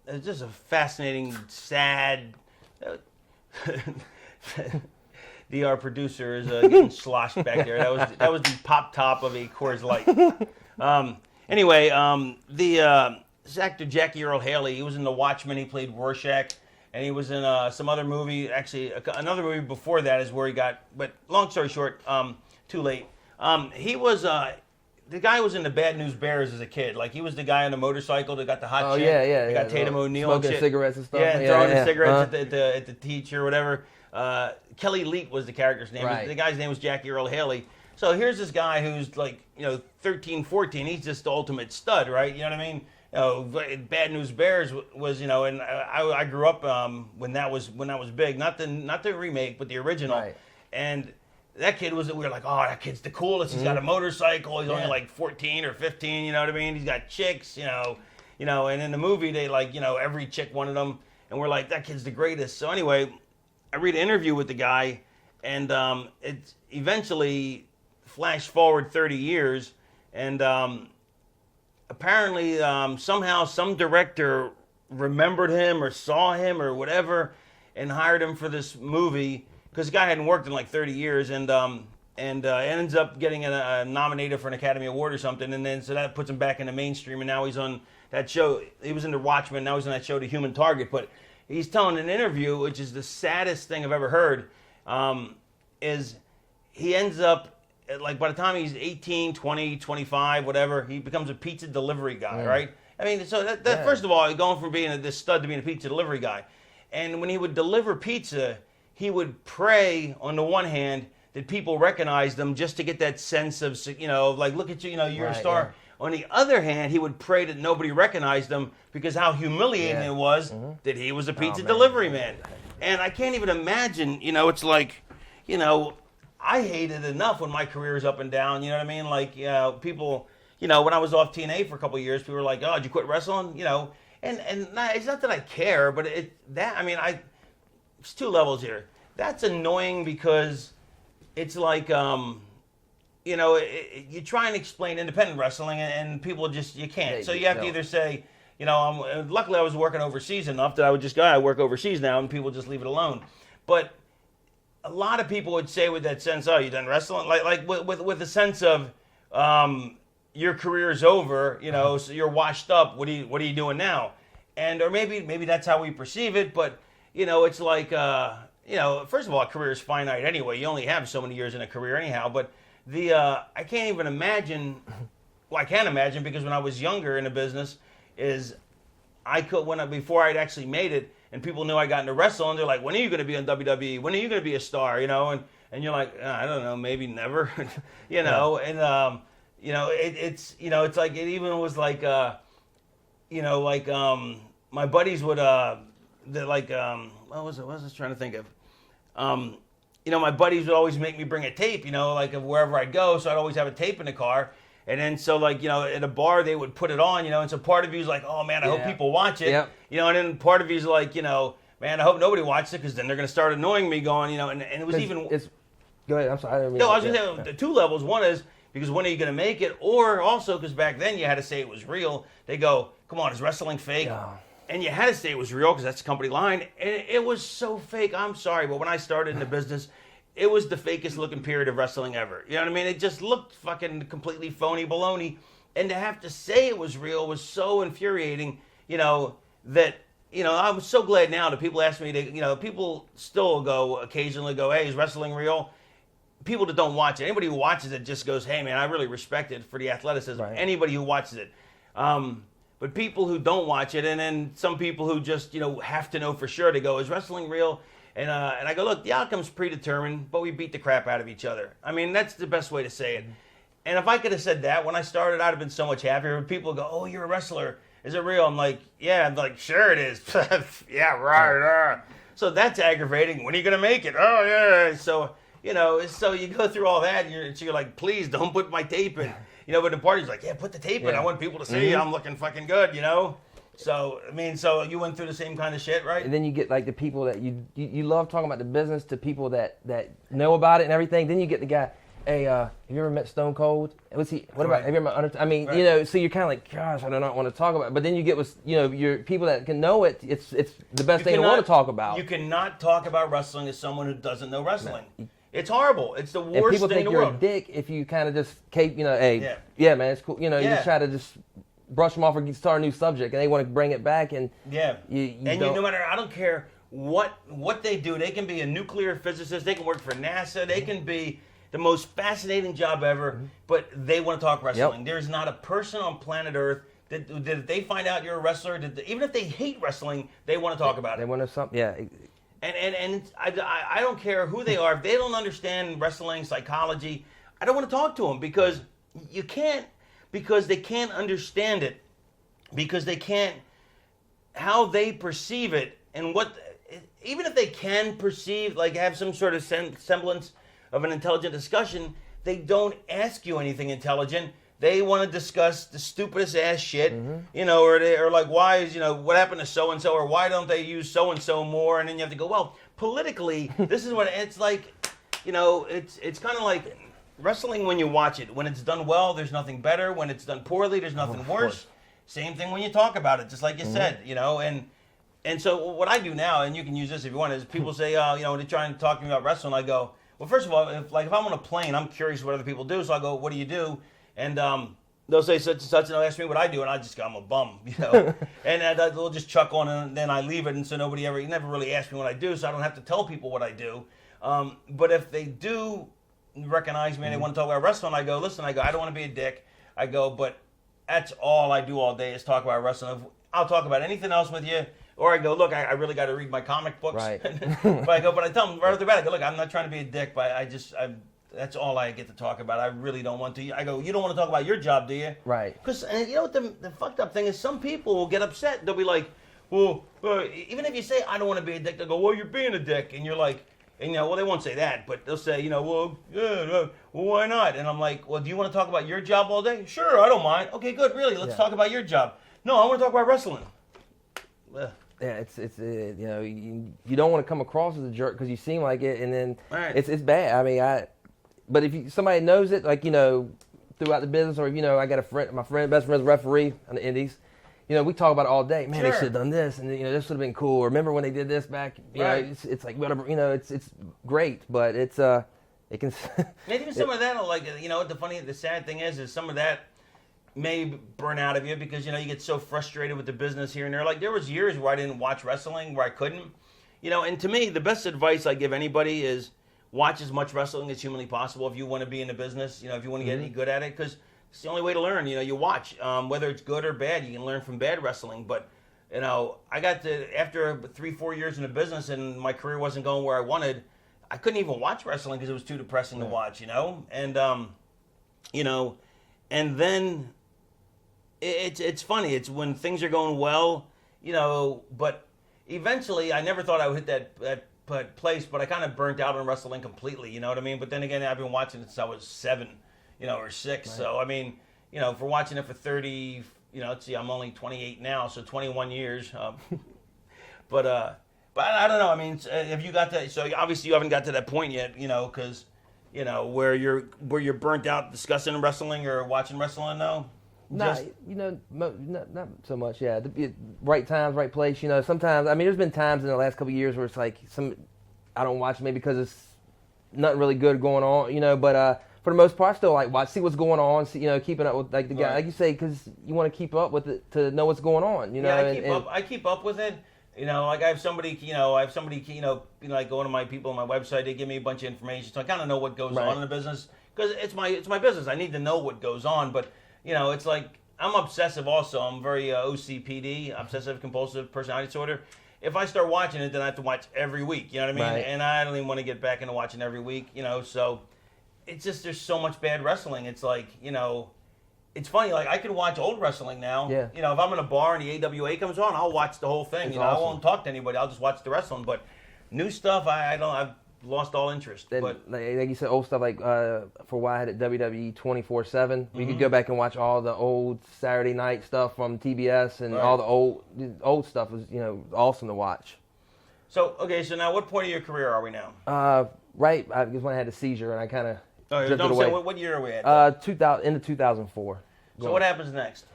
it's just a fascinating, sad. Our producer is getting sloshed back there. That was the pop top of a Coors Light. Anyway, this actor Jackie Earl Haley, he was in The Watchmen. He played Rorschach, and he was in some other movie. Actually, another movie before that is where he got. But long story short, too late. He was the guy who was in the Bad News Bears as a kid. Like, he was the guy on the motorcycle that got the hot chick. He got Tatum O'Neal smoking and shit. cigarettes and stuff. Yeah, throwing the cigarettes at the teacher or whatever. Kelly Leak was the character's name. The guy's name was Jackie Earl Haley. So here's this guy who's like, you know, 13, 14. He's just the ultimate stud, right? You know what I mean? You know, Bad News Bears was, you know, and I grew up when that was big. Not the remake, but the original. Right. And that kid we were like, oh, that kid's the coolest. He's got a motorcycle. He's only like 14 or 15. You know what I mean? He's got chicks. You know, and in the movie they, like, you know, every chick wanted him, and we're like, that kid's the greatest. So anyway, I read an interview with the guy, and it eventually flashed forward 30 years, and apparently somehow some director remembered him or saw him or whatever and hired him for this movie, because the guy hadn't worked in like 30 years, and ends up getting nominated for an Academy Award or something, and then so that puts him back in the mainstream, and now he's on that show. He was in The Watchmen, now he's on that show, The Human Target. But he's telling an interview, which is the saddest thing I've ever heard, is he ends up, like, by the time he's 18, 20, 25, whatever, he becomes a pizza delivery guy, right? I mean, so that first of all, going from being this stud to being a pizza delivery guy. And when he would deliver pizza, he would pray, on the one hand, that people recognized him, just to get that sense of, you know, like, look at you, you know, you're a star. Yeah. On the other hand, he would pray that nobody recognized him, because how humiliating it was that he was a pizza delivery man. And I can't even imagine, you know, it's like, you know, I hated it enough when my career is up and down, you know what I mean? Like, you know, people, you know, when I was off TNA for a couple of years, people were like, oh, did you quit wrestling? You know, and it's not that I care, but it's two levels here. That's annoying, because it's like, you know, you try and explain independent wrestling, and people just, you can't. So you have to either say, you know, luckily I was working overseas enough that I would just go, I work overseas now, and people just leave it alone. But a lot of people would say with that sense, oh, you done wrestling? Like with a sense of, your career is over, you know, so you're washed up. What are you doing now? And or maybe that's how we perceive it. But you know, it's like you know, first of all, a career is finite anyway. You only have so many years in a career anyhow. But I can't even imagine. Well, I can't imagine because when I was younger in the business, before I'd actually made it, and people knew I got into wrestling, they're like, "When are you going to be on WWE? When are you going to be a star?" You know, and you're like, I don't know, maybe never, you know, and you know, it's you know, it's like it even was like, you know, like my buddies would what was I trying to think of, you know, my buddies would always make me bring a tape, you know, like of wherever I'd go, so I'd always have a tape in the car. And then so like, you know, at a bar they would put it on, you know, and so part of you's like, oh man, I hope people watch it. Yep. You know, and then part of you's like, you know, man, I hope nobody watches it because then they're going to start annoying me going, you know, and it was even... Go ahead, I'm sorry. No, I was going to say the two levels. One is because when are you going to make it? Or also because back then you had to say it was real. They go, come on, is wrestling fake? Yeah. And you had to say it was real because that's the company line. And it was so fake. I'm sorry, but when I started in the business... It was the fakest looking period of wrestling ever. You know what I mean? It just looked fucking completely phony baloney. And to have to say it was real was so infuriating, you know, that, you know, I'm so glad now that people ask me to, you know, people still occasionally go, hey, is wrestling real? People that don't watch it. Anybody who watches it just goes, hey, man, I really respect it for the athleticism. Right. Anybody who watches it. But people who don't watch it, and then some people who just, you know, have to know for sure, they go, is wrestling real? And I go, look, the outcome's predetermined, but we beat the crap out of each other. I mean, that's the best way to say it. And if I could have said that when I started, I'd have been so much happier. When people go, oh, you're a wrestler. Is it real? I'm like, yeah. I'm like, sure it is. Yeah, right. So that's aggravating. When are you going to make it? Oh, yeah. So, you know, so you go through all that, and you're like, please don't put my tape in. You know, but the party's like, yeah, put the tape in. I want people to see I'm looking fucking good, you know? So, I mean, so you went through the same kind of shit, right? And then you get like the people that you love talking about the business to people that know about it and everything. Then you get the guy, hey, have you ever met Stone Cold? What's he? What about? Have you ever met Undertaker? I mean, you know, so you're kind of like, gosh, I do not want to talk about it. But then you get with, you know, your people that can know it. It's the best thing to want to talk about. You cannot talk about wrestling as someone who doesn't know wrestling. No. It's horrible. It's the worst thing in the world. And people think you're a dick if you kind of just you know, hey, yeah, man, it's cool. You know, you just try to just brush them off or start a new subject, and they want to bring it back, and no matter, I don't care what they do. They can be a nuclear physicist, they can work for NASA, they can be the most fascinating job ever, but they want to talk wrestling. There's not a person on planet Earth that if they find out you're a wrestler, even if they hate wrestling, they want to talk about it. They want to And I don't care who they are. If they don't understand wrestling psychology, I don't want to talk to them because you can't. Because they can't understand it, because they can't, how they perceive it, and even if they can perceive, like have some sort of semblance of an intelligent discussion, they don't ask you anything intelligent. They want to discuss the stupidest ass shit, you know, or like, why is, you know, what happened to so-and-so, or why don't they use so-and-so more, and then you have to go, well, politically, this is what, it's like, you know, it's kind of like, wrestling, when you watch it, when it's done well, there's nothing better. When it's done poorly, there's nothing worse. Same thing when you talk about it, just like you said, you know. And so what I do now, and you can use this if you want, is people say, you know, when they try and talk to me about wrestling, I go, well, first of all, if I'm on a plane, I'm curious what other people do, so I go, what do you do? And they'll say such and such, and they'll ask me what I do, and I just go, I'm a bum, you know. And they'll just chuckle, and then I leave it, and so you never really ask me what I do, so I don't have to tell people what I do. But if they do recognize me and they want to talk about wrestling, I go, listen, I don't want to be a dick. I go, but that's all I do all day is talk about wrestling. I'll talk about anything else with you. Or I go, look, I really got to read my comic books. Right. But I tell them right off the bat, I go, look, I'm not trying to be a dick, but that's all I get to talk about. I really don't want to. I go, you don't want to talk about your job, do you? Right. Because you know what the fucked up thing is? Some people will get upset. They'll be like, well, even if you say, I don't want to be a dick, they'll go, well, you're being a dick. And you're like, and, you know, well, they won't say that, but they'll say, you know, well, why not? And I'm like, well, do you want to talk about your job all day? Sure, I don't mind. Okay, good, really. Let's talk about your job. No, I want to talk about wrestling. Yeah, it's you know, you don't want to come across as a jerk because you seem like it, and then it's bad. I mean, but if somebody knows it, like, you know, throughout the business, or, you know, I got a friend, my best friend's a referee on the Indies. You know, we talk about it all day. Man, they should have done this, and, you know, this would have been cool. Remember when they did this back? You know, it's like whatever. You know, it's great, but it can. Maybe some of that, like, you know, the sad thing is some of that may burn out of you because, you know, you get so frustrated with the business here and there. Like, there was years where I didn't watch wrestling, where I couldn't, And to me, the best advice I give anybody is watch as much wrestling as humanly possible if you want to be in the business, if you want to get any good at it, because it's the only way to learn. You watch. Whether it's good or bad, you can learn from bad wrestling. But, I got to, after 3-4 years in the business and my career wasn't going where I wanted, I couldn't even watch wrestling because it was too depressing to watch, And, and then it's funny. It's when things are going well, but eventually I never thought I would hit that place, but I kind of burnt out on wrestling completely, you know what I mean? But then again, I've been watching it since I was 7, or 6. Right. So, I mean, for watching it for 30, let's see, I'm only 28 now, so 21 years. But I don't know. I mean, have you got that? So obviously you haven't got to that point yet, because, where you're burnt out discussing wrestling or watching wrestling, no? Not so much. Yeah, right times, right place. Sometimes. I mean, there's been times in the last couple of years where it's like I don't watch maybe because it's nothing really good going on. But for the most part, I still watch, see what's going on. See, keeping up with the guy, like you say, because you want to keep up with it to know what's going on. Yeah, I keep up with it. I have somebody, like going to my people on my website. They give me a bunch of information, so I kind of know what goes on in the business because it's my business. I need to know what goes on, but. It's like I'm obsessive also. I'm very OCPD, obsessive compulsive personality disorder. If I start watching it, then I have to watch every week. You know what I mean? Right. And I don't even want to get back into watching every week. So it's just there's so much bad wrestling. It's like it's funny. Like I can watch old wrestling now. Yeah. If I'm in a bar and the AWA comes on, I'll watch the whole thing. Awesome. I won't talk to anybody. I'll just watch the wrestling. But new stuff, I've lost all interest. Then, but like you said, old stuff like for a while I had at WWE 24/7. You could go back and watch all the old Saturday night stuff from TBS and all the old stuff was awesome to watch. So now what point of your career are we now? Right, because when I had a seizure and I kind of drifted don't away. Say what year are we at? Into 2004. So what happens next?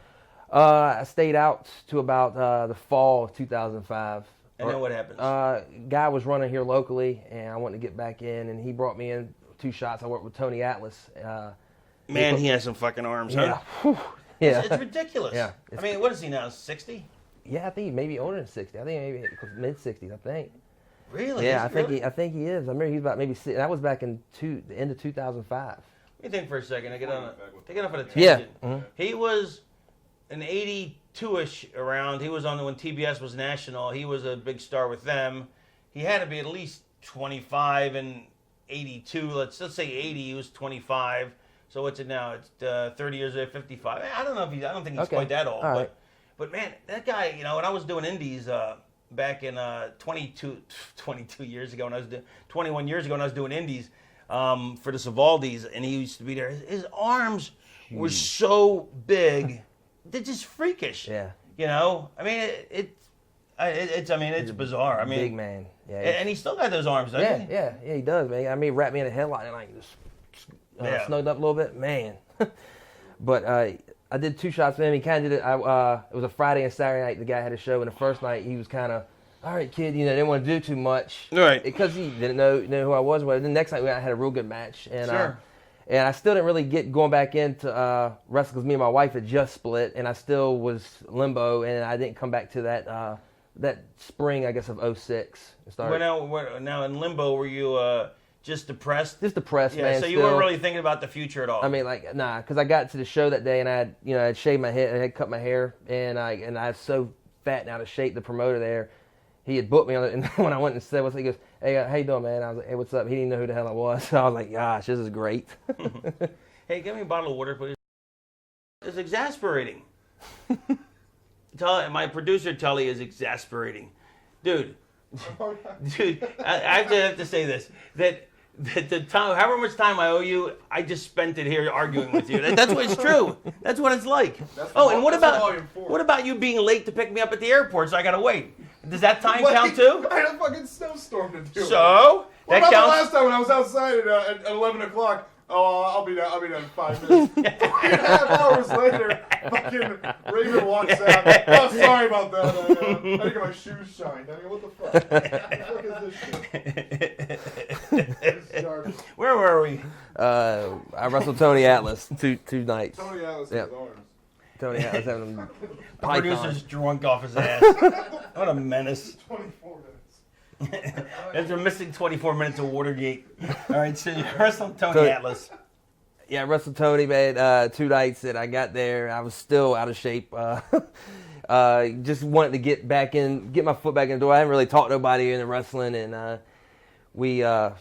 I stayed out to about the fall of 2005. And then what happens? Guy was running here locally, and I wanted to get back in, and he brought me in 2 shots. I worked with Tony Atlas. Man, he has some fucking arms, huh? Yeah. It's ridiculous. Yeah. I mean, what is he now, 60? Yeah, I think he may be older than 60. I think maybe mid-60s, I think. Really? Yeah, I think he is. I remember he was about maybe 6. That was back in the end of 2005. Let me think for a second. Take it off on a tangent. Yeah. Mm-hmm. He was an 82-ish around. He was on when TBS was national. He was a big star with them. He had to be at least 25 and 82. Let's say 80. He was 25. So what's it now? It's 30 years later, 55. I don't know if I don't think he's quite that old. All right. But man, that guy. When I was doing indies back in 22 years ago, when I was 21 years ago, when I was doing indies for the Savaldis, and he used to be there. His arms were so big. They're just freakish. Yeah. I mean, it's bizarre. I mean, big man. Yeah. And he still got those arms, doesn't he? Yeah, he does, man. I mean, wrapped me in a headlock and just snugged up a little bit, man. But I did 2 shots with him. He kind of did it. It was a Friday and Saturday night. The guy had a show, and the first night he was kind of, all right, kid, didn't want to do too much, right? Because he didn't know who I was. But the next night I had a real good match, and sure. And I still didn't really get going back into wrestling because me and my wife had just split, and I still was limbo, and I didn't come back to that spring, I guess, of 06. Now in limbo, were you just depressed? Just depressed, man. So you weren't really thinking about the future at all. I mean, nah, because I got to the show that day, and I had shaved my head, I had cut my hair, and I was so fat and out of shape. The promoter there, he had booked me on it, and when I went and said what's, he goes, "Hey, how you doing, man?" I was like, "Hey, what's up?" He didn't know who the hell I was, so I was like, "Gosh, this is great." Hey, give me a bottle of water, please. It's exasperating. My producer Tully is exasperating, dude. I have to say this that the time, however much time I owe you, I just spent it here arguing with you. That's what it's true. That's what it's like. And what about you being late to pick me up at the airport? So I gotta wait. Does that time count too? I had a fucking snowstorm to do. So what about the last time when I was outside at 11 o'clock? Oh, I'll be down in 5 minutes. 3.5 hours later, fucking Raven walks out. Oh, sorry about that. I didn't get my shoes shined. I mean, what the fuck? What the fuck is this shit? Where were we? I wrestled Tony Atlas two nights. Tony Atlas with his arms. Tony Atlas having the producer's drunk off his ass. What a menace. 24 minutes. That's a missing 24 minutes of Watergate. All right, so you wrestled Tony Atlas. Yeah, I wrestled Tony, man. 2 nights that I got there, I was still out of shape. Just wanted to get my foot back in the door. I hadn't really talked to nobody in the wrestling, and we, got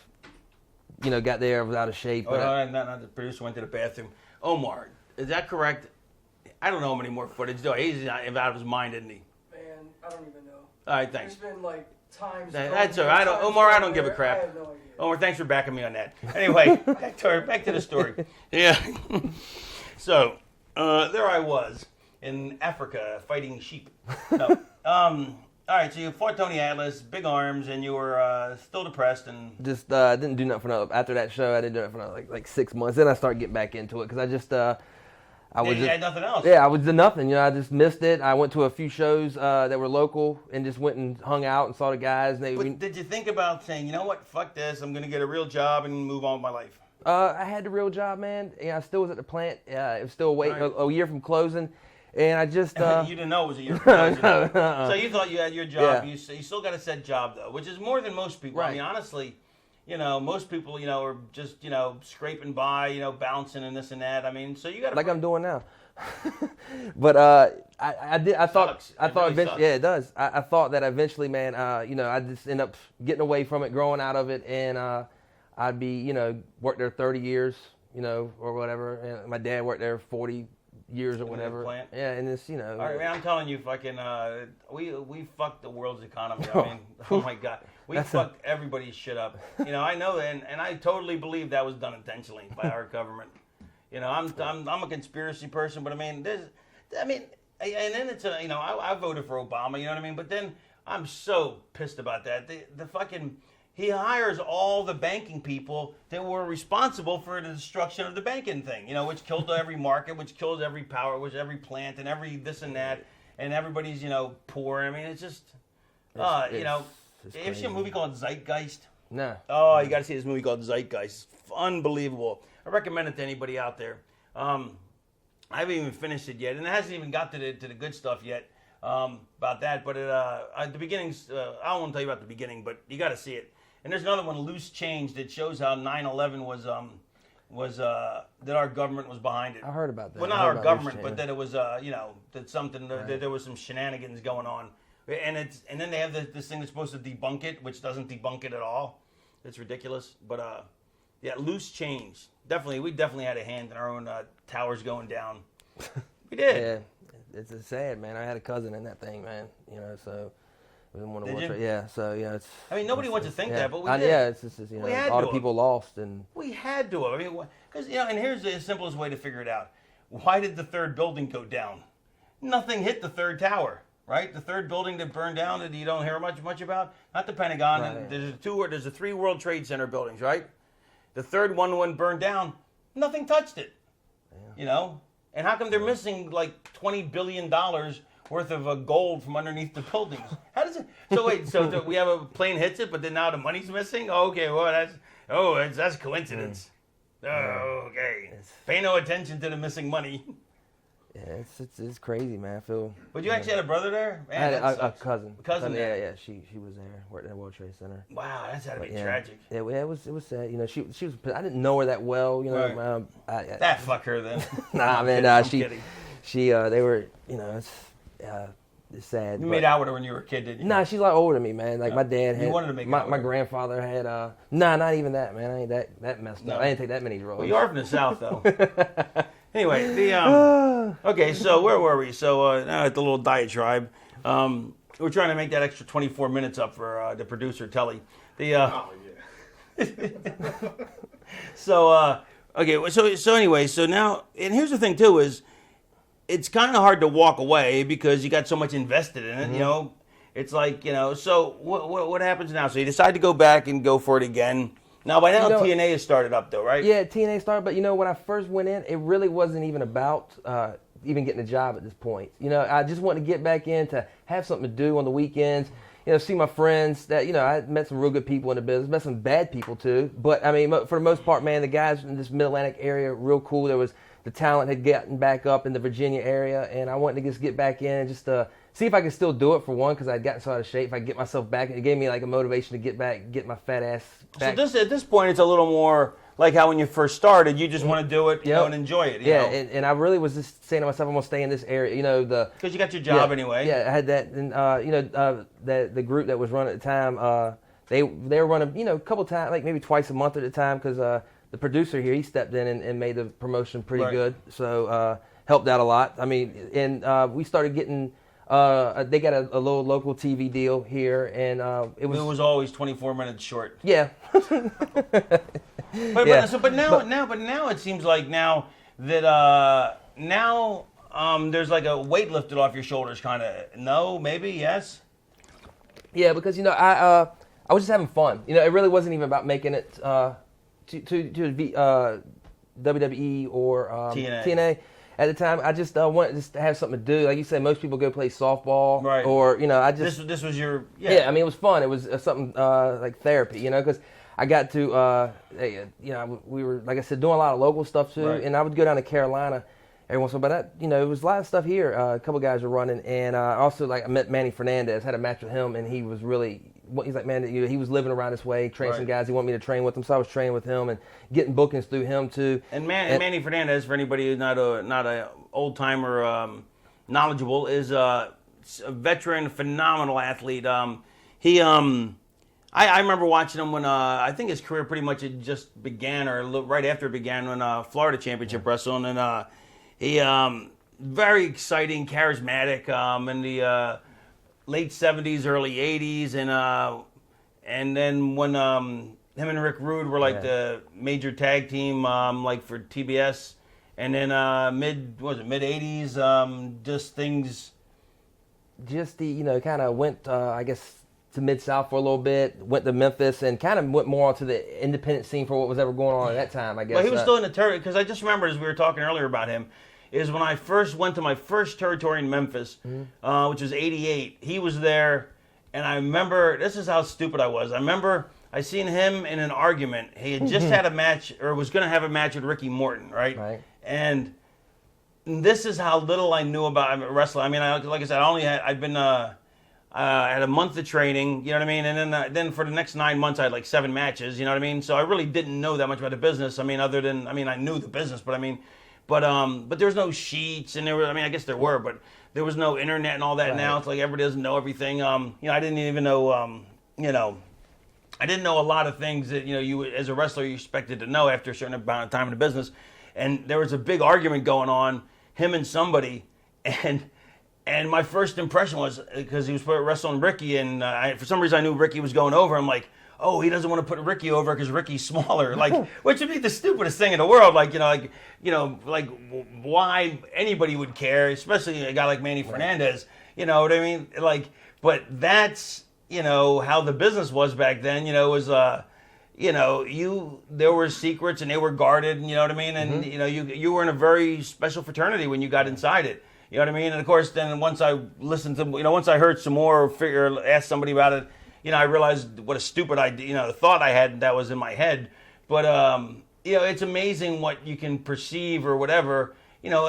there. I was out of shape. Not the producer went to the bathroom. Omar, is that correct? I don't know how many more footage. Though he's out of his mind, isn't he? Man, I don't even know. All right, thanks. There's been like times. That's all right. Omar, I don't give a crap. I have no idea. Omar, thanks for backing me on that. Anyway, back to the story. Yeah. So there I was in Africa fighting sheep. No. All right, so you fought Tony Atlas, big arms, and you were still depressed and Just didn't do nothing for another. After that show, I didn't do it for another, like 6 months. Then I started getting back into it because I just you had nothing else. Yeah, I was did nothing. I just missed it. I went to a few shows that were local and just went and hung out and saw the guys. And Did you think about saying, you know what, fuck this, I'm going to get a real job and move on with my life? I had the real job, man. I still was at the plant. It was still a year from closing. And I just... you didn't know it was a year from closing. No. So you thought you had your job. Yeah. You still got a set job, though, which is more than most people. Right. I mean, honestly, most people, are just, scraping by, bouncing and this and that. I mean, so you got to... Like I'm doing now. But I thought eventually, sucks. yeah, it does. I thought that eventually, man, I just end up getting away from it, growing out of it, and I'd be, worked there 30 years, or whatever. And my dad worked there 40 years or whatever. Plant. Yeah, and it's, All right, man, I'm telling you, fucking, we fucked the world's economy. I mean, oh my God. We fucked everybody's shit up. I know, and I totally believe that was done intentionally by our government. I'm a conspiracy person, but and then it's I voted for Obama, you know what I mean? But then I'm so pissed about that. The fucking, he hires all the banking people that were responsible for the destruction of the banking thing, which killed every market, which kills every power, which every plant and every this and that, and everybody's, poor. I mean, it's just, you ever seen a movie called Zeitgeist? Nah. Oh, you got to see this movie called Zeitgeist. It's unbelievable. I recommend it to anybody out there. I haven't even finished it yet, and it hasn't even got to the good stuff yet about that. But at the beginnings, I don't want to tell you about the beginning, but you got to see it. And there's another one, Loose Change, that shows how 9/11 was that our government was behind it. I heard about that. Well, not our government, but that it was that something that there was some shenanigans going on. And then they have this thing that's supposed to debunk it, which doesn't debunk it at all. It's ridiculous, but yeah, Loose Change. We definitely had a hand in our own towers going down. We did. Yeah, it's sad, man. I had a cousin in that thing, man. So we didn't want to watch you? it. Yeah, so yeah, it's. I mean, nobody wants to think that, but we did. Yeah, it's just We had all to the have. people lost and. We had to have. I mean, because and here's the simplest way to figure it out. Why did the third building go down? Nothing hit the third tower. Right, the third building that burned down that you don't hear much about, not the Pentagon. Right. There's the 3 World Trade Center buildings, right? The third one when burned down, nothing touched it. Yeah. And how come they're missing like $20 billion worth of gold from underneath the buildings? How does it? So wait, we have a plane hits it, but then now the money's missing. Oh, okay, well that's coincidence. Oh, okay. Pay no attention to the missing money. Yeah, it's crazy, man. I feel. But you actually had a brother there? Man, I had a cousin. Cousin there. Yeah, she was there, worked at the World Trade Center. Wow, that's had to be Yeah. tragic. Yeah, it was sad. She was. I didn't know her that well, Right. That fuck her then. Nah, man, I'm she, kidding. they were, it's sad. You made out with her when you were a kid, didn't you? Nah, she's a lot older than me, man. Like my dad had. You wanted to make out my with her. grandfather had. Nah, not even that, man. I ain't that messed No. up. I didn't take that many drugs. Well, you are from the South, though. Anyway, okay, so where were we? So now at the little diatribe, we're trying to make that extra 24 minutes up for the producer, Telly. So, okay, so anyway, so now, and here's the thing, too, is it's kind of hard to walk away because you got so much invested in it, It's like, so what happens now? So you decide to go back and go for it again. Now, by now, TNA has started up, though, right? Yeah, TNA started, but when I first went in, it really wasn't even about even getting a job at this point. I just wanted to get back in to have something to do on the weekends, see my friends. That I met some real good people in the business, met some bad people too. But I mean, for the most part, man, the guys in this Mid-Atlantic area, real cool. The talent had gotten back up in the Virginia area, and I wanted to just get back in and just see if I could still do it for one, because I'd gotten so out of shape. If I could get myself back, it gave me like a motivation to get back, get my fat ass back. So at this point, it's a little more like how when you first started, you just want to do it, you know, and enjoy it. You know? And I really was just saying to myself, I'm gonna stay in this area, you know, because you got your job anyway. Yeah, I had that, and you know, the group that was running at the time, they were running, you know, a couple times, like maybe twice a month at a time, because the producer here, he stepped in and made the promotion pretty good, so helped out a lot. I mean, and we started getting. They got a little local TV deal here, and it was always 24 minutes short. Yeah. But now it seems like now that there's like a weight lifted off your shoulders, kind of. No, maybe yes. Yeah, because you know I was just having fun. You know, it really wasn't even about making it to WWE or TNA. At the time, I just wanted just to have something to do. Like you said, most people go play softball, right? Or you know, I just this was your I mean, it was fun. It was something like therapy, you know, because I got to you know, we were, like I said, doing a lot of local stuff too, and I would go down to Carolina every once in a while. But that, you know, it was a lot of stuff here. A couple guys were running, and also like I met Manny Fernandez, had a match with him, and he was really. He's like, man, he was living around this way, training some guys. He wanted me to train with him, so I was training with him and getting bookings through him too. And Manny Fernandez, for anybody who's not a old timer, knowledgeable, is a veteran, phenomenal athlete. I remember watching him when I think his career pretty much had just began, or right after it began, when Florida Championship Wrestling, and he very exciting, charismatic, in the late 70s, early 80s, and then when him and Rick Rude were like the major tag team, like for TBS, and then mid 80s, just things. Just you know, kind of went I guess to Mid South for a little bit, went to Memphis, and kind of went more onto the independent scene for what was ever going on at that time. I guess. Well, he was still in the territory, because I just remember as we were talking earlier about him. Is when I first went to my first territory in Memphis, which was '88. He was there, and I remember, this is how stupid I was. I remember I seen him in an argument. He had just had a match, or was going to have a match with Ricky Morton, right? And this is how little I knew about wrestling. I mean, like I said, I'd been had a month of training, you know what I mean? And then for the next 9 months, I had like 7 matches, you know what I mean? So I really didn't know that much about the business. I mean, I knew the business, but I mean, but there was no sheets, and I guess there were, but there was no internet and all that. Now it's like everybody doesn't know everything. You know, I didn't even know, you know, I didn't know a lot of things that, you know, you as a wrestler, you expected to know after a certain amount of time in the business. And there was a big argument going on, him and somebody, and my first impression was, because he was wrestling Ricky, and for some reason I knew Ricky was going over. I'm like, oh, he doesn't want to put Ricky over because Ricky's smaller, like, which would be the stupidest thing in the world. Like, why anybody would care, especially a guy like Manny Fernandez. You know what I mean? Like, but that's, you know, how the business was back then. You know, it was, you know, there were secrets and they were guarded. You know what I mean? And you know, you were in a very special fraternity when you got inside it. You know what I mean? And of course, then once I listened to, you know, once I heard some more or asked somebody about it, you know, I realized what a stupid idea, you know, the thought I had that was in my head. But, you know, it's amazing what you can perceive or whatever. You know,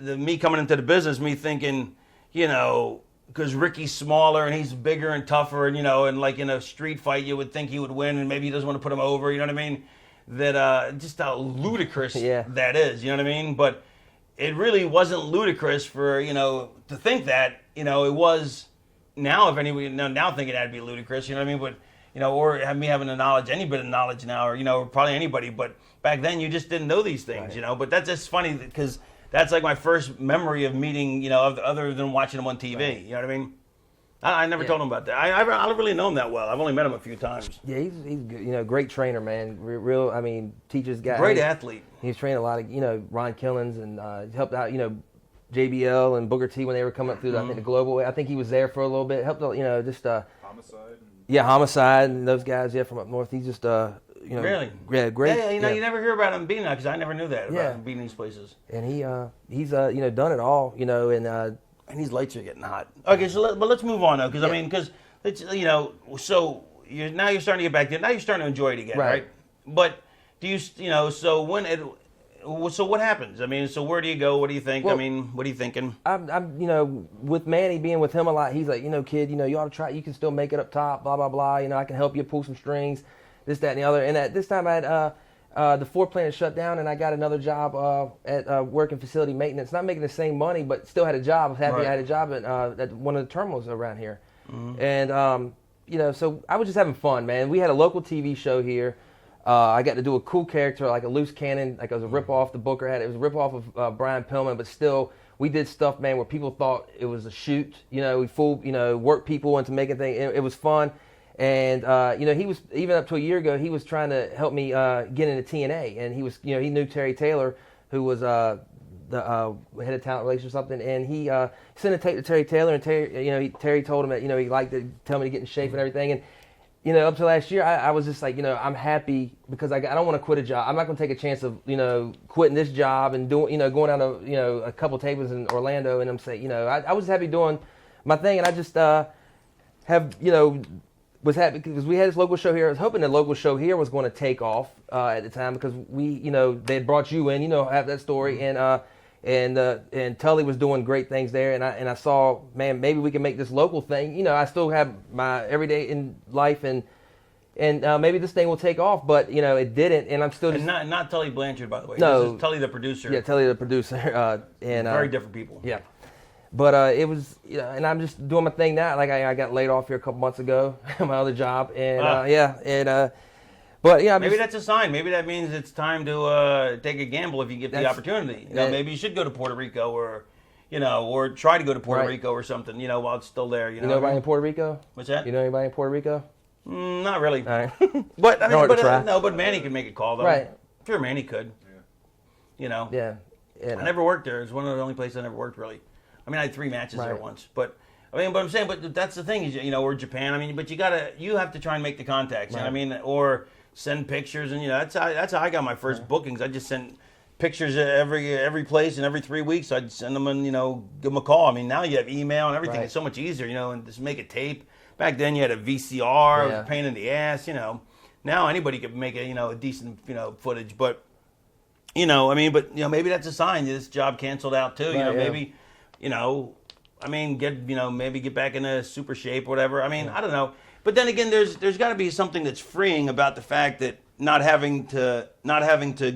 me coming into the business, me thinking, you know, because Ricky's smaller and he's bigger and tougher, and, you know, and like in a street fight, you would think he would win, and maybe he doesn't want to put him over, you know what I mean? That, just how ludicrous that is, you know what I mean? But it really wasn't ludicrous for, you know, to think that, you know, it was. Now, if anybody now thinking that'd be ludicrous, you know what I mean? But, you know, or have me having any bit of knowledge now, or, you know, probably anybody. But back then, you just didn't know these things, you know. But that's just funny because that's like my first memory of meeting, you know, other than watching him on TV. You know what I mean? I never told him about that. I don't really know him that well. I've only met him a few times. Yeah, he's good, you know, great trainer, man. Real, I mean, teaches guys. Great athlete. He's trained a lot of, you know, Ron Killens, and helped out, you know, JBL and Booker T when they were coming up through, I think, the global way. I think he was there for a little bit. Helped, you know, just Homicide. Homicide and those guys, from up north. He's just, you know, really, great. Yeah, you know, you never hear about him being that, because I never knew that about him being in these places. And he's you know, done it all, you know, and these lights are getting hot. Okay, so let's move on though, because I mean, because it's, you know, so you're starting to get back there. Now you're starting to enjoy it again, right? But do you know? So when so what happens? I mean, so where do you go? What do you think? Well, I mean, what are you thinking? I'm, with Manny being with him a lot, he's like, kid, you ought to try. You can still make it up top. Blah blah blah. I can help you pull some strings, this, that, and the other. And at this time, I had the Ford plant shut down, and I got another job at working facility maintenance. Not making the same money, but still had a job. I was happy I had a job at one of the terminals around here. Mm-hmm. And so I was just having fun, man. We had a local TV show here. I got to do a cool character, like a loose cannon, like it was a rip-off the Booker had. It was a rip-off of Brian Pillman, but still, we did stuff, man, where people thought it was a shoot. We fooled, worked people into making things. It was fun. And, he was, even up to a year ago, he was trying to help me get into TNA. And he was, he knew Terry Taylor, who was the head of talent relations or something. And he sent a tape to Terry Taylor, and Terry told him that, he liked to tell me to get in shape and everything. And, up to last year, I was just like, I'm happy because I don't want to quit a job. I'm not going to take a chance of, quitting this job and doing, going down to, a couple tables in Orlando. And I'm saying, I was happy doing my thing. And I just was happy because we had this local show here. I was hoping the local show here was going to take off at the time because they had brought you in, have that story. And Tully was doing great things there, and I saw, man, maybe we can make this local thing. I still have my everyday in life, and maybe this thing will take off, but it didn't, and I'm still just not Tully Blanchard, by the way. No, this is Tully the producer. Yeah, Tully the producer, and very different people. Yeah, but it was, and I'm just doing my thing now. Like I got laid off here a couple months ago, my other job, and But yeah, maybe that's a sign. Maybe that means it's time to take a gamble if you get the opportunity. Maybe you should go to Puerto Rico, or or try to go to Puerto Rico or something. While it's still there. You know anybody in Puerto Rico? What's that? You know anybody in Puerto Rico? Not really. All right. But I mean, but Manny could make a call though. Right. Sure, Manny could. Yeah. Yeah. I never worked there. It's one of the only places I never worked really. I mean, I had 3 matches there once, but. But I'm saying, but that's the thing is, or Japan. I mean, but you have to try and make the contacts. Right. I mean, or send pictures, and that's how I got my first bookings. I just sent pictures at every place, and every 3 weeks I'd send them and give them a call. I mean, now you have email and everything. It's so much easier, and just make a tape. Back then you had a VCR, it was a pain in the ass. Now anybody could make a decent footage, but I mean, but maybe that's a sign that this job canceled out too. Maybe I mean, maybe get back into super shape or whatever. I mean, I don't know. But then again, there's got to be something that's freeing about the fact that not having to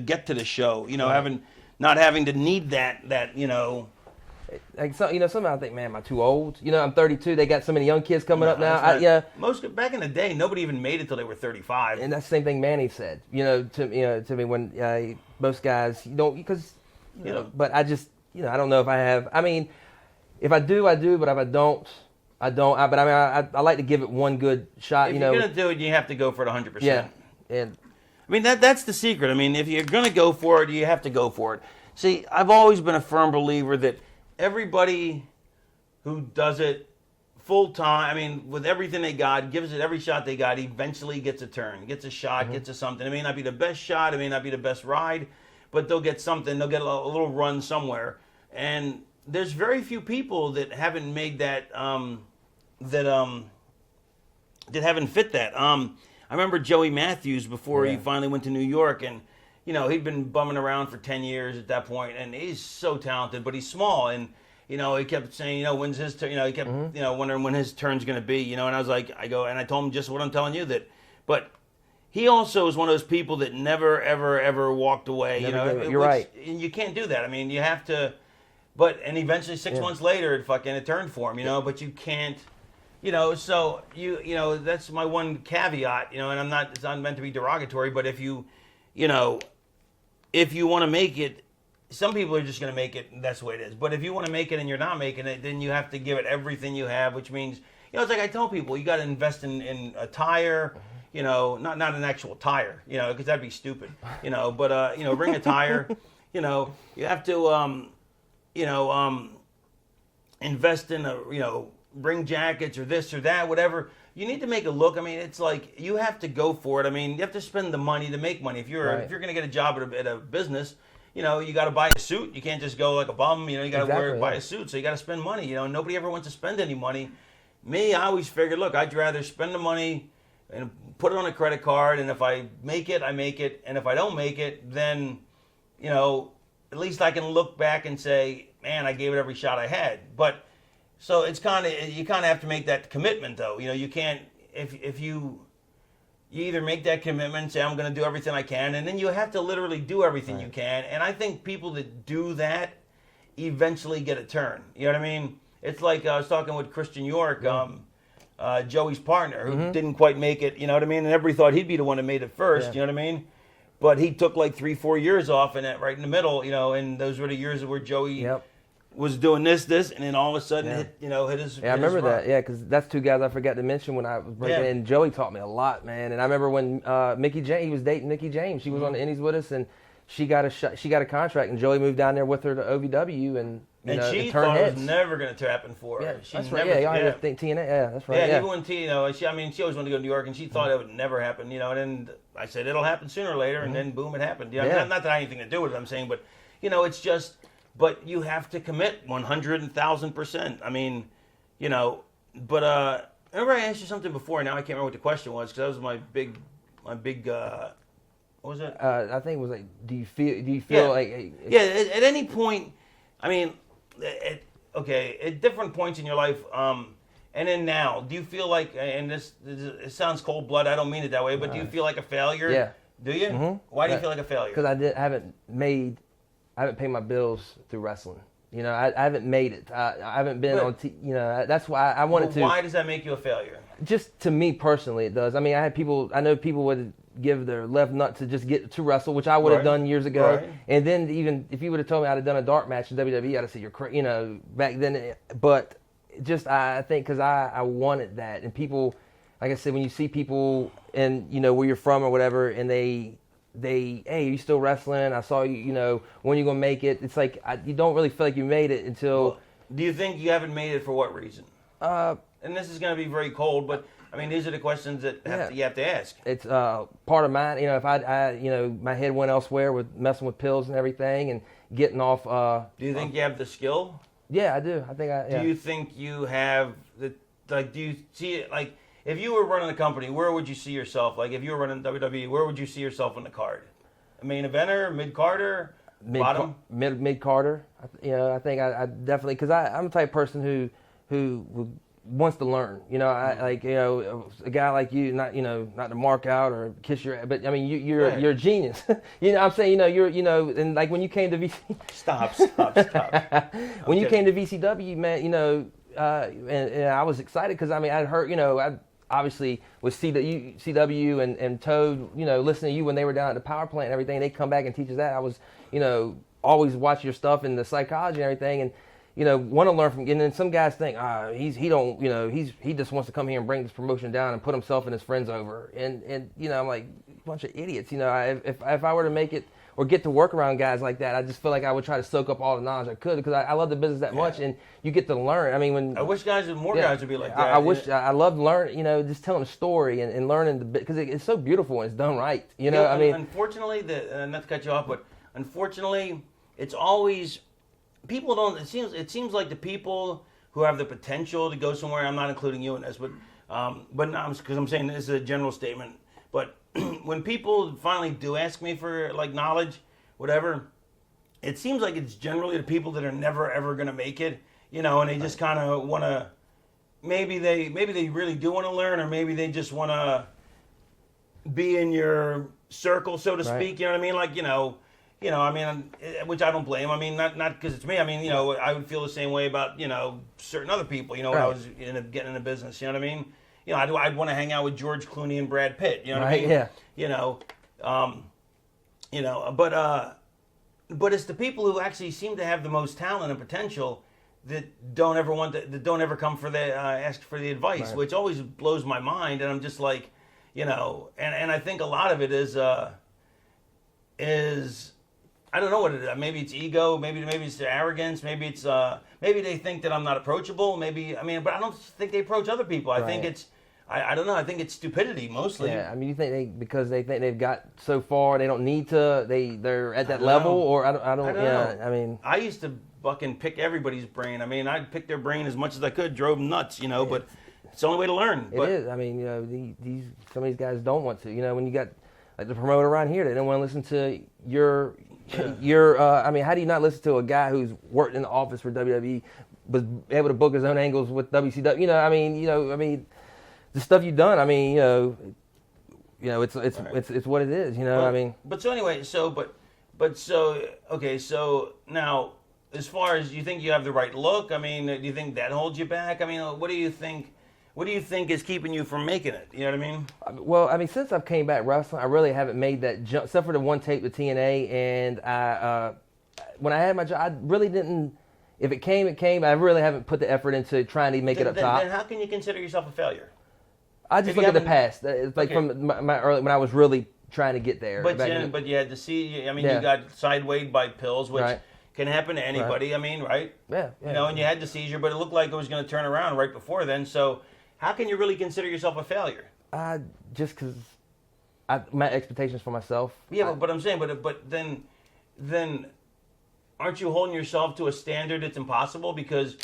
get to the show, not having to need that. Like sometimes I think, man, am I too old? I'm 32. They got so many young kids coming up now. Most back in the day, nobody even made it till they were 35. And that's the same thing Manny said. To me when most guys because But I just I don't know if I have. I mean, if I do, I do. But if I don't. I don't. But I mean, I like to give it one good shot. If you're gonna do it, you have to go for it 100%. Yeah, and I mean that's the secret. I mean, if you're gonna go for it, you have to go for it. See, I've always been a firm believer that everybody who does it full time, I mean, with everything they got, gives it every shot they got, eventually gets a turn, gets a shot, gets a something. It may not be the best shot, it may not be the best ride, but they'll get something. They'll get a little run somewhere. And there's very few people that haven't made that. That haven't fit that. I remember Joey Matthews before he finally went to New York, and he'd been bumming around for 10 years at that point, and he's so talented, but he's small, and he kept saying, when's his turn? He kept wondering when his turn's going to be, and I was like, I told him just what I'm telling you, but he also is one of those people that never ever walked away. You're right. And you can't do that. I mean, you have to. And eventually 6 months later, it turned for him. But you can't. So that's my one caveat, and it's not meant to be derogatory, but if you want to make it, some people are just going to make it, and that's the way it is. But if you want to make it and you're not making it, then you have to give it everything you have, which means, it's like I tell people, you got to invest in a tire, not an actual tire, because that'd be stupid, but, bring a tire, you have to, invest in bring jackets or this or that, whatever. You need to make it look. I mean, it's like you have to go for it. I mean, you have to spend the money to make money. If you're going to get a job at a business, you got to buy a suit. You can't just go like a bum. You got to buy a suit. So you got to spend money. Nobody ever wants to spend any money. Me, I always figured, look, I'd rather spend the money and put it on a credit card. And if I make it, I make it. And if I don't make it, then you know, at least I can look back and say, man, I gave it every shot I had. But so it's kind of, you kind of have to make that commitment, though. You know, you can't, if you either make that commitment and say, I'm going to do everything I can, and then you have to literally do everything you can. And I think people that do that eventually get a turn. You know what I mean? It's like I was talking with Christian York, Joey's partner, who didn't quite make it, you know what I mean? And everybody thought he'd be the one that made it first, you know what I mean? But he took like 3-4 years off in it, right in the middle, you know, and those were the years where Joey was doing this, and then all of a sudden hit his I remember his that, because that's two guys I forgot to mention when I was breaking in. Joey taught me a lot, man. And I remember when Mickey James, he was dating Mickey James. She was on the Indies with us, and she got a contract, and Joey moved down there with her to OVW, and she thought it was never going to happen for her. Yeah, that's right. I think TNA. Yeah, that's right. Yeah, even when she always wanted to go to New York, and she thought it would never happen. You know, and then I said it'll happen sooner or later, and then boom, it happened. You know, not that I had anything to do with it. I'm saying, but you know, it's just. But you have to commit 100,000%. I mean, you know. But remember I asked you something before. Now I can't remember what the question was because that was my big. What was it? I think it was like, do you feel like? At any point, I mean. At different points in your life, and then now, do you feel like, and this it sounds cold blood, I don't mean it that way, but do you feel like a failure? Yeah. Do you? Mm-hmm. Why do you feel like a failure? Because I haven't paid my bills through wrestling. You know, I haven't made it. I haven't been on. You know, that's why I wanted to. Why does that make you a failure? Just to me personally, it does. I mean, I know people would give their left nut to just get to wrestle, which I would have done years ago. Right. And then even if you would have told me I'd have done a dark match in WWE, I'd have said you're crazy, you know, back then. But just I think because I wanted that, and people, like I said, when you see people and you know where you're from or whatever, and they hey, are you still wrestling? I saw you, you know, when you gonna make it? It's like you don't really feel like you made it until. Well, do you think you haven't made it for what reason? And this is going to be very cold, but I mean, these are the questions that you have to ask. It's part of mine. You know, if I you know, my head went elsewhere with messing with pills and everything and getting off. Do you think you have the skill? Yeah, I do. I think Do you think you have the like? Do you see it like? If you were running a company, where would you see yourself? Like, if you were running WWE, where would you see yourself on the card? A main eventer, mid-carder, bottom? Mid-carder. You know, I think I definitely, because I'm the type of person who wants to learn. You know, I like, you know, a guy like you, not to mark out or kiss your, but I mean, you're a genius. You know, I'm saying, you know, and like when you came to VC. Stop. When you came to VCW, man, you know, and I was excited because I mean, I'd heard, you know, I obviously with CW and Toad, you know, listening to you when they were down at the power plant and everything, they come back and teach us that. I was, you know, always watch your stuff and the psychology and everything, and you know, want to learn from. And then some guys think, he just wants to come here and bring this promotion down and put himself and his friends over. And you know, I'm like, bunch of idiots. You know, if I were to make it or get to work around guys like that, I just feel like I would try to soak up all the knowledge I could because I love the business that much, and you get to learn. I mean, I wish more guys would be like that. I love learning. You know, just telling a story and learning because it's so beautiful and it's done right. You know, I mean, unfortunately, not to cut you off, but unfortunately, it's always. People don't. It seems like the people who have the potential to go somewhere. I'm not including you in this, but because I'm saying this is a general statement. But when people finally do ask me for like knowledge, whatever, it seems like it's generally the people that are never ever going to make it. You know, and they just kind of want to. Maybe they really do want to learn, or maybe they just want to be in your circle, so to speak. You know what I mean? Like I mean, which I don't blame. I mean, not because it's me. I mean, you know, I would feel the same way about, you know, certain other people, you know, when I was getting into business, you know what I mean? You know, I'd want to hang out with George Clooney and Brad Pitt, you know what I mean? Yeah. You know, but it's the people who actually seem to have the most talent and potential that don't ever come for the, ask for the advice, which always blows my mind. And I'm just like, you know, and I think a lot of it is I don't know what it is. Maybe it's ego. Maybe it's their arrogance. Maybe it's maybe they think that I'm not approachable. Maybe but I don't think they approach other people. I think it's I don't know. I think it's stupidity mostly. Yeah, I mean, you think because they think they've got so far, they don't need to. They're at that level, or I don't. Yeah, I mean, I used to fucking pick everybody's brain. I mean, I'd pick their brain as much as I could, drove them nuts, you know. But it's the only way to learn. It is. I mean, you know, some of these guys don't want to. You know, when you got like the promoter around here, they don't want to listen to you're. I mean, how do you not listen to a guy who's worked in the office for WWE, was able to book his own angles with WCW? I mean, the stuff you've done. I mean, it's what it is. I mean. But so anyway, okay. So now, as far as you think you have the right look, I mean, do you think that holds you back? I mean, what do you think? What do you think is keeping you from making it? You know what I mean? Well, I mean, since I've came back wrestling, I really haven't made that jump, except for the one tape with TNA. And when I had my job, I really didn't. If it came, it came. I really haven't put the effort into trying to make it up top. Then how can you consider yourself a failure? I just look at the past. It's like from my early, when I was really trying to get there. But you had to see. I mean, you got sidewayed by pills, which can happen to anybody. Right. I mean, right? Yeah. And you had the seizure, but it looked like it was going to turn around right before then. So. How can you really consider yourself a failure? Just because my expectations for myself. Yeah, but I'm saying, but then aren't you holding yourself to a standard that's impossible? Because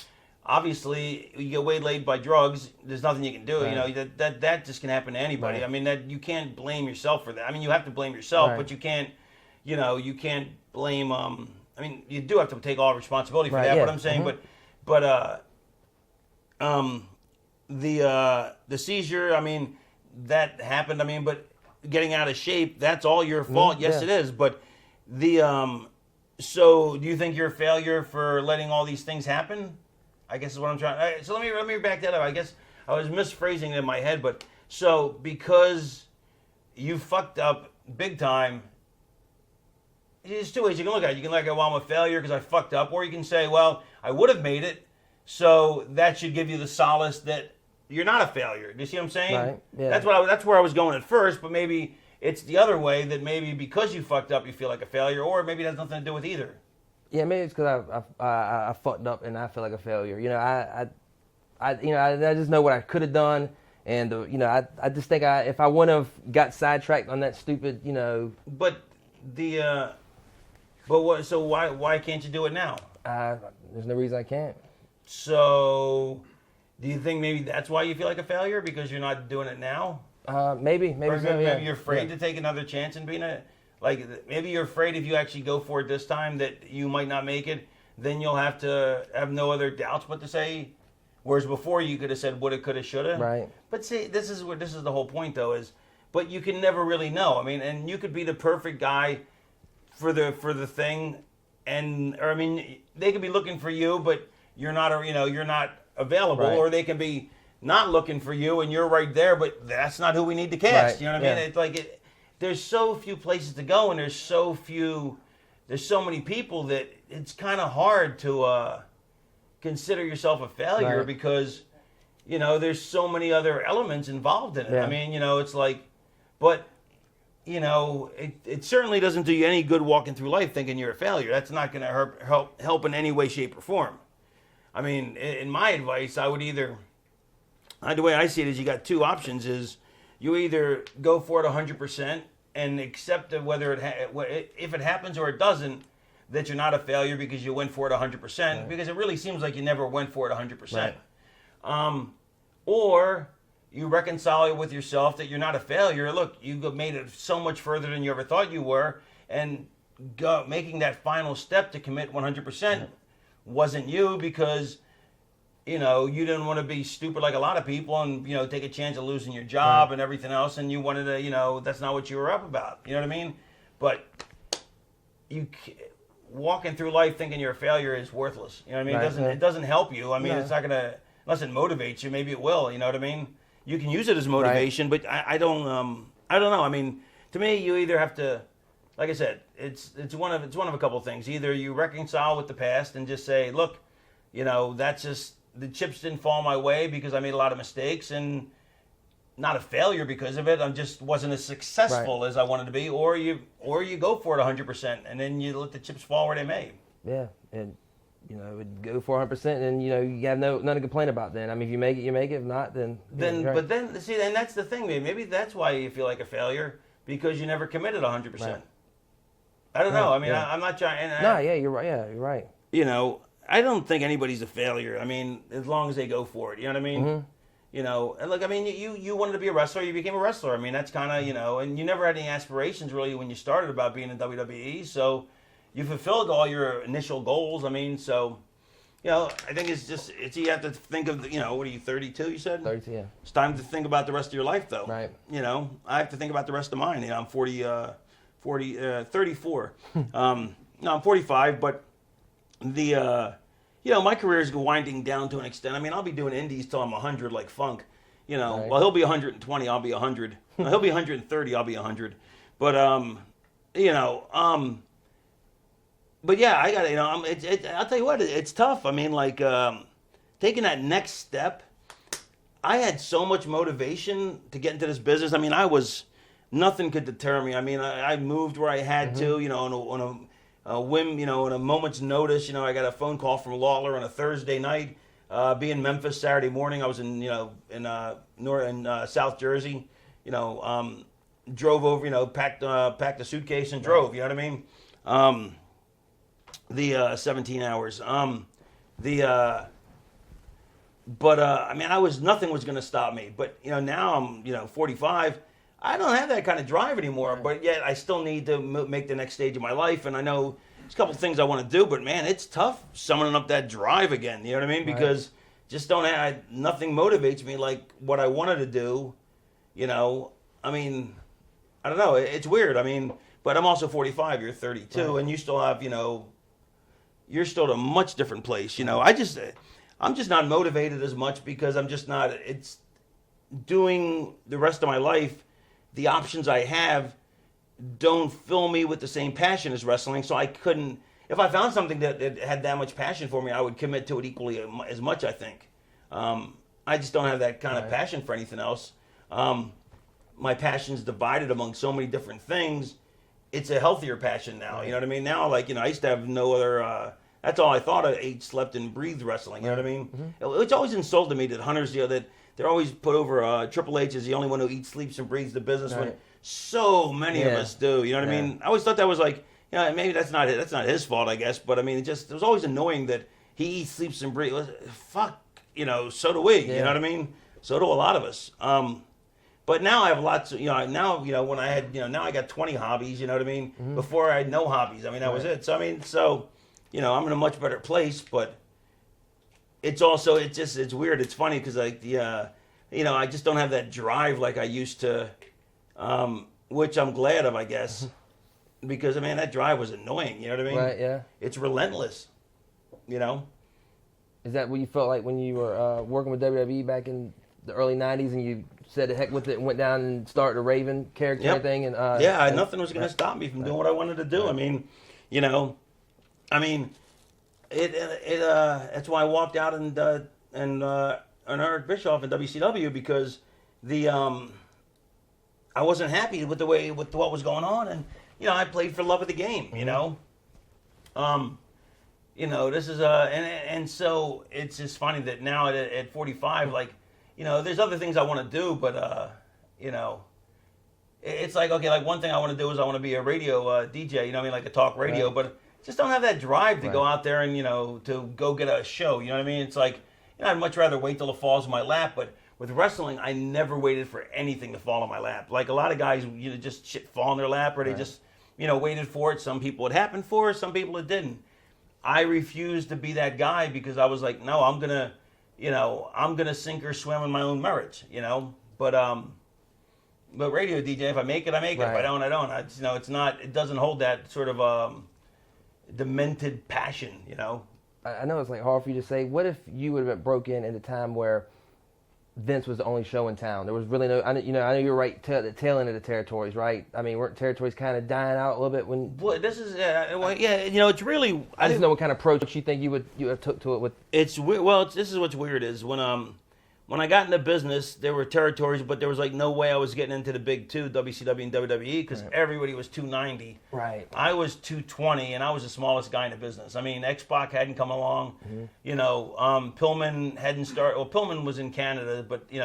obviously you get waylaid by drugs. There's nothing you can do. Right. That just can happen to anybody. Right. I mean, that you can't blame yourself for that. I mean, you have to blame yourself, right. but you can't. You can't blame. I mean, you do have to take all responsibility for right, that. yeah. But I'm saying, Mm-hmm. The seizure, I mean, that happened. I mean, but getting out of shape, that's all your fault. Yes, it is. But so do you think you're a failure for letting all these things happen? I guess is what I'm trying. All right, so let me back that up. I guess I was misphrasing it in my head, but so because you fucked up big time. There's two ways you can look at it. You can look at, well, I'm a failure because I fucked up, or you can say, well, I would have made it, so that should give you the solace that you're not a failure. Do you see what I'm saying? Right. Yeah. That's where I was going at first, but maybe it's the other way, that maybe because you fucked up, you feel like a failure, or maybe it has nothing to do with either. Yeah, maybe it's because I fucked up and I feel like a failure. I just know what I could have done, and I just think if I wouldn't have got sidetracked on that stupid, But but what? So why can't you do it now? There's no reason I can't. So. Do you think maybe that's why you feel like a failure, because you're not doing it now? Maybe Or so, maybe you're afraid to take another chance and being maybe you're afraid if you actually go for it this time that you might not make it, then you'll have to have no other doubts what to say. Whereas before you could have said woulda, coulda, shoulda. Right. But see, this is the whole point though, but you can never really know. I mean, and you could be the perfect guy for the thing, or they could be looking for you, but you're not you're not available, right. Or they can be not looking for you and you're right there, but that's not who we need to cast. Right. You know what I mean? It's like there's so few places to go, and there's so many people that it's kind of hard to consider yourself a failure, right. because there's so many other elements involved in it. Yeah. I mean, it's like, but it certainly doesn't do you any good walking through life thinking you're a failure. That's not going to help in any way, shape, or form. I mean, in my advice, I would the way I see it is you got two options. Is you either go for it 100% and accept that if it happens or it doesn't, that you're not a failure because you went for it 100%, right. Because it really seems like you never went for it 100%. Right. Or you reconcile it with yourself that you're not a failure. Look, you made it so much further than you ever thought you were, and making that final step to commit 100%. Wasn't you, because you didn't want to be stupid like a lot of people and take a chance of losing your job, right. And everything else, and you wanted to that's not what you were up about. You know what I mean? But walking through life thinking you're a failure is worthless. You know what I mean? Right. It doesn't help you. I mean, No. It's not gonna, unless it motivates you. Maybe it will. You know what I mean? You can use it as motivation, right. But I don't know. I mean, to me, you either have to. Like I said, it's one of a couple of things. Either you reconcile with the past and just say, look, that's just the chips didn't fall my way because I made a lot of mistakes, and not a failure because of it. I just wasn't as successful, right. as I wanted to be. Or you go for it 100%, and then you let the chips fall where they may. Yeah, and go for 100%, and you have nothing to complain about. Then I mean, if you make it, you make it. If not, then right. But then see, and that's the thing, maybe that's why you feel like a failure, because you never committed 100%. Right. I don't know. I mean, I'm not trying. Yeah, you're right. Yeah, you're right. I don't think anybody's a failure. I mean, as long as they go for it. You know what I mean? Mm-hmm. And look, I mean, you wanted to be a wrestler, you became a wrestler. I mean, that's kind of, and you never had any aspirations really when you started about being in WWE. So, you fulfilled all your initial goals. I mean, so, you know, I think you have to think of, what are you, 32, you said? 32, yeah. It's time to think about the rest of your life, though. Right. You know, I have to think about the rest of mine. I'm 34. No, I'm 45, but my career is winding down to an extent. I mean, I'll be doing indies till I'm 100 like Funk. Right. Well, he'll be 120, I'll be 100. He'll be 130, I'll be 100. But, but yeah, I got to, I'll tell you what, it's tough. I mean, like, taking that next step, I had so much motivation to get into this business. I mean, nothing could deter me. I mean, I moved where I had to, on a whim, on a moment's notice. I got a phone call from Lawler on a Thursday night, be in Memphis Saturday morning. I was in, in South Jersey, drove over, packed a suitcase and drove, you know what I mean? The 17 hours. But I mean, nothing was going to stop me. But now I'm 45. I don't have that kind of drive anymore. Right. But yet I still need to make the next stage of my life. And I know there's a couple of things I want to do. But man, it's tough summoning up that drive again. You know what I mean? Because just nothing motivates me like what I wanted to do. I mean, I don't know. It's weird. I mean, but I'm also 45. You're 32, and you still have you're still at a much different place. I'm just not motivated as much because I'm just not. It's doing the rest of my life. The options I have don't fill me with the same passion as wrestling. So I couldn't. If I found something that had that much passion for me, I would commit to it equally as much. I think. I just don't have that kind of passion for anything else. My passion's divided among so many different things. It's a healthier passion now. You know what I mean? Now, like, I used to have no other. That's all I thought. I ate, slept, and breathed wrestling. You know what I mean? It's always insulted me that hunters, that they're always put over Triple H as the only one who eats, sleeps, and breathes the business. When so many of us do. You know what I mean? I always thought that was like, maybe that's not his fault, I guess. But I mean, it was always annoying that he eats, sleeps, and breathes. Fuck, so do we. Yeah. You know what I mean? So do a lot of us. But now I have lots of, when I had, now I got 20 hobbies, you know what I mean? Before I had no hobbies. I mean, that was it. So, I mean, I'm in a much better place, but it's also, it's weird. It's funny because, like, I just don't have that drive like I used to, which I'm glad of, I guess, because, I mean, that drive was annoying, you know what I mean? Right, yeah. It's relentless, Is that what you felt like when you were working with WWE back in the early 90s and you said the heck with it and went down and started the Raven character and everything? And, nothing was going to stop me from doing what I wanted to do. I mean, that's why I walked out and Eric Bischoff in WCW because I wasn't happy with what was going on, and I played for love of the game. This is and so it's just funny that now at 45, like, there's other things I want to do, but it's like, okay, like one thing I want to do is I want to be a radio DJ, like a talk radio, but just don't have that drive to go out there and, to go get a show. You know what I mean? It's like, I'd much rather wait till it falls in my lap. But with wrestling, I never waited for anything to fall in my lap. Like a lot of guys, just shit fall in their lap, or they just, waited for it. Some people it happened for, some people it didn't. I refused to be that guy because I was like, no, I'm gonna sink or swim in my own merits. But radio DJ, if I make it, I make it. If I don't, I don't. It's not. It doesn't hold that sort of demented passion, I know it's like hard for you to say. What if you would have been broken at a time where Vince was the only show in town? There was really no. I know you're right. At the tail end of the territories, right? I mean, weren't territories kind of dying out a little bit when? Well, this is it's really. I just know what kind of approach you think you would took to it with. This is what's weird is when I got into business, there were territories, but there was like no way I was getting into the big two, WCW and WWE, because everybody was 290. Right. I was 220, and I was the smallest guy in the business. I mean, X-Pac hadn't come along. Pillman hadn't started. Well, Pillman was in Canada, but he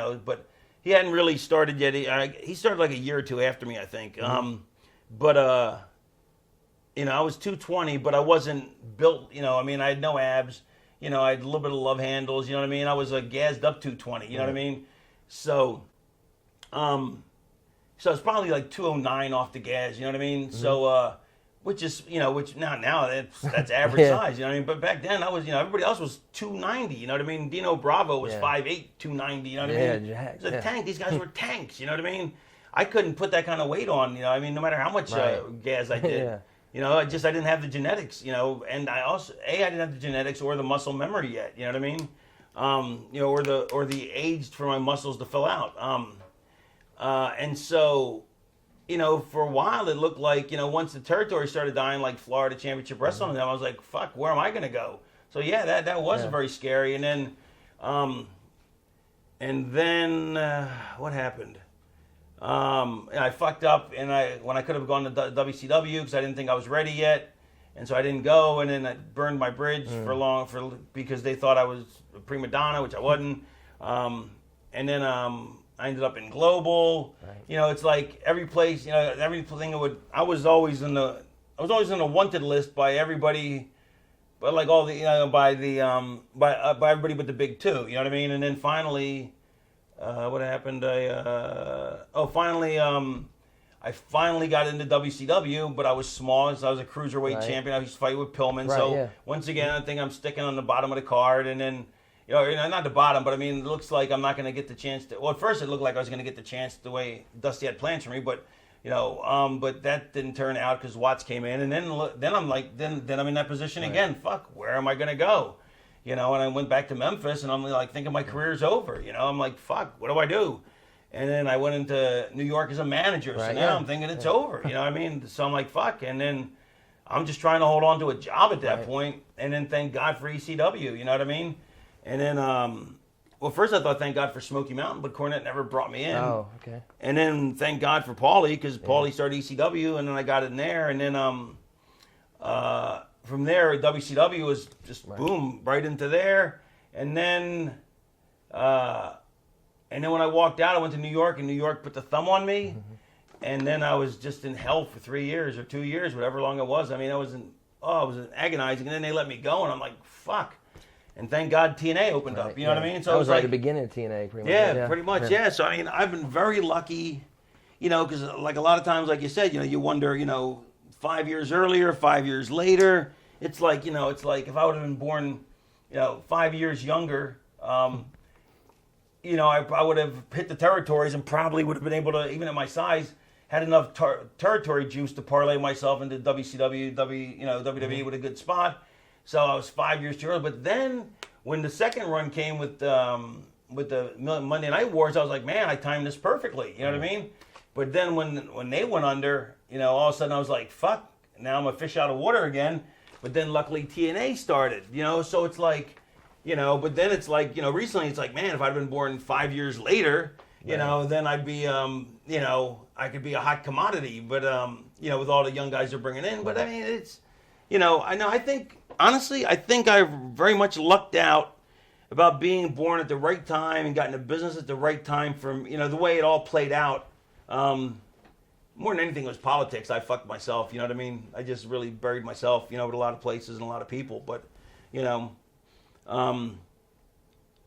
hadn't really started yet. He started like a year or two after me, I think. I was 220, but I wasn't built. I had no abs. I had a little bit of love handles, you know what I mean? I was gassed up 220, you know what I mean? So it's probably like 209 off the gas, you know what I mean? So which is, which now that's average Yeah. size, you know what I mean? But back then I was, everybody else was 290, you know what I mean? Dino Bravo was Yeah. 5'8", 290, you know what I Yeah, mean? Jack, It was a yeah. tank. These guys were tanks, you know what I mean? I couldn't put that kind of weight on, I mean, no matter how much Right. gas I did. Yeah. I didn't have the genetics, and I also, I didn't have the genetics or the muscle memory yet, you know what I mean? Or the age for my muscles to fill out. And so, for a while it looked like, once the territory started dying, like Florida Championship Wrestling, I was like, fuck, where am I going to go? So yeah, that was very scary. And then, what happened? I fucked up, and when I could have gone to WCW because I didn't think I was ready yet, and so I didn't go. And then I burned my bridge because they thought I was a prima donna, which I wasn't. And then I ended up in Global. Right. It's like every place, everything I was always in the wanted list by everybody, but like all the by everybody but the big two. You know what I mean? And then finally. What happened? I finally got into WCW, but I was small, so I was a cruiserweight champion. I used to fight with Pillman. Once again, I think I'm sticking on the bottom of the card, and then, not the bottom, but I mean, it looks like I'm not going to get the chance to. Well, at first it looked like I was going to get the chance the way Dusty had plans for me, but but that didn't turn out because Watts came in, and then I'm like, then I'm in that position again. Fuck, where am I going to go? And I went back to Memphis, and I'm like thinking my career's over. I'm like, fuck, what do I do? And then I went into New York as a manager, so now I'm thinking it's over. You know what I mean? So I'm like, fuck. And then I'm just trying to hold on to a job at that point, and then thank God for ECW. You know what I mean? And then, well, first I thought thank God for Smoky Mountain, but Cornette never brought me in. Oh, okay. And then thank God for Paulie, because Paulie started ECW, and then I got in there, and then from there, WCW was just boom, right into there. And then when I walked out, I went to New York, and New York put the thumb on me. And then I was just in hell for 3 years or 2 years, whatever long it was. I mean, it was agonizing. And then they let me go, and I'm like, fuck. And thank God TNA opened up. You know what I mean? So that it was like the beginning of TNA, pretty much. Yeah, pretty much. Yeah. So I mean, I've been very lucky, because like a lot of times, like you said, you wonder, 5 years earlier, 5 years later. It's like, it's like if I would have been born, 5 years younger, I would have hit the territories and probably would have been able to, even at my size, had enough territory juice to parlay myself into WCW, WWE with a good spot. So I was 5 years too early. But then when the second run came with the Monday Night Wars, I was like, man, I timed this perfectly. You know what I mean? But then when they went under, all of a sudden I was like, fuck, now I'm a fish out of water again. But then luckily TNA started, so it's like, but then it's like, recently it's like, man, if I'd been born 5 years later, then I'd be, I could be a hot commodity, but, with all the young guys they're bringing in. But I mean, it's, I think I very much lucked out about being born at the right time and got into business at the right time from, the way it all played out. More than anything, it was politics. I fucked myself, you know what I mean? I just really buried myself, with a lot of places and a lot of people. But,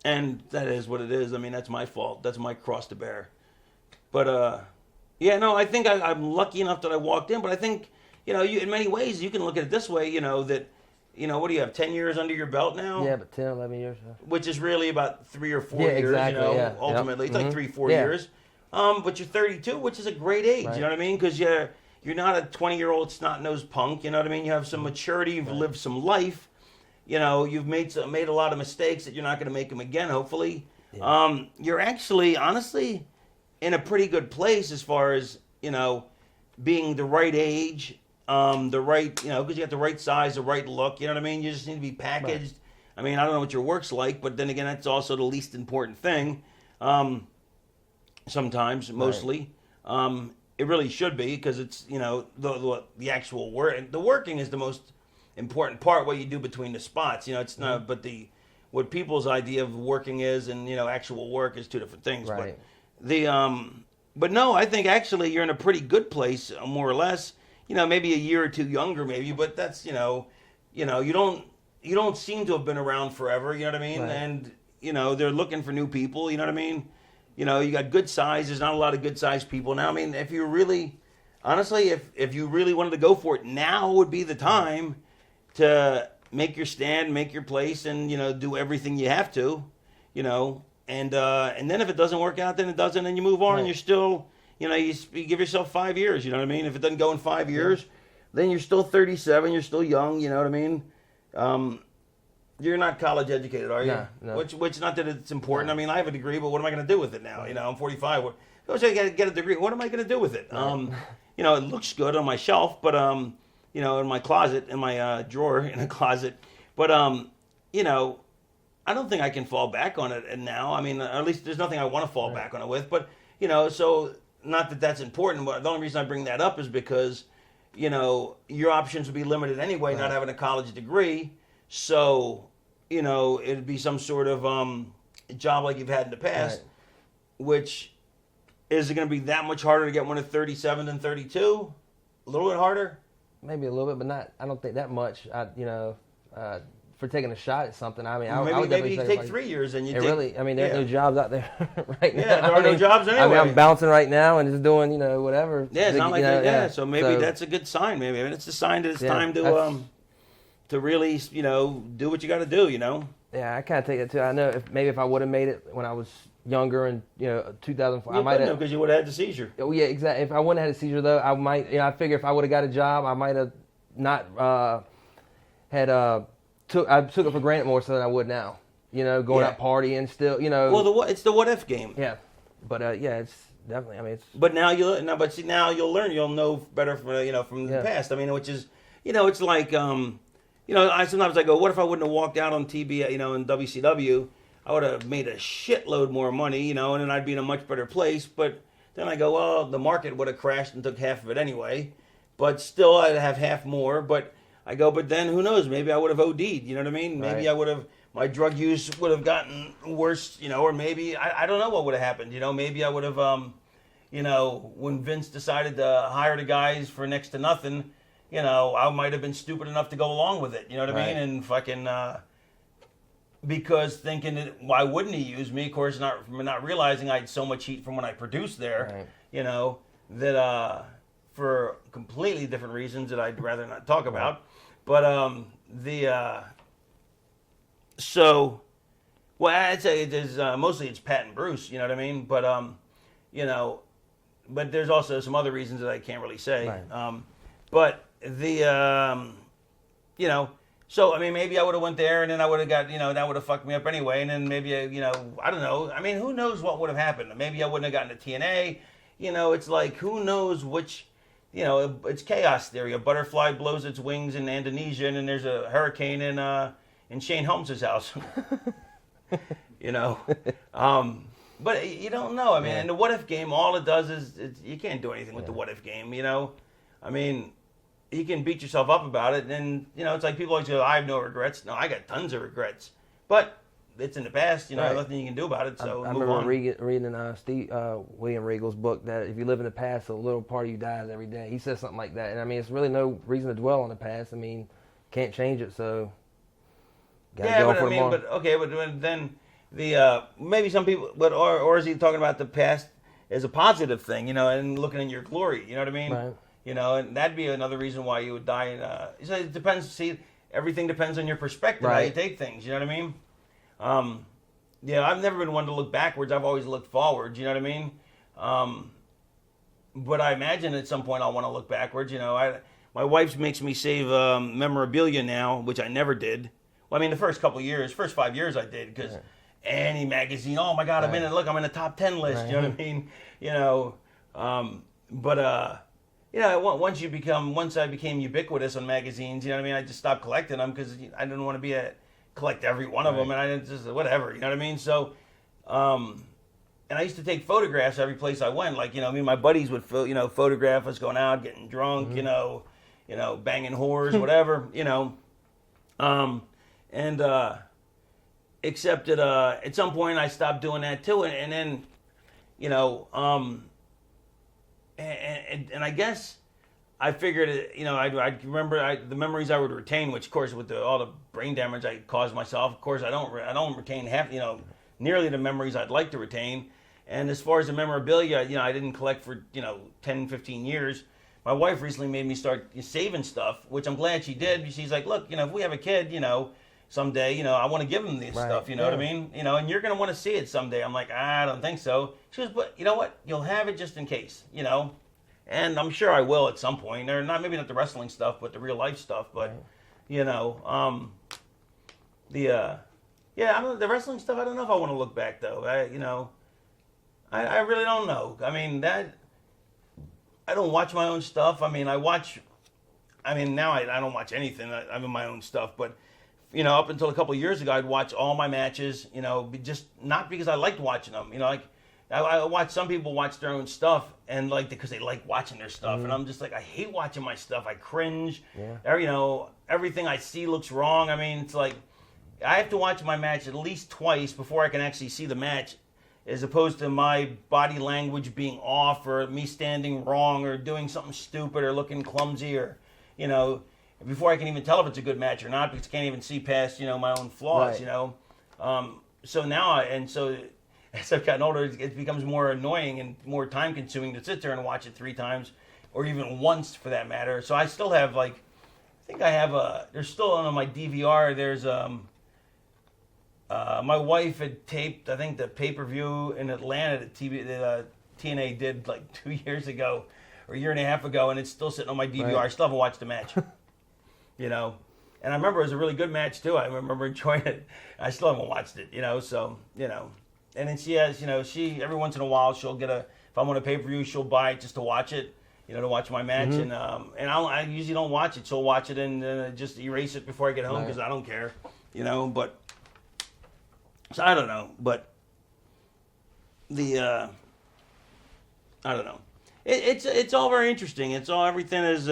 and that is what it is. I mean, that's my fault. That's my cross to bear. But, I think I'm lucky enough that I walked in. But I think, in many ways, you can look at it this way, that, what do you have, 10 years under your belt now? Yeah, but 10, 11 years. Which is really about 3 or 4 years, exactly, ultimately. It's like 3-4 years. But you're 32, which is a great age, you know what I mean? Because you're not a 20-year-old snot-nosed punk, you know what I mean? You have some maturity, you've lived some life, you've made a lot of mistakes that you're not going to make them again, hopefully. Yeah. You're actually, honestly, in a pretty good place as far as, being the right age, the right, because you got the right size, the right look, you know what I mean? You just need to be packaged. Right. I mean, I don't know what your work's like, but then again, that's also the least important thing. Sometimes, mostly, it really should be, because it's the actual work. The working is the most important part. What you do between the spots, it's not. But what people's idea of working is, and actual work is two different things. Right. But no, I think actually you're in a pretty good place, more or less. Maybe a year or two younger, maybe, but that's you don't seem to have been around forever. You know what I mean? Right. And they're looking for new people. You know what I mean? You got good size. There's not a lot of good sized people now. I mean, if you're really, honestly, if you really wanted to go for it, now would be the time to make your stand, make your place, and do everything you have to, and then if it doesn't work out, then it doesn't, and you move on, and you're still, you give yourself 5 years. You know what I mean? If it doesn't go in 5 years, then you're still 37. You're still young. You know what I mean? You're not college educated, are you? No. Which not that it's important. I mean, I have a degree, but what am I going to do with it now? I'm 45. I get a degree. What am I going to do with it? It looks good on my shelf, but in my closet, in my drawer in a closet. But I don't think I can fall back on it. And now, I mean, at least there's nothing I want to fall back on it with. But so not that that's important. But the only reason I bring that up is because your options would be limited anyway, not having a college degree. So, it'd be some sort of job like you've had in the past, which is it going to be that much harder to get one at 37 than 32? A little bit harder? Maybe a little bit, but not. I don't think that much. For taking a shot at something. I mean, I would maybe definitely you say take 3 years and you it take, really. I mean, there's no jobs out there right now. Yeah, there are no jobs anyway. I mean, I'm bouncing right now and just doing whatever. Yeah, it's not like that. So maybe that's a good sign. Maybe it's a sign that it's time to really do what you got to do. Yeah, I kind of take that too. I know if I would have made it when I was younger and 2004, I might have, because you would have had the seizure. Oh yeah, exactly. If I wouldn't have had a seizure though, I might. I figure if I would have got a job, I might have not I took it for granted more so than I would now. Going out partying still. Well, it's the what if game. Yeah, but it's definitely. I mean, it's. But now you'll learn. You'll know better from the past. I mean, which is it's like I sometimes go, what if I wouldn't have walked out on TV in WCW? I would have made a shitload more money, and then I'd be in a much better place. But then I go, well, the market would have crashed and took half of it anyway. But still, I'd have half more. But I go, but then who knows? Maybe I would have OD'd. You know what I mean? Maybe I would have, my drug use would have gotten worse, or maybe, I don't know what would have happened. Maybe I would have, when Vince decided to hire the guys for next to nothing, I might have been stupid enough to go along with it. You know what I mean? And fucking, because thinking that, why wouldn't he use me? Of course, not realizing I had so much heat from when I produced there, that for completely different reasons that I'd rather not talk about. But I'd say there's mostly it's Pat and Bruce, you know what I mean? But but there's also some other reasons that I can't really say. Right. But so I mean maybe I would have went there and then I would have got that would have fucked me up anyway, and then maybe I don't know. I mean, who knows what would have happened? Maybe I wouldn't have gotten to TNA. It's like who knows which. It's chaos theory. A butterfly blows its wings in Indonesia, and then there's a hurricane in Shane Holmes' house. But you don't know. I mean, in the what if game, all it does is you can't do anything with the what if game. I mean, you can beat yourself up about it, and it's like people always go, "I have no regrets." No, I got tons of regrets, but it's in the past. Nothing you can do about it. So I move remember on. reading William Regal's book that if you live in the past, a little part of you dies every day. He says something like that, and I mean, it's really no reason to dwell on the past. I mean, can't change it, so gotta go for tomorrow. But then the maybe some people, or is he talking about the past as a positive thing, and looking in your glory? You know what I mean? Right. And that'd be another reason why you would die. So it depends. See, everything depends on your perspective, how you take things. You know what I mean? I've never been one to look backwards. I've always looked forwards. You know what I mean? But I imagine at some point I'll want to look backwards. My wife makes me save memorabilia now, which I never did. Well, I mean, the first 5 years I did because Annie magazine. Oh my God, I'm in it. Look, I'm in the top 10 list. You know what I mean? Once I became ubiquitous on magazines, you know what I mean? I just stopped collecting them because I didn't want to collect every one of them, and I didn't just whatever, you know what I mean? So, and I used to take photographs every place I went. Like, my buddies would photograph us going out, getting drunk, banging whores, whatever, except that at some point I stopped doing that too, and then, and I guess I figured, I remember the memories I would retain, which of course with all the brain damage I caused myself, of course I don't retain half, nearly the memories I'd like to retain. And as far as the memorabilia, I didn't collect for 10, 15 years, my wife recently made me start saving stuff, which I'm glad she did. She's like, look, if we have a kid, someday, I want to give them this stuff, you know what I mean? And you're going to want to see it someday. I'm like, I don't think so. She goes, but you know what? You'll have it just in case, And I'm sure I will at some point. Or maybe not the wrestling stuff, but the real life stuff. But, I don't the wrestling stuff, I don't know if I want to look back, though. I really don't know. I mean, I don't watch my own stuff. I mean, now I don't watch anything. I'm in my own stuff. But, up until a couple of years ago, I'd watch all my matches, just not because I liked watching them. I watch some people watch their own stuff and because they like watching their stuff. And I'm just like, I hate watching my stuff. I cringe. Yeah. Everything I see looks wrong. I mean, it's like I have to watch my match at least twice before I can actually see the match, as opposed to my body language being off or me standing wrong or doing something stupid or looking clumsy or, before I can even tell if it's a good match or not, because I can't even see past, my own flaws, So now, as I've gotten older, it becomes more annoying and more time consuming to sit there and watch it 3 times or even once for that matter. So I still have there's still on my DVR, there's, my wife had taped, I think, the pay-per-view in Atlanta that TNA did 2 years ago or a year and a half ago, and it's still sitting on my DVR. Right. I still haven't watched the match, And I remember it was a really good match, too. I remember enjoying it. I still haven't watched it, And then she has, she, every once in a while, she'll get if I'm on a pay-per-view, she'll buy it just to watch it, to watch my match. And I usually don't watch it. She'll watch it and just erase it before I get home because I don't care, but... So I don't know, but I don't know. It's all very interesting. Everything is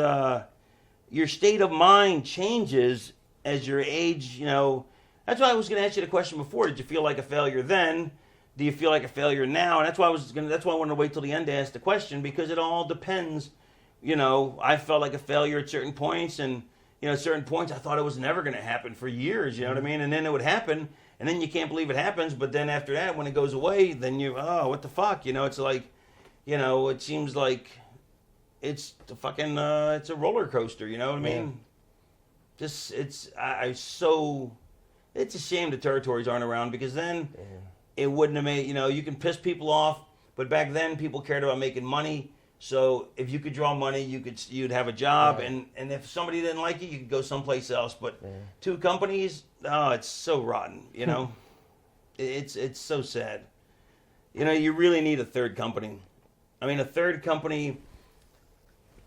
your state of mind changes as your age. That's why I was going to ask you the question before. Did you feel like a failure then? Do you feel like a failure now? And that's why I wanted to wait till the end to ask the question, because it all depends. I felt like a failure at certain points, and at certain points I thought it was never going to happen for years. You know what I mean? And then it would happen. And then you can't believe it happens, but then after that, when it goes away, then what the fuck? It's like, it seems like it's it's a roller coaster, you know what I mean? Just, it's a shame the territories aren't around, because then it wouldn't have made, you can piss people off, but back then people cared about making money. So if you could draw money, you'd have a job, and if somebody didn't like you could go someplace else. But 2 companies, it's so rotten, It's so sad. You really need a third company. I mean, a third company,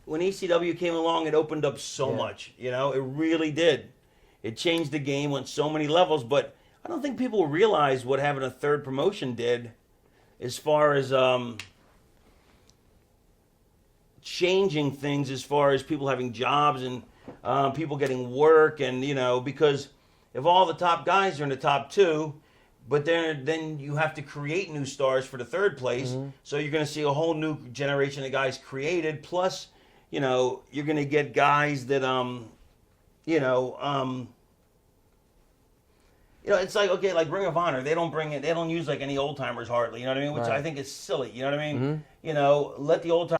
when ECW came along, it opened up so much, it really did. It changed the game on so many levels, but I don't think people realize what having a third promotion did as far as... changing things as far as people having jobs and people getting work, and because if all the top guys are in the top 2, but then you have to create new stars for the third place, so you're going to see a whole new generation of guys created, plus you're going to get guys that it's like, okay, like Ring of Honor, they don't use any old timers hardly, what I mean, which I think is silly, what I mean? Let the old timers.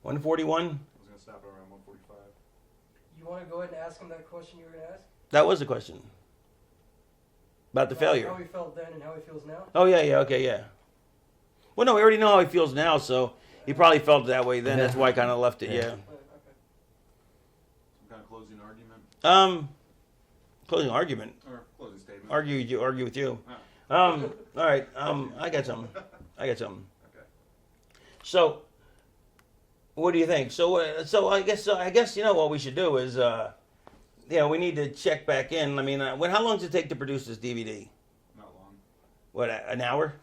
141? I was going to stop it around 145. You want to go ahead and ask him that question you were going to ask? That was the question. About the failure. How he felt then and how he feels now? Oh, yeah, okay, yeah. Well, no, we already know how he feels now, so he probably felt that way then. That's why I kind of left it, Okay. Some kind of closing argument? Closing argument? Or closing statement. Argue with you. All right, I got something. Okay. So... What do you think? So I guess what we should do is we need to check back in. I mean, how long does it take to produce this DVD? Not long. What, an hour?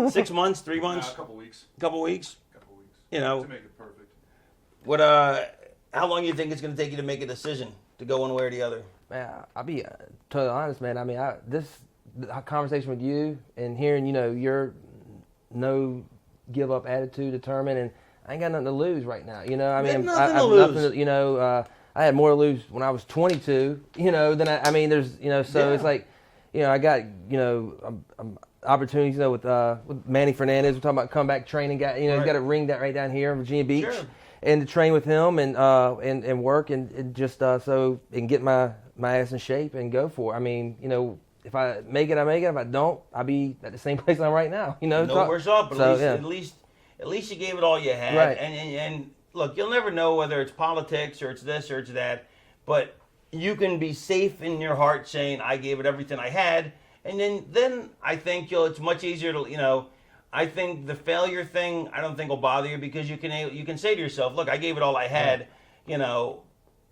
6 months? 3 months? A couple weeks. Couple weeks. To make it perfect. What? How long do you think it's going to take you to make a decision to go one way or the other? Man, I'll be totally honest, man. I mean, the conversation with you and hearing your no give up attitude, determined, and I ain't got nothing to lose right now. I mean, I have nothing to lose. I had more to lose when I was 22. Than there's, so it's like, I got, opportunities, with Manny Fernandez. We're talking about comeback training guy. He's got a ring that right down here in Virginia Beach, and to train with him and work and just so and get my ass in shape and go for it. I mean, if I make it, I make it. If I don't, I'll be at the same place I'm right now. No worse off, but at least you gave it all you had. Right. And look, you'll never know whether it's politics or it's this or it's that, but you can be safe in your heart saying I gave it everything I had, and then I think it's much easier to I think the failure thing I don't think will bother you because you can say to yourself, look, I gave it all I had.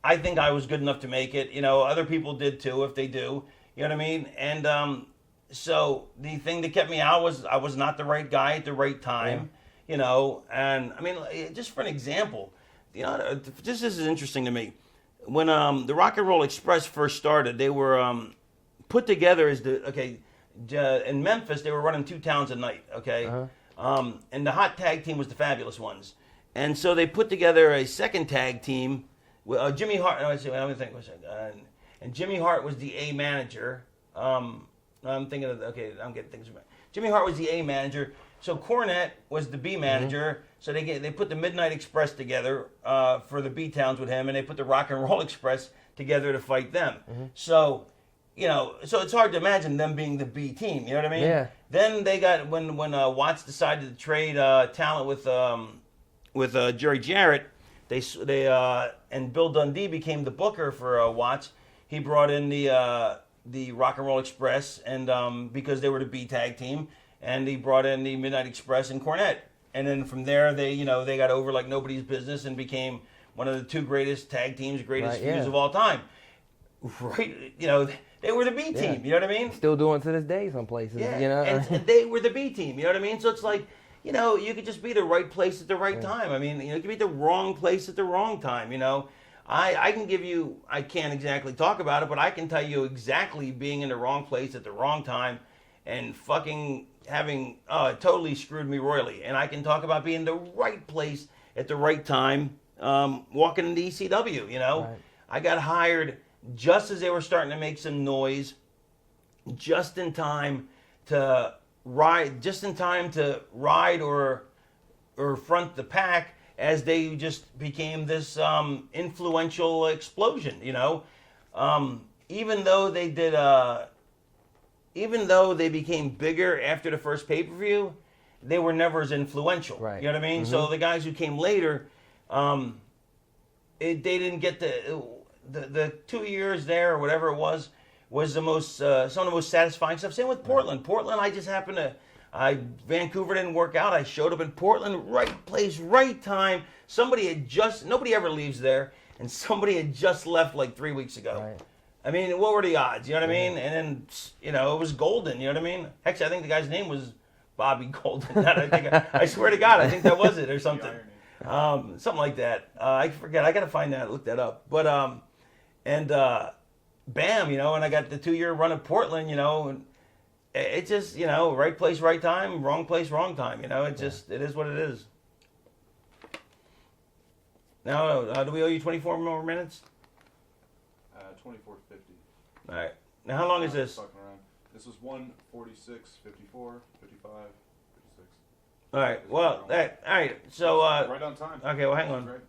I think I was good enough to make it. Other people did too if they do. You know what I mean? And so the thing that kept me out was I was not the right guy at the right time. And I mean, just for an example, this is interesting to me. When the Rock and Roll Express first started, they were put together as in Memphis, they were running 2 towns a night, okay? And the hot tag team was the Fabulous Ones. And so they put together a second tag team with Jimmy Hart. And Jimmy Hart was the A manager. I'm thinking of, I'm getting things right. Jimmy Hart was the A manager. So Cornette was the B manager. So they put the Midnight Express together for the B towns with him, and they put the Rock and Roll Express together to fight them. So, so it's hard to imagine them being the B team. You know what I mean? Yeah. Then they got when Watts decided to trade talent with Jerry Jarrett, and Bill Dundee became the booker for Watts. He brought in the Rock and Roll Express, and because they were the B tag team, and he brought in the Midnight Express and Cornette. And then from there, they got over like nobody's business and became one of the 2 greatest tag teams, greatest feuds of all time. Right? They were the B team. You know what I mean? Still doing it to this day, some places. Yeah. And they were the B team. You know what I mean? So it's like, you could just be the right place at the right time. I mean, you could be the wrong place at the wrong time. I can give you, I can't exactly talk about it, but I can tell you exactly being in the wrong place at the wrong time and fucking having totally screwed me royally. And I can talk about being in the right place at the right time, walking into ECW, Right. I got hired just as they were starting to make some noise, just in time to ride or front the pack as they just became this influential explosion, even though they became bigger after the first pay-per-view, they were never as influential. Right. You know what I mean? So the guys who came later, they didn't get the 2 years there or whatever it was the most some of the most satisfying stuff. Same with Portland. Right. Portland, I just happened to. Vancouver didn't work out. I showed up in Portland, right place, right time. Nobody ever leaves there, and somebody had just left like 3 weeks ago. Right. I mean, what were the odds? You know what I mean? And then, it was Golden. You know what I mean? Actually, I think the guy's name was Bobby Golden. I swear to God, I think that was it or something. Something like that. I forget. I got to find that, look that up. But, bam, and I got the 2-year run at Portland, and it just, right place, right time, wrong place, wrong time. It is what it is. Now, do we owe you 24 more minutes? 24:50. All right. Now, how long is this? This was 1:46, 54, 55, 56. All right. Well, all right. So, right on time. Okay. Well, hang on.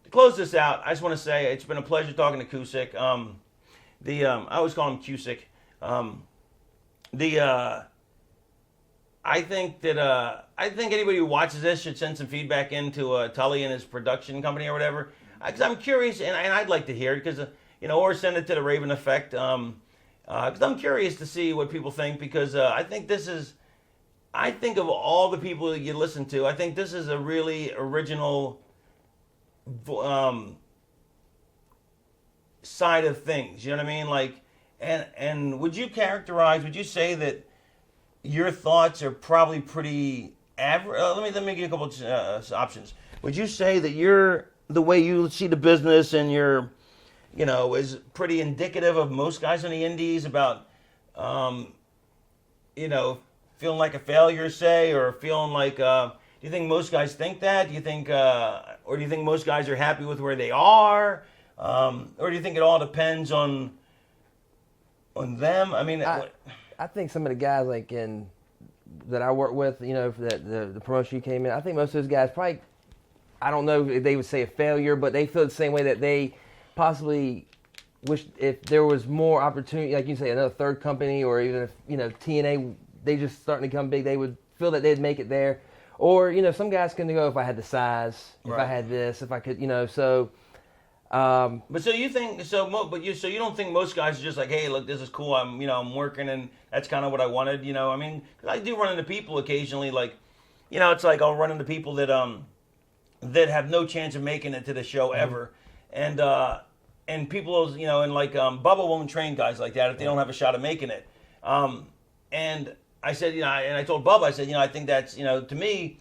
To close this out, I just want to say it's been a pleasure talking to Cusick. I always call him Cusick. I think anybody who watches this should send some feedback into Tully and his production company or whatever, because I'm curious and I'd like to hear it because or send it to the Raven Effect because I'm curious to see what people think because I think of all the people you listen to, I think this is a really original side of things. You know what I mean? Like, and would you say that your thoughts are probably pretty average? Let me give you a couple of options. Would you say that the way you see the business and is pretty indicative of most guys on the indies about, feeling like a failure, say, or feeling like, do you think most guys think that? Do you think, or do you think most guys are happy with where they are? Or do you think it all depends on them? I mean, I think some of the guys like in that I work with, you know, that the promotion you came in, I think most of those guys probably, I don't know if they would say a failure, but they feel the same way, that they possibly wish if there was more opportunity, like you say, another third company, or even if, you know, TNA, they just starting to become big, they would feel that they'd make it there. Or, you know, some guys can go, if I had the size, if I had this, if I could, you know, so. But so you think but you don't think most guys are just like, hey, look, this is cool. I'm working, and that's kind of what I wanted. You know, I mean, 'cause I do run into people occasionally, like, you know, it's like I'll run into people that that have no chance of making it to the show ever, and people, you know, and like Bubba won't train guys like that if they don't have a shot of making it. And I said, you know, and I told Bubba, I said, you know, I think that's, you know, to me,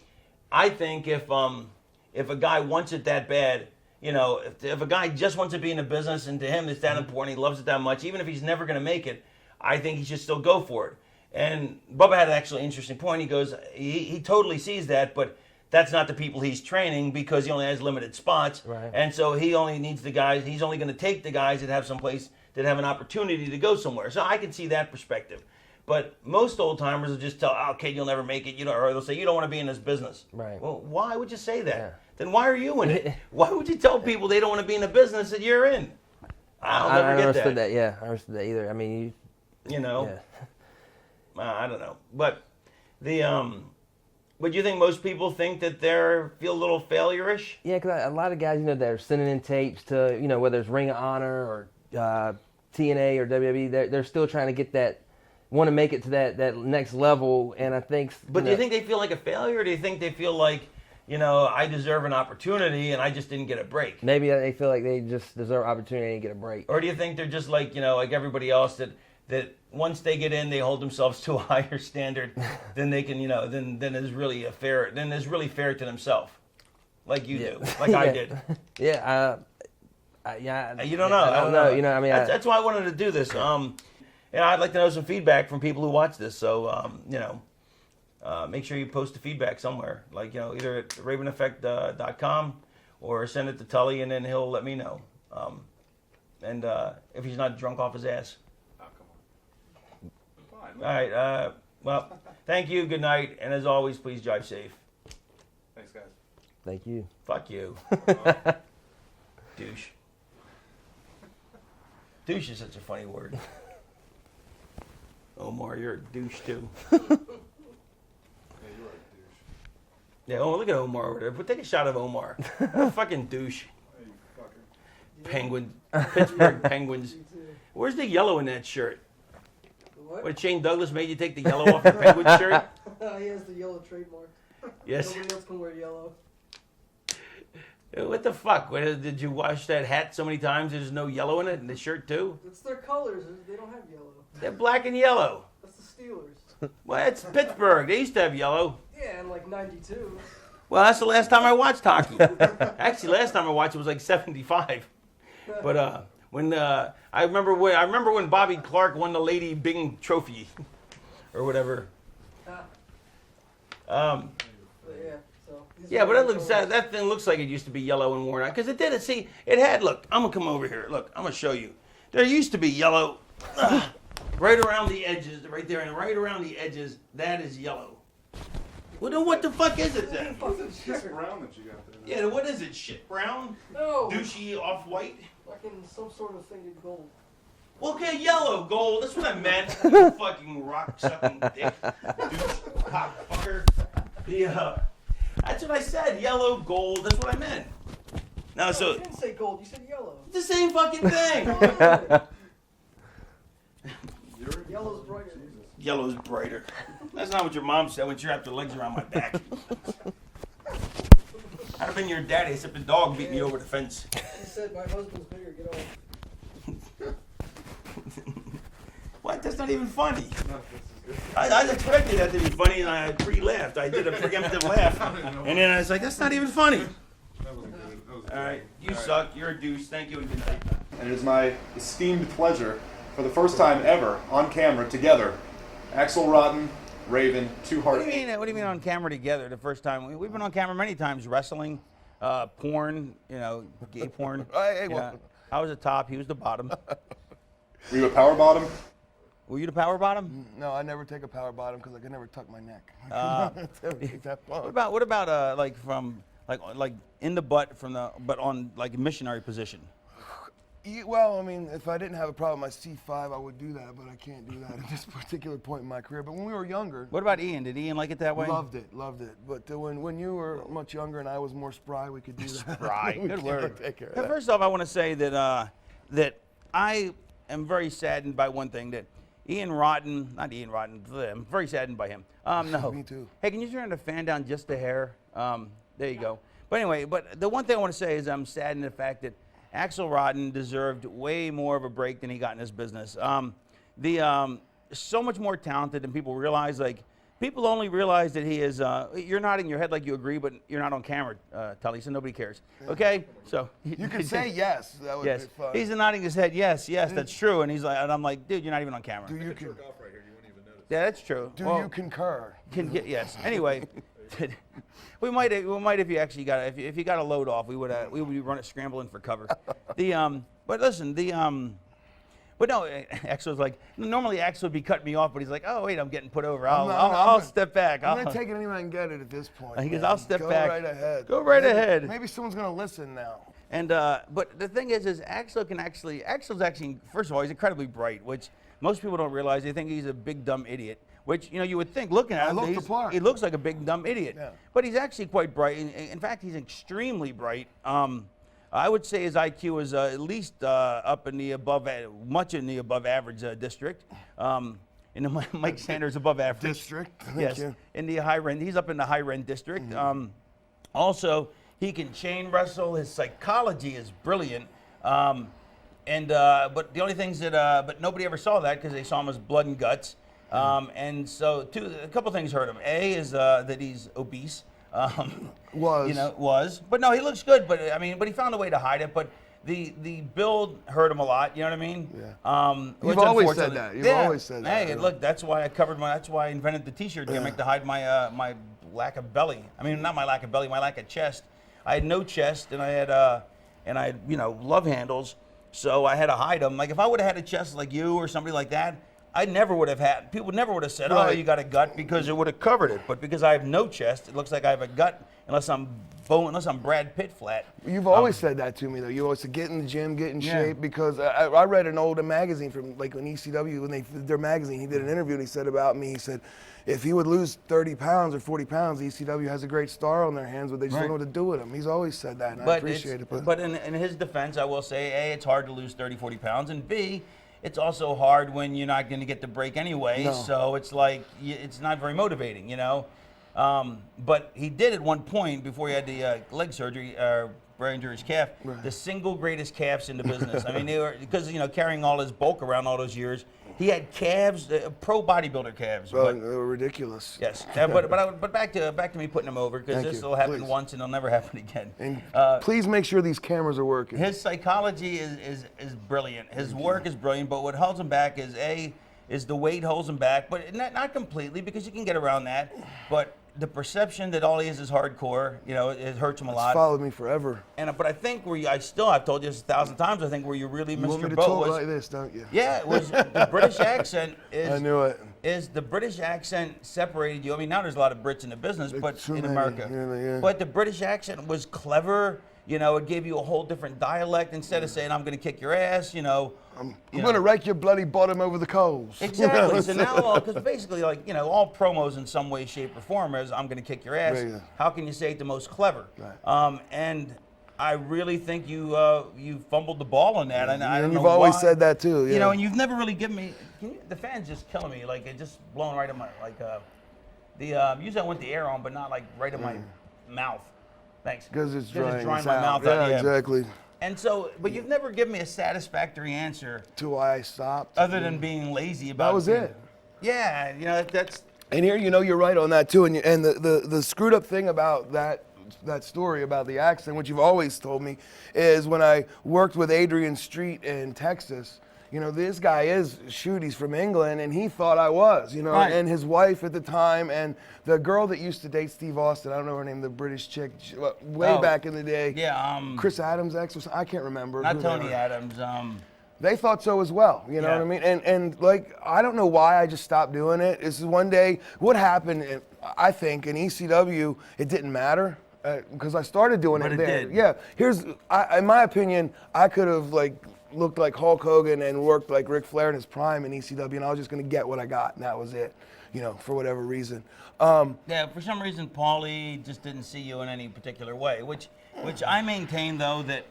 I think if a guy wants it that bad. You know, if a guy just wants to be in the business, and to him it's that important, he loves it that much, even if he's never going to make it, I think he should still go for it. And Bubba had an actually interesting point. He goes, he totally sees that, but that's not the people he's training, because he only has limited spots. Right. And so he only needs the guys, he's only going to take the guys that have some place, that have an opportunity to go somewhere. So I can see that perspective. But most old timers will just tell, oh, kid, you'll never make it. You know, or they'll say, you don't want to be in this business. Right. Well, why would you say that? Yeah. Then why are you in it? Why would you tell people they don't want to be in the business that you're in? I'll never I get understood that. Yeah, I understood that either. I mean, You know, yeah. I don't know, but would you think most people think that feel a little failure-ish? Yeah, because a lot of guys, you know, they're sending in tapes to, you know, whether it's Ring of Honor or TNA or WWE, they're still trying to get that, want to make it to that next level, and I think. But do you think they feel like a failure, or do you think they feel like, you know, I deserve an opportunity and I just didn't get a break? Maybe they feel like they just deserve opportunity and get a break. Or do you think they're just like, you know, like everybody else, that once they get in, they hold themselves to a higher standard than they can, you know, then is really really fair to themselves, like you do, like I did. Yeah. You don't know. I don't know. You know, I mean, that's why I wanted to do this. Yeah, I'd like to know some feedback from people who watch this. So, you know, make sure you post the feedback somewhere, like, you know, either at raveneffect.com or send it to Tully, and then he'll let me know. And if he's not drunk off his ass. Oh, come on. Fine. All right. Well, thank you. Good night. And as always, please drive safe. Thanks, guys. Thank you. Fuck you. Douche. Douche is such a funny word. Omar, you're a douche too. Yeah, you are a douche. Yeah, oh, look at Omar over there. But take a shot of Omar. What a fucking douche. Hey, you fucker. Penguin. Pittsburgh Penguins. Where's the yellow in that shirt? What? What, Shane Douglas made you take the yellow off your Penguin shirt? He has the yellow trademark. Yes. Nobody else can wear yellow. What the fuck? Did you wash that hat so many times there's no yellow in it, and the shirt too? It's their colors. They don't have yellow. They're black and yellow. That's the Steelers. Well, it's Pittsburgh. They used to have yellow. Yeah, in like '92. Well, that's the last time I watched hockey. Actually, last time I watched it was like '75. But when I remember when Bobby Clark won the Lady Bing Trophy, or whatever. Yeah. So. Yeah, but that thing looks like it used to be yellow and worn out, because it did. See, it had. Look, I'm gonna come over here. Look, I'm gonna show you. There used to be yellow, right around the edges, right there, and right around the edges. That is yellow. Well, then what the fuck is it then? Shit brown that you got there. Yeah, what is it? Shit brown? No. Douchey off-white? Fucking some sort of thing in gold. Well, okay, yellow, gold. That's what I meant. You fucking rock-sucking dick. Douche, cockfucker. That's what I said. Yellow, gold. That's what I meant. No, No, so you didn't say gold. You said yellow. it's the same fucking thing. Yellow's brighter. Yellow's brighter. That's not what your mom said when she wrapped her legs around my back. I'd have been your daddy, except the dog beat me over the fence. She said, my husband's bigger. Get off. What? That's not even funny. No, this is good. I expected that to be funny, and I pre-laughed. I did a preemptive laugh. And then I was like, that's not even funny. That wasn't good. That was All right, you suck. You're a douche. Thank you and good night. And it is my esteemed pleasure, for the first time ever, on camera, together, Axel Rotten, Raven, Two Heart. What do you mean on camera together the first time? We've been on camera many times, wrestling, porn, gay porn. Hey, Yeah. I was the top, he was the bottom. Were you a power bottom? Were you the power bottom? No, I never take a power bottom because I can never tuck my neck. What about like from like in the butt but on like a missionary position? Well, I mean, if I didn't have a problem with my C5, I would do that, but I can't do that at this particular point in my career. But when we were younger, What about Ian? Did Ian like it that way? loved it. But when you were much younger and I was more spry, we could do that. Spry, We good can't word. take care of Now, that. first off, I want to say that that I am very saddened by one thing, that not Ian Rotten, I'm very saddened by him. No. Me too. Hey, can you turn the fan down just a hair? There you go. But anyway, the one thing I want to say is I'm saddened at the fact that Axel Rotten deserved way more of a break than he got in this business. So much more talented than people realize. Like, people only realize that he is, you're nodding your head like you agree, but you're not on camera, Tully, so nobody cares. Okay? So You could say yes. That would yes. be fun. He's nodding his head, yes, that's true. And I'm like, dude, you're not even on camera. Do you Yeah, that's true. you concur? Yes. Anyway, we might if you actually got if you got a load off, we would be running scrambling for cover. But listen, but no, Axel's like, normally Axel would be cutting me off, but he's like, oh wait, I'm getting put over. I'll step back. I'm not taking anyone and get it at this point. He goes, man. I'll step back. Go right ahead. Go right ahead. Maybe someone's gonna listen now. And but the thing is Axel's actually, first of all, he's incredibly bright, which most people don't realize. They think he's a big dumb idiot, which you would think looking at him, he looks like a big dumb idiot. Yeah. But he's actually quite bright. In fact, he's extremely bright. I would say his IQ is at least up in the much in the above average district. In the Mike Sanders above average District. Yes, Thank you. in the high rent. He's up in the high rent district. Also, he can chain wrestle. His psychology is brilliant. But the only things but nobody ever saw that because they saw him as blood and guts. And so a couple things hurt him. A is that he's obese. Was. But no, he looks good. But he found a way to hide it. But the build hurt him a lot. You know what I mean? Yeah. Which You've always said unfortunately- that. You've always said that. Hey, look, that's why that's why I invented the T-shirt gimmick to hide my lack of belly. I mean, not my lack of belly, my lack of chest. I had no chest, and I had love handles, so I had to hide them. Like if I would have had a chest like you or somebody like that, people never would have said, Right. oh, you got a gut, because it would have covered it. But because I have no chest, it looks like I have a gut unless I'm Brad Pitt flat. You've always said that to me, though. You always said, get in the gym, get in shape, because I read an old magazine from, like, when ECW, when their magazine, he did an interview, and he said about me, he said, if he would lose 30 pounds or 40 pounds, ECW has a great star on their hands, but they just don't know what to do with him. He's always said that, and I appreciate it. But in his defense, I will say, A, it's hard to lose 30, 40 pounds, and B, it's also hard when you're not going to get the break anyway, No. so it's like, it's not very motivating, But he did at one point, before he had the leg surgery, where he injured his calf, the single greatest calves in the business. I mean, they were, because, carrying all his bulk around all those years, he had calves, pro bodybuilder calves. Well, but, they were ridiculous. yes, but back to me putting him over, because Thank this you. will happen Please. once and it'll never happen again. And please make sure these cameras are working. His psychology is brilliant. His work is brilliant, but what holds him back is the weight holds him back, but not completely, because you can get around that. But the perception that all he is hardcore, it hurts him a It's lot. followed me forever. But I think I've told you this 1,000 times, I think where you really You missed want me your to boat talk was, like this, don't you? yeah, it was the British accent I knew it. is the British accent separated you. I mean, now there's a lot of Brits in the business, but too in many, America. yeah. But the British accent was clever. It gave you a whole different dialect. Instead of saying, I'm going to kick your ass, I'm going to rake your bloody bottom over the coals. Exactly. So now, because basically, all promos in some way, shape, or form is, I'm going to kick your ass. Yeah. How can you say it the most clever? Right. And I really think you fumbled the ball on that. And I don't And know you've always why. said that too. Yeah. And you've never really given me. The fan's just killing me. Like, it just blowing right in my usually I want the air on, but not like right in my mouth. Thanks. Because it's drying my us out. mouth Yeah, out. Yeah, exactly. And so, but you've never given me a satisfactory answer To why I stopped. other than being lazy about. That was it. Yeah, that's. And here, you're right on that too. And the screwed up thing about that story about the accent, which you've always told me, is when I worked with Adrian Street in Texas. This guy he's from England, and he thought I was, Right. and his wife at the time, and the girl that used to date Steve Austin, I don't know her name, the British chick, way back in the day. Yeah. Chris Adams' ex or something, I can't remember. Not who they Tony were. Adams. They thought so as well, you know Yeah. what I mean? And like, I don't know why I just stopped doing it. This is one day, what happened, I think, in ECW, it didn't matter, because I started doing But it it there. did. Yeah, in my opinion, I could have like looked like Hulk Hogan and worked like Ric Flair in his prime in ECW, and I was just gonna get what I got, and that was it, you know, for whatever reason. Yeah, for some reason, Paulie just didn't see you in any particular way, which I maintain, though, that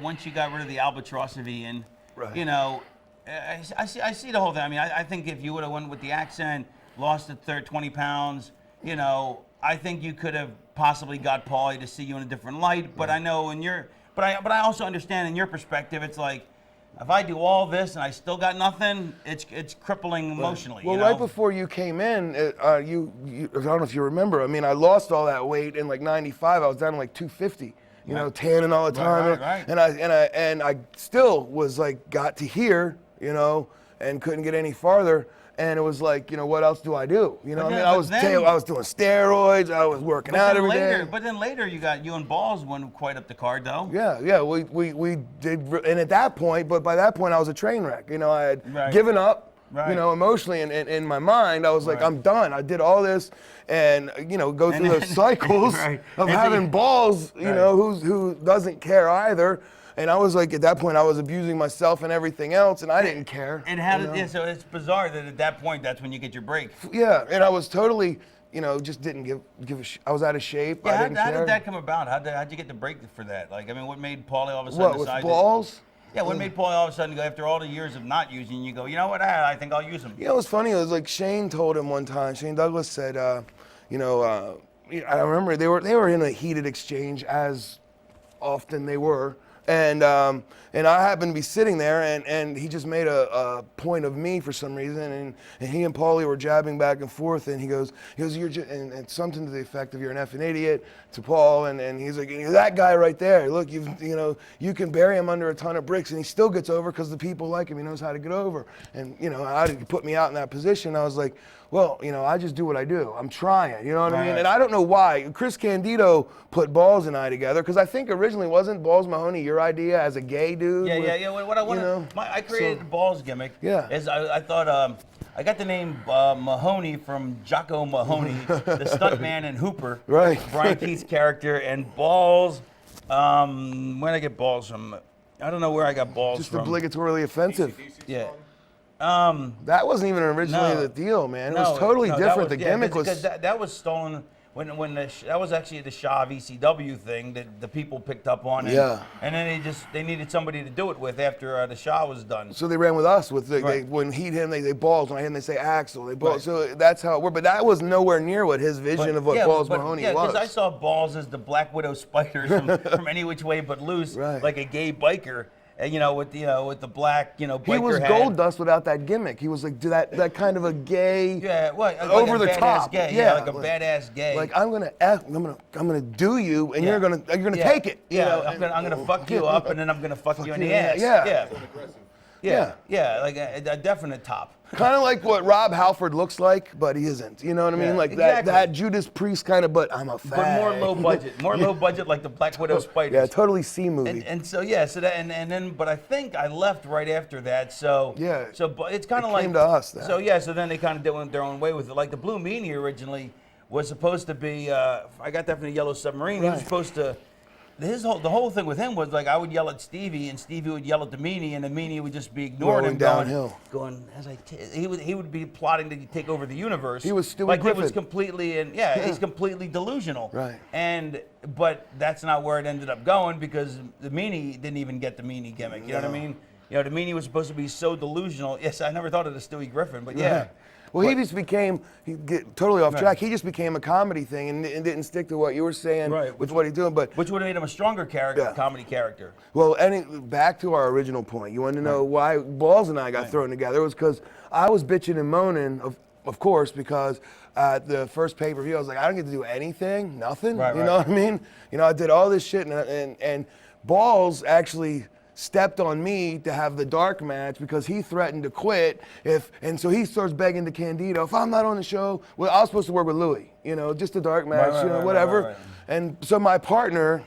once you got rid of the albatross of Ian, Right. you know, I see the whole thing. I mean, I think if you would have went with the accent, lost the 20 pounds, you know, I think you could have possibly got Paulie to see you in a different light. But I know but I also understand in your perspective, it's like, if I do all this and I still got nothing, it's crippling emotionally. Well, you know? right before you came in, you I don't know if you remember. I mean, I lost all that weight in like '95. I was down to like 250. You know, tanning all the time. Right. And I still was like got to here, you know, and couldn't get any farther. And it was like, you know, what else do I do? You know, But I mean, then- I but was then- I was doing steroids. I was working out every day. But then later, you and Balls went quite up the card, though. Yeah, we did, and at that point, but by that point I was a train wreck. You know, I had Right. given up. Right. You know, emotionally and in my mind, I was like, Right. I'm done. I did all this, and you know, go through those cycles Right. of And so having you- balls. You Right. know, who doesn't care either. And I was like, at that point, I was abusing myself and everything else, and I didn't care. And how you did know? yeah, so it's bizarre that at that point, that's when you get your break. Yeah, and I was totally, you know, just didn't give a I was out of shape. Yeah, I how didn't care. did that come about? How'd you get the break for that? Like, I mean, what made Paulie all of a sudden What with decide? balls? Yeah, what made Paulie all of a sudden go after all the years of not using? You go, you know what? I think I'll use them. You know, it was funny. It was like Shane told him one time. Shane Douglas said, you know, I remember they were in a heated exchange, as often they were, and I happened to be sitting there, and he just made a point of me for some reason, and he and Paulie were jabbing back and forth, and he goes, you're just, and something to the effect of you're an effing idiot to Paul, and he's like, that guy right there, look, you know, you can bury him under a ton of bricks, and he still gets over because the people like him. He knows how to get over, and you know, how did you put me out in that position? I was like, well, you know, I just do what I do. I'm trying, you know what I mean? Right. And I don't know why. Chris Candido put Balls and I together, because I think originally wasn't Balls Mahoney your idea as a gay dude? Yeah. What I want you know, I created the Balls gimmick. Yeah. Is I thought I got the name Mahoney from Jocko Mahoney, the stuntman in Hooper. Right. Brian Keith's character, and Balls. Where did I get Balls from? I don't know where I got Balls just from. obligatorily offensive. Yeah. That wasn't even originally No. the deal, man. It was totally different. The gimmick was. because that was stolen when that was actually the Shaw of ECW thing that the people picked up on. And, Yeah. And then they needed somebody to do it with after the Shaw was done. So they ran with us with Right. when he'd hit him, they Balls. When I hit him, they say Axel. They Balls. Right. So that's how it worked. But that was nowhere near what his vision of what Balls Mahoney was. because I saw Balls as the Black Widow Spiders from Any Which Way But Loose, Right. like a gay biker, and with the black biker He was hat. Gold Dust without that gimmick. He was like that kind of a gay. Yeah, what? Like over a the badass top. Gay. Yeah, like a badass gay. Like I'm gonna do you, and Yeah. you're gonna Yeah. take it. you Yeah, know? I'm gonna fuck you up, and then I'm gonna fuck you in you the in the- ass. yeah. Yeah, like a definite top. Kind of like what Rob Halford looks like, but he isn't. You know what I mean? Yeah, Like exactly. that Judas Priest kind of, but I'm a But fag. more low budget, like the Black Widow Spiders. Yeah, totally C movie. And so but I think I left right after that. So Yeah. but it's kind of It like came to us, that. So then they kind of went their own way with it. Like the Blue Meanie originally was supposed to be. I got that from the Yellow Submarine. He was Right. supposed to. The whole thing with him was like I would yell at Stevie, and Stevie would yell at the Meanie, and the Meanie would just be ignoring Rolling him, downhill. going as he would be plotting to take over the universe. He was Stewie like he was Griffin. completely he's completely delusional. Right. But that's not where it ended up going because the Meanie didn't even get the Meanie gimmick. You know what I mean? The Meanie was supposed to be so delusional. Yes, I never thought of the Stewie Griffin, but yeah. Right. Well, he just became, totally off track. He just became a comedy thing and didn't stick to what you were saying Right, with what he's doing. But Which would have made him a stronger character, Yeah. comedy character. well, back to our original point. You want to know why Balls and I got thrown together? It was because I was bitching and moaning, of course, because at the first pay-per-view, I was like, I don't get to do anything, nothing. Right, you know what I mean? I did all this shit, and Balls actually stepped on me to have the dark match because he threatened to quit and so he starts begging to Candido, if I'm not on the show, well, I was supposed to work with Louis, just a dark match, Right, whatever. right. And so my partner,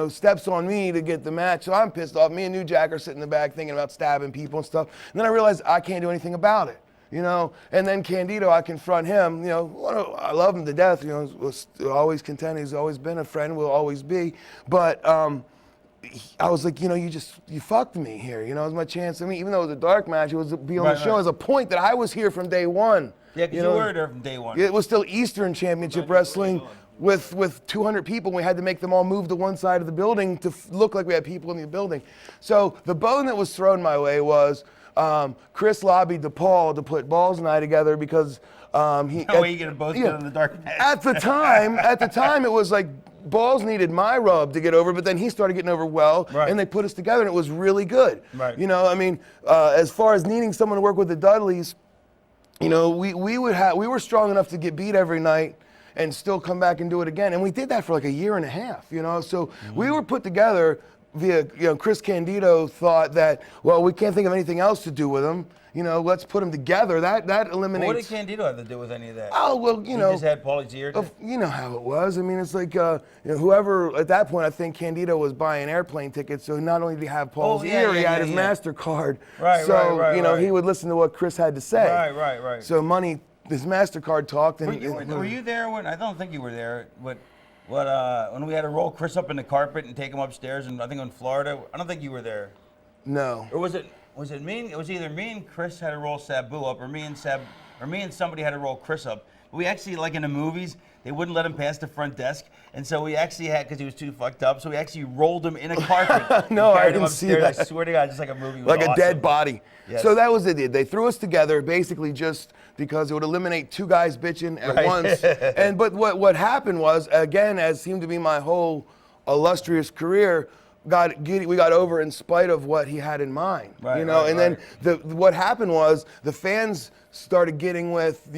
steps on me to get the match. So I'm pissed off. Me and New Jack are sitting in the back thinking about stabbing people and stuff. And then I realized I can't do anything about it. And then Candido, I confront him. I love him to death. Was always content. He's always been a friend. Will always be. But I was like, you fucked me here. It was my chance. I mean, even though it was a dark match, it was to be on the show as a point that I was here from day one. Yeah, because you were there from day one. It was still Eastern Championship Wrestling with 200 people. We had to make them all move to one side of the building to look like we had people in the building. So the bone that was thrown my way was Chris lobbied DePaul to put Balls and I together because he. No way you get both get in the dark match. At the time, it was like Balls needed my rub to get over, but then he started getting over well, and they put us together, and it was really good. Right. As far as needing someone to work with the Dudleys, we were strong enough to get beat every night and still come back and do it again, and we did that for like a year and a half. So we were put together via, Chris Candido thought that, well, we can't think of anything else to do with him. Let's put them together. That eliminates. What did Candido have to do with any of that? Oh, well, He just had Paulie's ear. You know how it was. I mean, it's like whoever at that point. I think Candido was buying airplane tickets, so not only did he have Paul's ear, he had his MasterCard. Right, so he would listen to what Chris had to say. Right. So his MasterCard talked. And were you there when? I don't think you were there. When we had to roll Chris up in the carpet and take him upstairs, and I think in Florida. I don't think you were there. No. Or was it me? It was either me and Chris had to roll Sabu up, or me and somebody had to roll Chris up. We actually, like in the movies, they wouldn't let him pass the front desk, and so we actually had, because he was too fucked up, so we actually rolled him in a carpet. No, I carried him didn't see that. I swear to God, just like a movie. Like awesome. a dead body. Yes. So that was it. They threw us together basically just because it would eliminate two guys bitching at once. But what happened was, again, as seemed to be my whole illustrious career, we got over in spite of what he had in mind. Then what happened was the fans started getting with,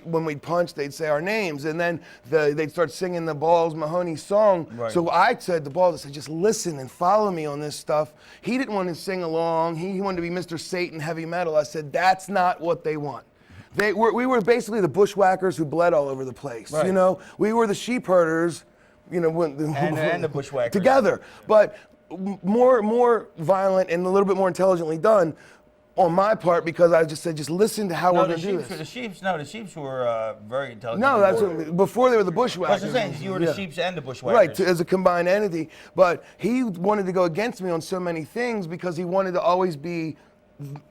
when we'd punch, they'd say our names, and then they'd start singing the Balls Mahoney song. Right. So I said to Balls, I said, just listen and follow me on this stuff. He didn't want to sing along. He wanted to be Mr. Satan heavy metal. I said, that's not what they want. We were basically the bushwhackers who bled all over the place. Right. We were the sheep herders. And the bushwhackers together, but more violent and a little bit more intelligently done on my part, because I just said, just listen to how we're going to do this. The sheeps were very intelligent. No, that's before they were the bushwhackers. That's what I'm saying. You were the sheeps and the bushwhackers. Right, as a combined entity. But he wanted to go against me on so many things because he wanted to always be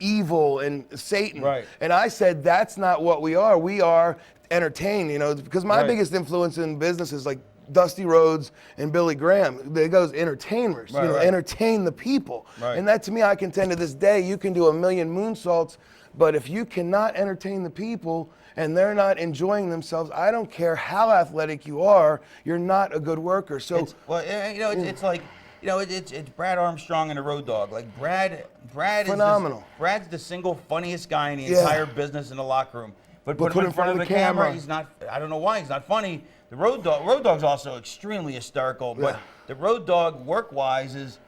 evil and Satan. Right. And I said, that's not what we are. We are entertained, because my biggest influence in business is like Dusty Rhodes and Billy Graham. They go as entertainers, entertain the people. Right. And that, to me, I contend to this day, you can do a million moonsaults, but if you cannot entertain the people and they're not enjoying themselves, I don't care how athletic you are, you're not a good worker. So it's like, it's Brad Armstrong and the Road Dogg. Like Brad phenomenal. Brad's the single funniest guy in the entire business in the locker room. But put him in front of the camera, he's not. I don't know why he's not funny. The Road Dogg's also extremely hysterical, but the Road Dogg, work-wise,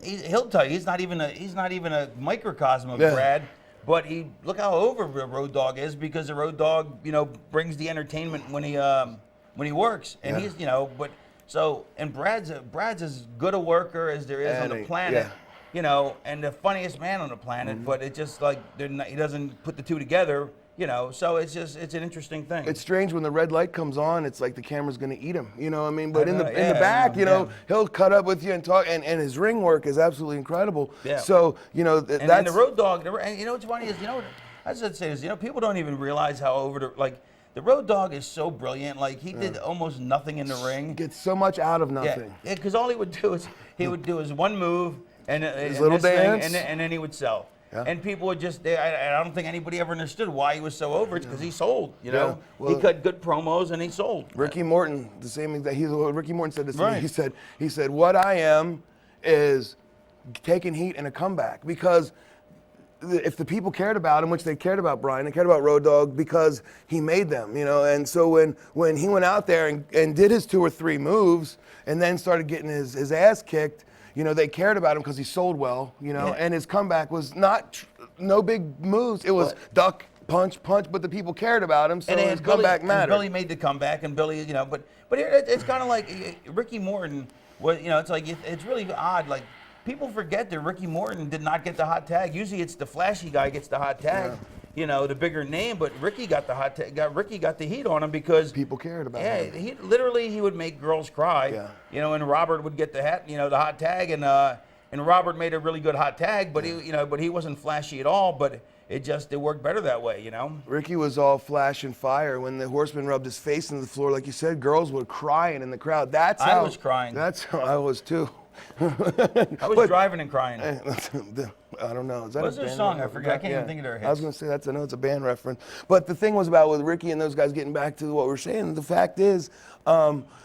he'll tell you he's not even a microcosm of Brad. But look how over the Road Dogg is, because the Road Dogg, brings the entertainment when he works, and he's and Brad's as good a worker as there is on the planet. And the funniest man on the planet, but it's just like he doesn't put the two together. So it's an interesting thing. It's strange when the red light comes on, it's like the camera's going to eat him, what I mean? But in the back, he'll cut up with you and talk, and his ring work is absolutely incredible. Yeah. So, that's... And the Road Dogg, and what's funny is, I should say is, people don't even realize how over the Road Dogg is so brilliant. Like, he did almost nothing in the ring. Gets so much out of nothing. Yeah, because all he would do is, his one move, and his little dance, and then he would sell. Yeah. And people would I don't think anybody ever understood why he was so over. It's because he sold, Well, he cut good promos and he sold. Ricky Morton, the same thing. Ricky Morton said this to me. He said, what I am is taking heat and a comeback. Because if the people cared about him, which they cared about Brian, they cared about Road Dogg because he made them, And so when he went out there and did his 2 or 3 moves and then started getting his ass kicked, they cared about him because he sold well, and his comeback was no big moves. It was duck, punch, but the people cared about him, so his comeback mattered. And Billy made the comeback, and Billy, but here it's kind of like Ricky Morton Well, you know, it's like it's really odd. Like people forget that Ricky Morton did not get the hot tag. Usually, it's the flashy guy gets the hot tag. Yeah. You know, the bigger name, but Ricky got the hot tag. Ricky got the heat on him because people cared about him. Yeah, he would make girls cry. Yeah. You know, and Robert would get the hot tag, and Robert made a really good hot tag, but he wasn't flashy at all. But it worked better that way, you know. Ricky was all flash and fire. When the Horseman rubbed his face into the floor, like you said, girls were crying in the crowd. I was crying. That's how I was too. I was driving and crying. I don't know. Is that What's their song? I forget. I can't even think of their hits. I was going to say I know it's a band reference. But the thing was about with Ricky and those guys, getting back to what we're saying, the fact is,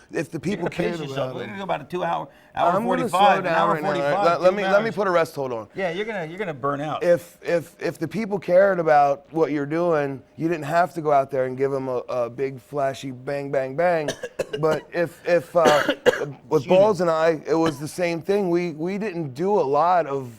if the people cared about it. We're gonna go about a 2 hour 45. An hour 45. Let me put a rest hold on. Yeah, you're gonna burn out. If the people cared about what you're doing, you didn't have to go out there and give them a big flashy bang bang bang. But if with Balls and I, it was the same thing. We didn't do a lot of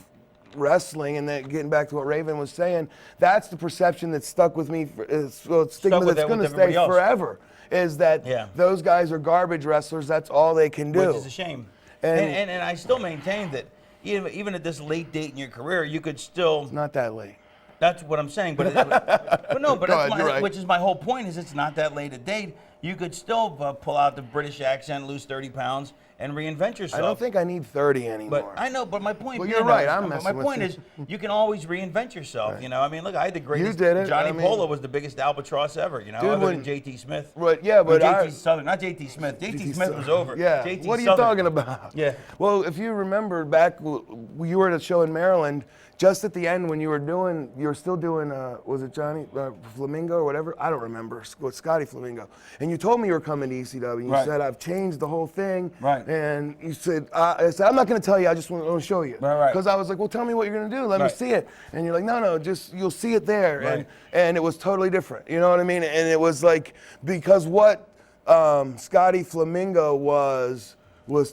wrestling, and then getting back to what Raven was saying, that's the perception that stuck with me. Stigma that's going to stay forever. Is that those guys are garbage wrestlers? That's all they can do. Which is a shame. And I still maintain that even at this late date in your career, you could still. It's not that late. That's what I'm saying. But right. Which is my whole point. Is it's not that late a date. You could still pull out the British accent, lose 30 pounds, and reinvent yourself. I don't think I need 30 anymore. But I know. But my point. Well, you're right. My point is, you can always reinvent yourself. Right. You know, I mean, look, I had the greatest. You did it. Johnny Polo was the biggest albatross ever. You know, dude, other than JT Smith. Right. Yeah, but JT Southern, not JT Smith. JT Smith was over. Yeah. JT what are you Southern. talking about? Yeah. Well, if you remember back, you were at a show in Maryland. Just at the end, when you were still doing, was it Johnny Flamingo or whatever? I don't remember. Scotty Flamingo. And you told me you were coming to ECW. And you said, I've changed the whole thing. Right. And you said, I said, I'm not going to tell you. I just want to show you. Right. Because I was like, well, tell me what you're going to do. Let me see it. And you're like, no, just you'll see it there. Right. And it was totally different. You know what I mean? And it was like, because what Scotty Flamingo was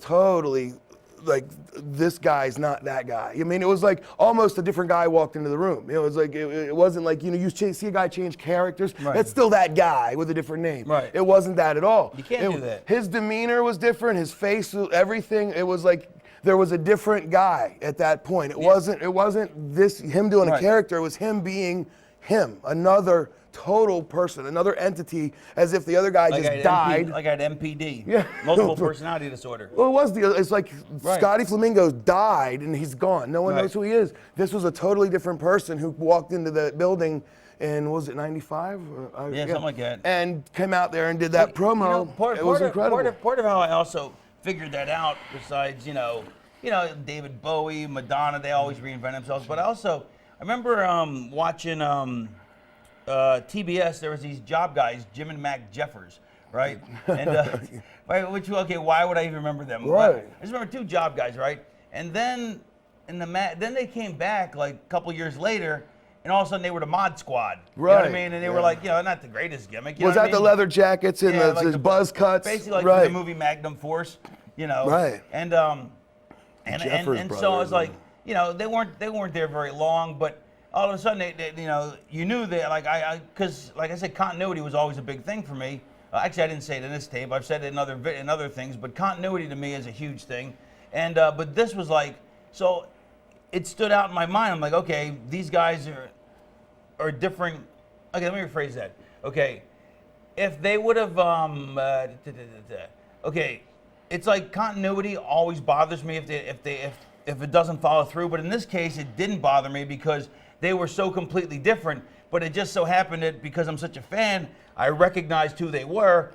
totally. Like, this guy's not that guy. I mean, it was like almost a different guy walked into the room. You know, it was like it wasn't like, you know, you see a guy change characters. Right. It's still that guy with a different name. Right. It wasn't that at all. You can't do that. His demeanor was different. His face, everything. It was like there was a different guy at that point. It wasn't him doing a character. It was him being him. Another total person, another entity, as if the other guy just died. Like I had MPD, multiple personality disorder. Well, it's like Scotty Flamingo died and he's gone. No one knows who he is. This was a totally different person who walked into the building in, was it 95? Something like that. And came out there and did that promo. It was incredible. Part of how I also figured that out, besides, you know, David Bowie, Madonna, they always reinvent themselves. But I remember watching TBS, there was these job guys, Jim and Mac Jeffers, right? And why would I even remember them? Right. I just remember two job guys, right? And then then they came back like a couple years later, and all of a sudden they were the Mod Squad. You know what I mean? And they were like, not the greatest gimmick. Was that the leather jackets and the buzz cuts? Basically like the movie Magnum Force, you know. Right. And so I was like, they weren't there very long, but all of a sudden, you knew that, because like I said, continuity was always a big thing for me. Actually, I didn't say it in this tape. I've said it in other things, but continuity to me is a huge thing. And but this was like, so it stood out in my mind. I'm like, okay, these guys are different. Okay, let me rephrase that. Okay, if they would have, okay, it's like continuity always bothers me if it doesn't follow through. But in this case, it didn't bother me because they were so completely different, but it just so happened that because I'm such a fan, I recognized who they were,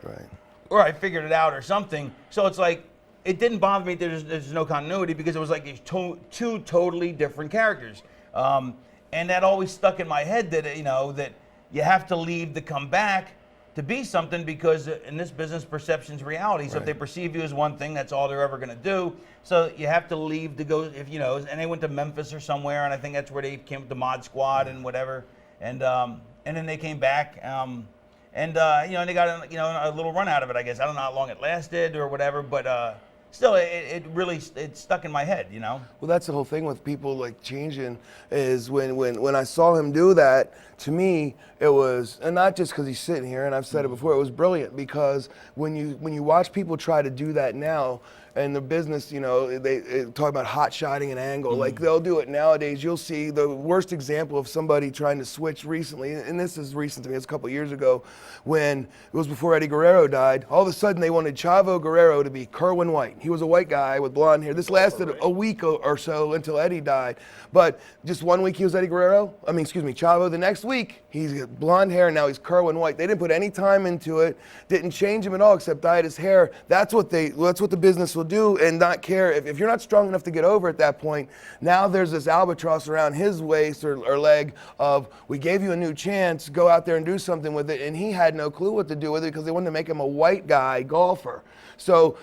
or I figured it out or something. So it's like, it didn't bother me that there's no continuity because it was like these two totally different characters. And that always stuck in my head that, that you have to leave to come back to be something, because in this business, perception's reality. So if they perceive you as one thing, that's all they're ever going to do. So you have to leave to go, and they went to Memphis or somewhere, and I think that's where they came with the Mod Squad and whatever. And then they came back, and they got a little run out of it, I guess. I don't know how long it lasted or whatever, but still, it really stuck in my head, Well, that's the whole thing with people like changing, is when I saw him do that, to me, it was, and not just because he's sitting here, and I've said it before, it was brilliant, because when you watch people try to do that now, and the business, you know, they talk about hot shotting an angle. Like they'll do it nowadays. You'll see the worst example of somebody trying to switch recently, and this is recent to me, it's a couple of years ago, when it was before Eddie Guerrero died. All of a sudden they wanted Chavo Guerrero to be Kerwin White. He was a white guy with blonde hair. This lasted a week or so until Eddie died. But just 1 week he was Eddie Guerrero, Chavo. The next week he's got blonde hair and now he's Kerwin White. They didn't put any time into it, didn't change him at all except dyed his hair. That's what the business will do, and not care if you're not strong enough to get over at that point. Now there's this albatross around his waist or leg of, we gave you a new chance, go out there and do something with it, and he had no clue what to do with it because they wanted to make him a white guy golfer. So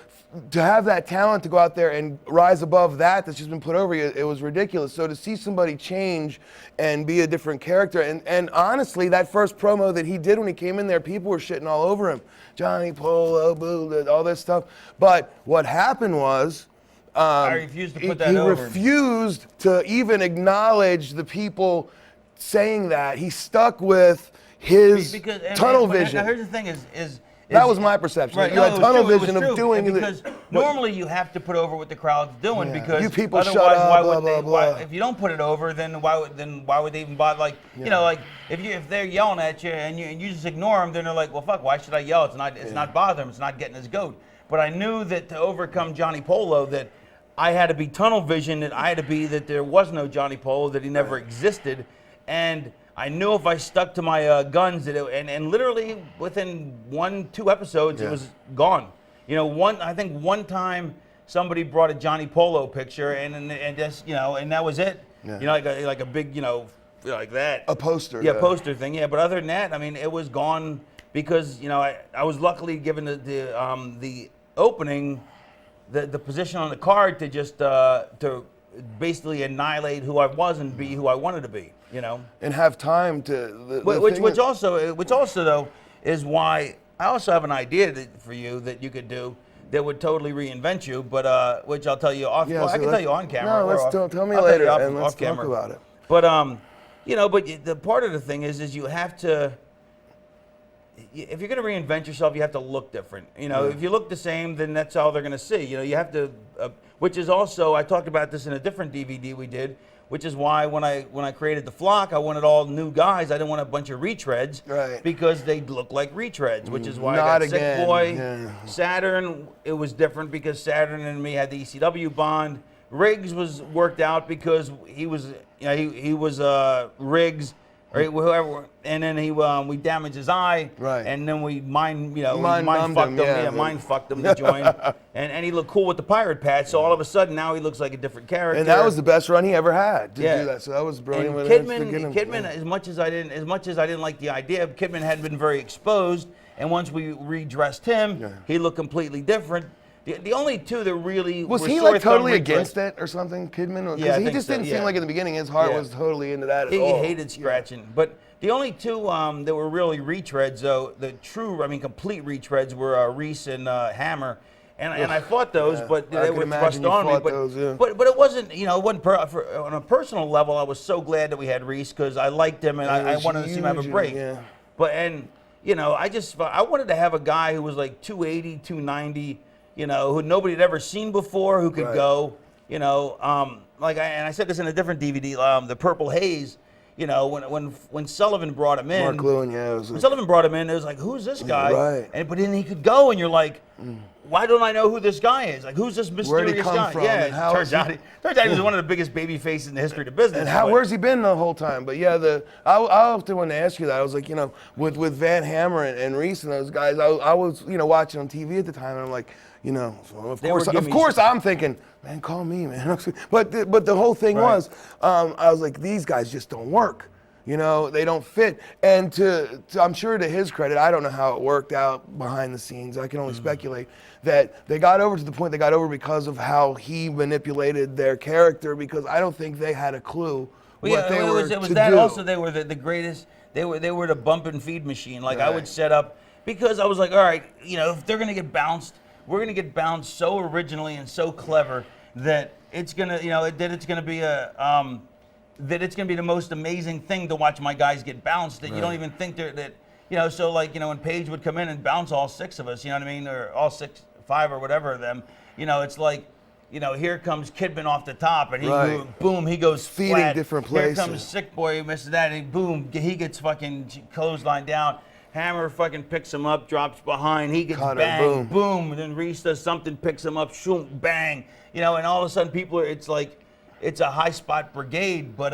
to have that talent to go out there and rise above that's just been put over you, it was ridiculous. So to see somebody change and be a different character, and honestly, that first promo that he did when he came in there, people were shitting all over him. Johnny Polo, boo, all this stuff. But what happened was, I refused to put that over. He refused to even acknowledge the people saying that. He stuck with his tunnel vision. Now here's the thing is that was my perception. Right, you had tunnel vision of doing it. Because normally you have to put over what the crowd's doing because you people otherwise, shut up, why blah, would blah, they? blah. If you don't put it over, then why would they even bother? Like you know, like if they're yelling at you and you just ignore them, then they're like, well, fuck, why should I yell? It's not bothering him. It's not getting his goat. But I knew that to overcome Johnny Polo, that I had to be tunnel vision. That I had to be that there was no Johnny Polo, that he never existed, and I knew if I stuck to my guns, that and literally within 1-2 episodes, it was gone. You know, I think one time somebody brought a Johnny Polo picture, and just and that was it. Yeah. You know, like a big, like that. A poster. Yeah, poster thing. Yeah, but other than that, I mean, it was gone because I was luckily given the opening, the position on the card to just to basically annihilate who I was and be who I wanted to be. And have time to. Which also though is why I also have an idea for you that you could do that would totally reinvent you, but which I'll tell you off. Yeah, I can tell you on camera. No, tell me later, and let's talk about it. But but the part of the thing is you have to. If you're going to reinvent yourself, you have to look different. If you look the same, then that's all they're going to see. You have to, which is also, I talked about this in a different DVD we did, which is why when I created the Flock, I wanted all new guys. I didn't want a bunch of retreads because they look like retreads, which is why I got Sick Boy, Saturn. It was different because Saturn and me had the ECW bond. Riggs was worked out because he was Riggs. Right, whoever, and then we damaged his eye, and then we mind fucked him to join, and he looked cool with the pirate patch. So all of a sudden now he looks like a different character. And that was the best run he ever had to do that. So that was brilliant. And Kidman, as much as I didn't like the idea, Kidman hadn't been very exposed, and once we redressed him, he looked completely different. The only two that really was he like totally against it or something, Kidman? Because he just didn't seem like in the beginning his heart was totally into that at all. He hated scratching. But the only two that were really retreads, though, complete retreads were Reese and Hammer. And I fought those, but they were thrust on me. But it wasn't, on a personal level, I was so glad that we had Reese because I liked him and I wanted to see him have a break. But I wanted to have a guy who was like 280, 290. Who nobody had ever seen before, who could go, and I said this in a different DVD, the Purple Haze, when Sullivan brought him in. Mark Lewin, when Sullivan brought him in, it was like, who's this guy? Right. But then he could go, and you're like, why don't I know who this guy is? Like, who's this mysterious guy? From? Yeah, turns out he was one of the biggest baby faces in the history of the business. And where's he been the whole time? But yeah, I often want to ask you that. I was like, with Van Hammer and Reese and those guys, I was, watching on TV at the time, and I'm like, of course I'm thinking, man, call me, man. But the whole thing was, I was like, these guys just don't work. They don't fit. And I'm sure to his credit, I don't know how it worked out behind the scenes. I can only speculate that they got over to the point they got over because of how he manipulated their character, because I don't think they had a clue what they were to do. It was that also they were the greatest. They were the bump and feed machine. Like I would set up, because I was like, all right, if they're going to get bounced, we're going to get bounced so originally and so clever that it's going to, that it's going to be that it's going to be the most amazing thing to watch my guys get bounced, that you don't even think that, so like, when Paige would come in and bounce all 6 of us, or all 5 or whatever of them, it's like, here comes Kidman off the top, and he Right. boom, he goes Feeding flat. different Here places. comes Sick Boy, who misses that, and boom, he gets fucking clothesline down. Hammer fucking picks him up, drops behind, he gets Cutter, banged, boom. and then Reese does something, picks him up, shoom, bang. And all of a sudden people it's like, it's a high spot brigade, but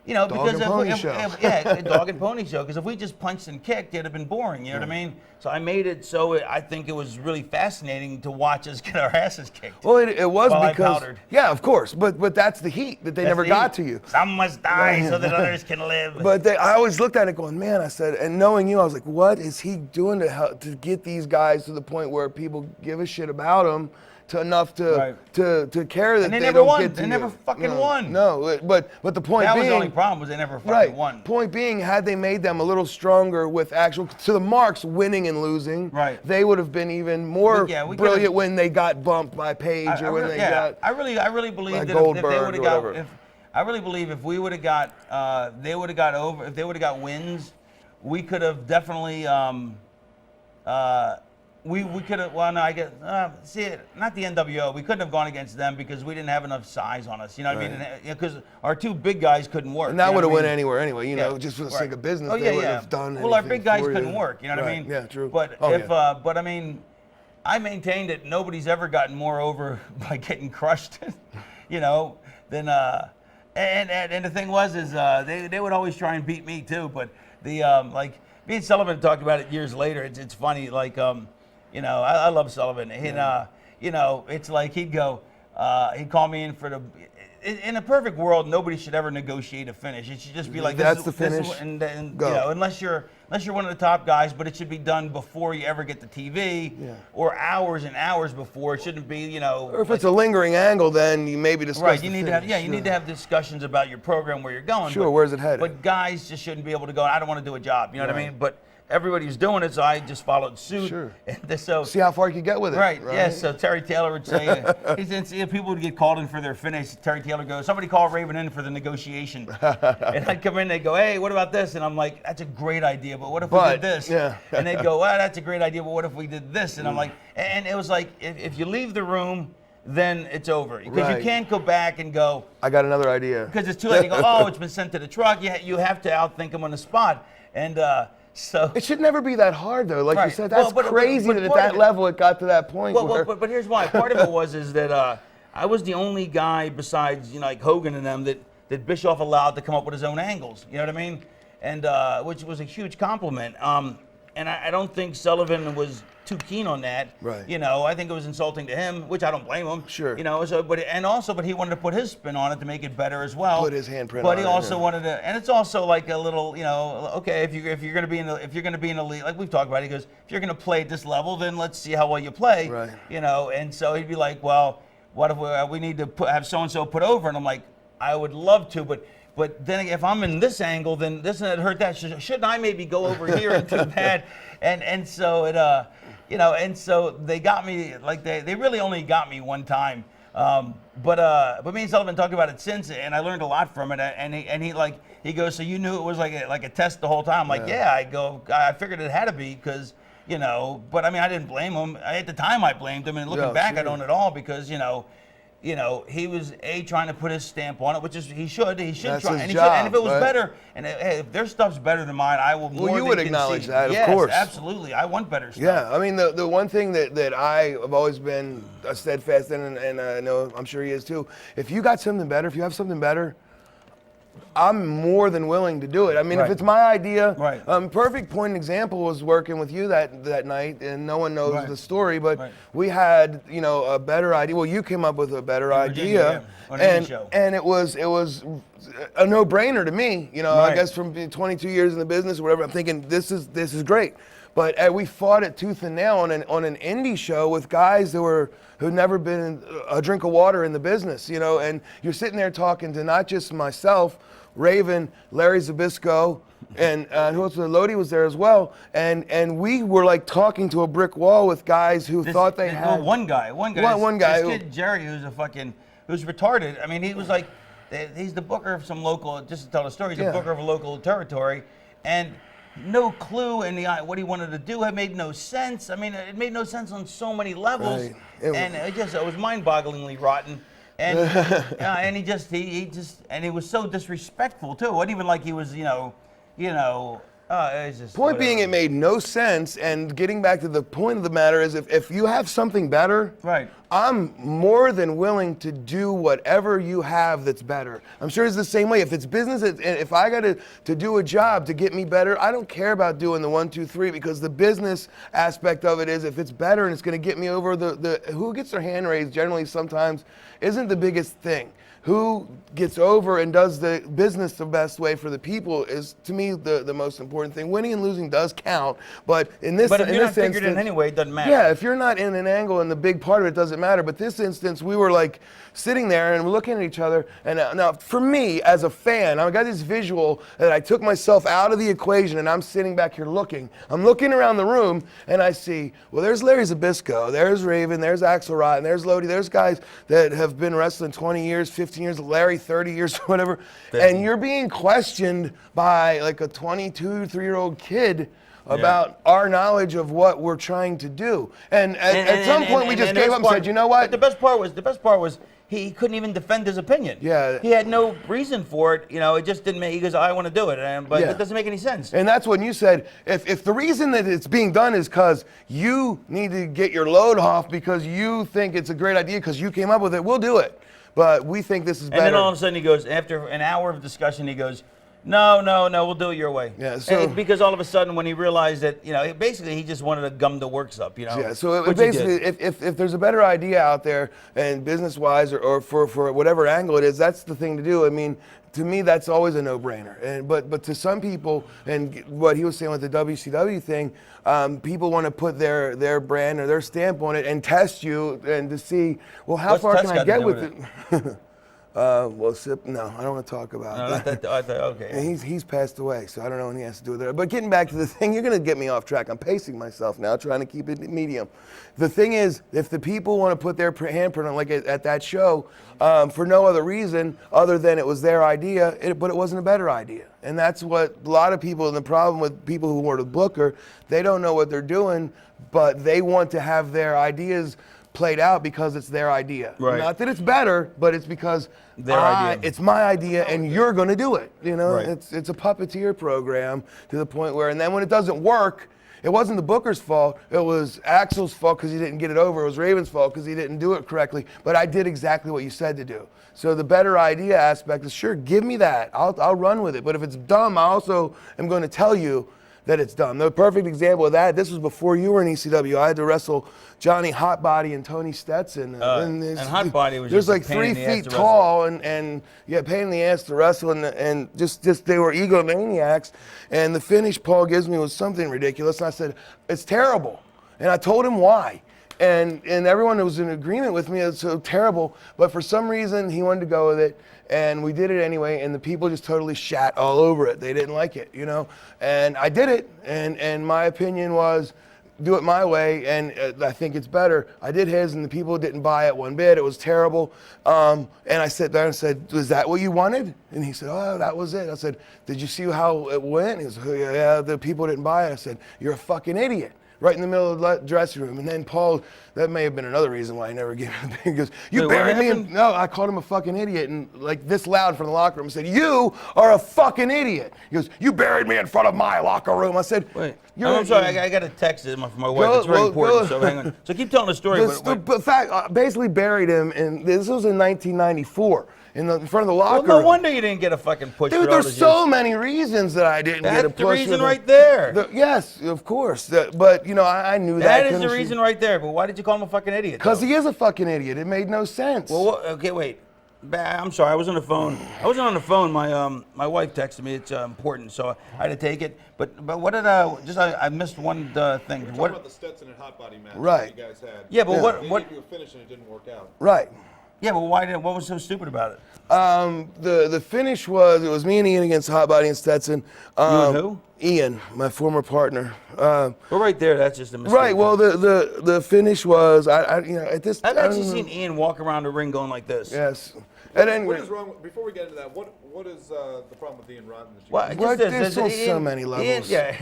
because and pony show. a dog and pony show. Because if we just punched and kicked, it'd have been boring. You know what I mean? So I made it so I think it was really fascinating to watch us get our asses kicked. Well, it was While I because powdered. yeah, of course, but that's the heat that they That's never the got heat. to you. Some must die so that others can live. But I always looked at it going, man, I said, and knowing you, I was like, what is he doing to get these guys to the point where people give a shit about him to enough to care that And they they never don't won. get to They you. never fucking No, won. No, but the point that being, was the only problem, was they never fucking right. won. Point being, had they made them a little stronger with actual to the marks, winning and losing, Right. they would have been even more We could've- brilliant when they got bumped by Page or when they got. I really believe like that if they Goldberg would have or got, whatever. I really believe if we would have got, they would have got over, if they would have got wins, we could have definitely, we could have, well, no, I guess, not the NWO. We couldn't have gone against them because we didn't have enough size on us. You know what I mean? Because our two big guys couldn't work. And that you know would have what I went mean? anywhere anyway, Yeah, just for the right. sake of business, Oh, they yeah, would yeah. have done Well, our anything big guys for couldn't you. work, you know what I Right. mean? Yeah, true. But Oh, if, yeah. but I mean, I maintained that nobody's ever gotten more over by getting crushed, than, and the thing was, they would always try and beat me too, but like, me and Sullivan talked about it years later. It's funny, like, I love Sullivan, and, it's like he'd go, he'd call me in for the, in a perfect world, nobody should ever negotiate a finish. It should just be like, That's the this finish. and Go. unless you're one of the top guys, but it should be done before you ever get to TV, or hours and hours before. It shouldn't be, Or if it's a lingering angle, then you maybe discuss right. the You need finish. to have, you need to have discussions about your program, where you're going. Sure, but, where's it headed? But guys just shouldn't be able to go, I don't want to do a job. You know what I mean? But everybody was doing it, so I just followed suit. Sure. And so See how far you can get with it. Right. Yeah. So Terry Taylor would say, people would get called in for their finish. Terry Taylor goes, somebody call Raven in for the negotiation. And I'd come in, they'd go, hey, what about this? And I'm like, that's a great idea, but what if we did this? Yeah. And they'd go, well, that's a great idea, but what if we did this? And I'm like, and it was like, if you leave the room, then it's over. Because Right. you can't go back and go, I got another idea. because it's too late. You go, oh, it's been sent to the truck. You have to outthink them on the spot. And so. It should never be that hard, though. Like you Right. said, that's Well, but crazy part that at of that it- level it got to that point. where, But here's why. Part of it is that I was the only guy besides like Hogan and them that Bischoff allowed to come up with his own angles. You know what I mean? And which was a huge compliment. And I don't think Sullivan was too keen on that. Right. I think it was insulting to him, which I don't blame him. Sure. So but he wanted to put his spin on it to make it better as well. Put his handprint But on he it, also yeah. wanted to, and it's also like a little, okay, if you're gonna be in the league, like we've talked about, he goes, if you're gonna play at this level, then let's see how well you play. Right. And so he'd be like, well, what if we need to have so and so put over? And I'm like, I would love to, but then if I'm in this angle, then this and that hurt that. Shouldn't I maybe go over here and do that? And so it, and so they got me, like they really only got me one time. But me and Sullivan talked about it since, and I learned a lot from it. And he goes, so you knew it was like a test the whole time? I'm like, yeah. I figured it had to be because, but I mean, I didn't blame him. At the time I blamed him, and looking back, sure. I don't at all, because, he was trying to put his stamp on it, which is he should That's try, his and job, and if it was right? better, and if their stuff's better than mine, I will more you than would concede. acknowledge that, of Yes, course. absolutely. I want better stuff. Yeah, I mean, the one thing that I have always been steadfast in, and I know I'm sure he is too, if you got something better, if you have something better, I'm more than willing to do it. I mean, Right. if it's my idea, Right. Perfect point and example was working with you that night, and no one knows Right. the story, but Right. we had, a better idea. Well, you came up with a better Virginia, idea, yeah, on an indie show. and it was a no-brainer to me. I Right. guess from being 22 years in the business or whatever, I'm thinking this is great. But we fought it tooth and nail on an indie show with guys who'd never been a drink of water in the business, and you're sitting there talking to not just myself, Raven, Larry Zbyszko, and who else? Lodi was there as well, and we were like talking to a brick wall with guys who thought they had one guy. One guy who- This kid Jerry, who's retarded. I mean, he was like, he's the booker of some local. Just to tell the story, he's Yeah. a booker of a local territory, and no clue in what he wanted to do. It made no sense. I mean, it made no sense on so many levels, Right. and it was mind-bogglingly rotten. And and he was so disrespectful too. It wasn't even like he was, it was just. Point being, whatever. it made no sense. And getting back to the point of the matter is, if you have something better, Right. I'm more than willing to do whatever you have that's better. I'm sure it's the same way. If it's business, if I got to do a job to get me better, I don't care about doing the 1, 2, 3 because the business aspect of it is if it's better and it's going to get me over the who gets their hand raised generally sometimes isn't the biggest thing. Who gets over and does the business the best way for the people is, to me, the most important thing. Winning and losing does count, but in this But if you're not instance, figured in anyway, it doesn't matter. yeah, if you're not in an angle and the big part of it doesn't matter. But this instance, we were like sitting there and we're looking at each other. And now, for me as a fan, I got this visual that I took myself out of the equation and I'm sitting back here looking. I'm looking around the room and I see, well, there's Larry Zbyszko, there's Raven, there's Axel Rotten, there's Lodi, there's guys that have been wrestling 20 years, 15 years, Larry 30 years, whatever. 50. And you're being questioned by like a 22, 3-year-old kid about our knowledge of what we're trying to do. And at some point we just gave up and said, you know what? The best part was he couldn't even defend his opinion. Yeah. He had no reason for it. It just didn't make. He goes, I want to do it, but Yeah. it doesn't make any sense. And that's when you said, if the reason that it's being done is because you need to get your load off because you think it's a great idea because you came up with it, we'll do it. But we think this is better. And then all of a sudden he goes, after an hour of discussion, he goes, no, we'll do it your way. Yeah, so- because all of a sudden when he realized that, basically he just wanted to gum the works up, Yeah, so which he basically, did. if there's a better idea out there, and business-wise or for whatever angle it is, that's the thing to do. I mean, to me, that's always a no-brainer. But to some people, and what he was saying with the WCW thing, people want to put their brand or their stamp on it and test you and to see, well, how What's far test can I got to get do with with it? No, I don't want to talk about that. Okay. And he's passed away, so I don't know what he has to do with it. But getting back to the thing, you're going to get me off track. I'm pacing myself now, trying to keep it medium. The thing is, if the people want to put their handprint on, like at that show, for no other reason other than it was their idea, but it wasn't a better idea. And that's what a lot of people, and the problem with people who were the booker, they don't know what they're doing, but they want to have their ideas played out because it's their idea. Right. Not that it's better, but it's because Their idea. it's my idea and you're going to do it. Right. It's a puppeteer program to the point where, and then when it doesn't work, it wasn't the booker's fault. It was Axel's fault because he didn't get it over. It was Raven's fault because he didn't do it correctly. But I did exactly what you said to do. So the better idea aspect is, sure, give me that. I'll run with it. But if it's dumb, I also am going to tell you that it's dumb. The perfect example of that, this was before you were in ECW. I had to wrestle Johnny Hotbody and Tony Stetson. And Hotbody was there's just a like pain 3 in the ass feet to tall and yeah, pain in the ass to wrestle and just they were egomaniacs. And the finish Paul gives me was something ridiculous. And I said, it's terrible. And I told him why. And everyone was in agreement with me. It's so terrible. But for some reason, he wanted to go with it. And we did it anyway. And the people just totally shat all over it. They didn't like it, And I did it. And my opinion was, do it my way, and I think it's better. I did his, and the people didn't buy it one bit. It was terrible. And I sat there and said, was that what you wanted? And he said, oh, that was it. I said, did you see how it went? He said, oh, yeah, the people didn't buy it. I said, you're a fucking idiot. Right in the middle of the dressing room. And then Paul, that may have been another reason why I never gave him a thing. He goes, you buried me. No, I called him a fucking idiot. And like this loud from the locker room. I said, you are a fucking idiot. He goes, you buried me in front of my locker room. I said, wait. I'm sorry, I got a text from my wife. It's very important, so hang on. So keep telling the story. The fact, basically buried him, and this was in 1994. In front of the locker room. Well, no wonder you didn't get a fucking push. Dude, there's so many reasons that I didn't get a push. That's the reason right there. Yes, of course. But, I knew that. That is the reason right there. But why did you call him a fucking idiot? Because he is a fucking idiot. It made no sense. Well, okay, wait. I'm sorry. I was on the phone. I wasn't on the phone. My wife texted me. It's important, so I had to take it. But what did I missed one thing. We're talking about the Stetson and Hotbody match right. that you guys had. Yeah, but They what? gave you a finish and it didn't work out. Right. Yeah, but why did? What was so stupid about it? The finish was, it was me and Ian against Hotbody and Stetson. You and who? Ian, my former partner. Well, right there, that's just a mistake. Right. Well, the finish was at this. I've actually seen Ian walk around the ring going like this. Yes. And then, What is wrong? Before we get into that, what is the problem with Ian Rotten? That you Well, guys- just this, there's so many levels. Yeah.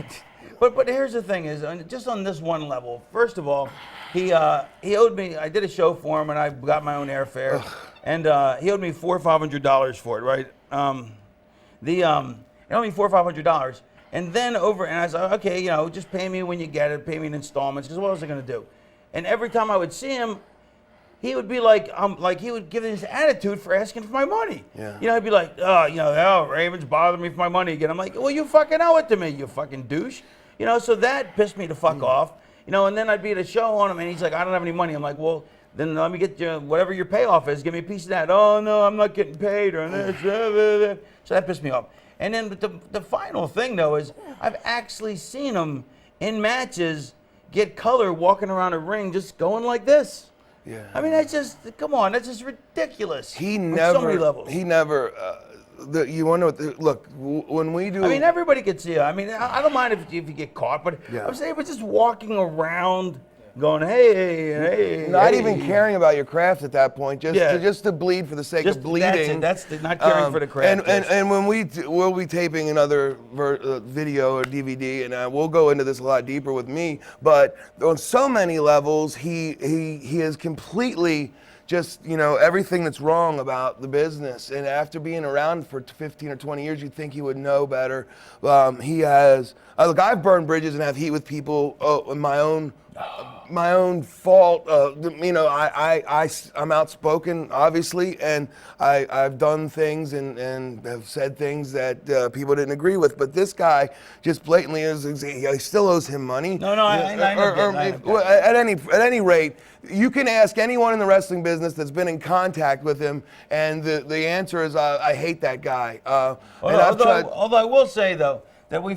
But here's the thing: is just on this one level. First of all, he owed me. I did a show for him, and I got my own airfare, and he owed me $400 or $500 for it. Right? He owed me $400 or $500, and then and I said, okay, just pay me when you get it, pay me in installments. Because what was I gonna do? And every time I would see him, he would be like he would give this attitude for asking for my money. Yeah. He'd be like, Raven's bothering me for my money again. I'm like, well, you fucking owe it to me, you fucking douche. So that pissed me the fuck off. And then I'd be at a show on him, and he's like, I don't have any money. I'm like, well, then let me get you whatever your payoff is. Give me a piece of that. Oh no, I'm not getting paid or this. So that pissed me off. And then the final thing though is I've actually seen him in matches get color walking around a ring just going like this. Yeah. I mean, that's just, come on, that's just ridiculous. He on never. so many levels. He never. You wonder what? Look, when we do. I mean, everybody gets here. I mean, I don't mind if you get caught, but Yeah. I'm saying, but just walking around, going, hey. Not even caring about your craft at that point, Yeah. just to bleed for the sake of bleeding. That's not caring for the craft. And when we'll be taping another video or DVD, and we'll go into this a lot deeper with me. But on so many levels, he is completely just everything that's wrong about the business. And after being around for 15 or 20 years, you'd think he would know better. He has. Look, I've burned bridges and have heat with people in my own fault. I'm outspoken, obviously, and I've done things and have said things that people didn't agree with. But this guy just blatantly he still owes him money. No, I know. At any rate, you can ask anyone in the wrestling business that's been in contact with him, and the answer is I hate that guy. Although I will say though that we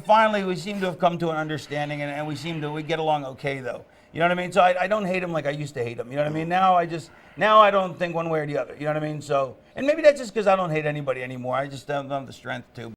seem to have come to an understanding, and we get along okay though. You know what I mean? So I don't hate him like I used to hate him. You know what I mean? Now I don't think one way or the other. You know what I mean? So, and maybe that's just because I don't hate anybody anymore. I just don't have the strength to.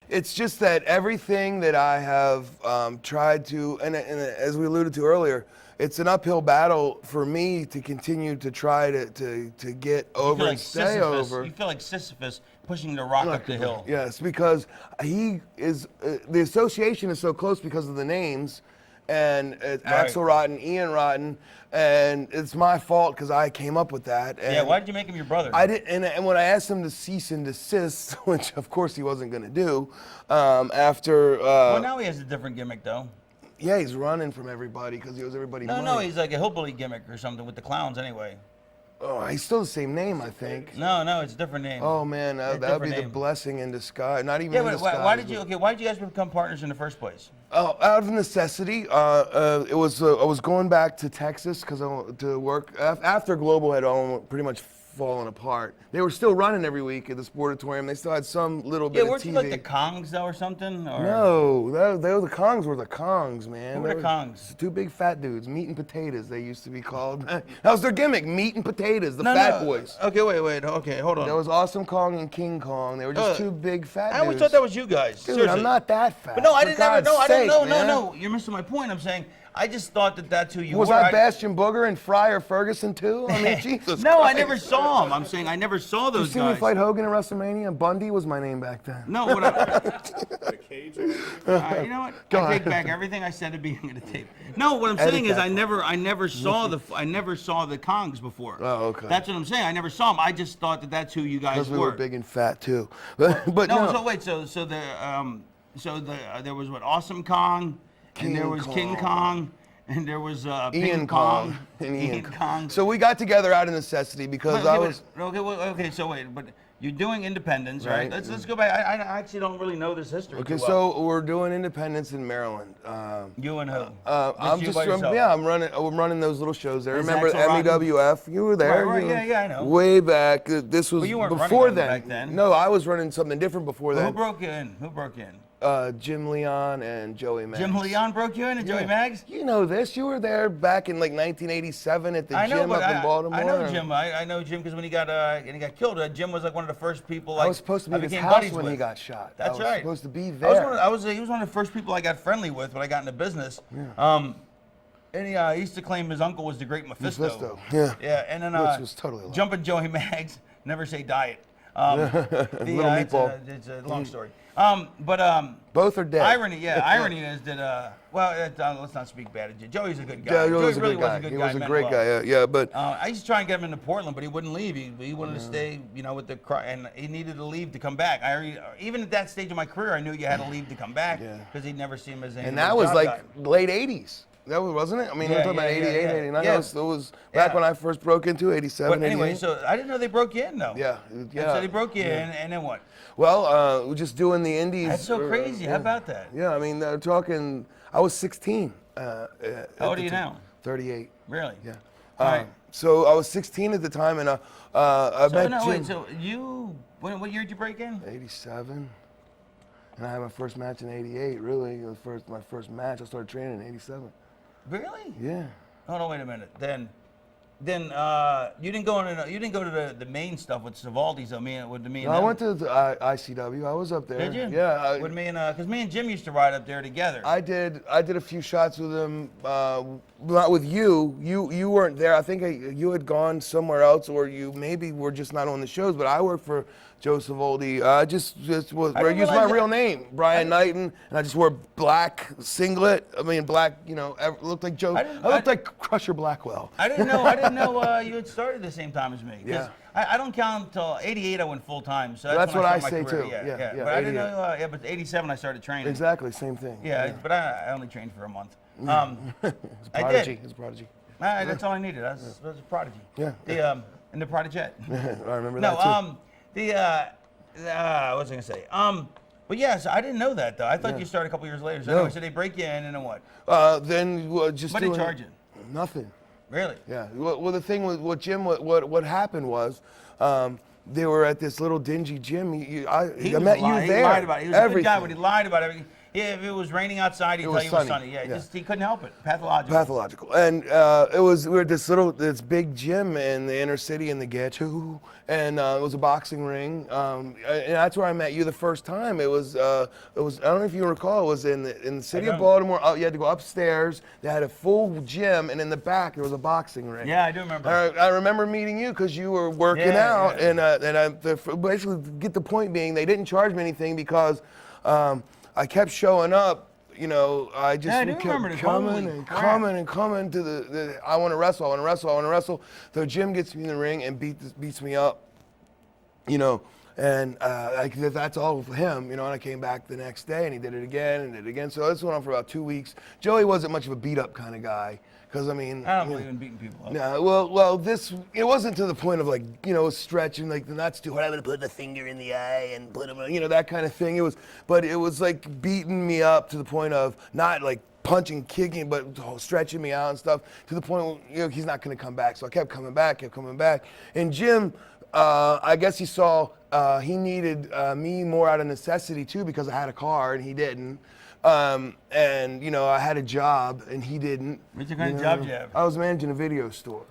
It's just that everything that I have tried to, and as we alluded to earlier, it's an uphill battle for me to continue to try to get over and stay over. You feel like Sisyphus pushing the rock up the hill. Yes, because he is, the association is so close because of the names. And it's Right. Axel Rotten, Ian Rotten, and it's my fault because I came up with that. And Yeah, why did you make him your brother? I did, and when I asked him to cease and desist, which of course he wasn't going to do, after. Well, now he has a different gimmick though. Yeah, he's running from everybody because he owes everybody money. No, he's like a hillbilly gimmick or something with the clowns anyway. Oh, he's still the same name, I think. No, it's a different name. Oh man, that would be different the name. blessing in disguise. Not even Yeah, in but disguise. why did you guys become partners in the first place? Oh, out of necessity. It was I was going back to Texas to work after Global had pretty much fallen apart. They were still running every week at the Sportatorium. They still had some little bit Yeah, of weren't TV. you like the Kongs though or something? Or? No, the Kongs were the Kongs, man. Who were the Kongs? Two big fat dudes, meat and potatoes. They used to be called. That was their gimmick, meat and potatoes. The fat boys. Okay, wait. Okay, hold on. There was Awesome Kong and King Kong. They were just two big fat dudes. I always thought that was you guys. Dude, Seriously. I'm not that fat. But no, I For didn't God's know. sake, man. No. You're missing my point. I'm saying I just thought that's who you Was were. I Bastion Booger and Fryer Ferguson too? I mean, Jesus No, I Christ. never saw him. I'm saying I never saw You those see me guys. fight Hogan at WrestleMania? Bundy was my name back then. No, what a cage. you know what? I take back everything I said at the beginning of the tape. No, what I'm Edit saying is that. I never saw the Kongs before. Oh, okay. That's what I'm saying. I never saw them. I just thought that's who you guys Because we were. were big and fat too. But no. So wait, so there was what, Awesome Kong, and there was King Kong, and there was Ian Ping Kong. Kong, And Ian Kong. So we got together out of necessity because I was. But you're doing Independence, right? Right. Let's go back. I actually don't really know this history. Okay, too well. so we're doing Independence in Maryland. You and who? I'm you just by yourself? I'm running those little shows there. Is Remember Axel Rotten? MEWF? You were there. Right, you- yeah, I know. Way back. This was But you weren't running before them then. back then. No, I was running something different before Who then. broke in? Who broke in? Jim Leon and Joey Mags. Jim Leon broke you in and Joey Mags? You know this. You were there back in like 1987 at the gym up in Baltimore. I know Jim. I know Jim because when he got killed, Jim was like one of the first people. Like, I was supposed to be at his became house buddies when with. he got shot. That's right. I was supposed to be there. He was one of the first people I got friendly with when I got into business. And he used to claim his uncle was the great Mephisto. Yeah. Yeah, and then Which was totally a lie. Jumping Joey Mags, never say diet. Little meatball. It's a long story. Both are dead. Irony is that let's not speak bad of Joey. Joey's a good guy. Yeah, Joey was a really good was guy. a good He guy. was a meant great well. guy. Yeah, but I used to try and get him into Portland, but he wouldn't leave. He wanted to stay, with the and he needed to leave to come back. Even at that stage of my career, I knew you had to leave to come back because he'd never see him as any. And that was like late 80s. That was, wasn't it? I mean, we're talking about 88, 89. Yeah. It was back when I first broke into 87, But anyway, 88. so I didn't know they broke you in, though. Yeah. And so they broke you in, and then what? Well, we're just doing the indies. That's so crazy. How about that? Yeah, I mean, they're talking. I was 16. How old are you now? 38. Really? Yeah. All right. So I was 16 at the time, and I met Jim. So you, what year did you break in? 87. And I had my first match in 88. Really, it was my first match. I started training in 87. Really? Yeah. Hold on, wait a minute. Then you didn't go to the main stuff with Savaldi's. With me. No, I went to the ICW. I was up there. Did you? Yeah. With me and because me and Jim used to ride up there together. I did a few shots with him. Not with you. You weren't there. I think you had gone somewhere else, or you maybe were just not on the shows. But I worked for Joe Savoldi. I used my real name, Brian Knighton, and I just wore black singlet. I mean, black. Looked like Joe. I looked like Crusher Blackwell. I didn't know you had started the same time as me. Yeah. I don't count until 88. I went full time. So That's when what I started my say career. too. Yeah. Yeah. But I didn't know. But 87 I started training. Exactly, same thing. Yeah. But I only trained for a month. It's a prodigy. It's a prodigy. That's all I needed. I was a prodigy. Yeah. And the Prodigette. I remember that too. What was I gonna say? But yes, I didn't know that though. I thought you started a couple years later. So, anyway, so they break you in and then what? Then just. What did they charge you? Nothing. Really? Yeah. Well, the thing with Jim, what happened was, they were at this little dingy gym. I met you there. He lied about it. He was a good guy, but he lied about everything. Yeah, if it was raining outside, he'd tell you it was sunny. Yeah, just he couldn't help it. Pathological. And we were at this big gym in the inner city in the ghetto, and it was a boxing ring. And that's where I met you the first time. It was I don't know if you recall. It was in the city of Baltimore. You had to go upstairs. They had a full gym, and in the back there was a boxing ring. Yeah, I do remember. I remember meeting you because you were working out, and basically get the point being they didn't charge me anything because. I kept showing up, I just kept coming to the I want to wrestle. So Jim gets me in the ring and beats me up, and that's all for him, and I came back the next day and he did it again. So this went on for about 2 weeks. Joey wasn't much of a beat up kind of guy. Because I don't believe in beating people up. No, well, it wasn't to the point of stretching like the nuts to what I'm gonna put the finger in the eye and put him, that kind of thing. It was like beating me up to the point of not like punching, kicking, but stretching me out and stuff to the point where he's not gonna come back. So I kept coming back, and Jim, I guess he saw he needed me more out of necessity too because I had a car and he didn't. And I had a job and he didn't. What kind of job did you have? I was managing a video store.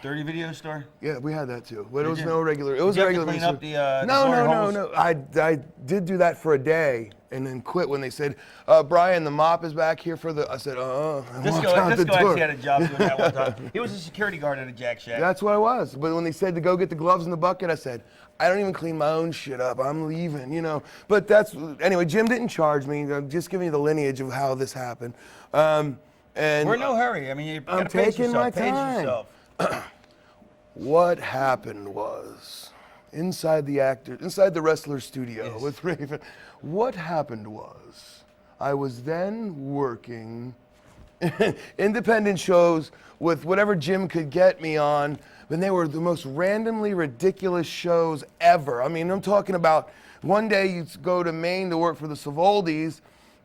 Dirty video store? Yeah, we had that too. But it was no regular. It was did a you have regular. to clean up the No. I did do that for a day and then quit when they said, Brian, the mop is back here for the. I said, Disco actually had a job doing that one time. He was a security guard at a Jack Shack. That's what I was. But when they said to go get the gloves in the bucket, I said, I don't even clean my own shit up. I'm leaving, But anyway, Jim didn't charge me. I'm just giving you the lineage of how this happened. And we're in no hurry. I mean, I'm taking my time. What happened was inside the wrestler studio with Raven. What happened was I was then working independent shows with whatever Jim could get me on, but they were the most randomly ridiculous shows ever. I mean, I'm talking about one day you'd go to Maine to work for the Savoldis,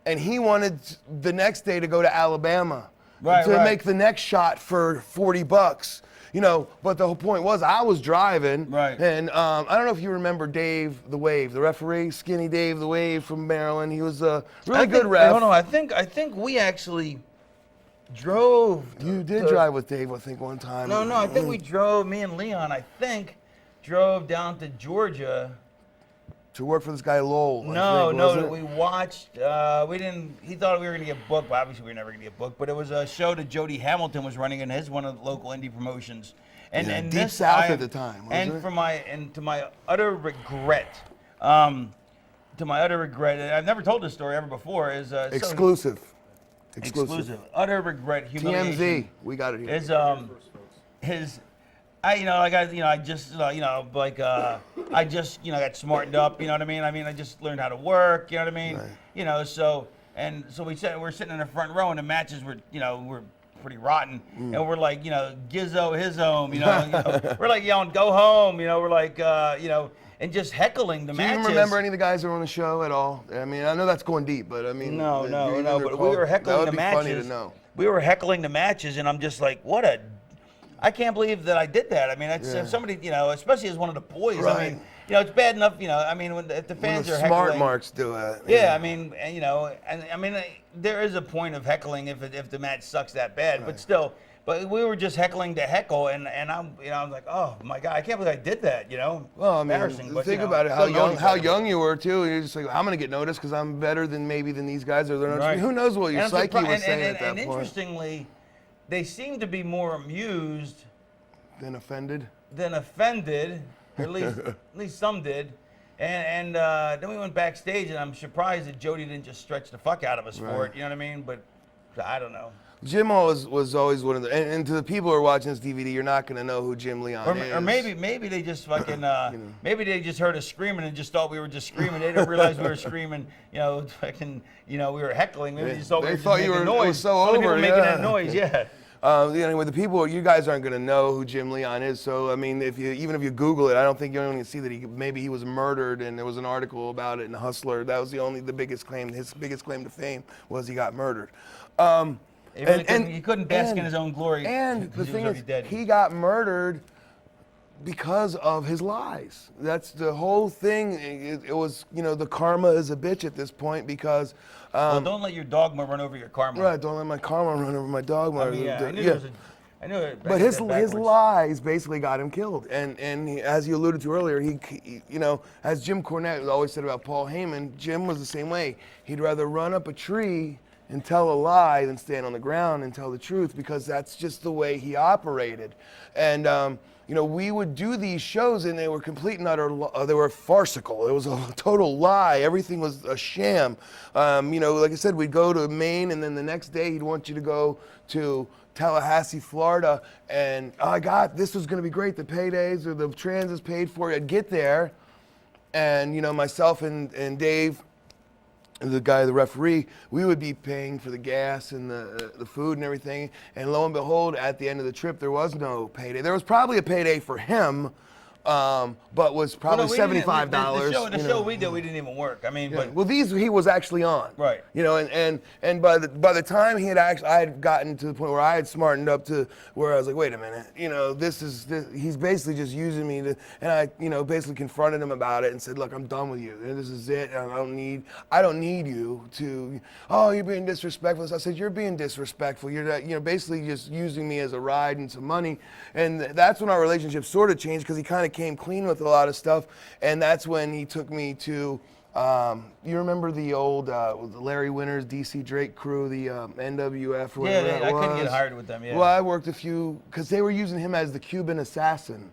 and he wanted the next day to go to Alabama to make the next shot for $40. but the whole point was I was driving. Right. And I don't know if you remember Dave the Wave, the referee, Skinny Dave the Wave from Maryland. He was a really good ref. Hold on, I think we actually drove. You did drive with Dave, I think, one time. No, I think we drove. Me and Leon, I think, drove down to Georgia. To work for this guy Lowell. We watched. We didn't. He thought we were gonna get booked, but obviously we were never gonna get booked. But it was a show that Jody Hamilton was running in one of the local indie promotions. And Deep South at the time. And wasn't it? to my utter regret, I've never told this story ever before. Is Exclusive. Utter regret, humiliation. TMZ. We got it here. I just got smartened up, you know what I mean? I just learned how to work, you know what I mean? Right. So we're sitting in the front row and the matches were pretty rotten. And we're like, Gizzo, his home, we're like yelling, go home, we're like, and just heckling the matches. Do you remember any of the guys that were on the show at all? I mean, I know that's going deep, but I mean. No, but we were heckling the matches. That would be funny to know. We were heckling the matches and I'm just like, I can't believe that I did that. I mean, if somebody, especially as one of the boys, Right. I mean, it's bad enough, if the fans When are the smart heckling. marks do it. Yeah, there is a point of heckling if the match sucks that bad, but still. But we were just heckling to heckle, and I'm like, oh my God, I can't believe I did that, Well, I mean, embarrassing. But, think about it, how young you were too. You're just like, I'm gonna get noticed because I'm better than these guys, or they're not. Right. Who knows what your And psyche was saying at that and point? interestingly, they seem to be more amused Then offended. than offended, or at least some did. And then we went backstage, and I'm surprised that Jody didn't just stretch the fuck out of us for it. You know what I mean? But I don't know. Jim was always one of the, and to the people who are watching this DVD, you're not gonna know who Jim Leon is. Or maybe they just fucking maybe they just heard us screaming and just thought we were just screaming. They didn't realize we were screaming. Fucking we were heckling. Maybe they just thought we were just making it noise. was so Other over. people making that noise. Yeah. Anyway, the people, you guys aren't going to know who Jim Leon is. So, I mean, even if you Google it, I don't think you're going to see that he was murdered, and there was an article about it in Hustler. That was the biggest claim. His biggest claim to fame was he got murdered. He couldn't bask in his own glory. And the he thing was is, dead. he got murdered because of his lies. That's the whole thing. It was, the karma is a bitch at this point because. Well, don't let your dogma run over your karma. Right, don't let my karma run over my dogma. I knew it. But his lies basically got him killed. And as you alluded to earlier, he as Jim Cornette always said about Paul Heyman, Jim was the same way. He'd rather run up a tree and tell a lie than stand on the ground and tell the truth, because that's just the way he operated. And we would do these shows and they were complete and utter, they were farcical. It was a total lie. Everything was a sham. Like I said, we'd go to Maine and then the next day he'd want you to go to Tallahassee, Florida, and this was gonna be great. The paydays or the transits paid for. I'd get there and, myself and Dave, the guy, the referee, we would be paying for the gas and the food and everything. And lo and behold, at the end of the trip, there was no payday. There was probably a payday for him, but was probably $75. The show we did, we didn't even work. I mean, but these he was actually on. Right. And by the time I had gotten to the point where I had smartened up to where I was like, wait a minute, he's basically just using me to, and I basically confronted him about it and said, look, I'm done with you. This is it. And I don't need you to. Oh, you're being disrespectful. I said, you're being disrespectful. You're basically just using me as a ride and some money. And that's when our relationship sort of changed, because he kind of came clean with a lot of stuff, and that's when he took me to. You remember the old Larry Winters, DC Drake crew, the NWF? Yeah, I couldn't get hired with them. Yeah. Well, I worked a few because they were using him as the Cuban assassin.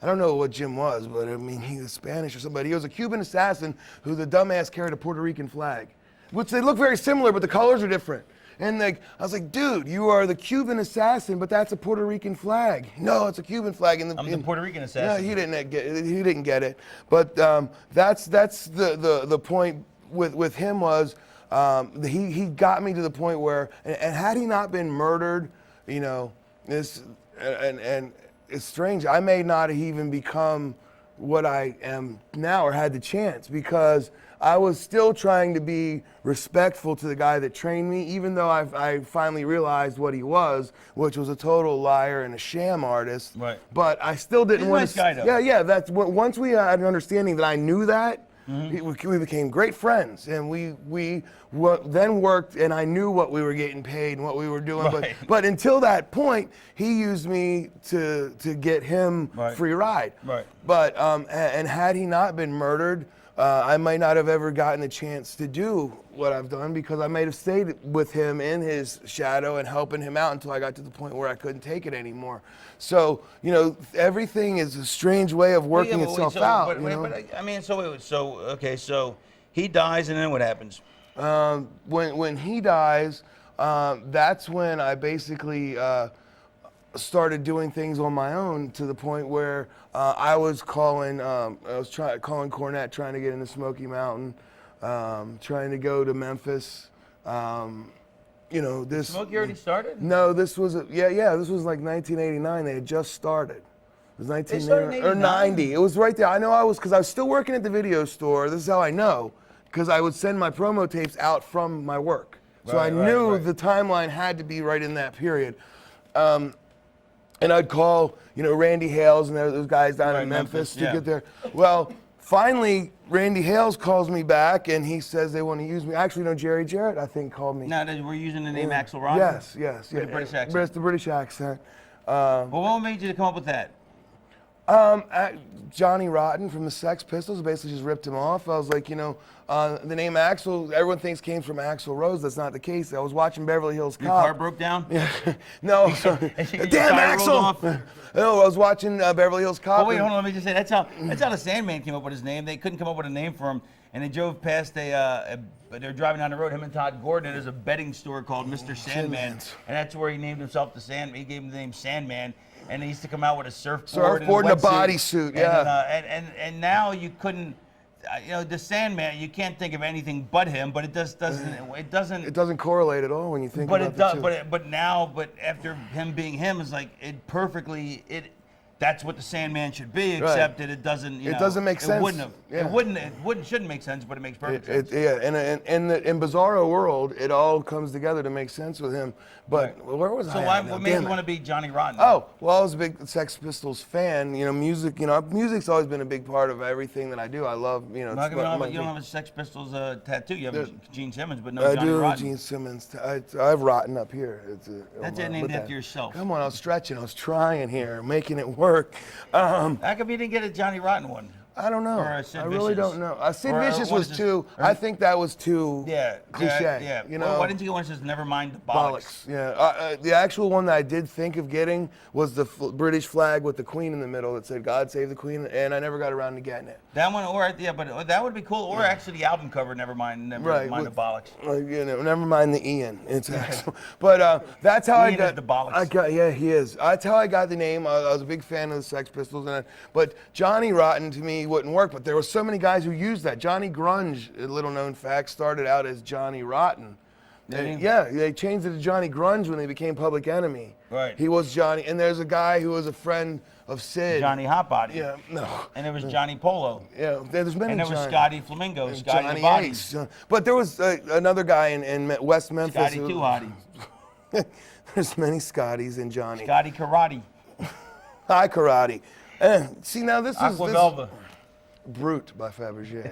I don't know what Jim was, but I mean, he was Spanish or somebody. He was a Cuban assassin who the dumbass carried a Puerto Rican flag, which they look very similar, but the colors are different. And I was like, dude, you are the Cuban assassin, but that's a Puerto Rican flag. No, it's a Cuban flag. And I'm the Puerto Rican assassin. Yeah, he didn't get it. But that's the point with him was he got me to the point where, and had he not been murdered, and it's strange. I may not have even become what I am now, or had the chance, because I was still trying to be respectful to the guy that trained me, even though I finally realized what he was, which was a total liar and a sham artist. Right. But I still didn't He's a want nice to. guy, though. Yeah. That's once we had an understanding that I knew that. Mm-hmm. We became great friends, and we then worked, and I knew what we were getting paid and what we were doing. Right. But until that point, he used me to get him free ride. Right. But and had he not been murdered, I might not have ever gotten the chance to do what I've done, because I might have stayed with him in his shadow and helping him out until I got to the point where I couldn't take it anymore. So, you know, everything is a strange way of working itself out. So he dies, and then what happens? When he dies, that's when I basically started doing things on my own, to the point where I was calling Cornette, trying to get into Smoky Mountain, trying to go to Memphis. You know, this. Smokey already started? No, this was this was like 1989. They had just started. It was They started in 1989 or 89? 90. It was right there. I know because I was still working at the video store. This is how I know, because I would send my promo tapes out from my work. So I knew the timeline had to be right in that period. And I'd call, Randy Hales and those guys down in Memphis to get there. Well, finally, Randy Hales calls me back, and he says they want to use me. Actually, no, Jerry Jarrett, I think, called me. Now, we're using the name Axel Rotten? Yes. With the British accent? The British accent. Well, what made you to come up with that? Johnny Rotten from the Sex Pistols basically just ripped him off. I was like, the name Axel, everyone thinks came from Axl Rose. That's not the case. I was watching Beverly Hills Cop. Your car broke down? Yeah. No. Damn, Axel! No, I was watching Beverly Hills Cop. Oh, wait, hold on. Let me just say, that's how the Sandman came up with his name. They couldn't come up with a name for him, and they drove past they were driving down the road, him and Todd Gordon, and there's a bedding store called Mr. Sandman, and that's where he named himself the Sandman. He gave him the name Sandman. And he used to come out with a surfboard and a bodysuit, and now you couldn't, the Sandman. You can't think of anything but him. But it doesn't. It doesn't correlate at all when you think about it. But after him being him, is like it perfectly. That's what the Sandman should be, except that it doesn't. It doesn't make sense. It wouldn't have. Yeah. It shouldn't make sense, but it makes perfect sense. In Bizarro World, it all comes together to make sense with him. But where was I? So what made you want to be Johnny Rotten? Oh, well, I was a big Sex Pistols fan. Music. Music's always been a big part of everything that I do. I love. You don't have a Sex Pistols tattoo. You have Gene Simmons, but no Johnny Rotten. I do Gene Simmons. I have Rotten up here. That's named after yourself. Come on, I was stretching. I was trying here, making it work. How come you didn't get a Johnny Rotten one? I don't know. Or Sid I really Vicious. don't know. Sid Vicious was too. I think that was too cliche. Yeah. Well, why didn't you get one that says "Never mind the bollocks"? Yeah. The actual one that I did think of getting was the British flag with the Queen in the middle that said "God Save the Queen," and I never got around to getting it. That one, but that would be cool. Or actually, the album cover, "Never mind the bollocks." Never mind the Ian. It's actual. But that's how Ian I got is the bollocks. Yeah, he is. That's how I got the name. I was a big fan of the Sex Pistols, but Johnny Rotten to me wouldn't work. But there were so many guys who used that. Johnny Grunge, a little known fact, started out as Johnny Rotten. They changed it to Johnny Grunge when they became Public Enemy. Right. He was Johnny, and there's a guy who was a friend of Sid. Johnny Hotbody. Yeah, no. And there was Johnny Polo. Yeah, there's many. And there was Johnny. Scotty Flamingo, And Scotty Johnny the Ace. But there was another guy in West Memphis. Scotty Too Hottie. There's many Scotties in Johnny. Scotty Karate. Hi, Karate. See, now this Aqua is... Velva. Brute by Fabergé.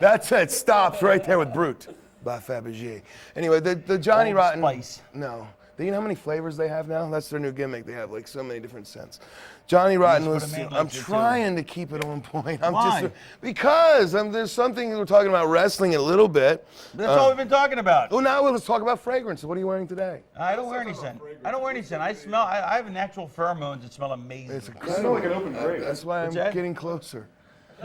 That's it. Stops right there with Brute by Fabergé. Anyway, the Johnny Old Rotten. Spice. No. Do you know how many flavors they have now? That's their new gimmick. They have like so many different scents. Johnny Rotten put was. a man I'm like you, trying to keep it on point. Why? Because there's something we're talking about wrestling a little bit. That's all we've been talking about. Well, now let's talk about fragrance. What are you wearing today? I don't wear any scent. I don't wear any scent. I have natural pheromones that smell amazing. It's You smell like an open grave. That's why I'm that? getting closer.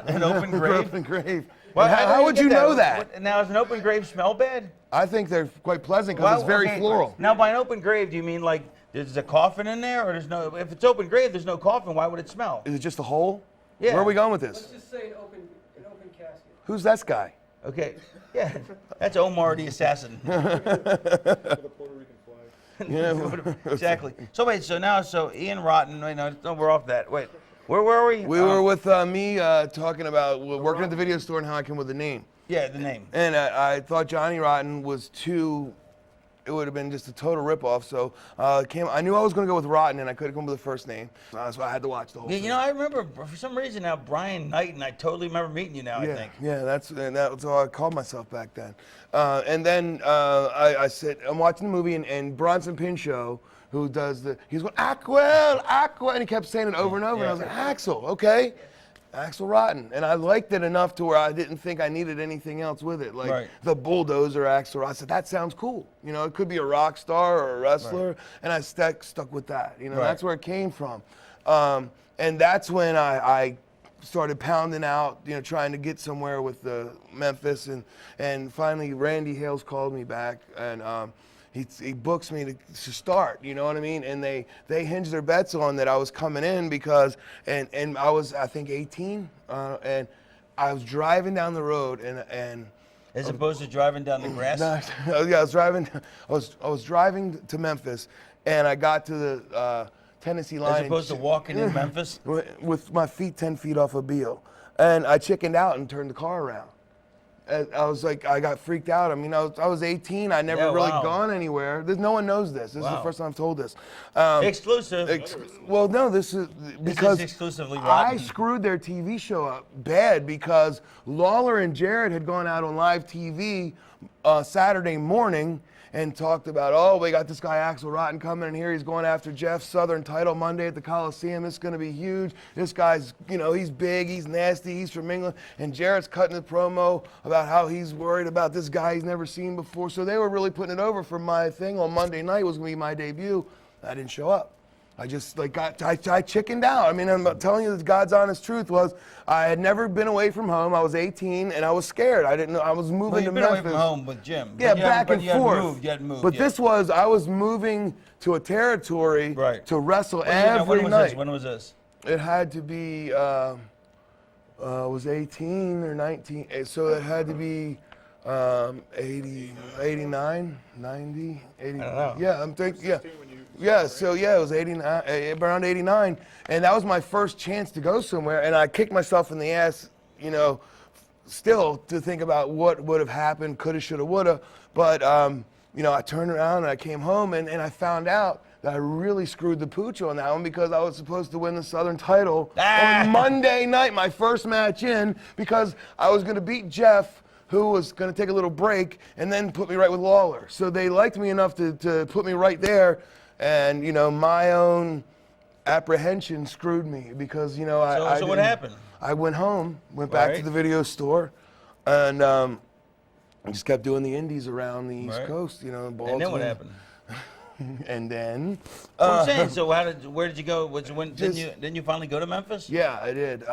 An open grave? Open grave. Well, How would you know that? Now, does an open grave smell bad? I think they're quite pleasant because it's very floral. Now, by an open grave, do you mean like there's a coffin in there, or there's no? If it's open grave, there's no coffin. Why would it smell? Is it just a hole? Yeah. Where are we going with this? Let's just say an open casket. Who's that guy? Okay. Yeah, that's Omar the assassin. Yeah. Exactly. So wait. So Ian Rotten. Wait, no, we're off that. Wait. Where were we? We were with me talking about working at the video store and how I came with the name. Yeah, the name. And I thought Johnny Rotten was too. It would have been just a total ripoff. So I knew I was going to go with Rotten, and I couldn't come up with the first name. So I had to watch the whole Yeah, thing. you know, I remember for some reason now Brian Knighton. I totally remember meeting you now. Yeah, I think. yeah, that's how I called myself back then. And then I said, I'm watching the movie, and Bronson Pinchot, who does he's going, Aquel, and he kept saying it over and over, and I was like, Axel, okay. Axel Rotten, and I liked it enough to where I didn't think I needed anything else with it, like the bulldozer Axel Rotten. I said that sounds cool. You know, it could be a rock star or a wrestler, and I stuck with that. You know, that's where it came from, and that's when I started pounding out, you know, trying to get somewhere with the Memphis, and finally Randy Hales called me back, and he books me to start, you know what I mean? And they hinged their bets on that I was coming in because, and I was, I think, 18, and I was driving down the road, and as opposed to driving down the grass. No, yeah, I was driving to Memphis, and I got to the Tennessee line. As opposed to walking in Memphis? With my feet 10 feet off a Beale. And I chickened out and turned the car around. I was like, I got freaked out. I mean, I was 18. I never really gone anywhere. No one knows this. This is the first time I've told this. Exclusive. Well, no, this is because this is exclusively Rotten. I screwed their TV show up bad because Lawler and Jarrett had gone out on live TV Saturday morning and talked about, oh, we got this guy Axel Rotten coming in here. He's going after Jeff's Southern title Monday at the Coliseum. It's going to be huge. This guy's, you know, he's big, he's nasty, he's from England. And Jarrett's cutting the promo about how he's worried about this guy he's never seen before. So they were really putting it over for my thing on Monday night. It was going to be my debut. I didn't show up. I just I chickened out. I mean, I'm telling you the God's honest truth was I had never been away from home. I was 18 and I was scared. I didn't know I was moving to Memphis. You've been away from home with Jim. Yeah, back and forth. You had moved. But this was I was moving to a territory to wrestle every night. When was this? It had to be I was 18 or 19, so it had to be 80, 89, 90, 80. I don't know. Yeah, I'm thinking. Yeah. Yeah, so yeah, it was 89, around 89, and that was my first chance to go somewhere, and I kicked myself in the ass, you know, still to think about what would have happened, coulda, shoulda, woulda, but, you know, I turned around and I came home, and I found out that I really screwed the pooch on that one because I was supposed to win the Southern title on Monday night, my first match in, because I was going to beat Jeff, who was going to take a little break, and then put me right with Lawler. So they liked me enough to put me right there. And, you know, my own apprehension screwed me because, you know, So what happened? I went home, went back to the video store, and I just kept doing the indies around the East Coast, you know, in Baltimore. And then what happened? And then... I'm saying, so where did you go? Didn't you finally go to Memphis? Yeah, I did.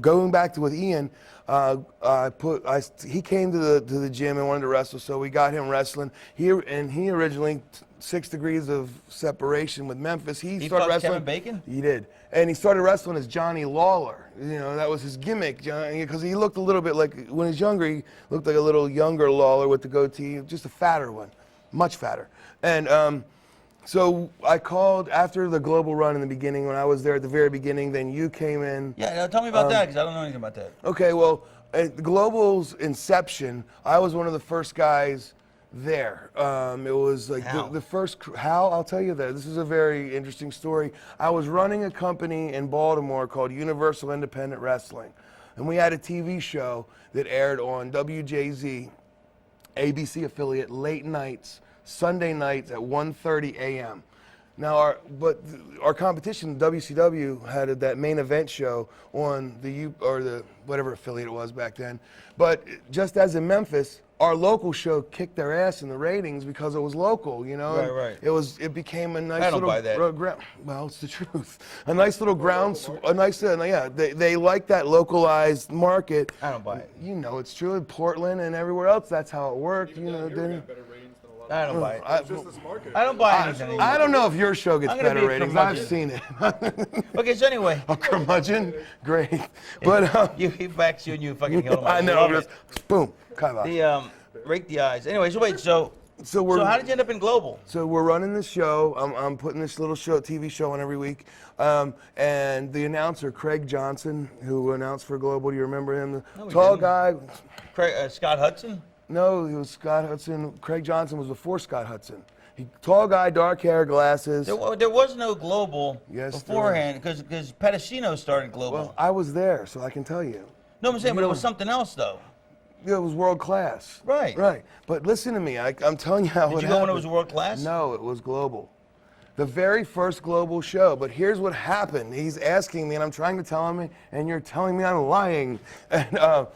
Going back to with Ian, he came to the gym and wanted to wrestle, so we got him wrestling. He originally 6 degrees of separation with Memphis. He started wrestling. Kevin Bacon? He did, and he started wrestling as Johnny Lawler. You know, that was his gimmick, because he looked a little bit like when he was younger. He looked like a little younger Lawler with the goatee, just a fatter one, much fatter, and. So I called after the global run in the beginning, when I was there at the very beginning, then you came in. Yeah, tell me about that, because I don't know anything about that. Okay, well, at Global's inception, I was one of the first guys there. It was like the first, how? I'll tell you that. This is a very interesting story. I was running a company in Baltimore called Universal Independent Wrestling. And we had a TV show that aired on WJZ, ABC affiliate, late nights, Sunday nights at 1:30 a.m. Now, our competition, WCW, had that main event show on the whatever affiliate it was back then. But just as in Memphis, our local show kicked their ass in the ratings because it was local, you know. Right. It became a nice I don't little buy that. well, it's the truth. A nice little they like that localized market. I don't buy it. You know, it's true in Portland and everywhere else. That's how it worked. You know, I don't buy it. I don't buy anything. I don't know if your show gets better ratings. I've seen it. Okay, so anyway. A curmudgeon? Great. But he backs you and you fucking kill him. I know. Just boom. Rake the eyes. Anyway, so wait, so So how did you end up in Global? So we're running this show. I'm putting this little TV show on every week. And the announcer, Craig Johnson, who announced for Global, do you remember him? The tall guy. Scott Hudson? No, he was Scott Hudson. Craig Johnson was before Scott Hudson. Tall guy, dark hair, glasses. There was no Global beforehand because Pedicino started Global. Well, I was there, so I can tell you. No, I'm saying, but it was something else, though. Yeah, it was world class. Right. Right. But listen to me. I'm telling you how Did it you go when it happened. was world class? No, it was Global. The very first Global show. But here's what happened. He's asking me, and I'm trying to tell him, and you're telling me I'm lying. And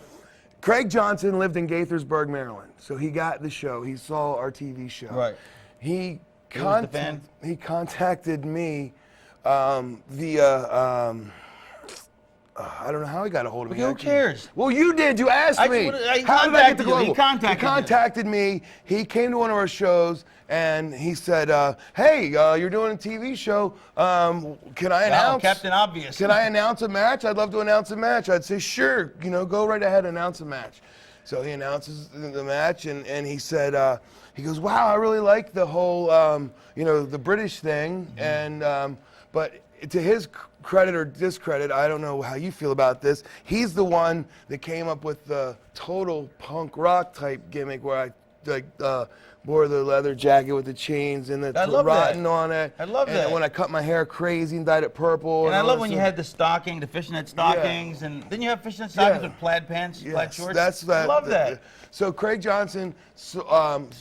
Craig Johnson lived in Gaithersburg, Maryland. So he got the show. He saw our TV show. Right. He was the fan? contacted me via... I don't know how he got a hold of me. Who cares? Well, you did. You asked me. He How did I get to contacted you. Global? He contacted me. He came to one of our shows and he said, "Hey, you're doing a TV show. Can I announce? Captain Obvious. Can I announce a match? I'd love to announce a match." I'd say, "Sure. Go right ahead, announce a match." So he announces the match, and he said, he goes, "Wow, I really like the whole, the British thing." And but to his credit or discredit, I don't know how you feel about this. He's the one that came up with the total punk rock type gimmick where I wore the leather jacket with the chains and the rotten on it. I love that. And when I cut my hair crazy and dyed it purple. And I love when you had the fishnet stockings, and then you have fishnet stockings with plaid pants, plaid shorts. I love that. So Craig Johnson,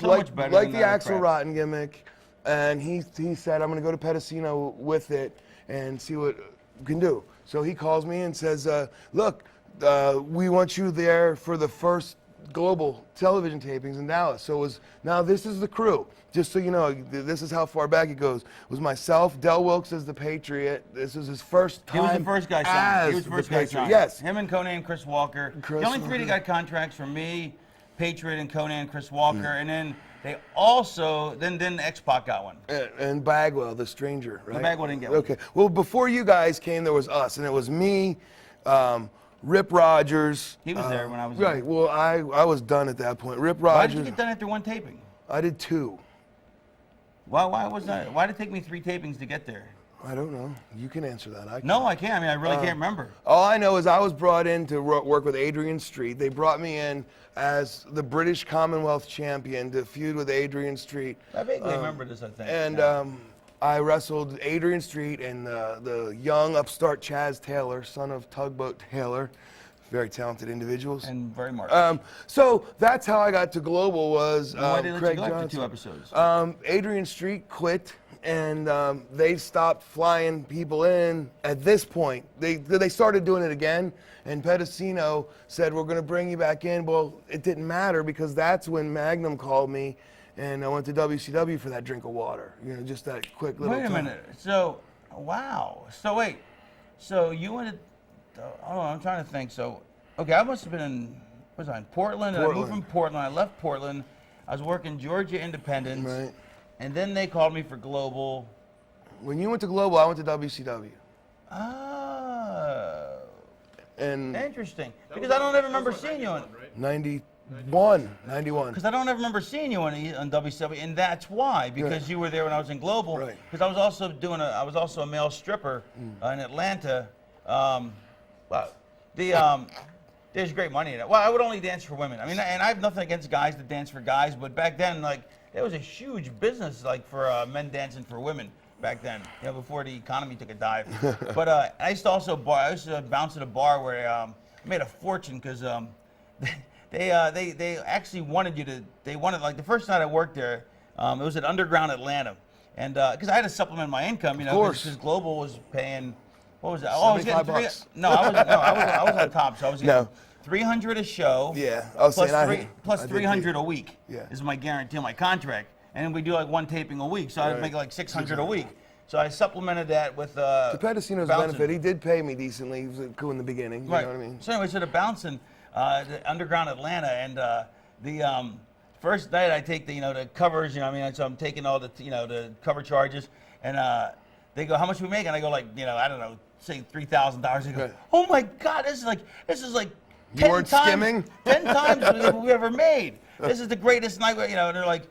much better like than the that Axel crap. Rotten gimmick, and he said, "I'm going to go to Pedicino with it and see what we can do." So he calls me and says, "Look, we want you there for the first Global television tapings in Dallas." So now this is the crew. Just so you know, this is how far back it goes. It was myself, Del Wilkes as the Patriot. This was his first time. He was the first guy signed. He was the first guy signed. Yes. Him and Conan and Chris Walker. The only three that got contracts from me, Patriot and Conan and Chris Walker, and then they also then X-Pac got one. And Bagwell, the stranger, right? Bagwell didn't get one. Okay. Well, before you guys came, there was us, and it was me, Rip Rogers. He was there when I was right. there. Well, I was done at that point. Rip Why Rogers. did you get done after one taping? I did 2. Why was that? Why did it take me 3 tapings to get there? I don't know. You can answer that. No, I can't. I mean, I really can't remember. All I know is I was brought in to work with Adrian Street. They brought me in as the British Commonwealth champion to feud with Adrian Street. I vaguely remember this, I think. And I wrestled Adrian Street and the young upstart Chaz Taylor, son of Tugboat Taylor. Very talented individuals. And very marked. So that's how I got to Global was Why did Craig you go Johnson. after 2 episodes? Adrian Street quit, and they stopped flying people in at this point. They started doing it again, and Pedicino said, "We're going to bring you back in." Well, it didn't matter because that's when Magnum called me, and I went to WCW for that drink of water. Just that quick little Wait a minute. So, wow. So wait. So you went to, I'm trying to think. So, okay, I must have been in, was I in Portland? And I moved from Portland. I left Portland. I was working Georgia Independence. Right. And then they called me for Global. When you went to Global, I went to WCW. Oh. And Interesting. Because I don't ever remember seeing you on. 91. Because I don't ever remember seeing you on WCW, and that's why. Because you were there when I was in Global. Right. Because I was also a male stripper in Atlanta. There's great money in it. Well, I would only dance for women. I mean, and I have nothing against guys that dance for guys, but back then, there was a huge business, for men dancing for women back then, before the economy took a dive. But I used to bounce at a bar where I made a fortune because they actually wanted the first night I worked there, it was at Underground Atlanta. And because I had to supplement my income, because Global was paying, what was that? Oh, I was getting $75. I was on top, so I was getting $300 a show. Yeah, I was saying plus $300 a week. Yeah. Is my guarantee, my contract. And then we do 1 taping a week, so I'd make $600 a week. So I supplemented that with to Pedicino's benefit, he did pay me decently. He was cool in the beginning. You know what I mean? So anyway, the bouncing the Underground Atlanta, and the first night I take the covers. So I'm taking all the the cover charges, and they go, "How much we make?" And I go I don't know, say $3,000. They go, "Oh my God, this is like You weren't skimming? 10 times than we ever made. This is the greatest night. You know, they're like,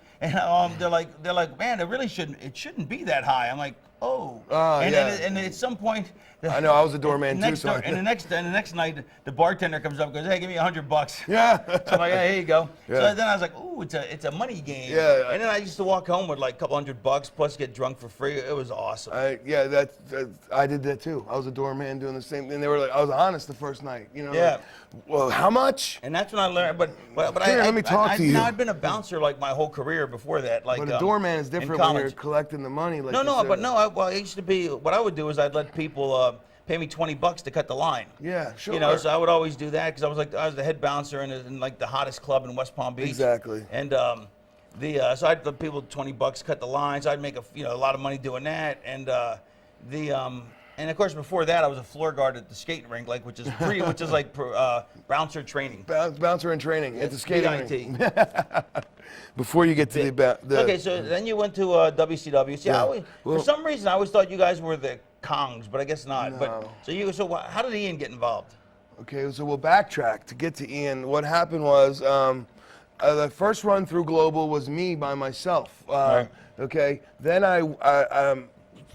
man, it shouldn't be that high. I'm like, oh. And at some point, I know, I was a doorman too. And the next night, the bartender comes up and goes, hey, give me $100. Yeah. So I'm like, hey, here you go. Yeah. So then I was like, ooh, it's a money game. Yeah. And then I used to walk home with like a couple $100 plus get drunk for free. It was awesome. I did that too. I was a doorman doing the same thing. They were like, I was honest the first night. You know. Yeah. Like, well, how much? And that's when I learned. But Here, let me talk to you. I've been a bouncer like my whole career before that. Like, But a doorman is different when you're collecting the money. Like I used to be. What I would do is I'd let people pay me $20 to cut the line. Yeah, sure. You know, so I would always do that because I was the head bouncer in like the hottest club in West Palm Beach. Exactly. And so I'd let people $20 cut the lines. I'd make a lot of money doing that. And and of course before that I was a floor guard at the skating rink, which is like bouncer training. Bouncer in training at the skating rink. BIT. Before you get to the Okay, so then you went to WCW. See, for some reason I always thought you guys were the Kongs, but I guess not. No. But how did Ian get involved? Okay, so we'll backtrack to get to Ian. What happened was the first run through Global was me by myself. Right. Okay, then I'm a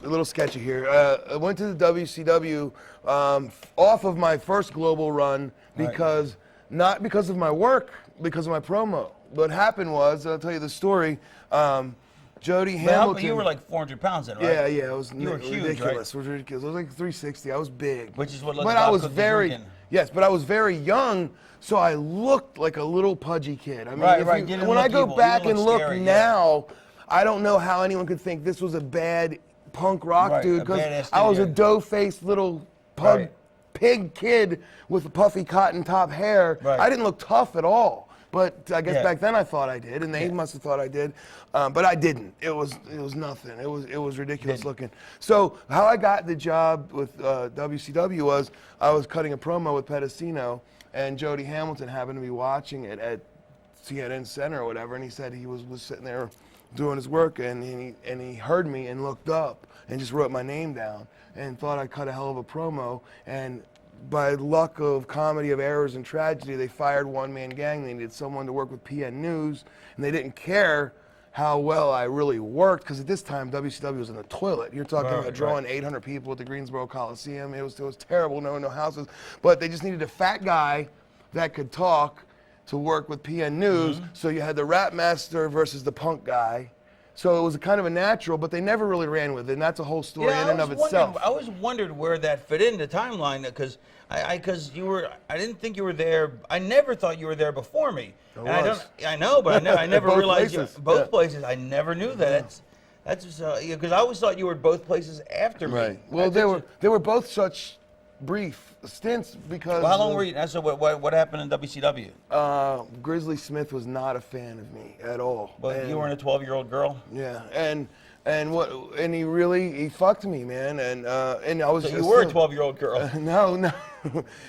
little sketchy here. I went to the WCW off of my first Global run because not because of my work, because of my promo. What happened was, I'll tell you the story. Jody Hamilton. You were like 400 pounds then, right? Yeah, it was You were huge, ridiculous. right? It was ridiculous. I was like 360. I was big. Which is what but I was very but I was very young, so I looked like a little pudgy kid. I mean, when I go back and look now, I don't know how anyone could think this was a bad punk rock dude because I was a dough-faced little pig kid with a puffy cotton top hair. Right. I didn't look tough at all. But I guess back then I thought I did, and they must have thought I did, but I didn't. It was nothing. It was ridiculous looking. So how I got the job with WCW was I was cutting a promo with Pedicino, and Jody Hamilton happened to be watching it at CNN Center or whatever, and he said he was sitting there doing his work, and he heard me and looked up and just wrote my name down and thought I cut a hell of a promo. And by luck of comedy of errors and tragedy, they fired one-man gang. They needed someone to work with PN News, and they didn't care how well I really worked, because at this time WCW was in the toilet. You're talking about drawing 800 people at the Greensboro Coliseum. It was terrible, no houses. But they just needed a fat guy that could talk to work with PN News. So you had the rap master versus the punk guy. So it was kind of a natural, but they never really ran with it, and that's a whole story in and of itself. I always wondered where that fit in the timeline, because I didn't think you were there. I never thought you were there before me. I know, but I never realized both places. I never knew that. That's because I always thought you were both places after me. Right. Well, they were both such brief stints because. Well, how long were you? So what happened in WCW? Grizzly Smith was not a fan of me at all. But you weren't a 12-year-old girl. Yeah, and he fucked me, man, and I was. So you were a 12-year-old girl. No.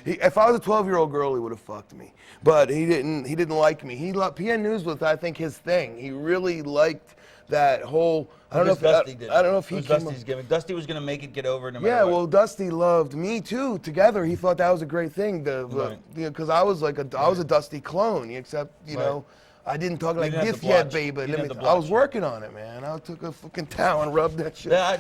If I was a 12-year-old girl, he would have fucked me. But he didn't. He didn't like me. PN News was, I think, his thing. He really liked that whole. I don't know if Dusty did. I don't know if he was Dusty's gimmick. Dusty was going to make it get over no matter Yeah, what. well, Dusty loved me too. Together, he thought that was a great thing. Because I was like I was a Dusty clone, except you know. I didn't talk like this yet, baby. I was working on it, man. I took a fucking towel and rubbed that shit. Yeah,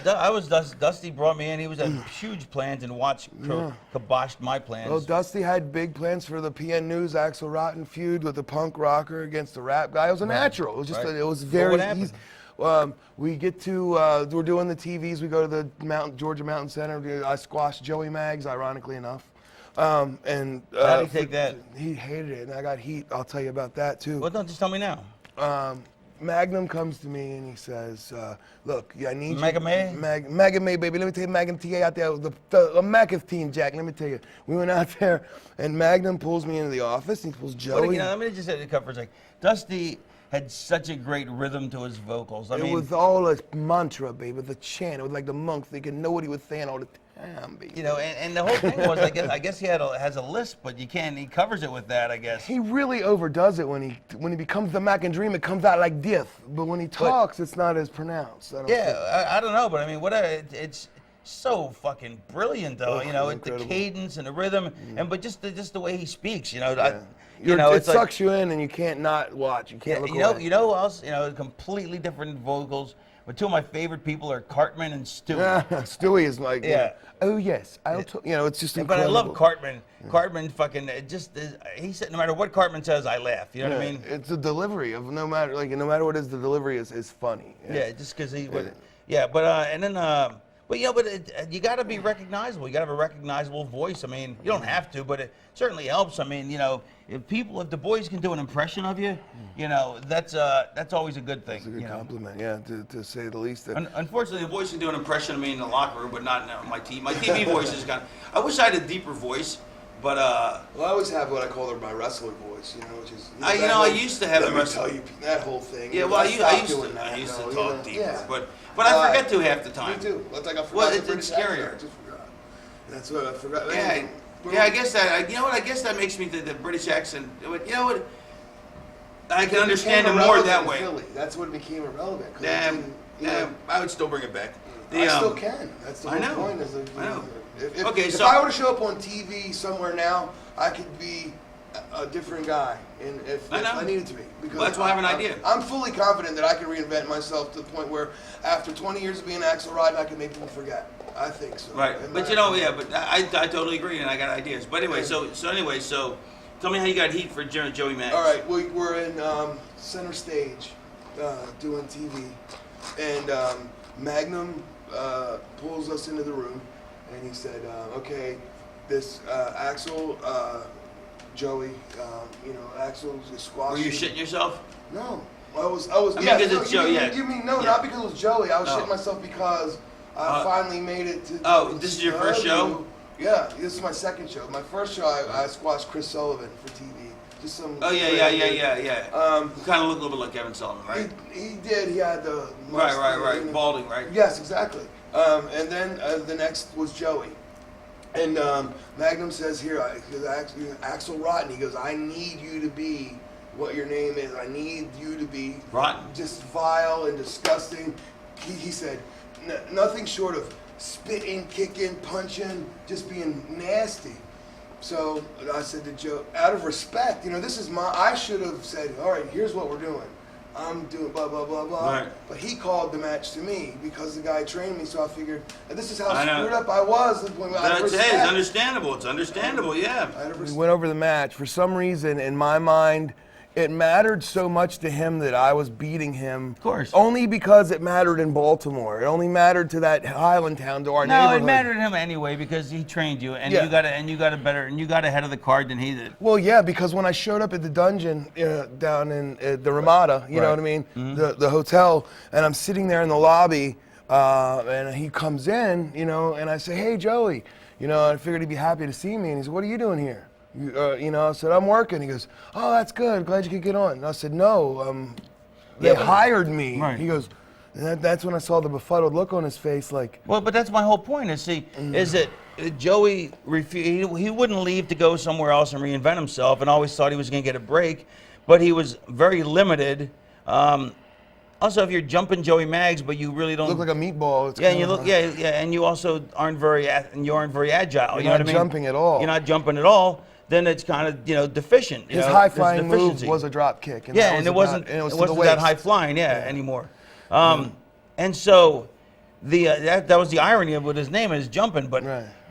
Dusty brought me in. He was had huge plans and kiboshed my plans. Well, Dusty had big plans for the PN News Axel Rotten feud with the punk rocker against the rap guy. It was a natural. It was just it was very easy. We get to we're doing the TVs. We go to the Georgia Mountain Center. I squashed Joey Maggs, ironically enough. How did he take that? He hated it, and I got heat. I'll tell you about that too. Well, don't just tell me now. Magnum comes to me and he says, "Look, I need Mega you." May? Mega May, baby. Let me tell you, Magnum TA out there, the Maccas team, Jack. Let me tell you, we went out there, and Magnum pulls me into the office. And he pulls Joey. Let me just cover for a second. Dusty had such a great rhythm to his vocals. It was all a mantra, baby. The chant. It was like the monks. They could know what he was saying all the time. Baby. You know, and the whole thing was, I guess he has a lisp, but he covers it with that, I guess. He really overdoes it when he becomes the Mac and Dream. It comes out like this, but when he talks, it's not as pronounced. I don't know, but I mean, so fucking brilliant, though. You know, the incredible. cadence and the rhythm, but just the way he speaks. You know, It sucks you in, and you can't not watch. You can't look away. You know who else? You know, completely different vocals. But two of my favorite people are Cartman and Stewie. Stewie is like, oh yes, it's just incredible. But I love Cartman. Cartman fucking he said no matter what Cartman says, I laugh. You know what I mean? It's the delivery of no matter what it is, the delivery is funny. Yeah, just because he. You got to be recognizable. You got to have a recognizable voice. I mean, you don't have to, but it certainly helps. I mean, you know, if the boys can do an impression of you, you know, that's always a good thing. It's a good compliment, yeah, to say the least. Unfortunately, the boys can do an impression of me in the locker room, but not my TV. My TV voice is kind of. I wish I had a deeper voice, but. Well, I always have what I call my wrestler voice, you know, which is. I used to have let the me tell you that whole thing. Yeah, well, I used to talk deeper, but I forget to half the time. Me too. It's like I forgot. Well, it's scarier. I just forgot. That's what I forgot. Yeah. Yeah, I guess that. You know what? I guess that makes me the British accent. You know what? I can understand it more that way. Philly. That's what became irrelevant. I would still bring it back. I still can. That's the whole point. I know. If I were to show up on TV somewhere now, I could be a different guy, and if I needed to be. Because that's why I have an idea. I'm fully confident that I can reinvent myself to the point where, after 20 years of being Axel Rotten, I can make people forget. I think so. Right, but you know, but I totally agree, and I got ideas. But anyway, so tell me how you got heat for Joey Max. All right, we're in center stage doing TV, and Magnum pulls us into the room, and he said, "Okay, this Axel, Joey, Axel's squashing." Were you shitting yourself? No, I was. Because it's Joey. You mean not because it was Joey? I was shitting myself because I finally made it to. Oh, this is your first show? Yeah, this is my second show. My first show, I squashed Chris Sullivan for TV. Just some. Oh yeah. You kind of look a little bit like Kevin Sullivan, right? He did. He had the. Right. Balding, right? Yes, exactly. And then the next was Joey. And Magnum says here, Axel Rotten, he goes, I need you to be what your name is. I need you to be Rotten. Just vile and disgusting. He said, nothing short of spitting, kicking, punching, just being nasty. So I said to Joe, out of respect, this is I should have said, all right, here's what we're doing. I'm doing blah, blah, blah, blah. Right. But he called the match to me because the guy trained me, so I figured this is how screwed up I was. It's understandable. It's understandable, yeah. We went over the match. For some reason, in my mind, it mattered so much to him that I was beating him. Of course. Only because it mattered in Baltimore. It only mattered to that Highland town, to our neighborhood. No, it mattered to him anyway because he trained you, and you got ahead of the card than he did. Well, yeah, because when I showed up at the dungeon down in the Ramada, you know what I mean, the hotel, and I'm sitting there in the lobby, and he comes in, and I say, hey, Joey, I figured he'd be happy to see me, and he said, what are you doing here? I said, I'm working. He goes, oh, that's good. Glad you could get on. And I said, no, they hired me. Right. He goes, and that's when I saw the befuddled look on his face, like. Well, but that's my whole point. Is that Joey he wouldn't leave to go somewhere else and reinvent himself, and always thought he was going to get a break, but he was very limited. Also, if you're jumping Joey Maggs, but you really don't look like a meatball. And you also aren't very agile. You're not jumping at all. You're not jumping at all. Then it's kind of deficient. His high flying move was a drop kick. And it wasn't that high flying anymore. And so that was the irony of what his name is, jumping. But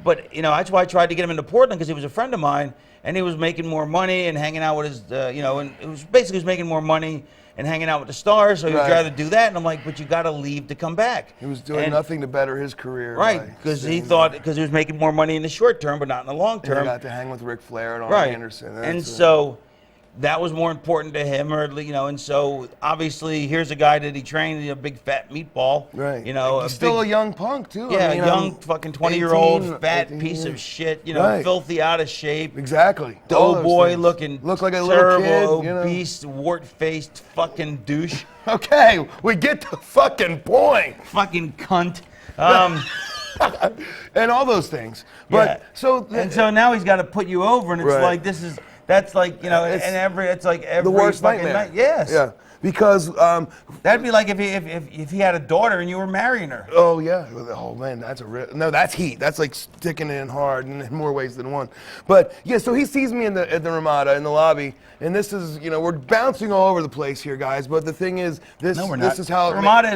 that's why I tried to get him into Portland, because he was a friend of mine, and he was making more money and hanging out with his and it was basically he was making more money and hanging out with the stars, so he'd rather do that. And I'm like, but you got to leave to come back. He was doing nothing to better his career. Right, because he thought, because he was making more money in the short term, but not in the long term. And he got to hang with Ric Flair and Arn Anderson. So that was more important to him, and so obviously here's a guy that he trained, a big fat meatball. Right. He's still a young punk too. Yeah, young fucking 20-year-old fat piece of shit. Filthy, out of shape. Exactly. Doughboy looking. Look like a terrible, little kid. Obese, wart-faced fucking douche. Okay, we get the fucking point. Fucking cunt. And all those things. But so now he's got to put you over, and it's like this is. That's like, it's like every the worst fucking nightmare. night. Yes. Yeah. because That'd be like if he had a daughter and you were marrying her. oh yeah, oh man, that's no, that's heat. That's like sticking it in hard in more ways than one. But yeah, so he sees me at the Ramada in the lobby, and this is, you know, we're bouncing all over the place here, guys. But the thing is, this is how the Ramada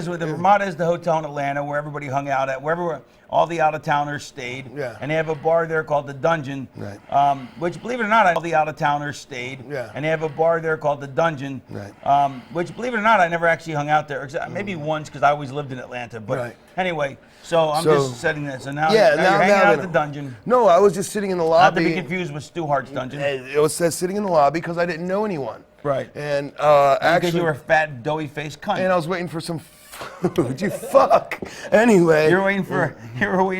is the hotel in Atlanta where everybody hung out at, wherever all the out-of-towners stayed. Yeah. And they have a bar there called the Dungeon. Right. Which, believe it or not, all the out-of-towners stayed. Yeah. And they have a bar there called the Dungeon. Right. Which, believe it or not, I never actually hung out there. Maybe once, because I always lived in Atlanta. But Right. anyway, so I'm just setting this. So now, yeah, you're hanging out at then- the Dungeon. No, I was just sitting in the Not to lobby. be confused with Stu Hart's Dungeon. It was sitting in the lobby because I didn't know anyone. Right. And Because actually, you were a fat, doughy-faced cunt. and I was waiting for some food. You fuck. Anyway. You were waiting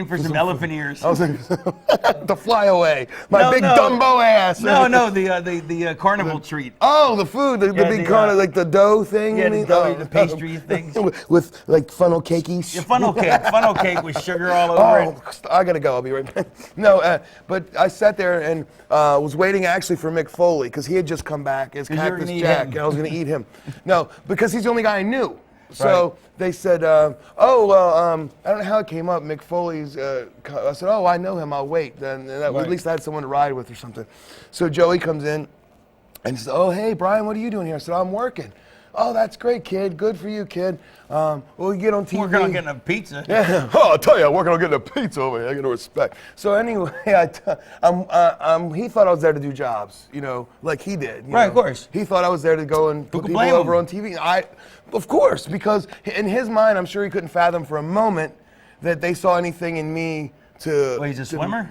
for some elephant ears. I was like, to fly away. My No, big no. Dumbo ass. No, the carnival treat. Oh, the food, the Yeah, big the, kind of like the dough thing. yeah, you the mean? dough, Oh, the pastry things. with like funnel cakeys. Your funnel cake with sugar all over it. Oh, I gotta go. I'll be right back. No, but I sat there and was waiting actually for Mick Foley because he had just come back as 'Cause you were Cactus gonna eat Jack, him. and I was gonna eat him. No, because he's the only guy I knew. So Right. they said, I don't know how it came up. Mick Foley's. I said, oh, I know him. I'll wait. Then at Right. least I had someone to ride with or something. So Joey comes in and he says, oh, hey, Brian, what are you doing here? I said, I'm working. Oh, that's great, kid. Good for you, kid. We'll get on TV. Working on getting a pizza. Yeah. Oh, I'll tell you, I'm working on getting a pizza over here. I got no respect. So anyway, he thought I was there to do jobs, you know, like he did. Right, know. of course. He thought I was there to go and put could people blame over him? on TV. Of course, because in his mind, I'm sure he couldn't fathom for a moment that they saw anything in me to. Well, he's a swimmer?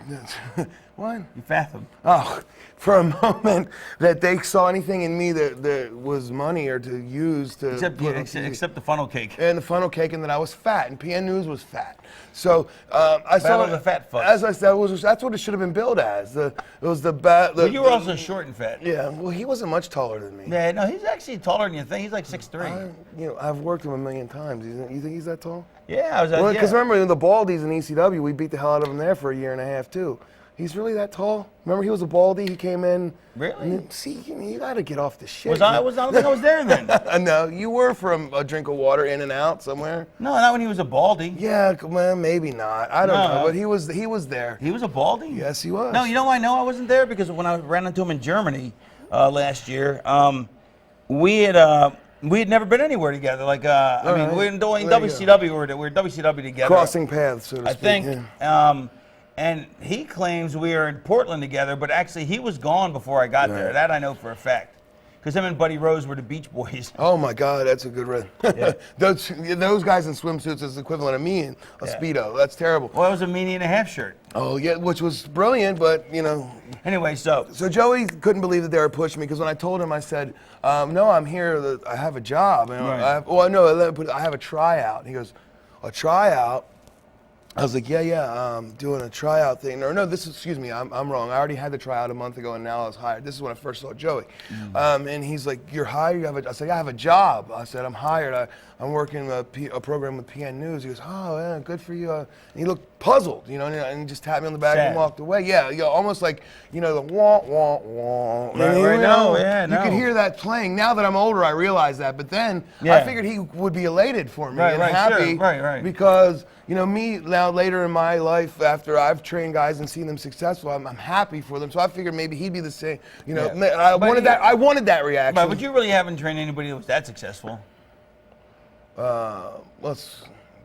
What? You fathom. Oh, for a moment that they saw anything in me that was money or to use to put on TV. Except the funnel cake. And the funnel cake, and that I was fat, and PN News was fat. So I saw Battle of the fat fucks. As I said, that's what it should have been billed as. It was the But you were also short and fat. Yeah, well, he wasn't much taller than me. Yeah, no, he's actually taller than you think. He's like 6'3". I've worked with him a million times. You think he's that tall? Yeah, I was. Because yeah. remember, in the Baldies in ECW, we beat the hell out of him there for a year and a half too. He's really that tall? Remember, he was a baldy. He came in. Really? And see, you got to get off the shit. I don't think I was there then. No, you were from a drink of water in and out somewhere. No, not when he was a baldy. Yeah, well, maybe not. I don't know, but he was there. He was a baldy? Yes, he was. No, you know why I know I wasn't there? Because when I ran into him in Germany last year, we had never been anywhere together. Like, I mean, we were doing WCW. We were WCW together. Crossing paths, so to I speak. think. Yeah. And he claims we were in Portland together, but actually he was gone before I got there. That I know for a fact. Because him and Buddy Rose were the Beach Boys. Oh my God, that's a good run. Yeah. those guys in swimsuits is the equivalent of me in a Speedo. That's terrible. Well, it was a meanie and a half shirt. Oh yeah, which was brilliant, but you know. Anyway, so Joey couldn't believe that they were pushing me because when I told him, I said, "No, I'm here. I have a job. And Right. I have a tryout." He goes, "A tryout?" I was like, yeah, doing a tryout thing. Or no, excuse me, I'm wrong. I already had the tryout a month ago, and now I was hired. This is when I first saw Joey. And he's like, you're hired? I said, I have a job. I said, I'm hired. I'm working a program with PN News. He goes, oh, yeah, good for you. And he looked puzzled, you know, and he just tapped me on the back and walked away. Yeah, almost like, the wah, wah, wah. Right, You could hear that playing. Now that I'm older, I realize that. But then I figured he would be elated for me and happy. Sure. Right. Because, me now later in my life, after I've trained guys and seen them successful, I'm happy for them. So I figured maybe he'd be the same. I wanted that reaction. But you really haven't trained anybody that was that successful.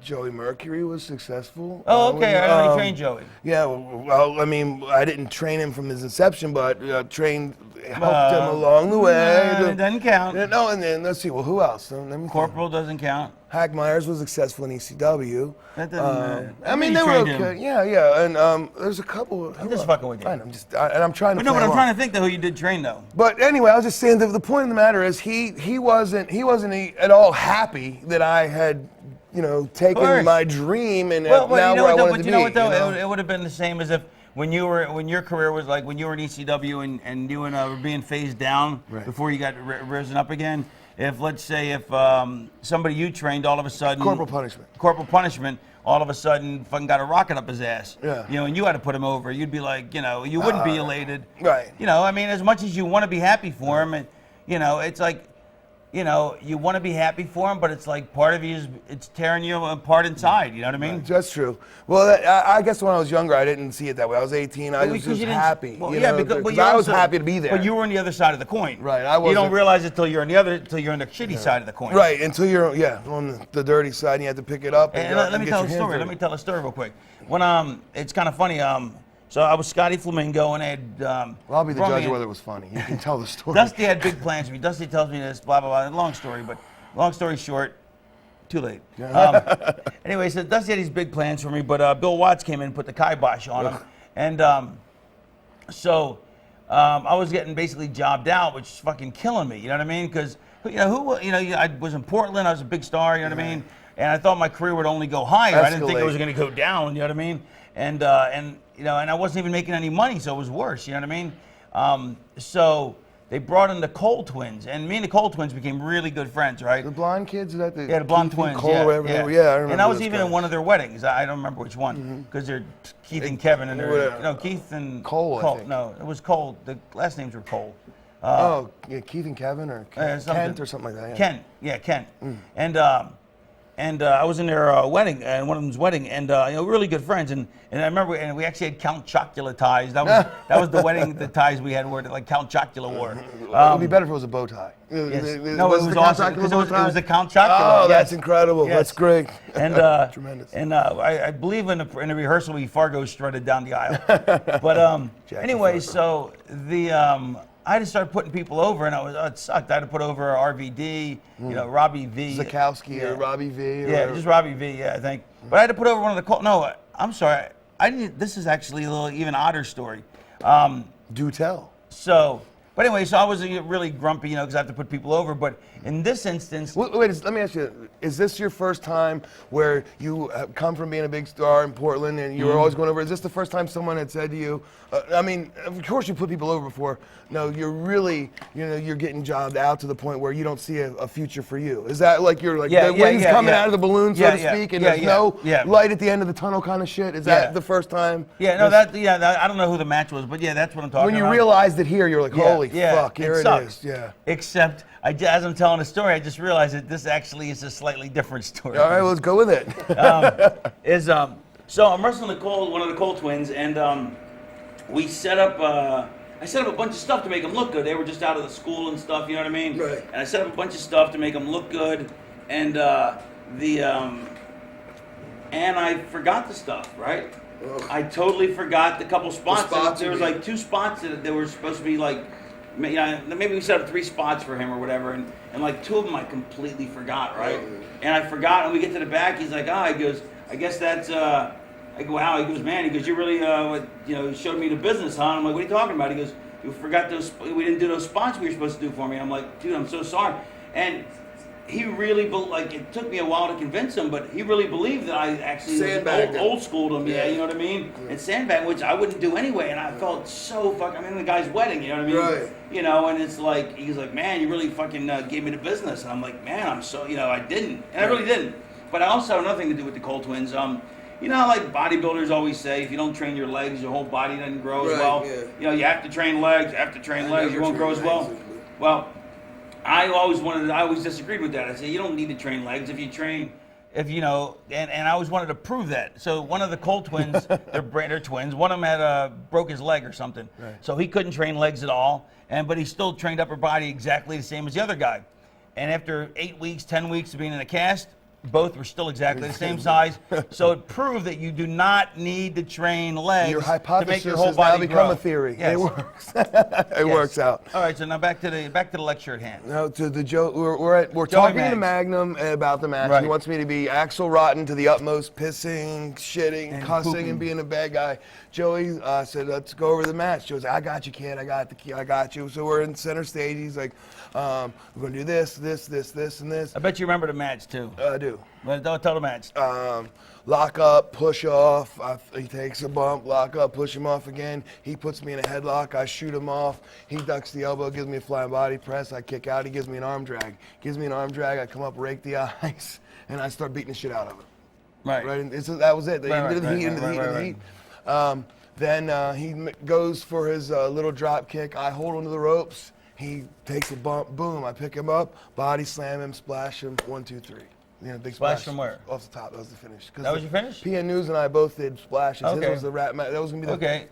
Joey Mercury was successful. Oh, okay. I only trained Joey. Yeah, well, I mean, I didn't train him from his inception, but helped him along the way. It doesn't count. No, and then let's see. Well, who else? Let me think. Corporal doesn't count. Hack Myers was successful in ECW. That doesn't matter. I mean, they were okay. Yeah, and there's a couple. I'm just fucking with you. Fine, I'm trying to. But I'm trying to think though who you did train though. But anyway, I was just saying that the point of the matter is he wasn't at all happy that I had taken my dream and now where I wanted to be. You know what though? It would have been the same as if when your career was like when you were in ECW and you were being phased down before you got risen up again. If let's say somebody you trained all of a sudden corporal punishment all of a sudden fucking got a rocket up his ass. Yeah. And you had to put him over. You'd be like, you wouldn't be elated. Right. I mean, as much as you want to be happy for him, and it's like you know, you want to be happy for him, but it's like part of you it's tearing you apart inside. You know what I mean? That's true. Well, I guess when I was younger, I didn't see it that way. I was 18. I was just happy. Well, you know, because I was happy to be there. But you were on the other side of the coin. Right. I You don't wasn't. realize it till you're on the shitty side of the coin. Right, until you're on the dirty side, and you have to pick it up. And let me tell a story. Let me tell a story real quick. When it's kind of funny. So I was Scotty Flamingo, and I had. Well, I'll be the brought me judge of in- whether it was funny. You can tell the story. Dusty had big plans for me. Dusty tells me this, blah, blah, blah. Long story, but long story short, too late. Anyway, so Dusty had these big plans for me, but Bill Watts came in and put the kibosh on him. And so I was getting basically jobbed out, which is fucking killing me. You know what I mean? Because, I was in Portland. I was a big star, you know what I mean? And I thought my career would only go higher. I didn't think it was going to go down, you know what I mean? And I wasn't even making any money, so it was worse, you know what I mean? So they brought in the Cole twins, and me and the Cole twins became really good friends, right? The blonde kids? Is that the The blonde Keith and twins, Cole, yeah. whatever they were? Yeah, I remember. And I was those even guys. in one of their weddings. I don't remember which one, because they're Keith and Kevin, and they're, Keith and Cole, I think. No, it was Cole. The last names were Cole. Keith and Kevin, or something. Kent, or something like that. Yeah. Ken. And I was in their wedding, and one of them's wedding, and really good friends. And I remember, and we actually had Count Chocula ties. That was the wedding, the ties we had were like Count Chocula wore. It would be better if it was a bow tie. Yes. No, it was awesome because it was a Count Chocula. Oh, yes. that's incredible. Yes. That's great. And Tremendous. And I believe in the rehearsal, we Fargo strutted down the aisle. But anyway, so I had to start putting people over, and it sucked. I had to put over RVD, Robbie V. Zakowski or Robbie V. Yeah, just Robbie V. Yeah, I think. But I had to put over one of the Cole. No, I'm sorry. I didn't. This is actually a little even odder story. Do tell. So, but anyway, so I was really grumpy, because I have to put people over. But in this instance, Wait, let me ask you: is this your first time where you have come from being a big star in Portland and you were always going over? Is this the first time someone had said to you? I mean, of course you put people over before. No, you're really, you're getting jobbed out to the point where you don't see a future for you. Is that like the wind's coming out of the balloon, so to speak, and there's no light at the end of the tunnel kind of shit? Is that the first time? Yeah, no, I don't know who the match was, but that's what I'm talking about. When you realized it here, you're like, holy fuck, here it is. Yeah. Except, as I'm telling the story, I just realized that this actually is a slightly different story. All right, well, let's go with it. So I'm wrestling one of the Cole twins, and we set up. I set up a bunch of stuff to make them look good. They were just out of the school and stuff, you know what I mean? Right. And I set up a bunch of stuff to make them look good, and and I forgot the stuff, right? Ugh. I totally forgot the couple spots. spots There was you mean? like 2 spots that were supposed to be like, maybe we set up 3 spots for him or whatever, and like 2 of them I completely forgot, right? And I forgot, and we get to the back, he's like, he goes, I guess that's, I go, wow, he goes, man, he goes, you really, showed me the business, huh? I'm like, what are you talking about? He goes, you forgot we didn't do those spots we were supposed to do for me. I'm like, dude, I'm so sorry. And he really, it took me a while to convince him, but he really believed that I actually old schooled him, you know what I mean? And sandbag, which I wouldn't do anyway, and I felt so I'm in the guy's wedding, you know what I mean? Right. And it's like, he's like, man, you really fucking gave me the business. And I'm like, man, I'm so, I didn't. And I really didn't. But I also have nothing to do with the Cole twins. Like bodybuilders always say, if you don't train your legs, your whole body doesn't grow as well. Yeah. You have to train legs, you won't grow as well. Well, I always disagreed with that. I said, you don't need to train legs if you train, and I always wanted to prove that. So one of the Cole twins, they're twins, one of them had broke his leg or something. Right. So he couldn't train legs at all, but he still trained upper body exactly the same as the other guy. And after 8 weeks, 10 weeks of being in a cast, both were still exactly the same size. So it proved that you do not need to train legs your hypothesis to make your whole has body now become grow. a theory. Yes. It works. It works out. All right, so now back to the lecture at hand. Now to the joke. We're talking to Magnum about the match. Right. He wants me to be Axel Rotten to the utmost, pissing, shitting, And cussing, pooping. and being a bad guy. Joey said, "Let's go over the match." Joe's like, "I got you, kid. I got you." So we're in center stage. He's like, "We're gonna do this, and this." I bet you remember the match too. I do. But don't tell the match. Lock up, push off. He takes a bump, lock up, push him off again. He puts me in a headlock. I shoot him off. He ducks the elbow, gives me a flying body press. I kick out. He gives me an arm drag. I come up, rake the ice, and I start beating the shit out of him. Right. Right. And that was it. Into the heat. Then he goes for his little drop kick. I hold onto the ropes. He takes a bump, boom, I pick him up, body slam him, splash him, 1, 2, 3. You know, big Splash from where? Off the top, that was the finish. That was your finish? PN News and I both did splashes. Okay. His was the rat match. That was going to be the... Okay.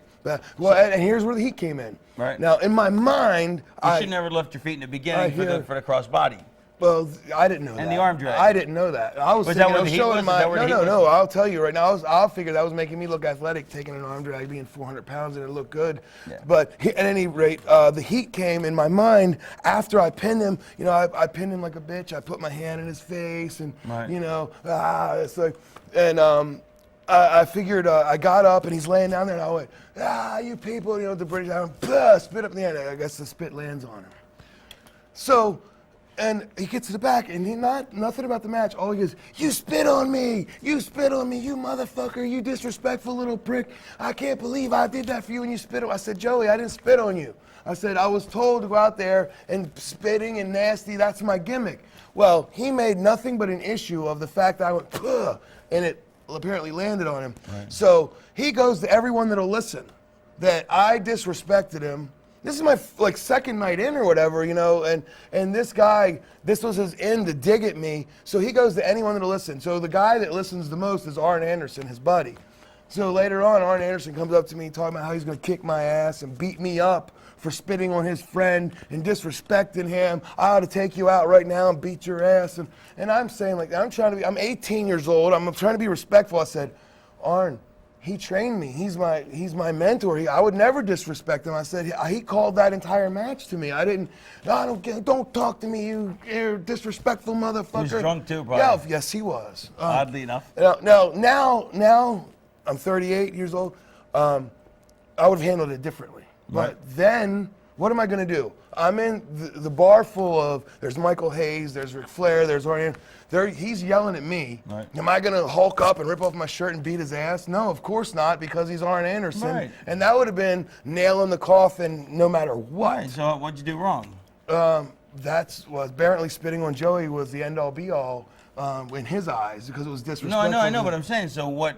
Well, and here's where the heat came in. Right. Now, in my mind, You should never lift your feet in the beginning for the cross body. Well, I didn't know that. And the arm drag. I didn't know that. I was Was thinking, that where I was the heat showing was? Is my. that where the heat No. was? I'll tell you right now. I'll figure that was making me look athletic, taking an arm drag, being 400 pounds, and it looked good. Yeah. But at any rate, the heat came in my mind after I pinned him. You know, I pinned him like a bitch. I put my hand in his face, and Right. you know, it's like, and I figured I got up and he's laying down there, and I went, you people, you know, the British, I went, spit up in the air. I guess the spit lands on him. So. And he gets to the back, and nothing about the match. All he goes, you spit on me, you motherfucker, you disrespectful little prick. I can't believe I did that for you and you spit on. I said, Joey, I didn't spit on you. I said, I was told to go out there and spitting and nasty, that's my gimmick. Well, he made nothing but an issue of the fact that I went, puh, and it apparently landed on him. Right. So he goes to everyone that'll listen that I disrespected him. This is my second night in or whatever, you know, and this guy, this was his in to dig at me. So he goes to anyone that'll listen. So the guy that listens the most is Arn Anderson, his buddy. So later on, Arn Anderson comes up to me talking about how he's going to kick my ass and beat me up for spitting on his friend and disrespecting him. I ought to take you out right now and beat your ass. And I'm saying, like, I'm 18 years old. I'm trying to be respectful. I said, Arn, he trained me. He's my mentor. I would never disrespect him. I said he called that entire match to me. I didn't. No, don't talk to me, you disrespectful motherfucker. He was drunk too, probably. Yeah, yes, he was. Oddly enough. Now I'm 38 years old. I would have handled it differently. Right. But then, what am I going to do? I'm in the bar full of. There's Michael Hayes. There's Ric Flair. There's Arn. He's yelling at me. Right. Am I going to hulk up and rip off my shirt and beat his ass? No, of course not, because he's Arn Anderson. Right. And that would have been nail in the coffin no matter what. Right, so what'd you do wrong? Apparently spitting on Joey was the end-all be-all in his eyes because it was disrespectful. No, I know, but I'm saying, so what?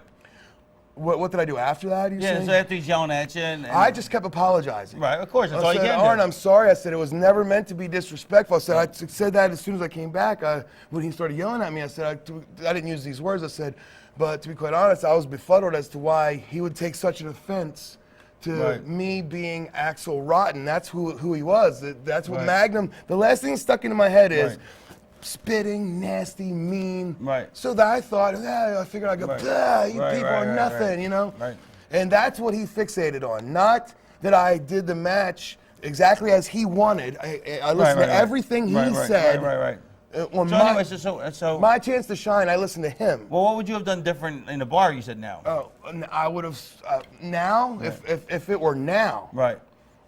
What did I do after that, you're saying? So after he's yelling at you and I just kept apologizing. Right, of course, that's I all you said, can Arn, do. I'm sorry. I said it was never meant to be disrespectful. I said that as soon as I came back. When he started yelling at me, I said, I didn't use these words. I said, but to be quite honest, I was befuddled as to why he would take such an offense to me being Axel Rotten. That's who he was. That's what Magnum, the last thing stuck into my head is, spitting, nasty, mean. Right. So that I thought, I figured I'd go, you people are nothing, you know? Right. And that's what he fixated on. Not that I did the match exactly as he wanted. I listened to everything he said. Right. So my chance to shine, I listened to him. Well, what would you have done different in the bar? You said now. Oh, I would have, now, if it were now. Right.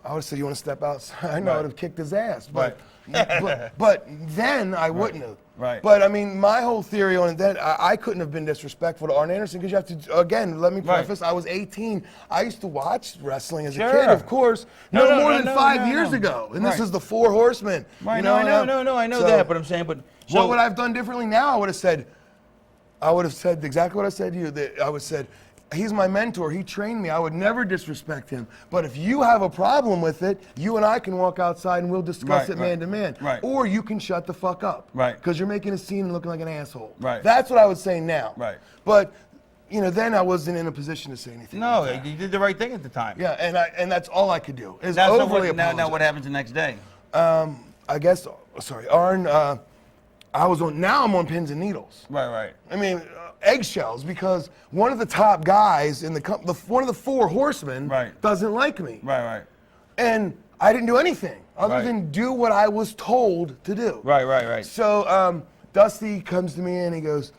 I would have said, you want to step outside? I would have kicked his ass. But then I wouldn't have. Right. But I mean, my whole theory on it then, I couldn't have been disrespectful to Arn Anderson because you have to, again, let me preface, I was 18. I used to watch wrestling as a kid, of course, no more than 5 years ago. And this is the Four Horsemen. Right, you know, I know that, but I'm saying, but. So what would I have done differently now? I would have said exactly what I said to you. That I would have said, he's my mentor. He trained me. I would never disrespect him. But if you have a problem with it, you and I can walk outside and we'll discuss it man to man. Right. Or you can shut the fuck up. Right. Because you're making a scene and looking like an asshole. Right. That's what I would say now. Right. But, you know, then I wasn't in a position to say anything. No, like that. you did the right thing at the time. Yeah, and that's all I could do. Is Now what happens the next day? I guess, Arn, now I'm on pins and needles. Right. I mean, eggshells, because one of the top guys in one of the Four Horsemen doesn't like me. Right. And I didn't do anything other than do what I was told to do. Right. So Dusty comes to me and he goes,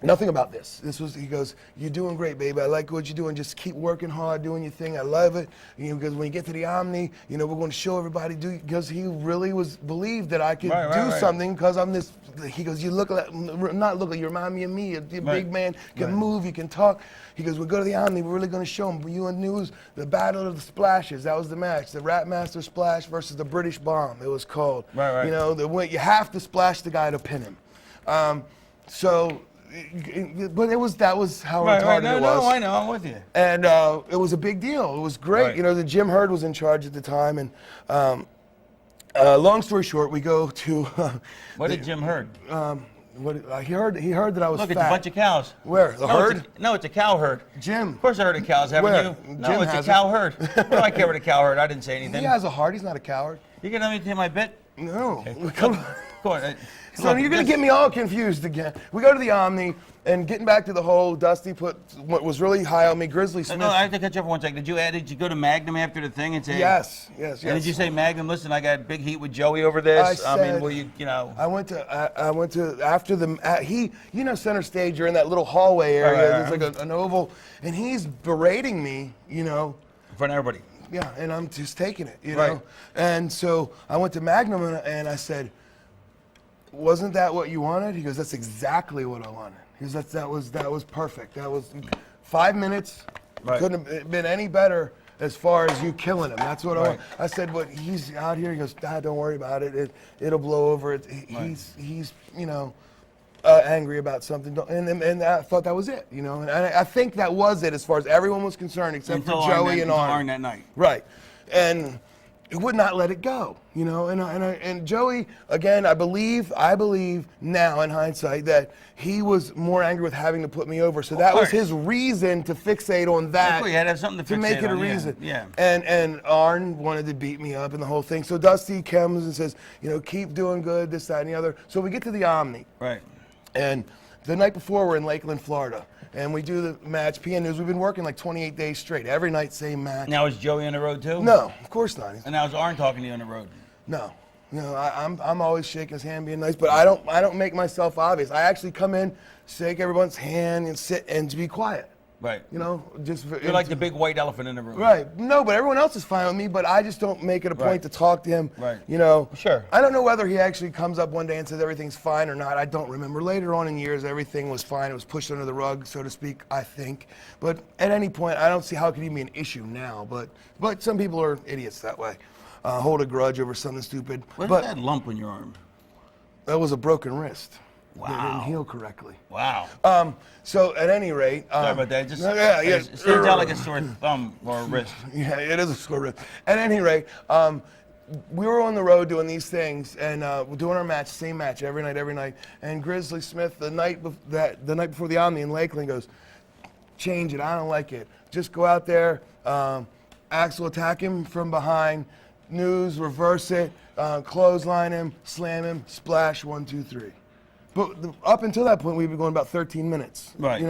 nothing about this. He goes, you're doing great, baby. I like what you're doing. Just keep working hard, doing your thing. I love it. You know, because when you get to the Omni, you know, we're going to show everybody, because he really believed that I could do something because I'm this. He goes, you remind me of me. You're a big man, you can move, you can talk. He goes, we'll go to the Omni. We're really going to show them. You and News, the Battle of the Splashes. That was the match. The Rat Master Splash versus the British Bomb, it was called. Right. You know, you have to splash the guy to pin him. So But that was how Right, retarded no, it was. no, I know, I'm with you. And it was a big deal. It was great. Right. You know, the Jim Herd was in charge at the time. And long story short, we go to. What did Jim Herd? He heard that I was Look, fat. it's a bunch of cows. Where? The herd? No, it's a cow herd. Jim. Of course I heard of cows, haven't Where? you? No, Jim it's a has cow it. herd. What do I care about a cow herd? I didn't say anything. He has a heart. He's not a coward. You gonna let me take my bit? No. Okay. Come on. Go on. So you're going to get me all confused again. We go to the Omni, and getting back to the whole, Dusty put what was really high on me, Grizzly Smith. No, I have to catch up for 1 second. Did you go to Magnum after the thing and say? Yes. And did you say, Magnum, listen, I got big heat with Joey over this? I mean, said- will you know? I went to after the center stage. You're in that little hallway area. Right. There's like an oval, and he's berating me. In front of everybody. Yeah, and I'm just taking it. Right. know. And so I went to Magnum, and I said, "Wasn't that what you wanted?" He goes, "That's exactly what I wanted." He goes, that was perfect. That was 5 minutes. Right. Couldn't have been any better as far as you killing him. That's what Right. I said. What he's out here. He goes, don't worry about it. It'll blow over. He's angry about something, and I thought that was it. And I think that was it as far as everyone was concerned, except Until for Joey and Arn. Arn that night. Right, and it would not let it go. And Joey, again, I believe now in hindsight that he was more angry with having to put me over. So that was his reason to fixate on that. He had to have something to make fixate it a on, yeah, reason. yeah. And Arn wanted to beat me up and the whole thing. So Dusty comes and says, keep doing good, this, that, and the other. So we get to the Omni. Right. And the night before, we're in Lakeland, Florida. And we do the match, PN News. We've been working like 28 days straight. Every night, same match. Now is Joey on the road too? No, of course not. And now is Arn talking to you on the road? No. I'm always shaking his hand, being nice, but I don't make myself obvious. I actually come in, shake everyone's hand, and sit and be quiet. Right. Just You're like the big white elephant in the room. right. No, but everyone else is fine with me. But I just don't make it a point Right. to talk to him. Right. Sure. I don't know whether he actually comes up one day and says everything's fine or not. I don't remember. Later on in years, everything was fine. It was pushed under the rug, so to speak. I think. But at any point, I don't see how it could even be an issue now. But some people are idiots that way. Hold a grudge over something stupid. What's but that lump on your arm? that was a broken wrist. Wow. It didn't heal correctly. Wow. So at any rate, Sorry about that. Just it stands out like a sore thumb or a wrist. Yeah, it is a sore wrist. At any rate, we were on the road doing these things, and we're doing our match, same match every night. And Grizzly Smith, the night before the Omni in Lakeland, goes, "Change it. I don't like it. Just go out there. Axel attack him from behind. News, reverse it. Clothesline him, slam him, splash. 1, 2, 3." But up until that point, we've been going about 13 minutes. Right.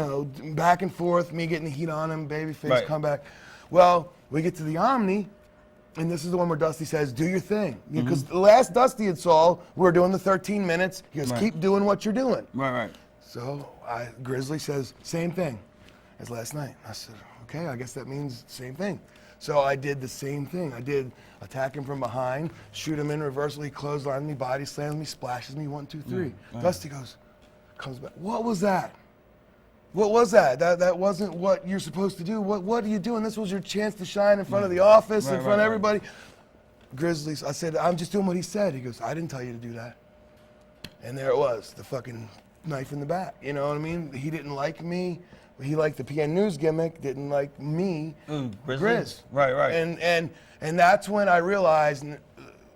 Back and forth, me getting the heat on him, babyface Right. comeback. Well, we get to the Omni, and this is the one where Dusty says, "Do your thing." Because the last Dusty had saw, we were doing the 13 minutes. He goes, Right. "Keep doing what you're doing." Right. So Grizzly says, "Same thing as last night." I said, "Okay, I guess that means same thing." So I did the same thing. I did attack him from behind, shoot him in reversal, he clotheslines me, body slams me, splashes me, 1, 2, 3. Dusty comes back. "What was that? What was that? That wasn't what you're supposed to do. What are you doing? This was your chance to shine in front of the office, in front of everybody." Grizzly, I said, "I'm just doing what he said." He goes, "I didn't tell you to do that." And there it was, the fucking knife in the back. You know what I mean? He didn't like me. He liked the PN News gimmick, didn't like me. Grizzly? Grizz. Right. And that's when I realized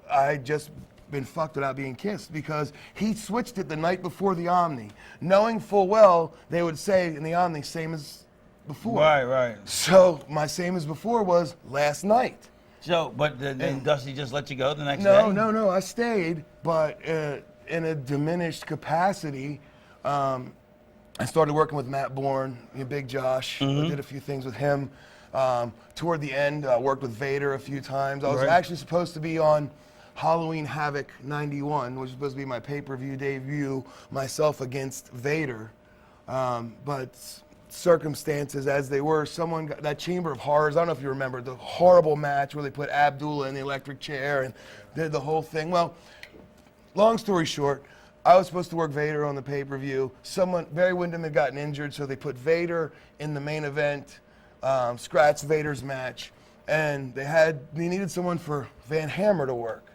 I just been fucked without being kissed, because he switched it the night before the Omni, knowing full well they would say in the Omni, same as before. Right. So my same as before was last night. So, but then Dusty just let you go the next day? No, I stayed, but in a diminished capacity. I started working with Matt Bourne, Big Josh. I did a few things with him. Toward the end, I worked with Vader a few times. I was actually supposed to be on Halloween Havoc 91, which was supposed to be my pay-per-view debut, myself against Vader. But circumstances as they were, someone got that Chamber of Horrors, I don't know if you remember, the horrible match where they put Abdullah in the electric chair and did the whole thing. Well, long story short, I was supposed to work Vader on the pay-per-view. Barry Windham had gotten injured, so they put Vader in the main event, scratched Vader's match, and they needed someone for Van Hammer to work.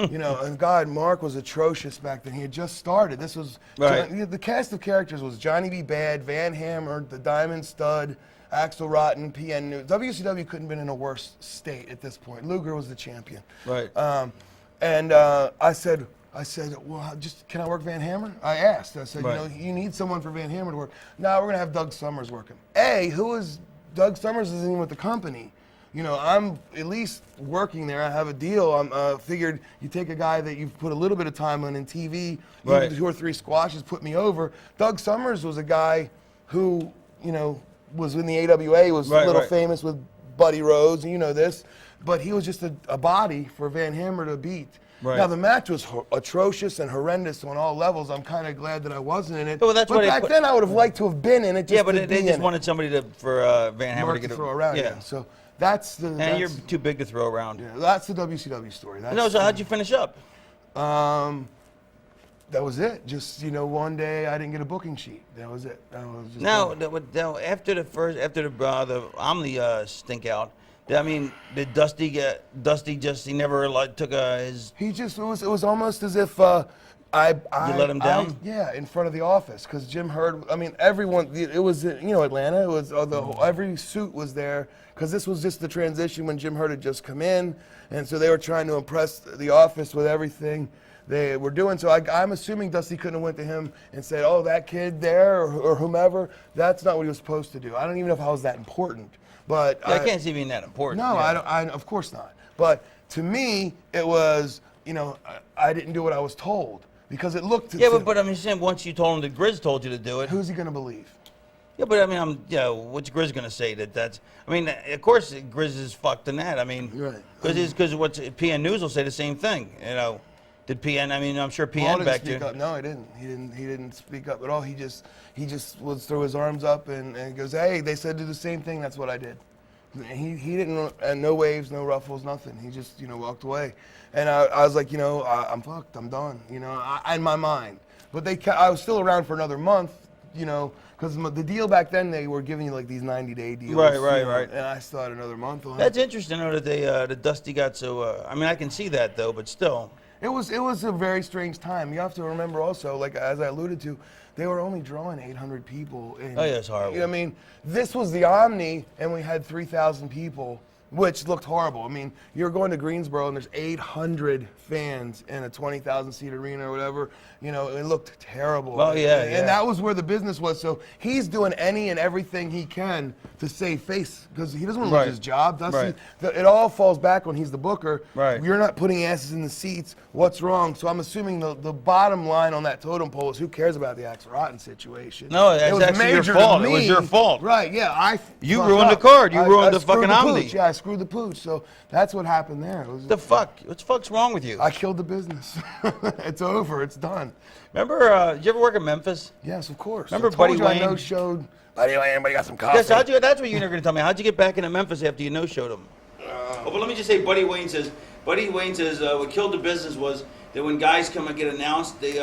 You know, and God, Mark was atrocious back then. He had just started. This was the cast of characters was Johnny B. Bad, Van Hammer, the Diamond Stud, Axel Rotten, PN News. WCW couldn't have been in a worse state at this point. Luger was the champion. Right. I said, well, can I work Van Hammer? I asked. I said, Right. you know, you need someone for Van Hammer to work. No, we're gonna have Doug Summers work him. Who is Doug Summers? Isn't even with the company. You know, I'm at least working there. I have a deal. I'm figured you take a guy that you've put a little bit of time on in TV, Right. even 2 or 3 squashes, put me over. Doug Summers was a guy who, you know, was in the AWA, was a little famous with Buddy Rose, and you know this, but he was just a body for Van Hammer to beat. Right. Now, the match was atrocious and horrendous on all levels. I'm kind of glad that I wasn't in it. Well, that's but what back then, I would have liked to have been in it. Just Yeah, but to they be just in wanted somebody for Van Hammer Mark to get throw around. Yeah. So that's the. And that's, you're too big to throw around. Yeah, that's the WCW story. That's, No, so how'd you finish up? That was it. Just, you know, one day I didn't get a booking sheet. That was it. That was just Now, after the Omni stink out, I mean, did Dusty he never like took his? He just, it was almost as if I let him down? Yeah, in front of the office, because Jim Herd, I mean, everyone, it was, you know, Atlanta, it was, every suit was there, because this was just the transition when Jim Herd had just come in, and so they were trying to impress the office with everything they were doing. So I'm assuming Dusty couldn't have went to him and said, oh, that kid there, or whomever. That's not what he was supposed to do. I don't even know if I was that important. But I can't see being that important. No, yeah. I of course not. But to me, it was, you know, I didn't do what I was told because it looked. Yeah, but I'm saying once you told him that Grizz told you to do it. Who's he gonna believe? Yeah, but I mean, what's Grizz gonna say that's? I mean, of course, Grizz is fucked in that. I mean, right? Because what's PN News will say the same thing. You know, did PN? I mean, I'm sure PN backed you. No, he didn't. He didn't speak up at all. He just was throw his arms up and goes, hey, they said do the same thing. That's what I did. He didn't, no waves, no ruffles, nothing. He just, you know, walked away. And I was like, you know, I'm fucked, I'm done, you know, in my mind. But I was still around for another month, you know, because the deal back then, they were giving you like these 90-day deals. Right. And I still had another month on it. That's interesting, though, that the Dusty got so, I mean, I can see that, though, but still. It was a very strange time. You have to remember also, like as I alluded to, they were only drawing 800 people. Oh, yeah, it's horrible. I mean, this was the Omni, and we had 3,000 people, which looked horrible. I mean, you're going to Greensboro, and there's 800 fans in a 20,000-seat arena or whatever. You know, it looked terrible. Well, yeah. And that was where the business was. So he's doing any and everything he can to save face, because he doesn't want to lose his job. It all falls back when he's the booker. Right. You're not putting asses in the seats. What's wrong? So I'm assuming the bottom line on that totem pole is who cares about the Axel Rotten situation. No, that's actually your fault. It was your fault. Right, yeah. You ruined the card. You ruined the fucking Omni. Yeah, I screwed the pooch. So that's what happened there. The fuck? What the fuck's wrong with you? I killed the business. It's over. It's done. Remember, did you ever work in Memphis? Yes, of course. Remember Buddy Wayne? I no-showed. Buddy Wayne, anybody got some coffee? Yes, that's what you're never going to tell me. How'd you get back into Memphis after you no-showed him? But let me just say, Buddy Wayne says what killed the business was that when guys come and get announced, they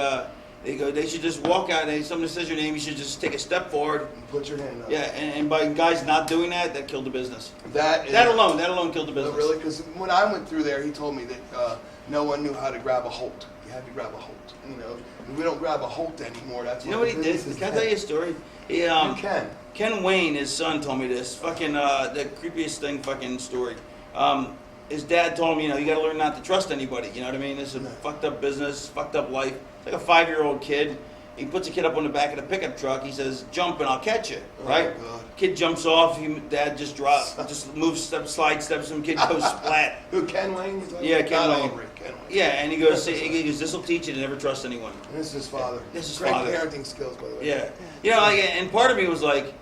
should just walk out, and somebody says your name, you should just take a step forward. Put your hand up. Yeah, and by guys not doing that killed the business. That alone killed the business. Really? Because when I went through there, he told me that no one knew how to grab a Holt. You had to grab a Holt. You know, we don't grab a Holt anymore. That's you know what he did? Can I tell you a story? You can. Ken Wayne, his son, told me this. Fucking the creepiest thing. Fucking story. His dad told him, you know, you got to learn not to trust anybody. You know what I mean? This is a fucked up business, fucked up life. It's like a 5-year-old kid. He puts a kid up on the back of the pickup truck. He says, "Jump and I'll catch you." Right? Oh, kid jumps off. Dad just moves, steps him. Kid goes splat. Who, Ken Wayne? Yeah, Ken Wayne. Ken Wayne. Yeah, and he goes, "This will teach you to never trust anyone." And this is his father. This is great father. parenting skills, by the way. Yeah, you know, and part of me was like,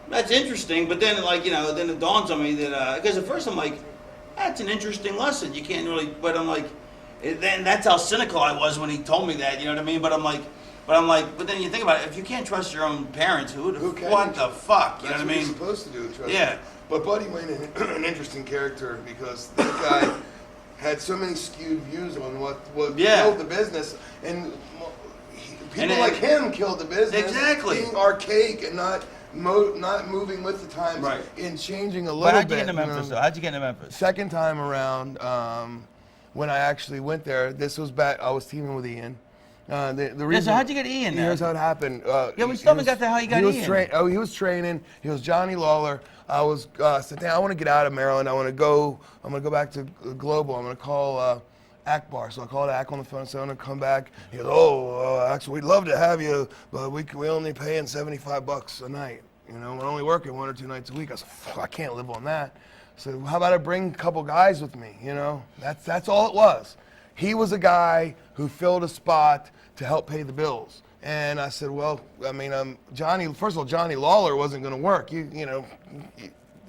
"That's interesting," but then, like, you know, then it dawns on me that because at first I'm like, "That's an interesting lesson." You can't really, but I'm like, then that's how cynical I was when he told me that. You know what I mean? But then you think about it. If you can't trust your own parents, who can? What the fuck? You know what I mean? You're supposed to do. Trust Yeah. me. But Buddy Wayne is an interesting character because that guy had so many skewed views on what killed the business, and people like him killed the business. Exactly. Being archaic and not moving with the times, right, and changing a little bit. But how'd you get into Memphis, though? How'd you get into Memphis? Second time around, when I actually went there. This was back. I was teaming with Ian. The reason, so how'd you get Ian there? Here's how it happened. We still haven't got to how you got Ian. He was training. He was Johnny Lawler. I was said, "Damn, I want to get out of Maryland. I'm gonna go back to Global. I'm gonna call Akbar." So I called Ak on the phone and said, "I'm gonna come back." He goes, Axel, we'd love to have you, but we only paying $75 a night. You know, we're only working 1 or 2 nights a week. I said, I can't live on that. So how about I bring a couple guys with me? You know, that's all it was. He was a guy who filled a spot to help pay the bills. And I said, well, I mean, first of all, Johnny Lawler wasn't going to work. You know,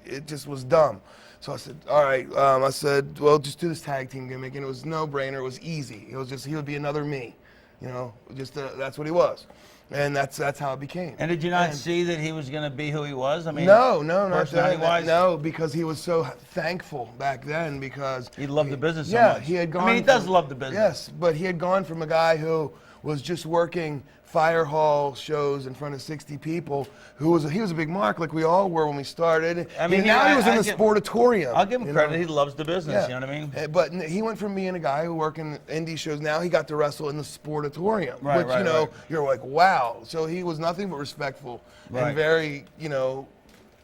it just was dumb. So I said, all right. I said, well, just do this tag team gimmick. And it was no brainer. It was easy. It was just, he would be another me. You know, just that's what he was. And that's how it became. And did you not see that he was going to be who he was? I mean, no, not personality-wise? No, because he was so thankful back then because he loved the business so much. He had gone. I mean, he does love the business. Yes, but he had gone from a guy who was just working fire hall shows in front of 60 people, he was a big mark like we all were when we started. I mean, now he was in the sportatorium. I'll give him credit. He loves the business, you know what I mean? But he went from being a guy who worked in indie shows, now he got to wrestle in the sportatorium. Right, which, you're like, wow. So he was nothing but respectful and very,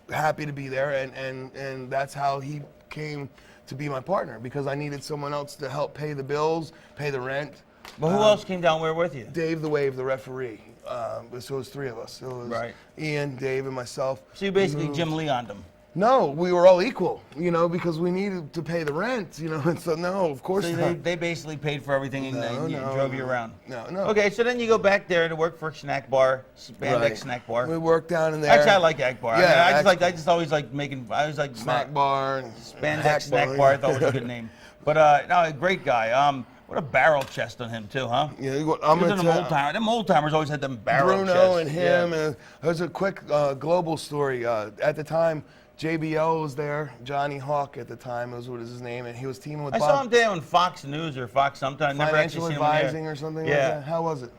happy to be there. And that's how he came to be my partner, because I needed someone else to help pay the bills, pay the rent. But who else came down there with you? Dave the Wave, the referee. So it was 3 of us. It was Ian, Dave, and myself. So you basically Jim Leon'd him. No, we were all equal, because we needed to pay the rent, and so no, of course not. So they basically paid for everything and drove you around? No. Okay, so then you go back there to work for Snack Bar, Spandex Snack Bar. We worked down in there. Actually, I like Akbar. Yeah, I just always like making, Snack Bar. And Spandex Snack Bar, I thought was a good name. But no, a great guy. What a barrel chest on him too, huh? Yeah, I'm gonna tell you. Them old timers always had them barrel chests. Bruno and him, and there's a quick global story. At the time, JBL was there, Johnny Hawk at the time was what is his name, and he was teaming with Bob. I saw him there on Fox News or Fox sometime. Financial Advising or something like that. How was it?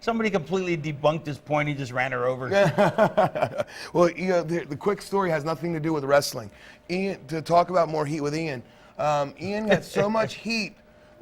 Somebody completely debunked his point. He just ran her over. Well, the quick story has nothing to do with wrestling. Ian, to talk about more heat with Ian, Ian got so much heat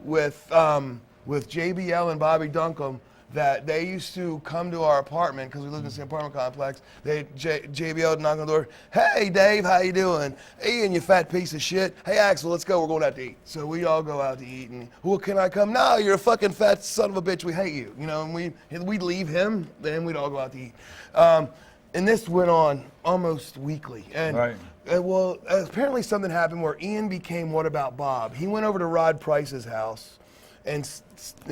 with JBL and Bobby Duncombe that they used to come to our apartment, because we lived in the same apartment complex. JBL would knock on the door. Hey, Dave, how you doing? Ian, you fat piece of shit. Hey, Axel, let's go. We're going out to eat. So we all go out to eat. And, well, can I come? No, you're a fucking fat son of a bitch. We hate you. And we'd leave him. Then we'd all go out to eat. And this went on almost weekly. And well, apparently something happened where Ian became What About Bob. He went over to Rod Price's house and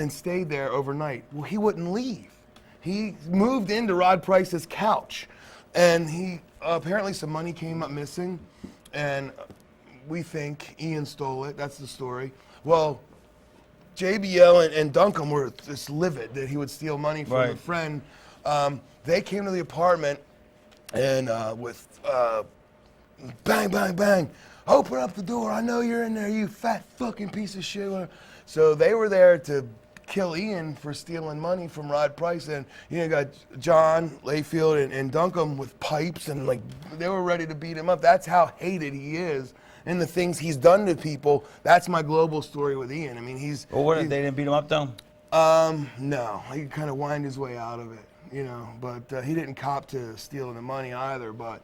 stayed there overnight. Well, he wouldn't leave. He moved into Rod Price's couch, and he apparently some money came up missing, and we think Ian stole it. That's the story. Well, JBL and Duncombe were just livid that he would steal money from a friend. They came to the apartment, and with bang, bang, bang, open up the door. I know you're in there, you fat fucking piece of shit. So they were there to kill Ian for stealing money from Rod Price, and you got John Layfield and Duncombe with pipes, and they were ready to beat him up. That's how hated he is, and the things he's done to people. That's my global story with Ian. I mean, they didn't beat him up though? No, he kind of whined his way out of it, but he didn't cop to stealing the money either. But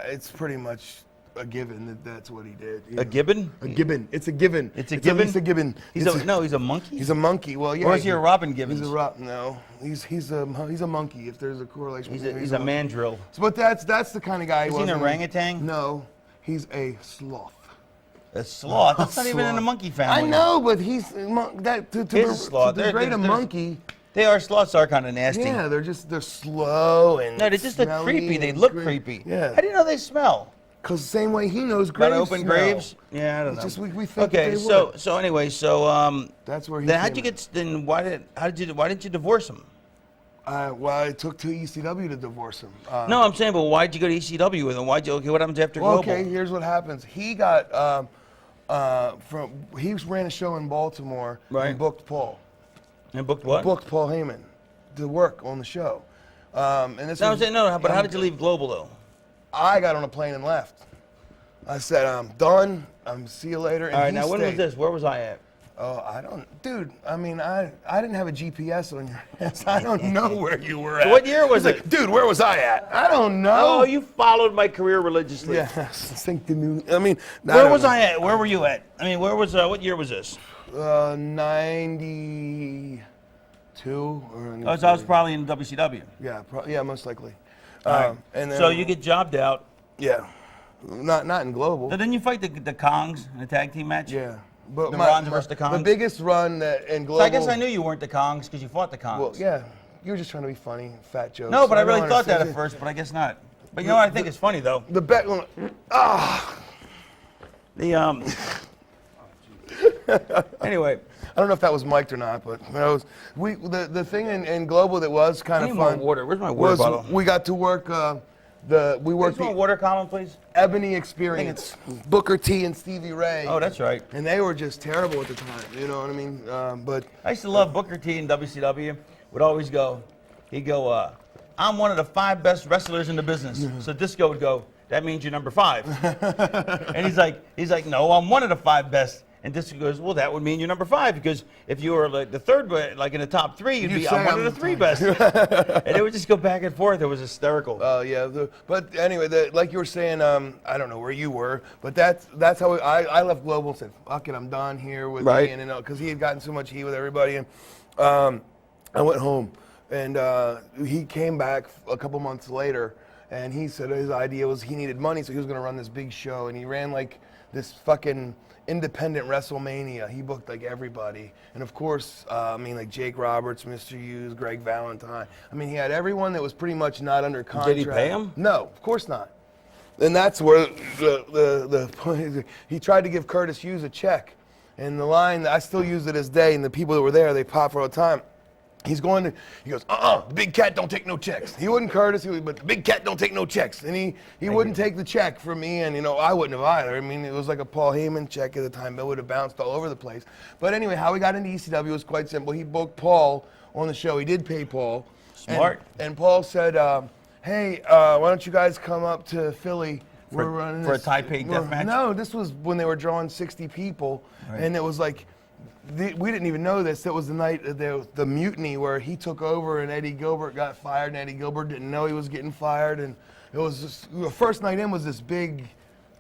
it's pretty much a given that's what he did. A gibbon? A gibbon. It's a given. It's a gibbon? It's a gibbon. He's a monkey? He's a monkey. Well, yeah. Or is he a Robin Gibbons? He's a no. He's a monkey. If there's a correlation. He's a mandrill. But that's the kind of guy. Is he an orangutan? No, he's a sloth. A sloth? That's not even in the monkey family. I know, but he's to degrade a monkey. Sloths are kind of nasty. Yeah, they're slow and no, they're just creepy. They look creepy. Yeah. How do you know they smell? Because the same way he knows graves About open smell. graves? Yeah, I don't know. Just we think okay, so anyway, that's where he. Then how'd you get? Then why didn't you divorce him? Well, it took to ECW to divorce him. No, I'm saying, but why'd you go to ECW with him? What happens after Global? Okay, here's what happens. He got he ran a show in Baltimore and booked Paul. And booked what? Booked Paul Heyman to work on the show. And this but how did you leave Global though? I got on a plane and left. I said, I'm done. See you later. And All right, he now when was stayed. this? Where was I at? Oh, I don't, dude. I mean, I didn't have a GPS on your ass. I don't know where you were at. What year was He's it? like, dude, where was I at? I don't know. Oh, you followed my career religiously. Yes, I mean, Where was I at? Where were you at? I mean, where was? What year was this? 92 or. Oh, so I was probably in WCW. Yeah, most likely. All right. And then, So you get jobbed out. Yeah, not in global. So then you fight the Kongs in a tag team match. Yeah, but The Rons versus the Kongs? The biggest run that in global. So I guess I knew you weren't the Kongs because you fought the Kongs. Well, yeah, you were just trying to be funny, fat jokes. No, but I really don't thought that understand at first, but I guess not. But you know what I think is funny though? The bet. Anyway. I don't know if that was mic'd or not, but you know, the thing in global that was kind I of need more fun. water. Where's my water bottle? We got to work we worked Where's my the water column, please? Ebony Experience, Booker T and Stevie Ray. Oh, that's right. And they were just terrible at the time. You know what I mean? But I used to love Booker T in WCW. Would always go. He'd go. I'm one of the 5 best wrestlers in the business. So Disco would go. That means you're number 5. And he's like, no, I'm one of the 5 best. And Disco goes, well, that would mean you're number 5 because if you were like the 3rd, like in the top 3, you'd be I'm one of the 3 best. And it would just go back and forth. It was hysterical. Yeah, but anyway, like you were saying, I don't know where you were, but that's how I left Global and said, fuck it, I'm done here with Ian, and because he had gotten so much heat with everybody, and I went home, and he came back a couple months later, and he said his idea was he needed money, so he was going to run this big show, and he ran like this fucking independent WrestleMania. He booked like everybody, and of course, I mean like Jake Roberts, Mr. Hughes, Greg Valentine. I mean, he had everyone that was pretty much not under contract. Did he pay him? No, of course not. And that's where the point is. He tried to give Curtis Hughes a check, and the line I still use to this day, and the people that were there, they pop for all the time. He goes, the big cat don't take no checks. He wouldn't Curtis, but the big cat don't take no checks. And he wouldn't take the check from me, and I wouldn't have either. I mean, it was like a Paul Heyman check at the time. It would have bounced all over the place. But anyway, how we got into ECW was quite simple. He booked Paul on the show. He did pay Paul. Smart. And Paul said, hey, why don't you guys come up to Philly? We're running for a Tai Pei death match? No, this was when they were drawing 60 people, and it was like, we didn't even know this. It was the night of the mutiny where he took over and Eddie Gilbert got fired, and Eddie Gilbert didn't know he was getting fired, and it was just, the first night in was this big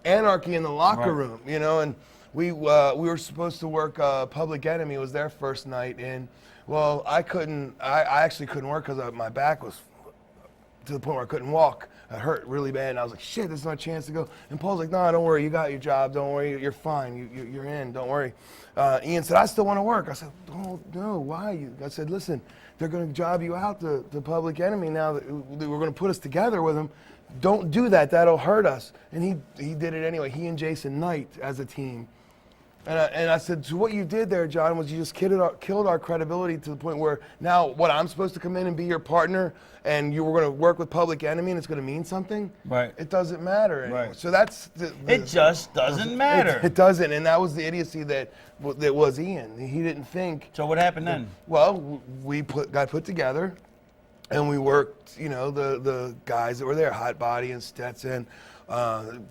anarchy in the locker room, and we were supposed to work Public Enemy. It was their first night, and well, I actually couldn't work because my back was to the point where I couldn't walk. I hurt really bad, and I was like, shit, there's no chance to go. And Paul's like, no, don't worry, you got your job, don't worry, you're fine, you're in, don't worry. Ian said, I still want to work. I said, oh, no, why? I said, listen, they're going to job you out to Public Enemy now that we're going to put us together with them. Don't do that, that'll hurt us. And he did it anyway, he and Jason Knight as a team. And I said, so what you did there, John, was you just killed our credibility to the point where now what, I'm supposed to come in and be your partner and you were going to work with Public Enemy and it's going to mean something? Right. It doesn't matter anymore. Right. So that's... It just doesn't matter. It doesn't, and that was the idiocy that was Ian. He didn't think... So what happened then? Well, we got put together and we worked, the guys that were there, Hot Body and Stetson,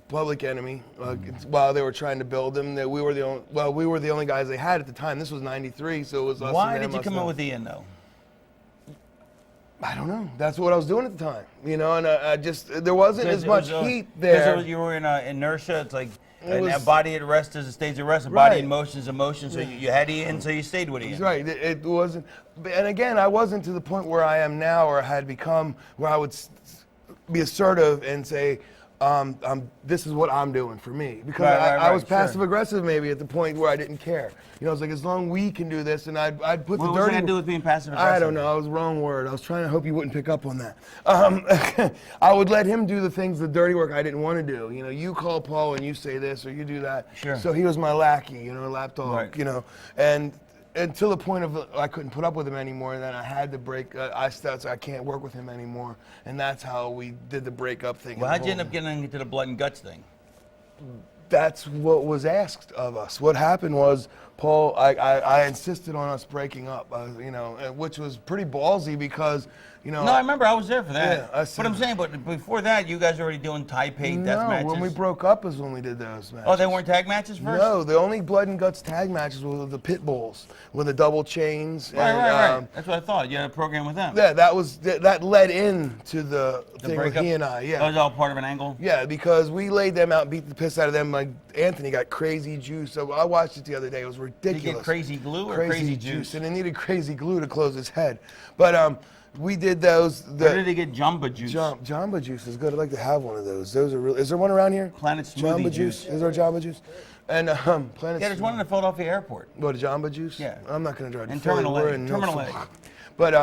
Public Enemy, while they were trying to build them. That we were the only guys they had at the time. This was '93, so it was us. Why did you come up with Ian though? I don't know. That's what I was doing at the time, and I just there wasn't as much heat there. Because you were in inertia. It's like a body at rest is a state at rest. A body in motion is a motion. So you had Ian, so you stayed with Ian. That's right. It wasn't, and again, I wasn't to the point where I am now, or had become where I would be assertive and say, this is what I'm doing for me. Because I was passive aggressive maybe at the point where I didn't care. I was like, as long as we can do this, and I'd put the dirty... What does that do with being passive aggressive? I don't know. I was the wrong word. I was trying to hope you wouldn't pick up on that. I would let him do the things, the dirty work I didn't want to do. You call Paul and you say this or you do that. Sure. So he was my lackey, lapdog, right. and until the point of I couldn't put up with him anymore, and then I had to break. I can't work with him anymore, and that's how we did the breakup thing. Well, how'd you end up getting into the blood and guts thing? That's what was asked of us. What happened was, Paul, I insisted on us breaking up, which was pretty ballsy because You know, No, I remember I was there for that. Yeah, I but I'm saying, but before that, you guys were already doing Tai Pei death matches. No, when we broke up is when we did those matches. Oh, they weren't tag matches first? No, the only blood and guts tag matches were the pit bulls with the double chains. Right. That's what I thought. You had a program with them. Yeah, that led into the thing with breakup? he and I. Yeah. That was all part of an angle? Yeah, because we laid them out, beat the piss out of them. Like Anthony got crazy juice. So I watched it the other day. It was ridiculous. Did you get crazy glue or crazy juice? And it needed crazy glue to close his head. But we did those. Where did he get Jamba Juice? Jamba Juice is good. I'd like to have one of those. Those are real. Is there one around here? Planet Smoothie Jamba Juice. Is there a Jamba Juice? And Planet. Yeah, there's one in the Philadelphia airport. What, a Jamba Juice? Yeah. I'm not gonna drive to In Philly. Terminal We're A. in Terminal Norfolk. A. But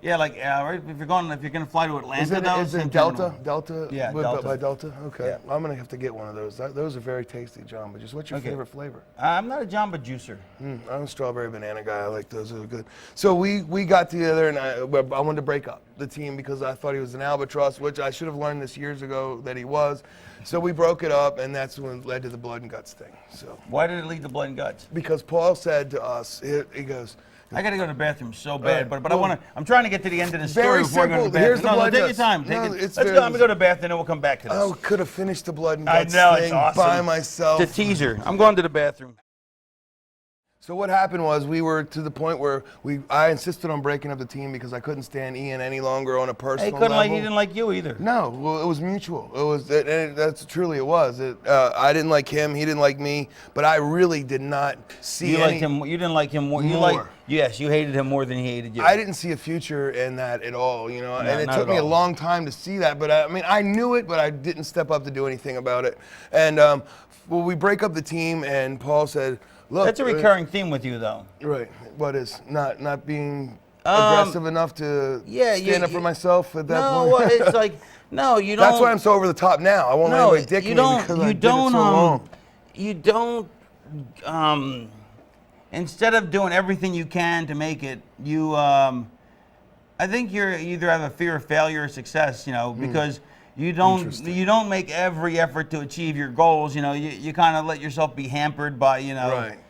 Yeah, like right, if you're gonna fly to Atlanta, is it Delta? Delta? Yeah, Delta. Delta. By Delta? Okay. Yeah. I'm gonna have to get one of those. Those are very tasty Jamba Juice. What's your favorite flavor? I'm not a Jamba Juicer. I'm a strawberry banana guy. I like those. Those are good. So we got together and I wanted to break up the team because I thought he was an albatross, which I should have learned this years ago that he was. So we broke it up, and that's when it led to the blood and guts thing. So Why did it lead to blood and guts? because Paul said to us, he goes, I gotta go to the bathroom so bad, right. but I'm trying to get to the end of the story Very before I go to the simple. bathroom. Here's the No, blood take your guts. time. No, Let's it's go. very- I'm gonna go to the bathroom, and then we'll come back to this. I could have finished the blood and I guts know, it's thing awesome. by myself. The teaser. I'm going to the bathroom. So what happened was we were to the point where I insisted on breaking up the team because I couldn't stand Ian any longer on a personal level. He didn't like you either. No, well, it was mutual. That's truly it was. I didn't like him, he didn't like me, but I really did not see You liked him. You didn't like him more. Yes, you hated him more than he hated you. I didn't see a future in that at all, you know. And it not took at me a all. long time to see that, but I knew it, but I didn't step up to do anything about it. And well, we break up the team, and Paul said, "Look." That's a recurring theme with you, though. Right. What is not being aggressive enough to stand up for myself at that point? No, well, it's like no, you don't. That's why I'm so over the top now. I won't let anybody dick me because I did it so long. You don't. Instead of doing everything you can to make it, you. I think you either have a fear of failure or success. You know, because you don't make every effort to achieve your goals. You know, you kind of let yourself be hampered by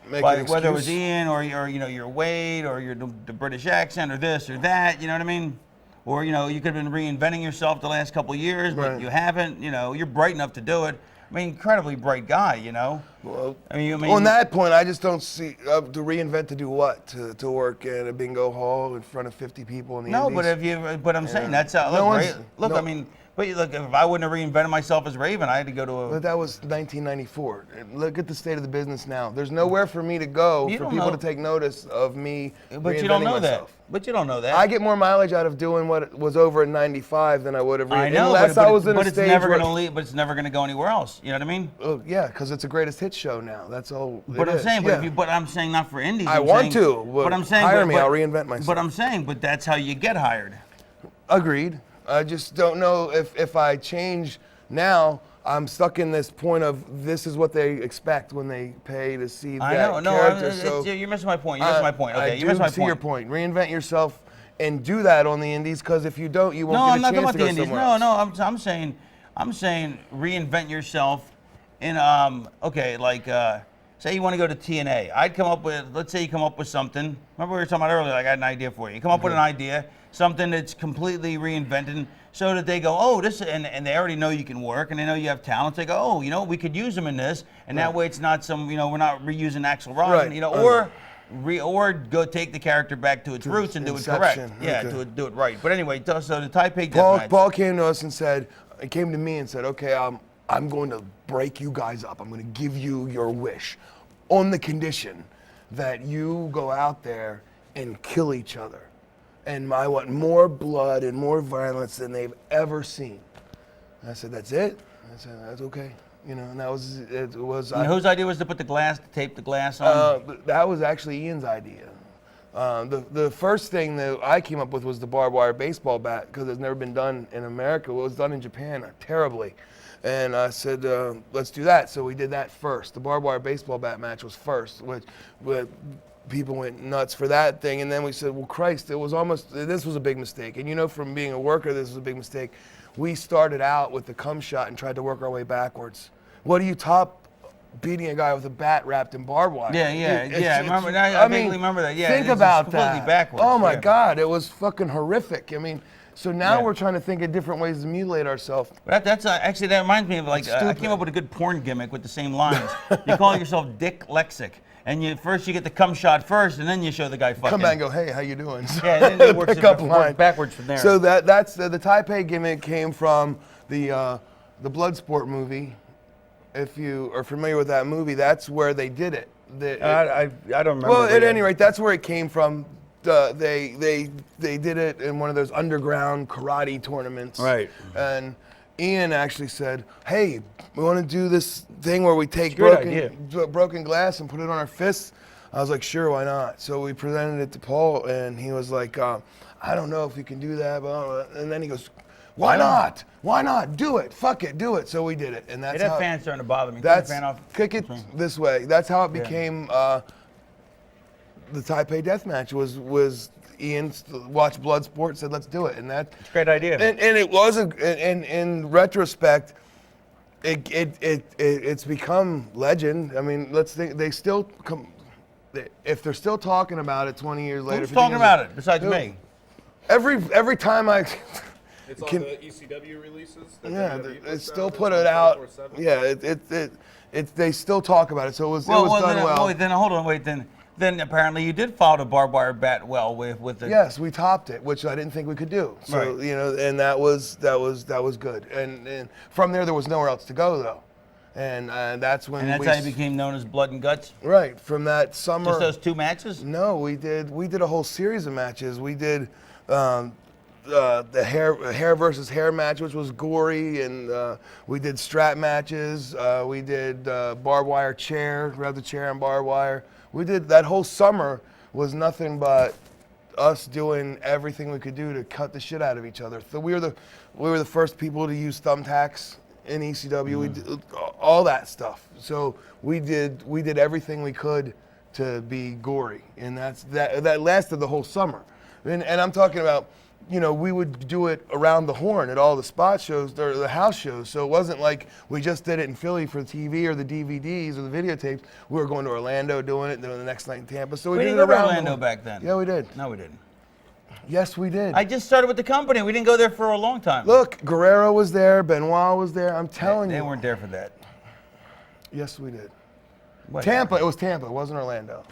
by whether it was Ian or your weight or the British accent or this or that. You know what I mean? Or you could have been reinventing yourself the last couple of years, but you haven't. You know, you're bright enough to do it. I mean, incredibly bright guy, you know. Well, I mean, on that point, I just don't see to reinvent to do what to work at a bingo hall in front of 50 people in the Indies. But I'm saying that's how. I mean, but look, if I wouldn't have reinvented myself as Raven, I had to go to a. But that was 1994. Look at the state of the business now. There's nowhere for me to go for people to take notice of me. But you don't know that. But you don't know that. I get more mileage out of doing what was over in '95 than I would have. I know, unless I was in a it's stage never where, going to leave. But it's never going to go anywhere else. You know what I mean? Oh, yeah, because it's a greatest hit show now. That's all. But I'm saying, but I'm saying not for indies. I want to. But I'm saying, hire me. I'll reinvent myself. But I'm saying, but that's how you get hired. Agreed. I just don't know if I change now. I'm stuck in this point of this is what they expect when they pay to see that character. So you're missing my point. You're missing my point. Okay, I you missed my point. see your point. Reinvent yourself and do that on the indies, because if you don't, you won't No, get I'm a not chance talking to about go the indies. somewhere No, else. no, I'm saying reinvent yourself in say you want to go to TNA. I'd come up with, let's say you come up with something. Remember we were talking about earlier, I got an idea for you. You come up with an idea, something that's completely reinvented, so that they go, oh, this, and they already know you can work, and they know you have talent. They go, oh, we could use them in this, and that way it's not some, we're not reusing Axel Rotten, or go take the character back to its roots and do it correct. Yeah, do it right. But anyway, so the Tai Pei death match. Paul came to us and said, came to me and said, okay, I'm going to break you guys up. I'm going to give you your wish on the condition that you go out there and kill each other. And I want more blood and more violence than they've ever seen. And I said, that's it? I said, that's okay. And that was, it was. And whose idea was to tape the glass on? That was actually Ian's idea. The first thing that I came up with was the barbed wire baseball bat, because it's never been done in America. Well, it was done in Japan terribly. And I said, let's do that. So we did that first. The barbed wire baseball bat match was first, which people went nuts for that thing. And then we said, well, Christ, this was a big mistake. And from being a worker, this was a big mistake. We started out with the cum shot and tried to work our way backwards. What do you top beating a guy with a bat wrapped in barbed wire? Yeah. I vaguely remember that. Yeah, think about completely that. backwards. Oh my God, it was fucking horrific. I mean, So now Yeah. we're trying to think of different ways to mutilate ourselves. That's actually, that reminds me of like, I came up with a good porn gimmick with the same lines. You call yourself Dick Lexic. And you get the cum shot first, and then you show the guy fucking. Come back and go, hey, how you doing? Yeah, and then it works Pick up line. backwards from there. So that's the Tai Pei gimmick came from the Bloodsport movie. If you are familiar with that movie, that's where they did it. I don't remember. Well, at any rate, that's where it came from. They did it in one of those underground karate tournaments. Right. And Ian actually said, hey, we want to do this thing where we take broken glass and put it on our fists. I was like, sure, why not? So we presented it to Paul, and he was like, I don't know if we can do that. And then he goes, why not? Why not? Do it. Fuck it. Do it. So we did it. And that's that how fan's starting to bother me. kick it this way. That's how it became the Tai Pei death match was Ian watched Bloodsport, said let's do it, and that's a great idea. And it was in retrospect, it's become legend. I mean, let's think they still come. If they're still talking about it 20 years later. Who's talking about it besides me? Every time I. It's on the ECW releases. Yeah, they still put it out. Yeah, they still talk about it. So it was done well. Then hold on, wait. Then apparently you did follow the barbed wire bat well with the. Yes, we topped it, which I didn't think we could do. So right. you know, and that was good. And from there was nowhere else to go though, and that's when. And that's how you became known as Blood and Guts. Right from that summer. Just those 2 matches? No, we did a whole series of matches. We did. The hair versus hair match, which was gory, and we did strap matches. We did barbed wire chair, grab the chair and barbed wire. We did that whole summer was nothing but us doing everything we could do to cut the shit out of each other. So we were the first people to use thumbtacks in ECW. We did all that stuff. So we did everything we could to be gory, and that lasted the whole summer. And I'm talking about. You know, we would do it around the horn at all the spot shows or the house shows. So it wasn't like we just did it in Philly for the TV or the DVDs or the videotapes. We were going to Orlando doing it, and then the next night in Tampa. So we did it around Orlando back then. Yeah, we did. No, we didn't. Yes, we did. I just started with the company. We didn't go there for a long time. Look, Guerrero was there. Benoit was there. I'm telling you. They weren't there for that. Yes, we did. What? Tampa. It was Tampa. It wasn't Orlando.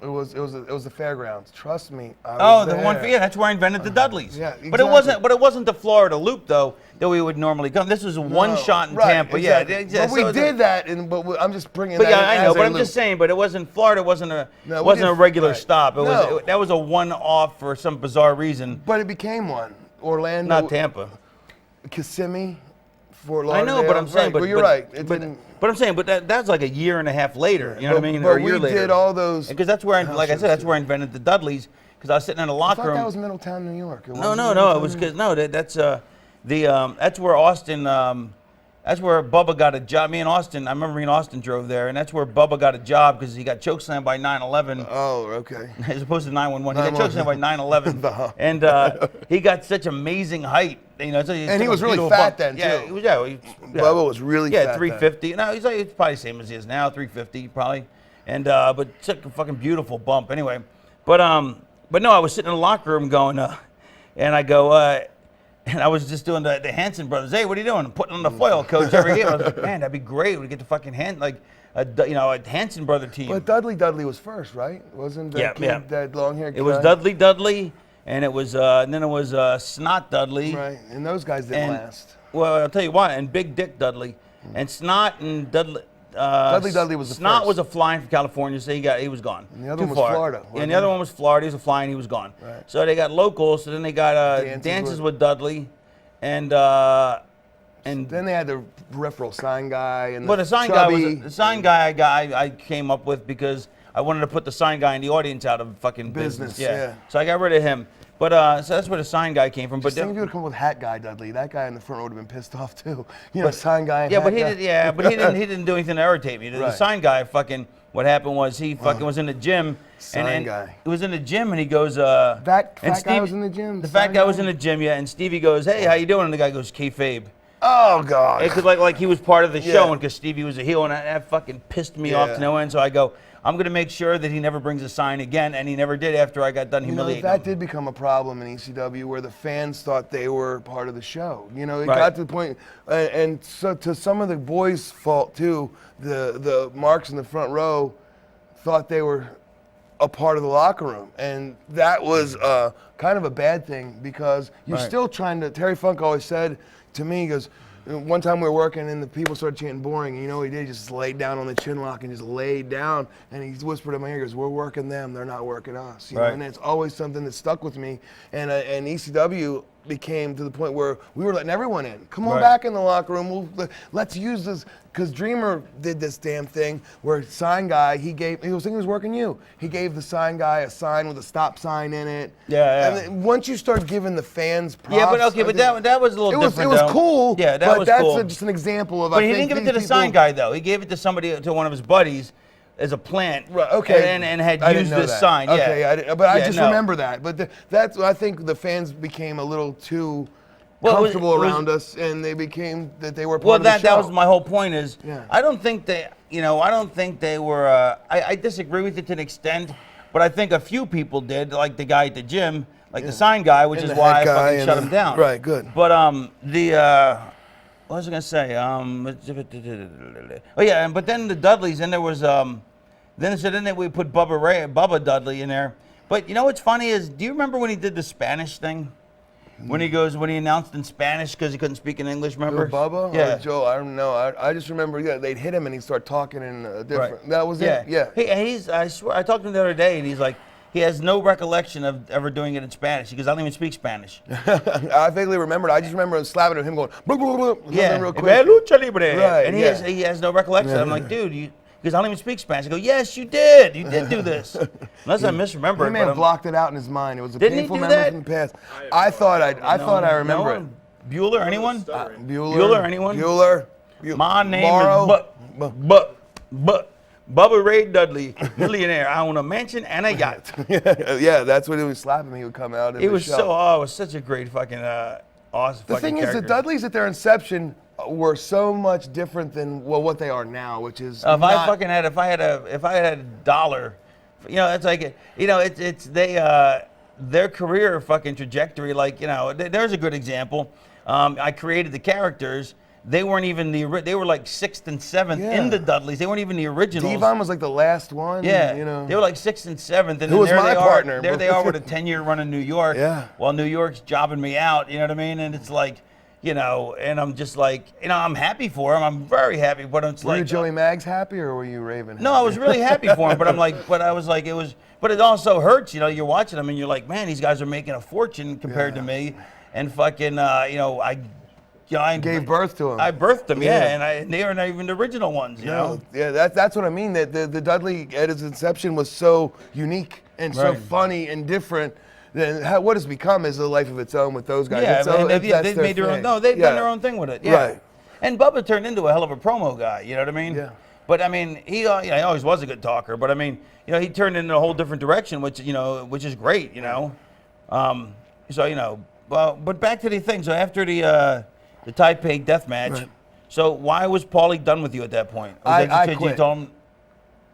It was the fairgrounds. Trust me. That's where I invented the Dudleys. Yeah, exactly. But it wasn't the Florida loop though that we would normally come. This was one shot in Tampa. Exactly. Yeah, but we did that, but I'm just bringing but that. Yeah, I know. But I'm loop. just saying. But it wasn't Florida. Wasn't a regular stop. That was a one-off for some bizarre reason. But it became one. Orlando. Not Tampa. Kissimmee. Fort Lauderdale. I know, but I'm saying. But you're right. But I'm saying, that's like a year and a half later. You know what I mean? But or a year later. We did all those. Because that's where, like I said, that's where I invented the Dudleys. Because I was sitting in a locker room. I thought that was Middletown, New York. No. It was because that's where Austin. That's where Bubba got a job. I remember me and Austin drove there, and that's where Bubba got a job because he got chokeslammed by 9/11. Oh, okay. As opposed to 911, he got chokeslammed by 9/11, and he got such amazing height. You know, and he was really fat then too. Bubba was really fat. Yeah, 350. No, he's probably the same as he is now, 350 probably, and but such a fucking beautiful bump. Anyway, but no, I was sitting in the locker room going, and I go. And I was just doing the Hanson brothers. Hey, what are you doing? I'm putting on the foil coach every year. I was like, man, that'd be great. We get the fucking a Hanson brother team. But Dudley was first, right? Wasn't that kid, that long hair? It was Dudley, and it was then it was Snot Dudley. Right, and those guys didn't last. Well, I'll tell you what, and Big Dick Dudley, and Snot and Dudley. Dudley was the Snot first. was a flying from California, so he was gone. And the other one was Florida. Yeah, and the other one was Florida. He was a flying, he was gone. Right. So they got locals. So then they got dances with Dudley, and then they had the peripheral sign guy and the sign guy I came up with because I wanted to put the sign guy in the audience out of fucking business. Yeah. So I got rid of him. But so that's where the sign guy came from. But think if you would come up with hat guy Dudley, that guy in the front would have been pissed off too. You know, sign guy. Yeah, but he didn't do anything to irritate me. The sign guy fucking. What happened was he fucking was in the gym. Sign guy. He was in the gym and he goes. Fat guy was in the gym. The fat guy was in the gym, yeah. And Stevie goes, "Hey, how you doing?" And the guy goes, "Kayfabe." Oh God. Because like he was part of the show, and because Stevie was a heel, and that fucking pissed me off to no end. So I go, I'm going to make sure that he never brings a sign again, and he never did after I got done humiliating that him. did become a problem in ECW where the fans thought they were part of the show. It Right. got to the point, and so to some of the boys' fault too, the marks in the front row thought they were a part of the locker room, and that was kind of a bad thing because you're Right. still trying to. Terry Funk always said to me, he goes, one time we were working and the people started chanting boring, and you know what he did? He just laid down on the chin lock and just laid down, and he whispered in my ear, he goes, we're working them, they're not working us. You know, Right. and it's always something that stuck with me, and ECW became to the point where we were letting everyone in. Come on Right. back in the locker room, let's use this, because Dreamer did this damn thing where sign guy, he was thinking he was working you. He gave the sign guy a sign with a stop sign in it. Yeah. And then once you start giving the fans props. Yeah, but okay, but that was a little different. It was though. cool. Yeah, that but was that's cool. just an example of. But I he think didn't give it to these the sign people- guy though. He gave it to somebody, to one of his buddies, as a plant. Right, okay. And had I didn't used know this that. sign. Yeah. Okay, I Yeah, just no. remember that. But that's I think the fans became a little too Well, it was- comfortable it was- around us, and they became that they were part Well, of the show. that was my whole point. Is Yeah. I don't think they were. I disagree with you to an extent, but I think a few people did, like the guy at the gym, like the sign guy, which And is the why I head guy fucking and shut the- him down. right, good. But what was I gonna say? Oh yeah, but then the Dudleys, and there was then we put Bubba Dudley in there. But you know what's funny is, do you remember when he did the Spanish thing? When he announced in Spanish because he couldn't speak in English, remember? Bubba Yeah. or Joe, I don't know. I just remember, they'd hit him and he'd start talking in a different. Right. That was Yeah. it. Yeah. I swear, I talked to him the other day, and he's like, he has no recollection of ever doing it in Spanish. He goes, I don't even speak Spanish. I vaguely remembered. I just remember slapping him going, blah, blah, blah, blah, Yeah, real quick. lucha libre. Right, And yeah. he has no recollection. I'm like, dude, because I don't even speak Spanish. I go, yes, you did. You did do this. Unless I misremember He it. may but have I'm- blocked it out in his mind. It was a Didn't he painful do memory that? from the past. I thought I remember no it. one? Bueller, anyone? Bueller, anyone? Bueller. My name Morrow. is Bubba Ray Dudley, millionaire. I own a mansion and a yacht. Yeah, that's what he was slapping me. He would come out. It was it was such a great fucking awesome. The thing is, the Dudleys at their inception were so much different than what they are now, which is. If I had a dollar, it's like their career fucking trajectory. Like there's a good example. I created the characters. They weren't even they were like 6th and 7th in the Dudleys. They weren't even the originals. Devon was like the last one. Yeah, they were like 6th and 7th, and Who was there my they partner? are. There they are with a 10-year run in New York. Yeah. While New York's jobbing me out, you know what I mean? And it's like, and I'm just like, I'm happy for him. I'm very happy, but it's Were like, you Joey Maggs happy or were you Raven? no, I was really happy for him, but I was like, but it also hurts, you're watching them and you're like, man, these guys are making a fortune compared to me, and fucking, I gave birth to him. I birthed them, and they were not even the original ones, you know? Yeah, that's what I mean. That the Dudley at its inception was so unique and so Right. funny and different. Then what it's become is a life of its own with those guys. Yeah, It's- man, that's they've their made their own. thing. No, they've Yeah. done their own thing with it. Yeah. Right. And Bubba turned into a hell of a promo guy. You know what I mean? Yeah. But I mean, he always was a good talker. But I mean, he turned into a whole different direction, which is great. Well, but back to the thing. So after the Tai Pei death match, Right. so why was Paulie done with you at that point? Was that just I 'cause quit. You told him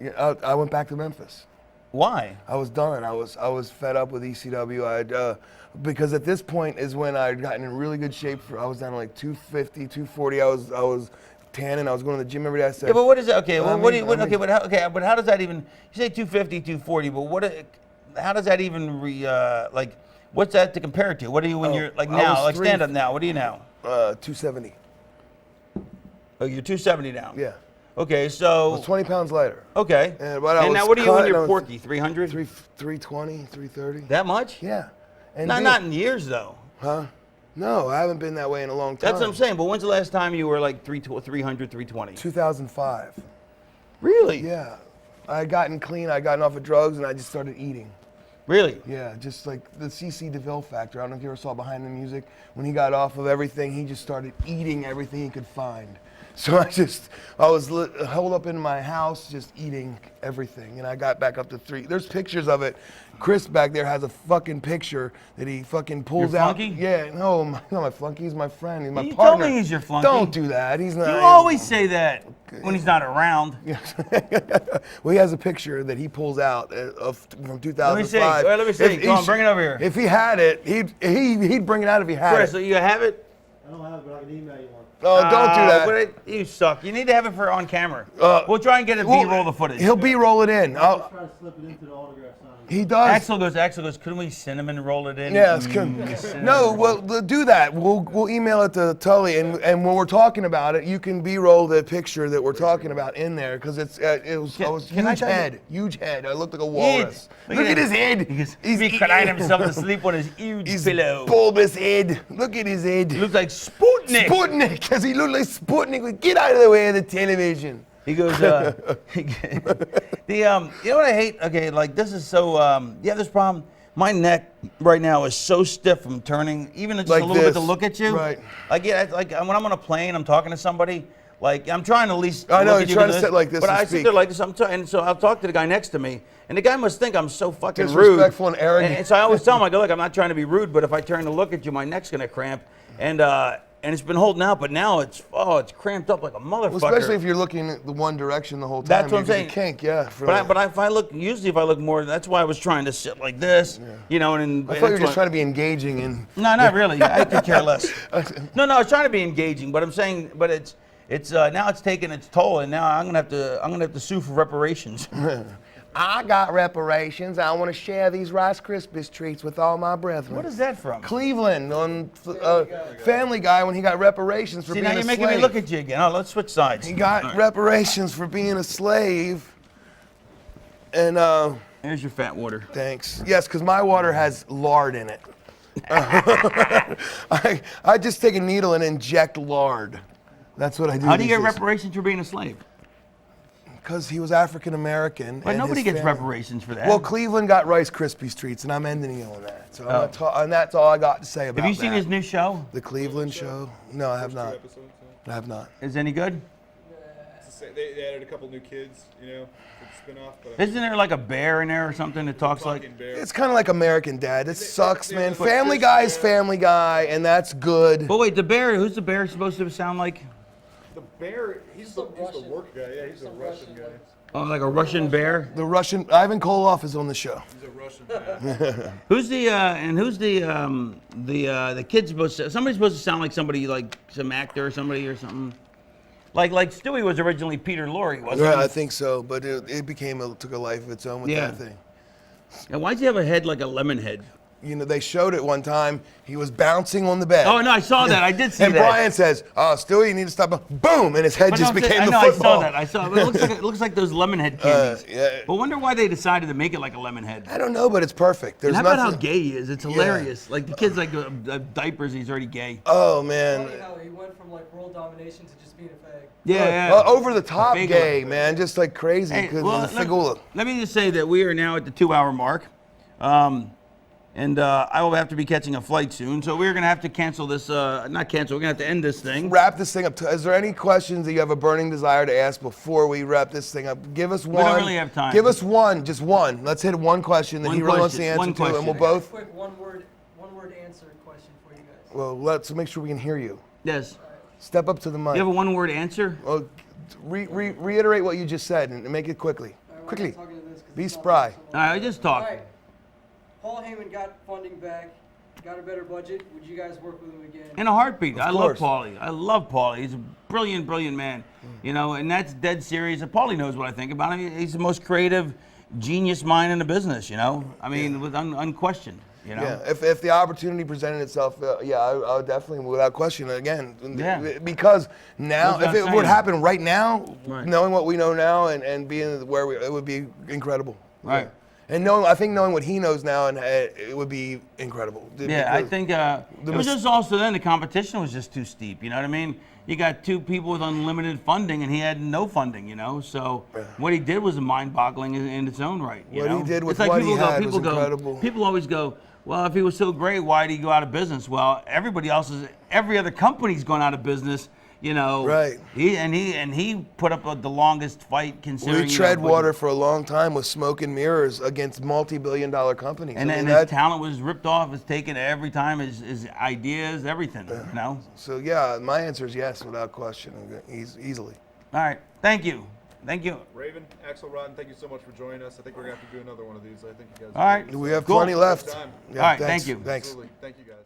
Yeah, I went back to Memphis. why? I was done. I was fed up with ECW. Because at this point is when I'd gotten in really good shape. I was down to like 250, 240. I was tanning. I was going to the gym every day. I said, Yeah, but what is it? Okay, well, but how does that even? You say 250, 240, but how does that even like? What's that to compare it to? What are you when you're like I now? was Like stand up now. What are you now? 270. Oh, you're 270 now. Yeah. Okay, I so was 20 pounds lighter. okay. But I And was now what are you cut, when and I you're was porky? 300? 320, 330. That much? Yeah. And Not in years though. Huh? No, I haven't been that way in a long time. That's what I'm saying. But when's the last time you were like 300, 320? 2005. Really? Yeah. I had gotten clean. I had gotten off of drugs, and I just started eating. Really? Yeah, just like the CC DeVille factor. I don't know if you ever saw Behind the Music. When he got off of everything, he just started eating everything he could find. So I was holed up in my house just eating everything. And I got back up to 3. There's pictures of it. Chris back there has a fucking picture that he fucking pulls Your out. flunky? Yeah, no, not my flunky. He's my friend. He's my You partner. told me he's your flunky. Don't do that. He's not. You always say that. when he's not around. Well, he has a picture that he pulls out from 2005. Let me see. Come on, bring it over here. If he had it, he'd bring it out if he had Chris, it. you have it? I don't have it, but I can email you one. Oh, don't do that. You suck. You need to have it for on camera. We'll try and get a B-roll the footage. He'll B-roll it in. I'll try to slip it into the autograph signing. He does. Axel goes, couldn't we cinnamon roll it in? Yeah, it's good. No, well, do that. We'll email it to Tully, and when we're talking about it, you can B-roll the picture that we're talking about in there, because it was huge head. I looked like a walrus. Look at his head. He's crying himself to sleep on his huge pillow. Bulbous head. Look at his head. He looks like Sputnik. Sputnik, because he looked like Sputnik. Get out of the way of the television. He goes, you know what I hate? Okay, like this is so, you have this problem? My neck right now is so stiff from turning, even just like a little this. bit to look at you. Right. Like, yeah, like when I'm on a plane, I'm talking to somebody, like I'm trying to at least I know, look at you're trying to this, sit like this but and I speak. sit there like this, and so I'll talk to the guy next to me, and the guy must think I'm so fucking rude. Disrespectful and arrogant. And so I always tell him, I go, look, I'm not trying to be rude, but if I turn to look at you, my neck's gonna cramp, and it's been holding out, but now it's cramped up like a motherfucker. Well, especially if you're looking at the one direction the whole time. That's what I'm you get saying. a kink, yeah. But if I look more, that's why I was trying to sit like this, you know. And I thought you were just trying to be engaging and. No, not really. I could care less. No, I was trying to be engaging, but I'm saying, but it's now it's taking its toll, and now I'm gonna have to sue for reparations. I got reparations. I want to share these Rice Krispies treats with all my brethren. What is that from? Cleveland on Family Guy when he got reparations for See, being now a you're slave. making me look at you again. Oh, let's switch sides. He got reparations for being a slave. And Here's your fat water. thanks. Yes, because my water has lard in it. I just take a needle and inject lard. That's what I do. How do you get reparations for being a slave? Because he was African American. But nobody gets reparations for that. Well, Cleveland got Rice Krispies treats, and I'm ending it on that. So and that's all I got to say about that. Have you seen his new show? The Cleveland show? No, I have not. I have not. Is it any good? They added a couple new kids, you know, for the spin-off. But Isn't there like a bear in there or something that talks like? It's kind of like American Dad. It sucks, man. Family Guy is Family Guy, and that's good. But wait, the bear. Who's the bear supposed to sound like? the bear, he's the work guy. Yeah, he's a Russian guy. Oh, like a Russian bear. The Russian Ivan Koloff is on the show. He's a Russian guy. Who's the kid supposed to? Somebody's supposed to sound like somebody, like some actor or somebody or something. Like Stewie was originally Peter Lorre, wasn't Right, he? I think so, but it took a life of its own with that thing. And why'd he have a head like a lemon head? You know, they showed it one time. He was bouncing on the bed. Oh no, I saw that. I did see and that. Brian says, "Oh, Stewie, you need to stop." Boom, and his head just became the football. I saw that. It looks like those lemon head candies. Yeah. But wonder why they decided to make it like a lemon head. I don't know, but it's perfect. There's And how about how nothing. gay he is? It's hilarious. Like the kid's like diapers. He's already gay. Oh man. Funny how he went from like world domination to just being a fag. Yeah. Over the top Fagula. gay, man, just like crazy. Hey, Because well, of the figula. let me just say that we are now at the 2-hour mark. And I will have to be catching a flight soon, so we're going to have to cancel this, not cancel, we're going to have to end this thing. Wrap this thing up. Is there any questions that you have a burning desire to ask before we wrap this thing up? Give us one. We don't really have time. Give us one, just one. Let's hit one question that One he really wants to question, one answer to, and we'll question. both. Quick one word answer question for you guys. Well, let's make sure we can hear you. Yes. Step up to the mic. You have a one-word answer? Well, reiterate what you just said and make it quickly. All right, Quickly. we're not talking to this 'cause Be it's not spry. personal. All right, I just talked. All right. Paul Heyman got funding back, got a better budget. Would you guys work with him again? In a heartbeat. I love course. Paulie. I love Paulie. He's a brilliant, brilliant man. You know, and that's dead serious. And Paulie knows what I think about him. He's the most creative, genius mind in the business, you know? I mean, with unquestioned, you know? Yeah, if the opportunity presented itself, I would definitely, without question, again. Yeah. Because now, That's what if I'm it would saying. happen right now, Right. knowing what we know now and being where it would be incredible. Right. Yeah. And I think knowing what he knows now, and it would be incredible. Yeah, I think it was just also then the competition was just too steep. You know what I mean? You got two people with unlimited funding, and he had no funding. You know, so what he did was mind-boggling in its own right. You What he know? did with It's like what he people had was people incredible. People always go, well, if he was so great, why did he go out of business? Well, every other company's gone out of business. You know, Right. He put up the longest fight considering. We tread water for a long time with smoke and mirrors against multi-billion-dollar companies. And I mean, then his talent was ripped off. It's taken every time. His ideas, everything. You know. So yeah, my answer is yes, without question, easily. All right. Thank you. Thank you. Raven, Axel Rotten, thank you so much for joining us. I think we're going to have to do another one of these. I think you guys. All right. We have Cool. 20 left. Time. Yeah, All right, thanks. thank you. Thanks. Absolutely. Thank you guys.